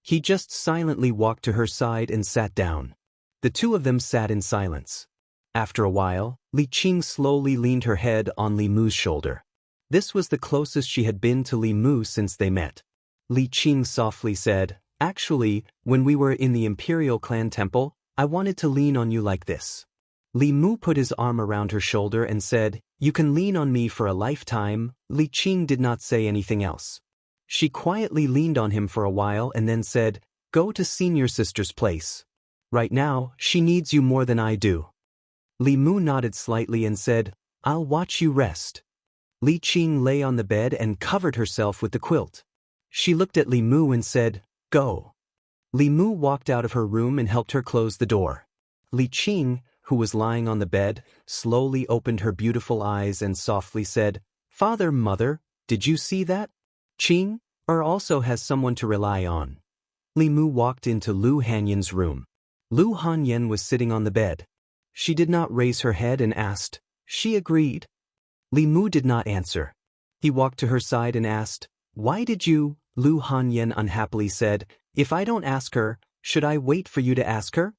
He just silently walked to her side and sat down. The two of them sat in silence. After a while, Li Qing slowly leaned her head on Li Mu's shoulder. This was the closest she had been to Li Mu since they met. Li Qing softly said, "Actually, when we were in the Imperial Clan Temple, I wanted to lean on you like this." Li Mu put his arm around her shoulder and said, "You can lean on me for a lifetime." Li Qing did not say anything else. She quietly leaned on him for a while and then said, "Go to senior sister's place. Right now, she needs you more than I do." Li Mu nodded slightly and said, "I'll watch you rest." Li Qing lay on the bed and covered herself with the quilt. She looked at Li Mu and said, "Go." Li Mu walked out of her room and helped her close the door. Li Qing, who was lying on the bed, slowly opened her beautiful eyes and softly said, "Father, mother, did you see that? Qing, also has someone to rely on." Li Mu walked into Lu Hanyan's room. Lu Hanyan was sitting on the bed. She did not raise her head and asked, "She agreed?" Li Mu did not answer. He walked to her side and asked, "Why did you?" Lu Hanyan unhappily said, "If I don't ask her, should I wait for you to ask her?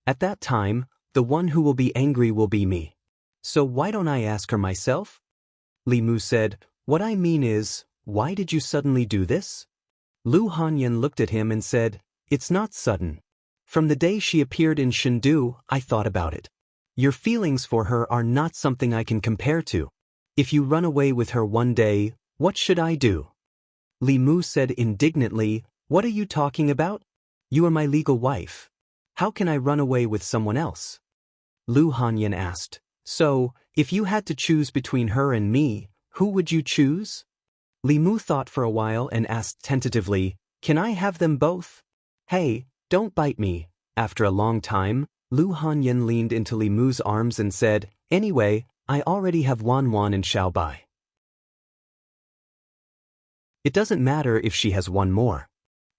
At that time, the one who will be angry will be me. So why don't I ask her myself?" Li Mu said, "What I mean is, why did you suddenly do this?" Lu Hanyan looked at him and said, It's not sudden. From the day she appeared in Chengdu, I thought about it. Your feelings for her are not something I can compare to. If you run away with her one day, what should I do?" Li Mu said indignantly, "What are you talking about? You are my legal wife. How can I run away with someone else?" Lu Hanyan asked, "So, if you had to choose between her and me, who would you choose?" Li Mu thought for a while and asked tentatively, "Can I have them both?" "Hey, don't bite me." After a long time, Lu Hanyan leaned into Li Mu's arms and said, "Anyway, I already have Wan Wan and Xiaobai. It doesn't matter if she has one more.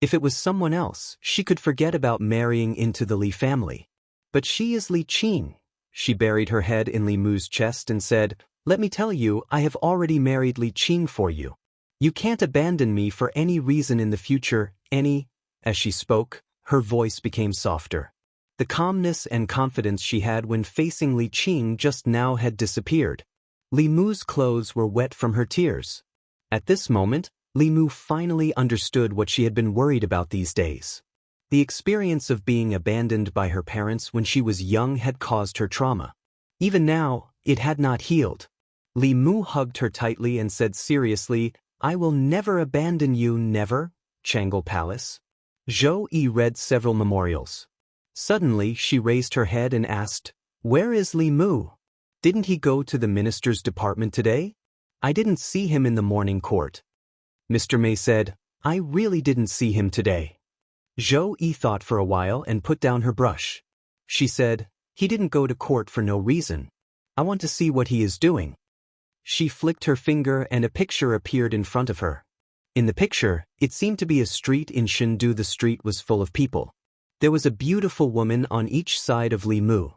If it was someone else, she could forget about marrying into the Li family. But she is Li Qing." She buried her head in Li Mu's chest and said, "Let me tell you, I have already married Li Qing for you. You can't abandon me for any reason in the future, any—" As she spoke, her voice became softer. The calmness and confidence she had when facing Li Qing just now had disappeared. Li Mu's clothes were wet from her tears. At this moment, Li Mu finally understood what she had been worried about these days. The experience of being abandoned by her parents when she was young had caused her trauma. Even now, it had not healed. Li Mu hugged her tightly and said seriously, "I will never abandon you, never." Changle Palace. Zhou Yi read several memorials. Suddenly, she raised her head and asked, "Where is Li Mu? Didn't he go to the minister's department today? I didn't see him in the morning court." Mr. Mei said, "I really didn't see him today." Zhou Yi thought for a while and put down her brush. She said, "He didn't go to court for no reason. I want to see what he is doing." She flicked her finger and a picture appeared in front of her. In the picture, it seemed to be a street in Chengdu. The street was full of people. There was a beautiful woman on each side of Li Mu.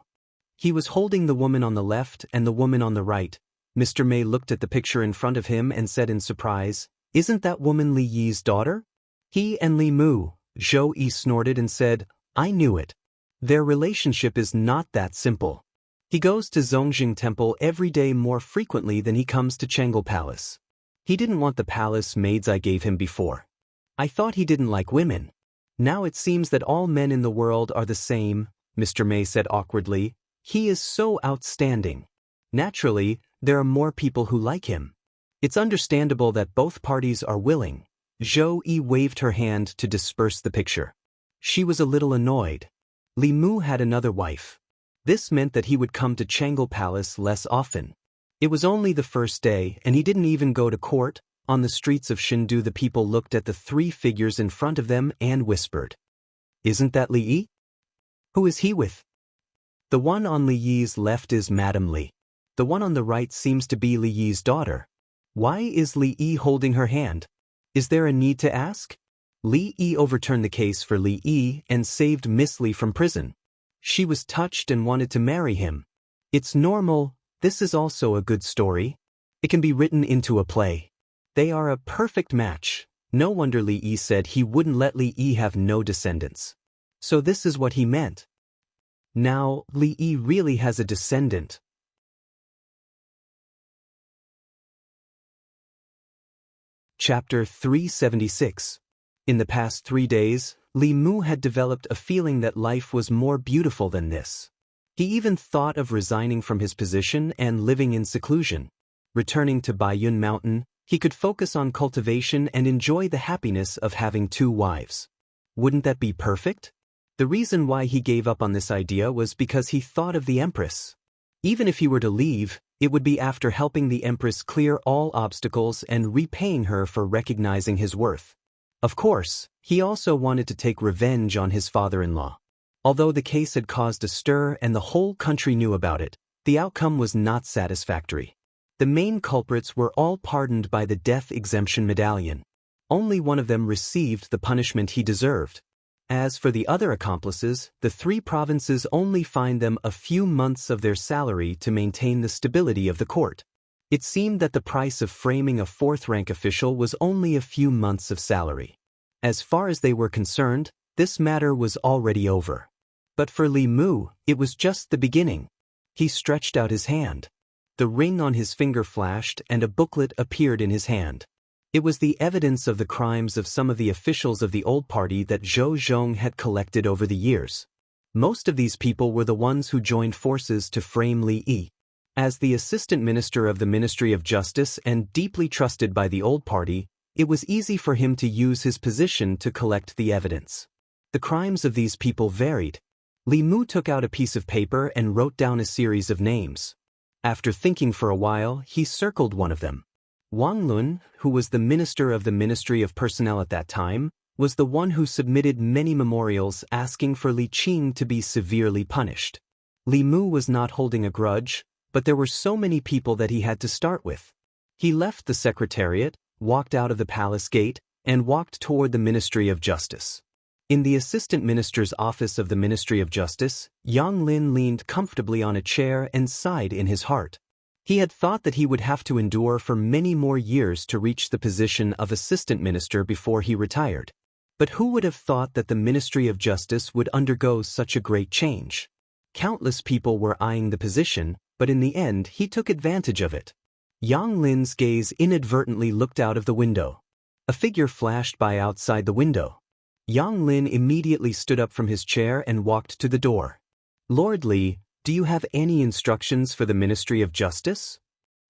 He was holding the woman on the left and the woman on the right. Mr. Mei looked at the picture in front of him and said in surprise, "Isn't that woman Li Yi's daughter?" "He and Li Mu," Zhou Yi snorted and said, "I knew it. Their relationship is not that simple. He goes to Zongjing Temple every day more frequently than he comes to Changle Palace. He didn't want the palace maids I gave him before. I thought he didn't like women. Now it seems that all men in the world are the same," Mr. Mei said awkwardly. "He is so outstanding. Naturally, there are more people who like him. It's understandable that both parties are willing." Zhou Yi waved her hand to disperse the picture. She was a little annoyed. Li Mu had another wife. This meant that he would come to Changle Palace less often. It was only the first day, and he didn't even go to court. On the streets of Chengdu, the people looked at the three figures in front of them and whispered, "Isn't that Li Yi? Who is he with?" The one on Li Yi's left is Madame Li. The one on the right seems to be Li Yi's daughter. Why is Li Yi holding her hand? Is there a need to ask? Li Yi overturned the case for Li Yi and saved Miss Li from prison. She was touched and wanted to marry him. It's normal. This is also a good story. It can be written into a play. They are a perfect match. No wonder Li Yi said he wouldn't let Li Yi have no descendants. So this is what he meant. Now, Li Yi really has a descendant. Chapter 376. In the past 3 days, Li Mu had developed a feeling that life was more beautiful than this. He even thought of resigning from his position and living in seclusion. Returning to Baiyun Mountain, he could focus on cultivation and enjoy the happiness of having 2 wives. Wouldn't that be perfect? The reason why he gave up on this idea was because he thought of the Empress. Even if he were to leave, it would be after helping the Empress clear all obstacles and repaying her for recognizing his worth. Of course, he also wanted to take revenge on his father-in-law. Although the case had caused a stir and the whole country knew about it, the outcome was not satisfactory. The main culprits were all pardoned by the death exemption medallion. Only one of them received the punishment he deserved. As for the other accomplices, the 3 provinces only fined them a few months of their salary to maintain the stability of the court. It seemed that the price of framing a 4th-rank official was only a few months of salary. As far as they were concerned, this matter was already over. But for Li Mu, it was just the beginning. He stretched out his hand. The ring on his finger flashed and a booklet appeared in his hand. It was the evidence of the crimes of some of the officials of the old party that Zhou Zhong had collected over the years. Most of these people were the ones who joined forces to frame Li Yi. As the assistant minister of the Ministry of Justice and deeply trusted by the old party, it was easy for him to use his position to collect the evidence. The crimes of these people varied. Li Mu took out a piece of paper and wrote down a series of names. After thinking for a while, he circled one of them. Wang Lun, who was the minister of the Ministry of Personnel at that time, was the one who submitted many memorials asking for Li Qing to be severely punished. Li Mu was not holding a grudge, but there were so many people that he had to start with. He left the secretariat, walked out of the palace gate, and walked toward the Ministry of Justice. In the assistant minister's office of the Ministry of Justice, Yang Lin leaned comfortably on a chair and sighed in his heart. He had thought that he would have to endure for many more years to reach the position of assistant minister before he retired. But who would have thought that the Ministry of Justice would undergo such a great change? Countless people were eyeing the position, but in the end he took advantage of it. Yang Lin's gaze inadvertently looked out of the window. A figure flashed by outside the window. Yang Lin immediately stood up from his chair and walked to the door. "Lord Li, do you have any instructions for the Ministry of Justice?"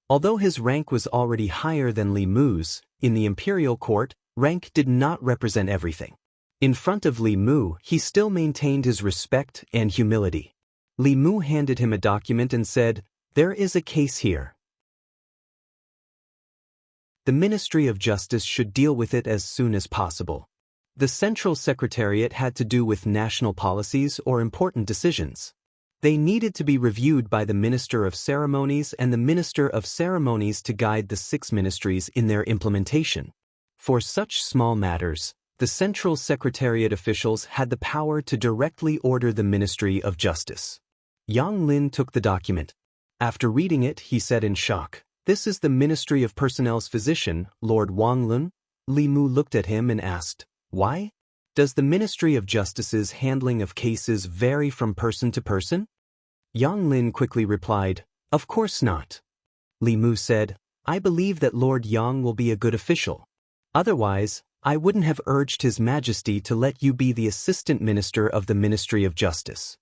Although his rank was already higher than Li Mu's, in the imperial court, rank did not represent everything. In front of Li Mu, he still maintained his respect and humility. Li Mu handed him a document and said, "There is a case here. The Ministry of Justice should deal with it as soon as possible." The Central Secretariat had to do with national policies or important decisions. They needed to be reviewed by the Minister of Ceremonies and the Minister of Ceremonies to guide the 6 ministries in their implementation. For such small matters, the Central Secretariat officials had the power to directly order the Ministry of Justice. Yang Lin took the document. After reading it, he said in shock, "This is the Ministry of Personnel's physician, Lord Wang Lun?" Li Mu looked at him and asked, "Why? Does the Ministry of Justice's handling of cases vary from person to person?" Yang Lin quickly replied, "Of course not." Li Mu said, "I believe that Lord Yang will be a good official. Otherwise, I wouldn't have urged His Majesty to let you be the assistant minister of the Ministry of Justice."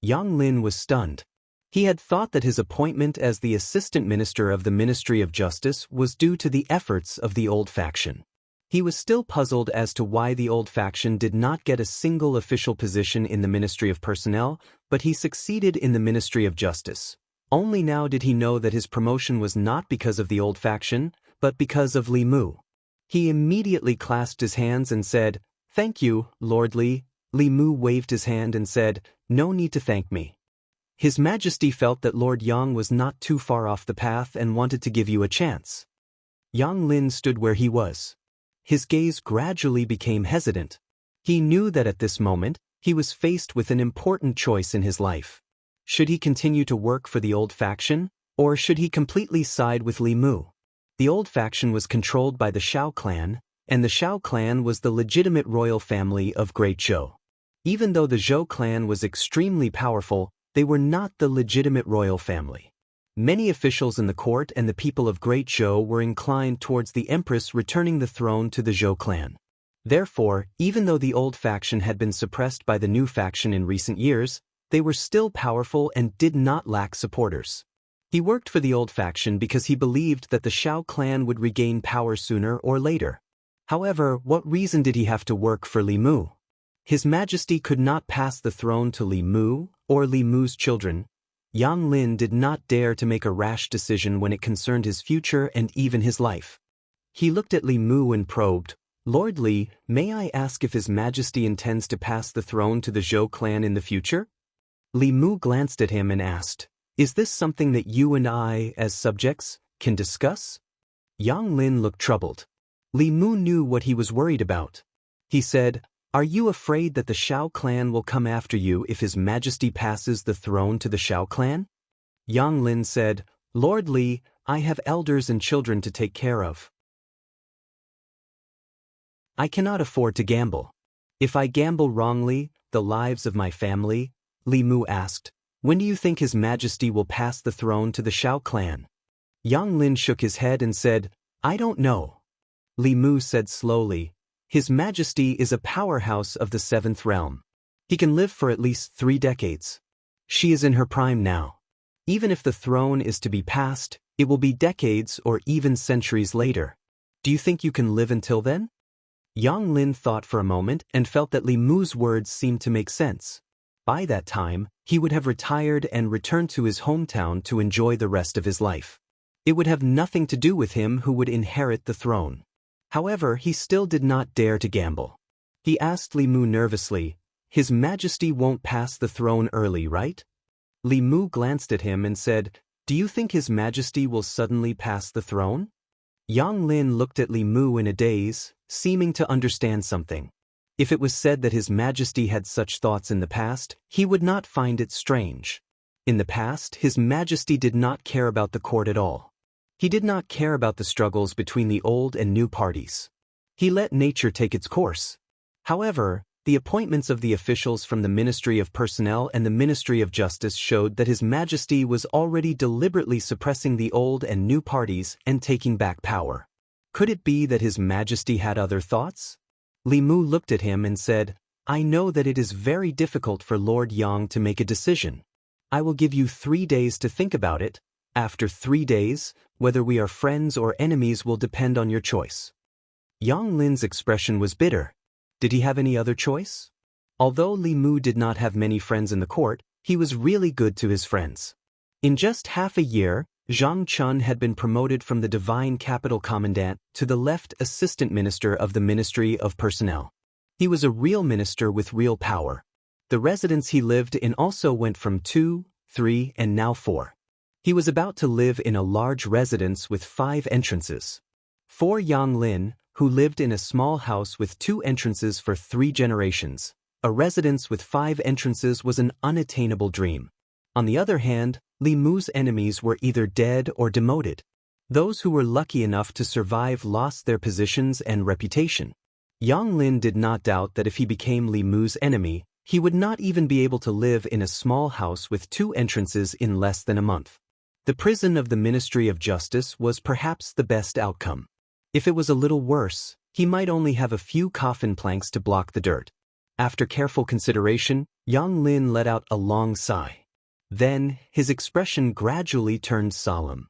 Yang Lin was stunned. He had thought that his appointment as the assistant minister of the Ministry of Justice was due to the efforts of the old faction. He was still puzzled as to why the old faction did not get a single official position in the Ministry of Personnel, but he succeeded in the Ministry of Justice. Only now did he know that his promotion was not because of the old faction, but because of Li Mu. He immediately clasped his hands and said, "Thank you, Lord Li." Li Mu waved his hand and said, "No need to thank me. His Majesty felt that Lord Yang was not too far off the path and wanted to give you a chance." Yang Lin stood where he was. His gaze gradually became hesitant. He knew that at this moment, he was faced with an important choice in his life. Should he continue to work for the old faction, or should he completely side with Li Mu? The old faction was controlled by the Shao clan, and the Shao clan was the legitimate royal family of Great Zhou. Even though the Zhou clan was extremely powerful, they were not the legitimate royal family. Many officials in the court and the people of Great Zhou were inclined towards the empress returning the throne to the Zhou clan. Therefore, even though the old faction had been suppressed by the new faction in recent years, they were still powerful and did not lack supporters. He worked for the old faction because he believed that the Shao clan would regain power sooner or later. However, what reason did he have to work for Li Mu? His Majesty could not pass the throne to Li Mu or Li Mu's children. Yang Lin did not dare to make a rash decision when it concerned his future and even his life. He looked at Li Mu and probed, "Lord Li, may I ask if His Majesty intends to pass the throne to the Zhou clan in the future?" Li Mu glanced at him and asked, "Is this something that you and I, as subjects, can discuss?" Yang Lin looked troubled. Li Mu knew what he was worried about. He said, "Are you afraid that the Shao clan will come after you if His Majesty passes the throne to the Shao clan?" Yang Lin said, "Lord Li, I have elders and children to take care of. I cannot afford to gamble. If I gamble wrongly, the lives of my family." Li Mu asked, "When do you think His Majesty will pass the throne to the Shao clan?" Yang Lin shook his head and said, "I don't know. Li Mu said slowly. His Majesty is a powerhouse of the seventh realm. He can live for at least 3 decades. She is in her prime now. Even if the throne is to be passed, it will be decades or even centuries later. Do you think you can live until then? Yang Lin thought for a moment and felt that Li Mu's words seemed to make sense. By that time, he would have retired and returned to his hometown to enjoy the rest of his life. It would have nothing to do with him who would inherit the throne. However, he still did not dare to gamble. He asked Li Mu nervously, "His Majesty won't pass the throne early, right?" Li Mu glanced at him and said, "Do you think His Majesty will suddenly pass the throne?" Yang Lin looked at Li Mu in a daze, seeming to understand something. If it was said that His Majesty had such thoughts in the past, he would not find it strange. In the past, His Majesty did not care about the court at all. He did not care about the struggles between the old and new parties. He let nature take its course. However, the appointments of the officials from the Ministry of Personnel and the Ministry of Justice showed that His Majesty was already deliberately suppressing the old and new parties and taking back power. Could it be that His Majesty had other thoughts? Li Mu looked at him and said, "I know that it is very difficult for Lord Yang to make a decision. I will give you 3 days to think about it. After 3 days, whether we are friends or enemies will depend on your choice." Yang Lin's expression was bitter. Did he have any other choice? Although Li Mu did not have many friends in the court, he was really good to his friends. In just half a year, Zhang Chun had been promoted from the Divine Capital Commandant to the left Assistant Minister of the Ministry of Personnel. He was a real minister with real power. The residence he lived in also went from 2, 3, and now 4. He was about to live in a large residence with 5 entrances. For Yang Lin, who lived in a small house with 2 entrances for 3 generations, a residence with 5 entrances was an unattainable dream. On the other hand, Li Mu's enemies were either dead or demoted. Those who were lucky enough to survive lost their positions and reputation. Yang Lin did not doubt that if he became Li Mu's enemy, he would not even be able to live in a small house with 2 entrances in less than a month. The prison of the Ministry of Justice was perhaps the best outcome. If it was a little worse, he might only have a few coffin planks to block the dirt. After careful consideration, Yang Lin let out a long sigh. Then, his expression gradually turned solemn.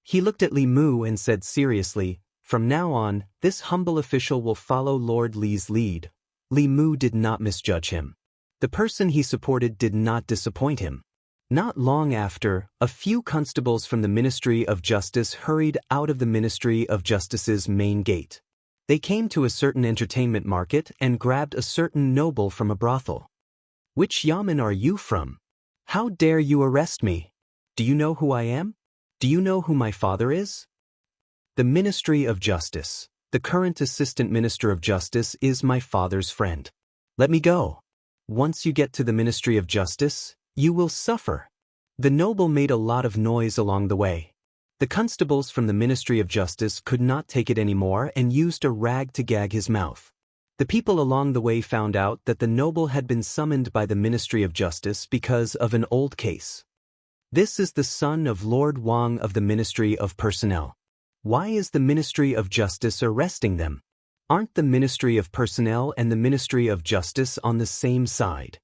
He looked at Li Mu and said seriously, "From now on, this humble official will follow Lord Li's lead." Li Mu did not misjudge him. The person he supported did not disappoint him. Not long after, a few constables from the Ministry of Justice hurried out of the Ministry of Justice's main gate. They came to a certain entertainment market and grabbed a certain noble from a brothel. "Which yamen are you from? How dare you arrest me? Do you know who I am? Do you know who my father is?" The Ministry of Justice. The current Assistant Minister of Justice is my father's friend. Let me go. Once you get to the Ministry of Justice, you will suffer. The noble made a lot of noise along the way. The constables from the Ministry of Justice could not take it anymore and used a rag to gag his mouth. The people along the way found out that the noble had been summoned by the Ministry of Justice because of an old case. This is the son of Lord Wang of the Ministry of Personnel. Why is the Ministry of Justice arresting them? Aren't the Ministry of Personnel and the Ministry of Justice on the same side?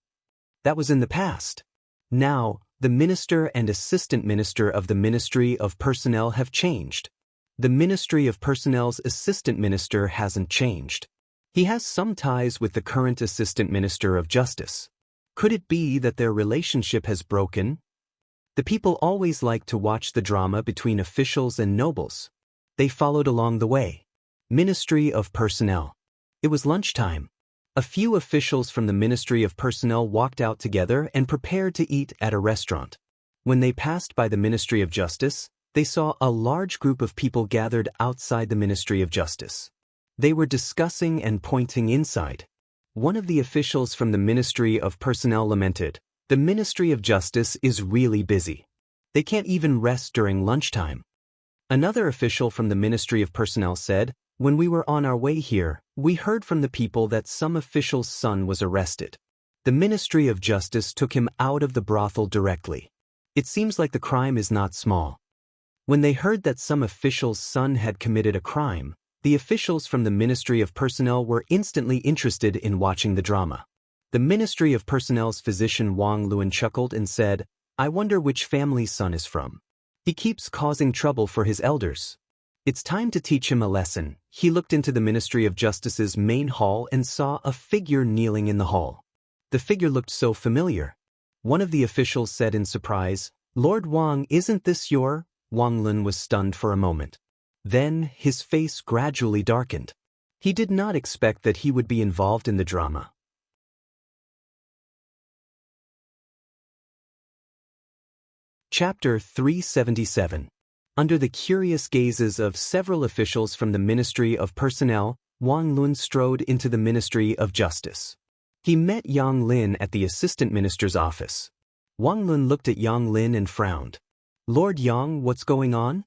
That was in the past. Now, the Minister and Assistant Minister of the Ministry of Personnel have changed. The Ministry of Personnel's Assistant Minister hasn't changed. He has some ties with the current Assistant Minister of Justice. Could it be that their relationship has broken? The people always like to watch the drama between officials and nobles. They followed along the way. Ministry of Personnel. It was lunchtime. A few officials from the Ministry of Personnel walked out together and prepared to eat at a restaurant. When they passed by the Ministry of Justice, they saw a large group of people gathered outside the Ministry of Justice. They were discussing and pointing inside. One of the officials from the Ministry of Personnel lamented, "The Ministry of Justice is really busy. They can't even rest during lunchtime." Another official from the Ministry of Personnel said, "When we were on our way here, we heard from the people that some official's son was arrested. The Ministry of Justice took him out of the brothel directly. It seems like the crime is not small." When they heard that some official's son had committed a crime, the officials from the Ministry of Personnel were instantly interested in watching the drama. The Ministry of Personnel's physician Wang Luan chuckled and said, "I wonder which family's son is from. He keeps causing trouble for his elders. It's time to teach him a lesson." He looked into the Ministry of Justice's main hall and saw a figure kneeling in the hall. The figure looked so familiar. One of the officials said in surprise, "Lord Wang, isn't this your—" Wang Lun was stunned for a moment. Then, his face gradually darkened. He did not expect that he would be involved in the drama. Chapter 377. Under the curious gazes of several officials from the Ministry of Personnel, Wang Lun strode into the Ministry of Justice. He met Yang Lin at the Assistant Minister's office. Wang Lun looked at Yang Lin and frowned. "Lord Yang, what's going on?"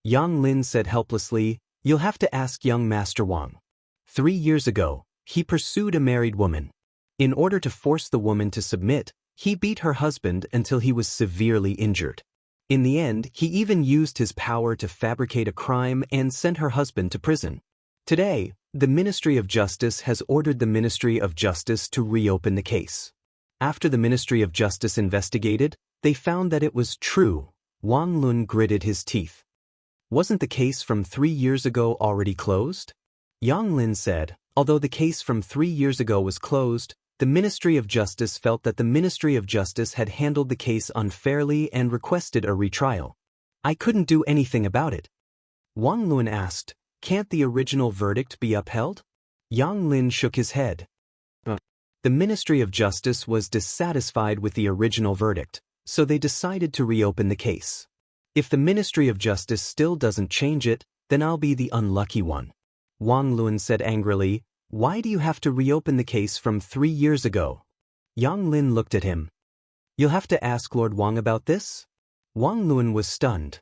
Yang Lin said helplessly, "You'll have to ask young Master Wang. 3 years ago, he pursued a married woman. In order to force the woman to submit, he beat her husband until he was severely injured. In the end, he even used his power to fabricate a crime and sent her husband to prison. Today, the Ministry of Justice has ordered the Ministry of Justice to reopen the case. After the Ministry of Justice investigated, they found that it was true." Wang Lun gritted his teeth. "Wasn't the case from 3 years ago already closed?" Yang Lin said, "Although the case from 3 years ago was closed, the Ministry of Justice felt that the Ministry of Justice had handled the case unfairly and requested a retrial. I couldn't do anything about it." Wang Lun asked, "Can't the original verdict be upheld?" Yang Lin shook his head. The Ministry of Justice was dissatisfied with the original verdict, so they decided to reopen the case. If the Ministry of Justice still doesn't change it, then I'll be the unlucky one." Wang Lun said angrily, "Why do you have to reopen the case from 3 years ago?" Yang Lin looked at him. "You'll have to ask Lord Wang about this?" Wang Lun was stunned.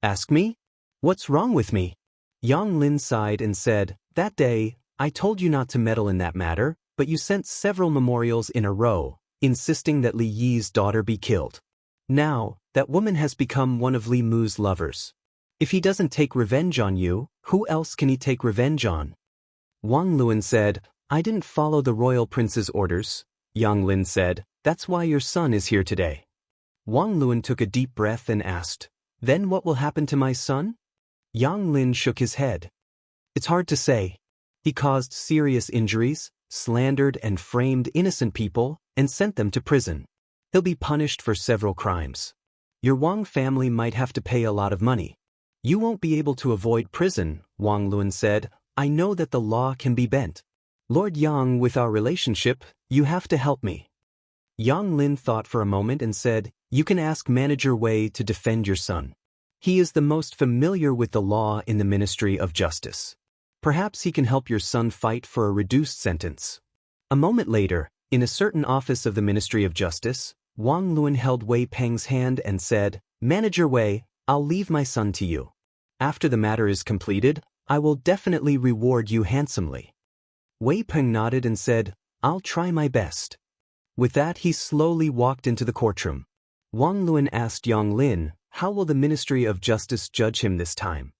"Ask me? What's wrong with me?" Yang Lin sighed and said, "That day, I told you not to meddle in that matter, but you sent several memorials in a row, insisting that Li Yi's daughter be killed. Now, that woman has become one of Li Mu's lovers. If he doesn't take revenge on you, who else can he take revenge on?" Wang Lun said, "I didn't follow the royal prince's orders." Yang Lin said, "That's why your son is here today." Wang Lun took a deep breath and asked, "Then what will happen to my son?" Yang Lin shook his head. "It's hard to say. He caused serious injuries, slandered and framed innocent people, and sent them to prison. He'll be punished for several crimes. Your Wang family might have to pay a lot of money. You won't be able to avoid prison," Wang Lun said. "I know that the law can be bent. Lord Yang, with our relationship, you have to help me." Yang Lin thought for a moment and said, "You can ask Manager Wei to defend your son. He is the most familiar with the law in the Ministry of Justice. Perhaps he can help your son fight for a reduced sentence." A moment later, in a certain office of the Ministry of Justice, Wang Lun held Wei Peng's hand and said, "Manager Wei, I'll leave my son to you. After the matter is completed, I will definitely reward you handsomely." Wei Peng nodded and said, "I'll try my best." With that, he slowly walked into the courtroom. Wang Lun asked Yang Lin, "How will the Ministry of Justice judge him this time?"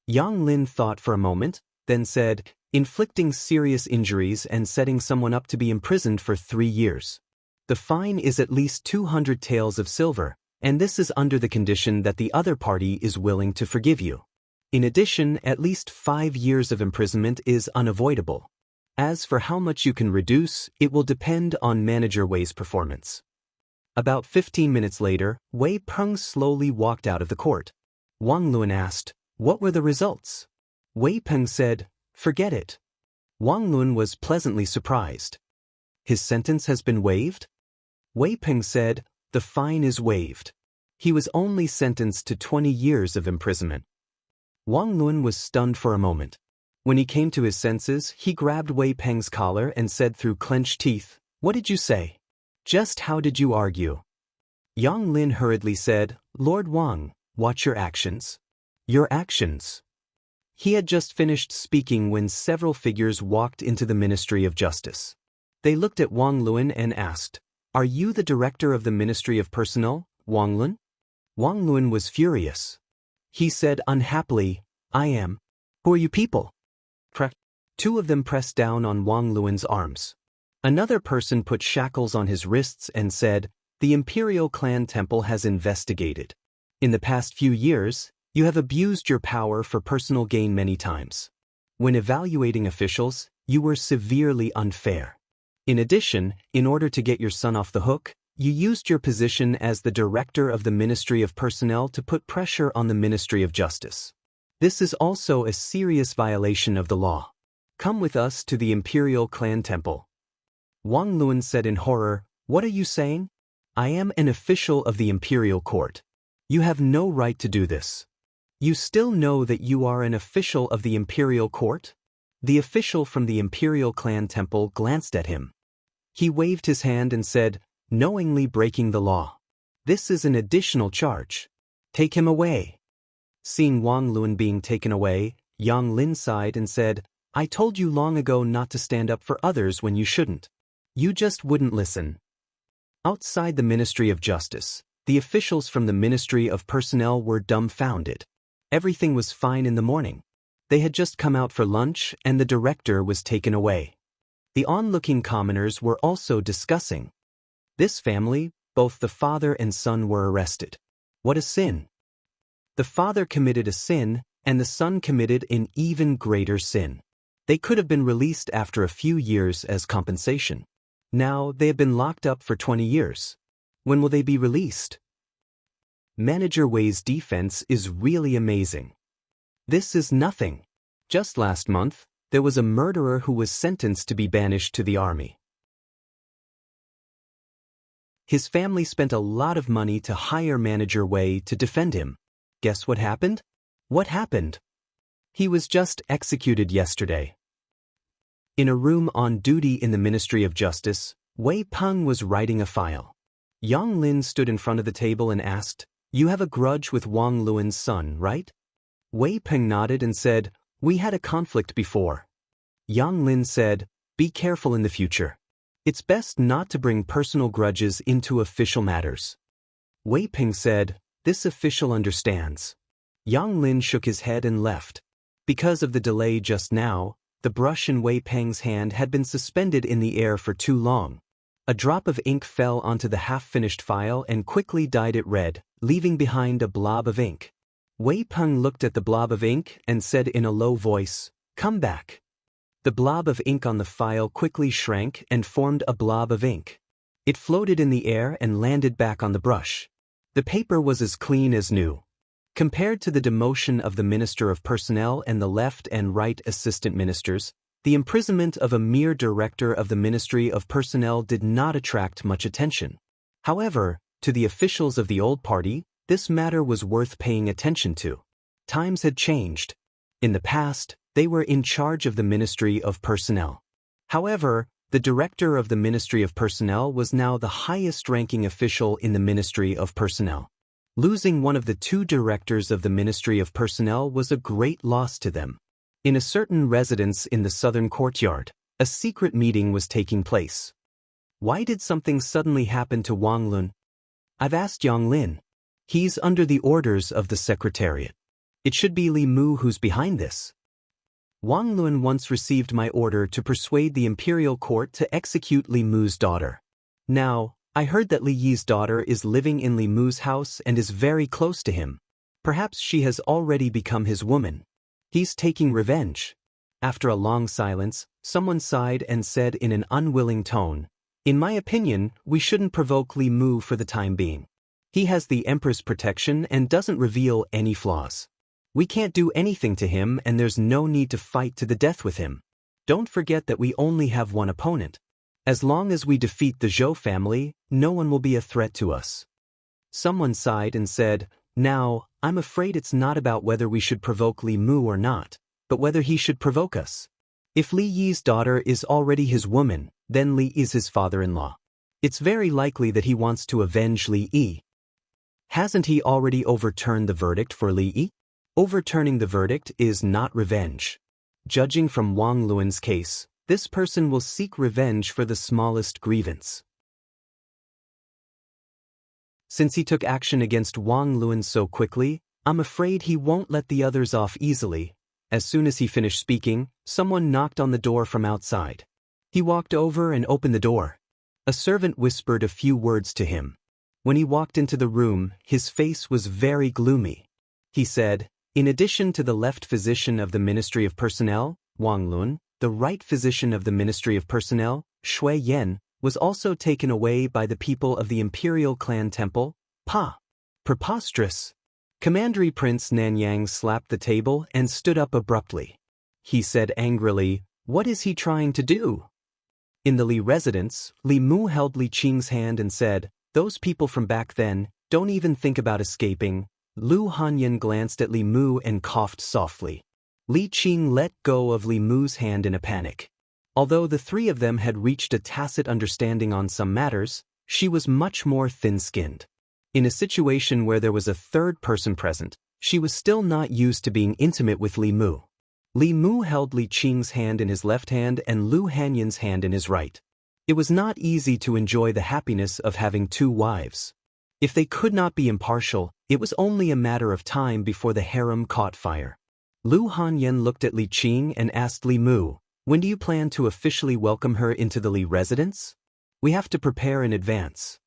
Yang Lin thought for a moment, then said, "Inflicting serious injuries and setting someone up to be imprisoned for 3 years. The fine is at least 200 taels of silver, and this is under the condition that the other party is willing to forgive you. In addition, at least 5 years of imprisonment is unavoidable. As for how much you can reduce, it will depend on Manager Wei's performance." About 15 minutes later, Wei Peng slowly walked out of the court. Wang Lun asked, "What were the results?" Wei Peng said, "Forget it." Wang Lun was pleasantly surprised. "His sentence has been waived?" Wei Peng said, "The fine is waived. He was only sentenced to 20 years of imprisonment." Wang Lun was stunned for a moment. When he came to his senses, he grabbed Wei Peng's collar and said through clenched teeth, "What did you say? Just how did you argue?" Yang Lin hurriedly said, "Lord Wang, watch your actions." "Your actions?" He had just finished speaking when several figures walked into the Ministry of Justice. They looked at Wang Lun and asked, "Are you the director of the Ministry of Personnel, Wang Lun?" Wang Luan was furious. He said unhappily, "I am. Who are you people?" Two of them pressed down on Wang Luan's arms. Another person put shackles on his wrists and said, "The Imperial Clan Temple has investigated. In the past few years, you have abused your power for personal gain many times. When evaluating officials, you were severely unfair. In addition, in order to get your son off the hook, you used your position as the director of the Ministry of Personnel to put pressure on the Ministry of Justice. This is also a serious violation of the law. Come with us to the Imperial Clan Temple." Wang Luan said in horror, "What are you saying? I am an official of the Imperial Court. You have no right to do this. You still know that you are an official of the Imperial Court?" The official from the Imperial Clan Temple glanced at him. He waved his hand and said, "Knowingly breaking the law. This is an additional charge. Take him away." Seeing Wang Luan being taken away, Yang Lin sighed and said, "I told you long ago not to stand up for others when you shouldn't. You just wouldn't listen." Outside the Ministry of Justice, the officials from the Ministry of Personnel were dumbfounded. Everything was fine in the morning. They had just come out for lunch and the director was taken away. The onlooking commoners were also discussing. This family, both the father and son were arrested. What a sin! The father committed a sin, and the son committed an even greater sin. They could have been released after a few years as compensation. Now they have been locked up for 20 years. When will they be released? Manager Wei's defense is really amazing. This is nothing. Just last month, there was a murderer who was sentenced to be banished to the army. His family spent a lot of money to hire Manager Wei to defend him. Guess what happened? What happened? He was just executed yesterday. In a room on duty in the Ministry of Justice, Wei Peng was writing a file. Yang Lin stood in front of the table and asked, "You have a grudge with Wang Luan's son, right?" Wei Peng nodded and said, "We had a conflict before." Yang Lin said, "Be careful in the future. It's best not to bring personal grudges into official matters." Wei Peng said, "This official understands." Yang Lin shook his head and left. Because of the delay just now, the brush in Wei Peng's hand had been suspended in the air for too long. A drop of ink fell onto the half-finished file and quickly dyed it red, leaving behind a blob of ink. Wei Peng looked at the blob of ink and said in a low voice, "Come back." The blob of ink on the file quickly shrank and formed a blob of ink. It floated in the air and landed back on the brush. The paper was as clean as new. Compared to the demotion of the Minister of Personnel and the left and right assistant ministers, the imprisonment of a mere director of the Ministry of Personnel did not attract much attention. However, to the officials of the old party, this matter was worth paying attention to. Times had changed. In the past, they were in charge of the Ministry of Personnel. However, the director of the Ministry of Personnel was now the highest-ranking official in the Ministry of Personnel. Losing one of the two directors of the Ministry of Personnel was a great loss to them. In a certain residence in the southern courtyard, a secret meeting was taking place. Why did something suddenly happen to Wang Luan? I've asked Yang Lin. He's under the orders of the Secretariat. It should be Li Mu who's behind this. Wang Luan once received my order to persuade the Imperial Court to execute Li Mu's daughter. Now, I heard that Li Yi's daughter is living in Li Mu's house and is very close to him. Perhaps she has already become his woman. He's taking revenge. After a long silence, someone sighed and said in an unwilling tone, "In my opinion, we shouldn't provoke Li Mu for the time being. He has the Emperor's protection and doesn't reveal any flaws. We can't do anything to him and there's no need to fight to the death with him. Don't forget that we only have one opponent. As long as we defeat the Zhou family, no one will be a threat to us." Someone sighed and said, "Now, I'm afraid it's not about whether we should provoke Li Mu or not, but whether he should provoke us. If Li Yi's daughter is already his woman, then Li is his father-in-law. It's very likely that he wants to avenge Li Yi. Hasn't he already overturned the verdict for Li Yi? Overturning the verdict is not revenge. Judging from Wang Luan's case, this person will seek revenge for the smallest grievance." Since he took action against Wang Luan so quickly, I'm afraid he won't let the others off easily. As soon as he finished speaking, someone knocked on the door from outside. He walked over and opened the door. A servant whispered a few words to him. When he walked into the room, his face was very gloomy. He said, "In addition to the left physician of the Ministry of Personnel, Wang Lun, the right physician of the Ministry of Personnel, Shui Yan, was also taken away by the people of the Imperial Clan Temple. Preposterous." Commandery Prince Nanyang slapped the table and stood up abruptly. He said angrily, "What is he trying to do?" In the Li residence, Li Mu held Li Qing's hand and said, "Those people from back then, don't even think about escaping." Lu Hanyan glanced at Li Mu and coughed softly. Li Qing let go of Li Mu's hand in a panic. Although the three of them had reached a tacit understanding on some matters, she was much more thin-skinned. In a situation where there was a third person present, she was still not used to being intimate with Li Mu. Li Mu held Li Qing's hand in his left hand and Lu Hanyan's hand in his right. It was not easy to enjoy the happiness of having two wives. If they could not be impartial, it was only a matter of time before the harem caught fire. Lu Hanyan looked at Li Qing and asked Li Mu, "When do you plan to officially welcome her into the Li residence? We have to prepare in advance."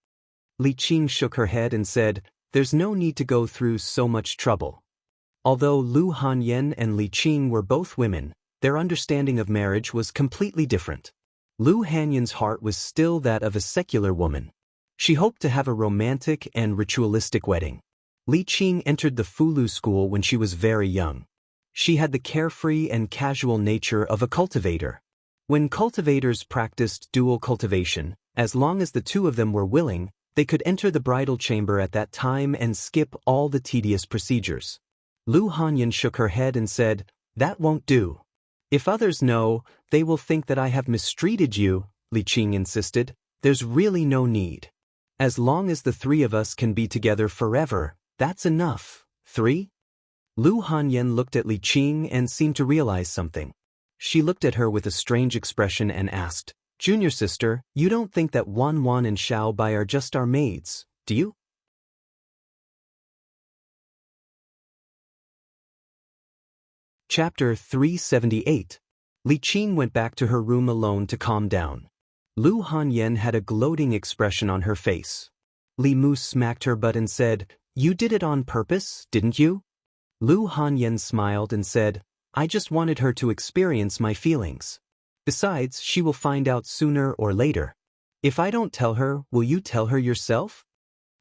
Li Qing shook her head and said, "There's no need to go through so much trouble." Although Lu Hanyan and Li Qing were both women, their understanding of marriage was completely different. Lu Hanyan's heart was still that of a secular woman. She hoped to have a romantic and ritualistic wedding. Li Qing entered the Fulu school when she was very young. She had the carefree and casual nature of a cultivator. When cultivators practiced dual cultivation, as long as the two of them were willing, they could enter the bridal chamber at that time and skip all the tedious procedures. Lu Hanyan shook her head and said, "That won't do. If others know, they will think that I have mistreated you," Li Qing insisted. "There's really no need. As long as the three of us can be together forever, that's enough." 3. Lu Hanyan looked at Li Qing and seemed to realize something. She looked at her with a strange expression and asked, "Junior sister, you don't think that Wan Wan and Xiao Bai are just our maids, do you?" Chapter 378. Li Qing went back to her room alone to calm down. Lu Hanyan had a gloating expression on her face. Li Mu smacked her butt and said, "You did it on purpose, didn't you?" Lu Hanyan smiled and said, "I just wanted her to experience my feelings. Besides, she will find out sooner or later. If I don't tell her, will you tell her yourself?"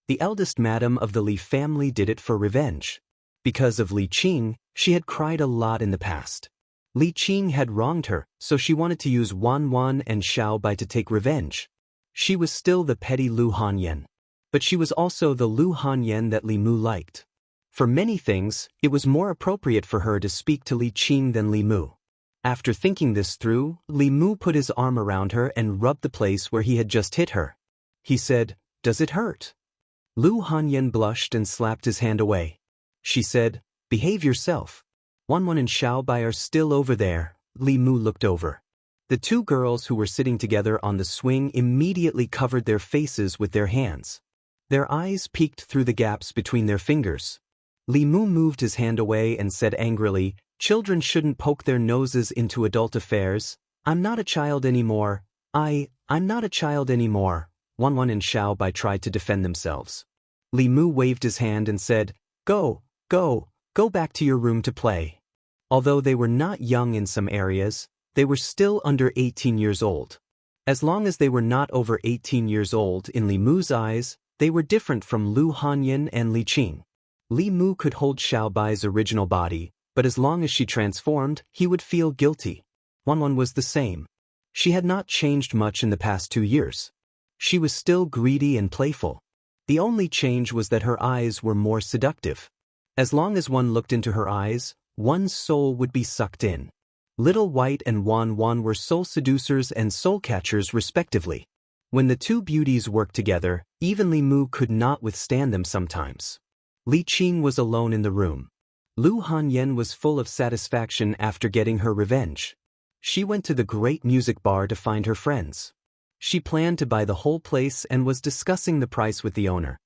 The eldest madam of the Li family did it for revenge. Because of Li Qing, she had cried a lot in the past. Li Qing had wronged her, so she wanted to use Wan Wan and Xiao Bai to take revenge. She was still the petty Lu Hanyan. But she was also the Lu Hanyan that Li Mu liked. For many things, it was more appropriate for her to speak to Li Qing than Li Mu. After thinking this through, Li Mu put his arm around her and rubbed the place where he had just hit her. He said, "Does it hurt?" Lu Hanyan blushed and slapped his hand away. She said, "Behave yourself. Wan Wan and Xiao Bai are still over there." Li Mu looked over. The two girls who were sitting together on the swing immediately covered their faces with their hands. Their eyes peeked through the gaps between their fingers. Li Mu moved his hand away and said angrily, "Children shouldn't poke their noses into adult affairs. I'm not a child anymore. I'm not a child anymore." Wan Wan and Xiao Bai tried to defend themselves. Li Mu waved his hand and said, Go back to your room to play." Although they were not young in some areas, they were still under 18 years old. As long as they were not over 18 years old in Li Mu's eyes, they were different from Lu Hanyan and Li Qing. Li Mu could hold Xiao Bai's original body, but as long as she transformed, he would feel guilty. Wan Wan was the same. She had not changed much in the past 2 years. She was still greedy and playful. The only change was that her eyes were more seductive. As long as one looked into her eyes, one's soul would be sucked in. Little White and Wan Wan were soul seducers and soul catchers respectively. When the two beauties worked together, even Li Mu could not withstand them sometimes. Li Qing was alone in the room. Lu Hanyan was full of satisfaction after getting her revenge. She went to the great music bar to find her friends. She planned to buy the whole place and was discussing the price with the owner.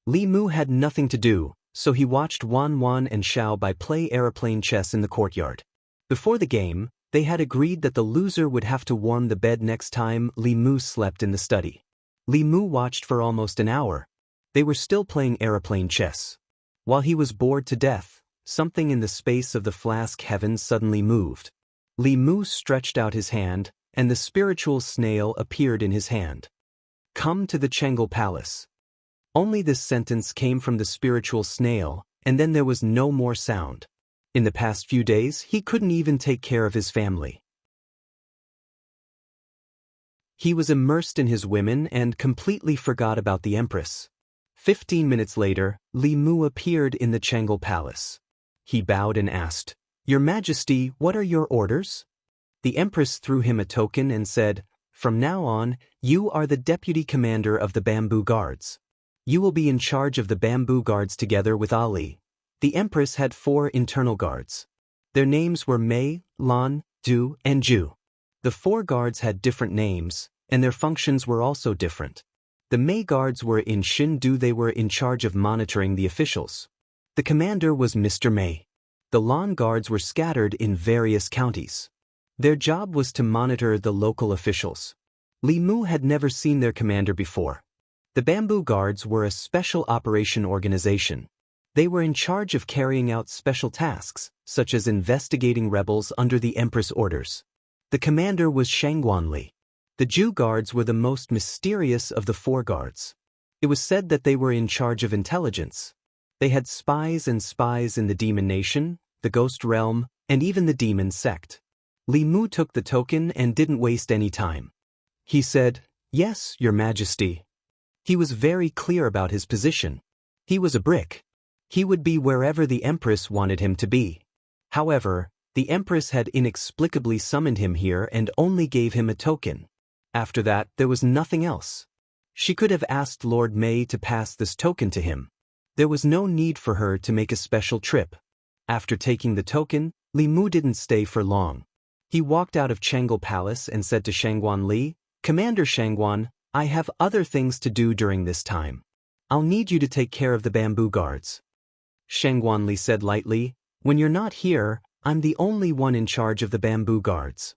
Li Mu had nothing to do, so he watched Wan Wan and Xiao Bai play aeroplane chess in the courtyard. Before the game, they had agreed that the loser would have to warm the bed next time Li Mu slept in the study. Li Mu watched for almost an hour. They were still playing aeroplane chess. While he was bored to death, something in the space of the flask heavens suddenly moved. Li Mu stretched out his hand, and the spiritual snail appeared in his hand. Come to the Chengel Palace. Only this sentence came from the spiritual snail, and then there was no more sound. In the past few days, he couldn't even take care of his family. He was immersed in his women and completely forgot about the Empress. 15 minutes later, Li Mu appeared in the Chengel Palace. He bowed and asked, "Your Majesty, what are your orders?" The Empress threw him a token and said, "From now on, you are the Deputy Commander of the Bamboo Guards. You will be in charge of the Bamboo Guards together with Ali." The Empress had 4 internal guards. Their names were Mei, Lan, Du, and Ju. The 4 guards had different names, and their functions were also different. The Mei guards were in Shin Du. They were in charge of monitoring the officials. The commander was Mr. Mei. The Lan guards were scattered in various counties. Their job was to monitor the local officials. Li Mu had never seen their commander before. The Bamboo Guards were a special operation organization. They were in charge of carrying out special tasks, such as investigating rebels under the Empress orders. The commander was Shangguan Li. The Jew Guards were the most mysterious of the 4 guards. It was said that they were in charge of intelligence. They had spies and spies in the Demon Nation, the Ghost Realm, and even the Demon Sect. Li Mu took the token and didn't waste any time. He said, "Yes, Your Majesty." He was very clear about his position. He was a brick. He would be wherever the Empress wanted him to be. However, the Empress had inexplicably summoned him here and only gave him a token. After that, there was nothing else. She could have asked Lord Mei to pass this token to him. There was no need for her to make a special trip. After taking the token, Li Mu didn't stay for long. He walked out of Chengel Palace and said to Shangguan Li, "Commander Shangguan, I have other things to do during this time. I'll need you to take care of the Bamboo Guards." Shangguan Li said lightly, "When you're not here, I'm the only one in charge of the Bamboo Guards."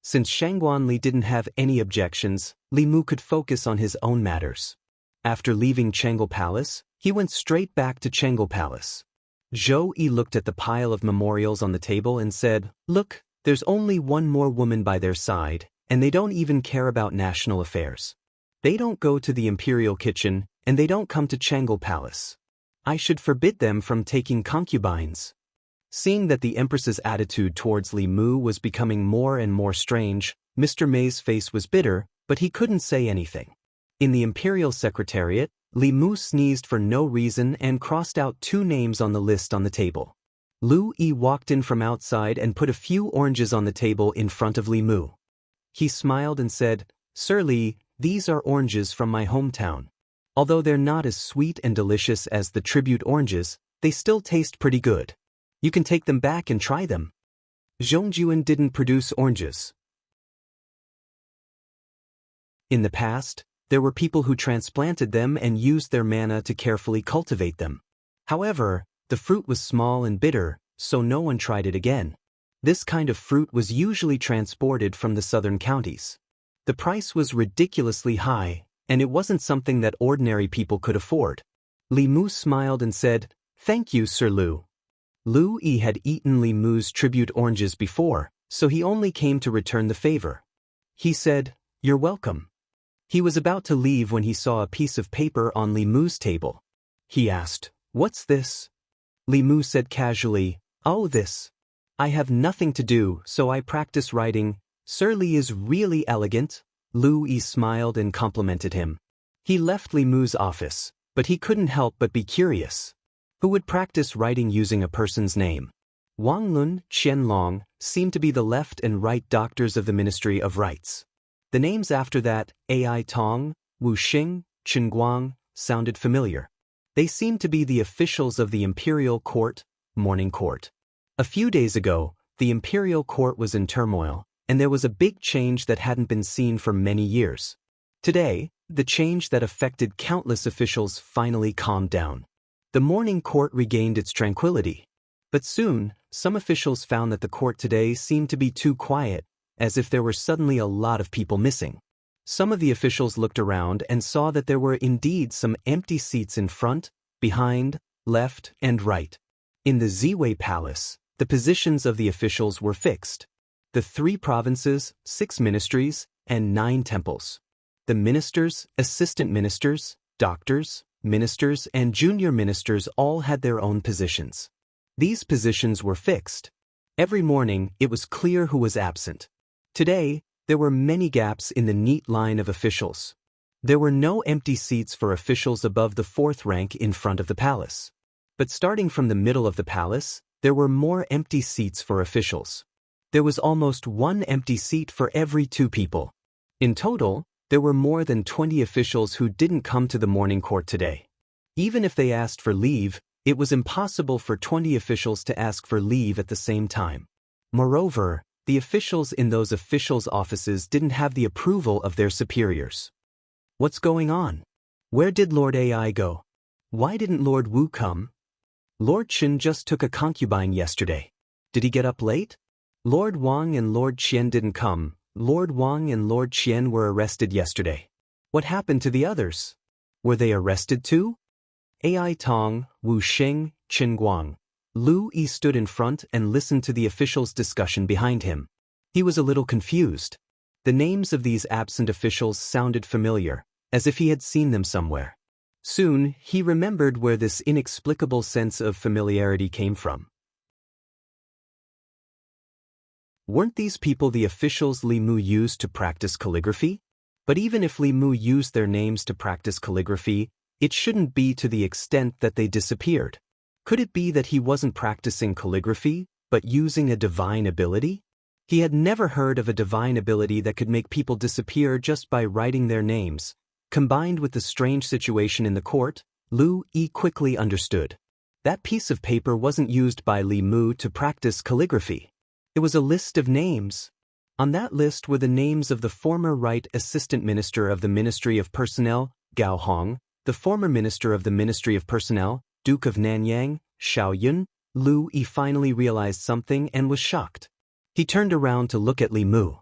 Since Shangguan Li didn't have any objections, Li Mu could focus on his own matters. After leaving Chengel Palace, he went straight back to Chengel Palace. Zhou Yi looked at the pile of memorials on the table and said, "Look, there's only one more woman by their side, and they don't even care about national affairs. They don't go to the imperial kitchen, and they don't come to Chengel Palace. I should forbid them from taking concubines." Seeing that the Empress's attitude towards Li Mu was becoming more and more strange, Mr. Mei's face was bitter, but he couldn't say anything. In the Imperial Secretariat, Li Mu sneezed for no reason and crossed out 2 names on the list on the table. Lu Yi walked in from outside and put a few oranges on the table in front of Li Mu. He smiled and said, "Sir Li, these are oranges from my hometown. Although they're not as sweet and delicious as the tribute oranges, they still taste pretty good. You can take them back and try them." Zhongjuan didn't produce oranges. In the past, there were people who transplanted them and used their mana to carefully cultivate them. However, the fruit was small and bitter, so no one tried it again. This kind of fruit was usually transported from the southern counties. The price was ridiculously high, and it wasn't something that ordinary people could afford. Li Mu smiled and said, "Thank you, Sir Lu." Lu Yi had eaten Li Mu's tribute oranges before, so he only came to return the favor. He said, "You're welcome." He was about to leave when he saw a piece of paper on Li Mu's table. He asked, "What's this?" Li Mu said casually, "Oh, this. I have nothing to do, so I practice writing. Sir Li is really elegant." Lu Yi smiled and complimented him. He left Li Mu's office, but he couldn't help but be curious. Who would practice writing using a person's name? Wang Lun, Qian Long, seemed to be the left and right doctors of the Ministry of Rights. The names after that, Ai Tong, Wu Xing, Chen Guang, sounded familiar. They seemed to be the officials of the Imperial Court, Morning Court. A few days ago, the Imperial Court was in turmoil, and there was a big change that hadn't been seen for many years. Today, The change that affected countless officials finally calmed down. The morning court regained its tranquility. But soon, some officials found that the court today seemed to be too quiet, as if there were suddenly a lot of people missing. Some of the officials looked around and saw that there were indeed some empty seats in front, behind, left, and right. In the Ziwei Palace, the positions of the officials were fixed. The 3 provinces, 6 ministries, and 9 temples. The ministers, assistant ministers, doctors, ministers, and junior ministers all had their own positions. These positions were fixed. Every morning, it was clear who was absent. Today, there were many gaps in the neat line of officials. There were no empty seats for officials above the 4th rank in front of the palace. But starting from the middle of the palace, there were more empty seats for officials. There was almost 1 empty seat for every 2 people. In total, there were more than 20 officials who didn't come to the morning court today. Even if they asked for leave, it was impossible for 20 officials to ask for leave at the same time. Moreover, the officials in those officials' offices didn't have the approval of their superiors. What's going on? Where did Lord Ai go? Why didn't Lord Wu come? Lord Chen just took a concubine yesterday. Did he get up late? Lord Wang and Lord Qian didn't come. Lord Wang and Lord Qian were arrested yesterday. What happened to the others? Were they arrested too? Ai Tong, Wu Sheng, Chen Guang. Lu Yi stood in front and listened to the officials' discussion behind him. He was a little confused. The names of these absent officials sounded familiar, as if he had seen them somewhere. Soon, he remembered where this inexplicable sense of familiarity came from. Weren't these people the officials Li Mu used to practice calligraphy? But even if Li Mu used their names to practice calligraphy, it shouldn't be to the extent that they disappeared. Could it be that he wasn't practicing calligraphy, but using a divine ability? He had never heard of a divine ability that could make people disappear just by writing their names. Combined with the strange situation in the court, Lu Yi quickly understood. That piece of paper wasn't used by Li Mu to practice calligraphy. It was a list of names. On that list were the names of the former Right Assistant Minister of the Ministry of Personnel, Gao Hong, the former Minister of the Ministry of Personnel, Duke of Nanyang, Xiao Yun. Lu Yi finally realized something and was shocked. He turned around to look at Li Mu.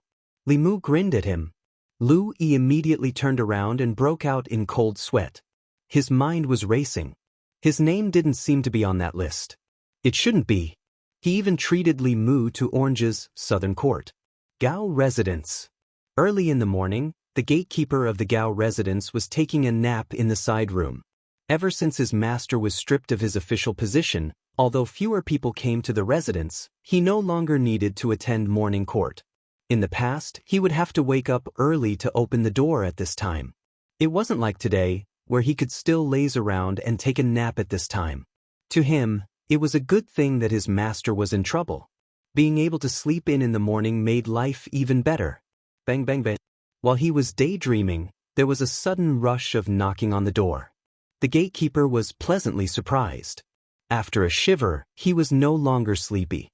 Li Mu grinned at him. Lu Yi immediately turned around and broke out in cold sweat. His mind was racing. His name didn't seem to be on that list. It shouldn't be. He even treated Li Mu to Orange's Southern Court. Gao Residence. Early in the morning, the gatekeeper of the Gao residence was taking a nap in the side room. Ever since his master was stripped of his official position, although fewer people came to the residence, he no longer needed to attend morning court. In the past, he would have to wake up early to open the door at this time. It wasn't like today, where he could still laze around and take a nap at this time. To him, it was a good thing that his master was in trouble. Being able to sleep in the morning made life even better. Bang bang bang. While he was daydreaming, there was a sudden rush of knocking on the door. The gatekeeper was pleasantly surprised. After a shiver, he was no longer sleepy.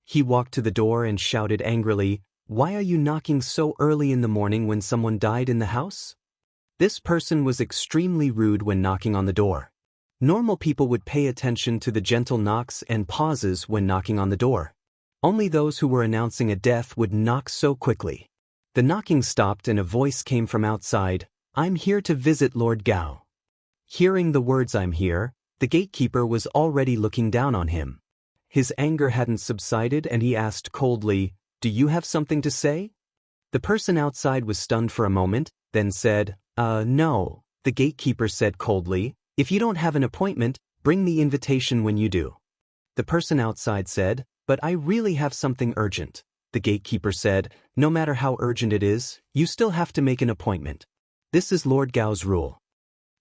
He walked to the door and shouted angrily, "Why are you knocking so early in the morning when someone died in the house?" This person was extremely rude when knocking on the door. Normal people would pay attention to the gentle knocks and pauses when knocking on the door. Only those who were announcing a death would knock so quickly. The knocking stopped and a voice came from outside, "I'm here to visit Lord Gao." Hearing the words "I'm here," the gatekeeper was already looking down on him. His anger hadn't subsided and he asked coldly, "Do you have something to say?" The person outside was stunned for a moment, then said, No. The gatekeeper said coldly, "If you don't have an appointment, bring the invitation when you do." The person outside said, "But I really have something urgent." The gatekeeper said, "No matter how urgent it is, you still have to make an appointment. This is Lord Gao's rule."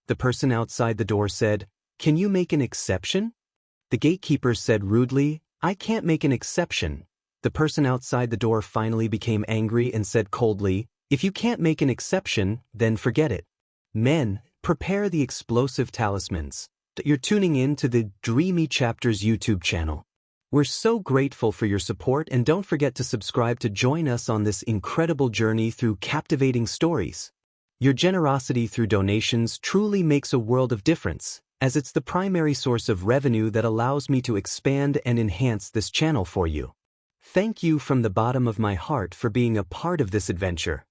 The person outside the door said, "Can you make an exception?" The gatekeeper said rudely, "I can't make an exception." The person outside the door finally became angry and said coldly, "If you can't make an exception, then forget it." Men, prepare the explosive talismans. You're tuning in to the Dreamy Chapters YouTube channel. We're so grateful for your support and don't forget to subscribe to join us on this incredible journey through captivating stories. Your generosity through donations truly makes a world of difference, as it's the primary source of revenue that allows me to expand and enhance this channel for you. Thank you from the bottom of my heart for being a part of this adventure.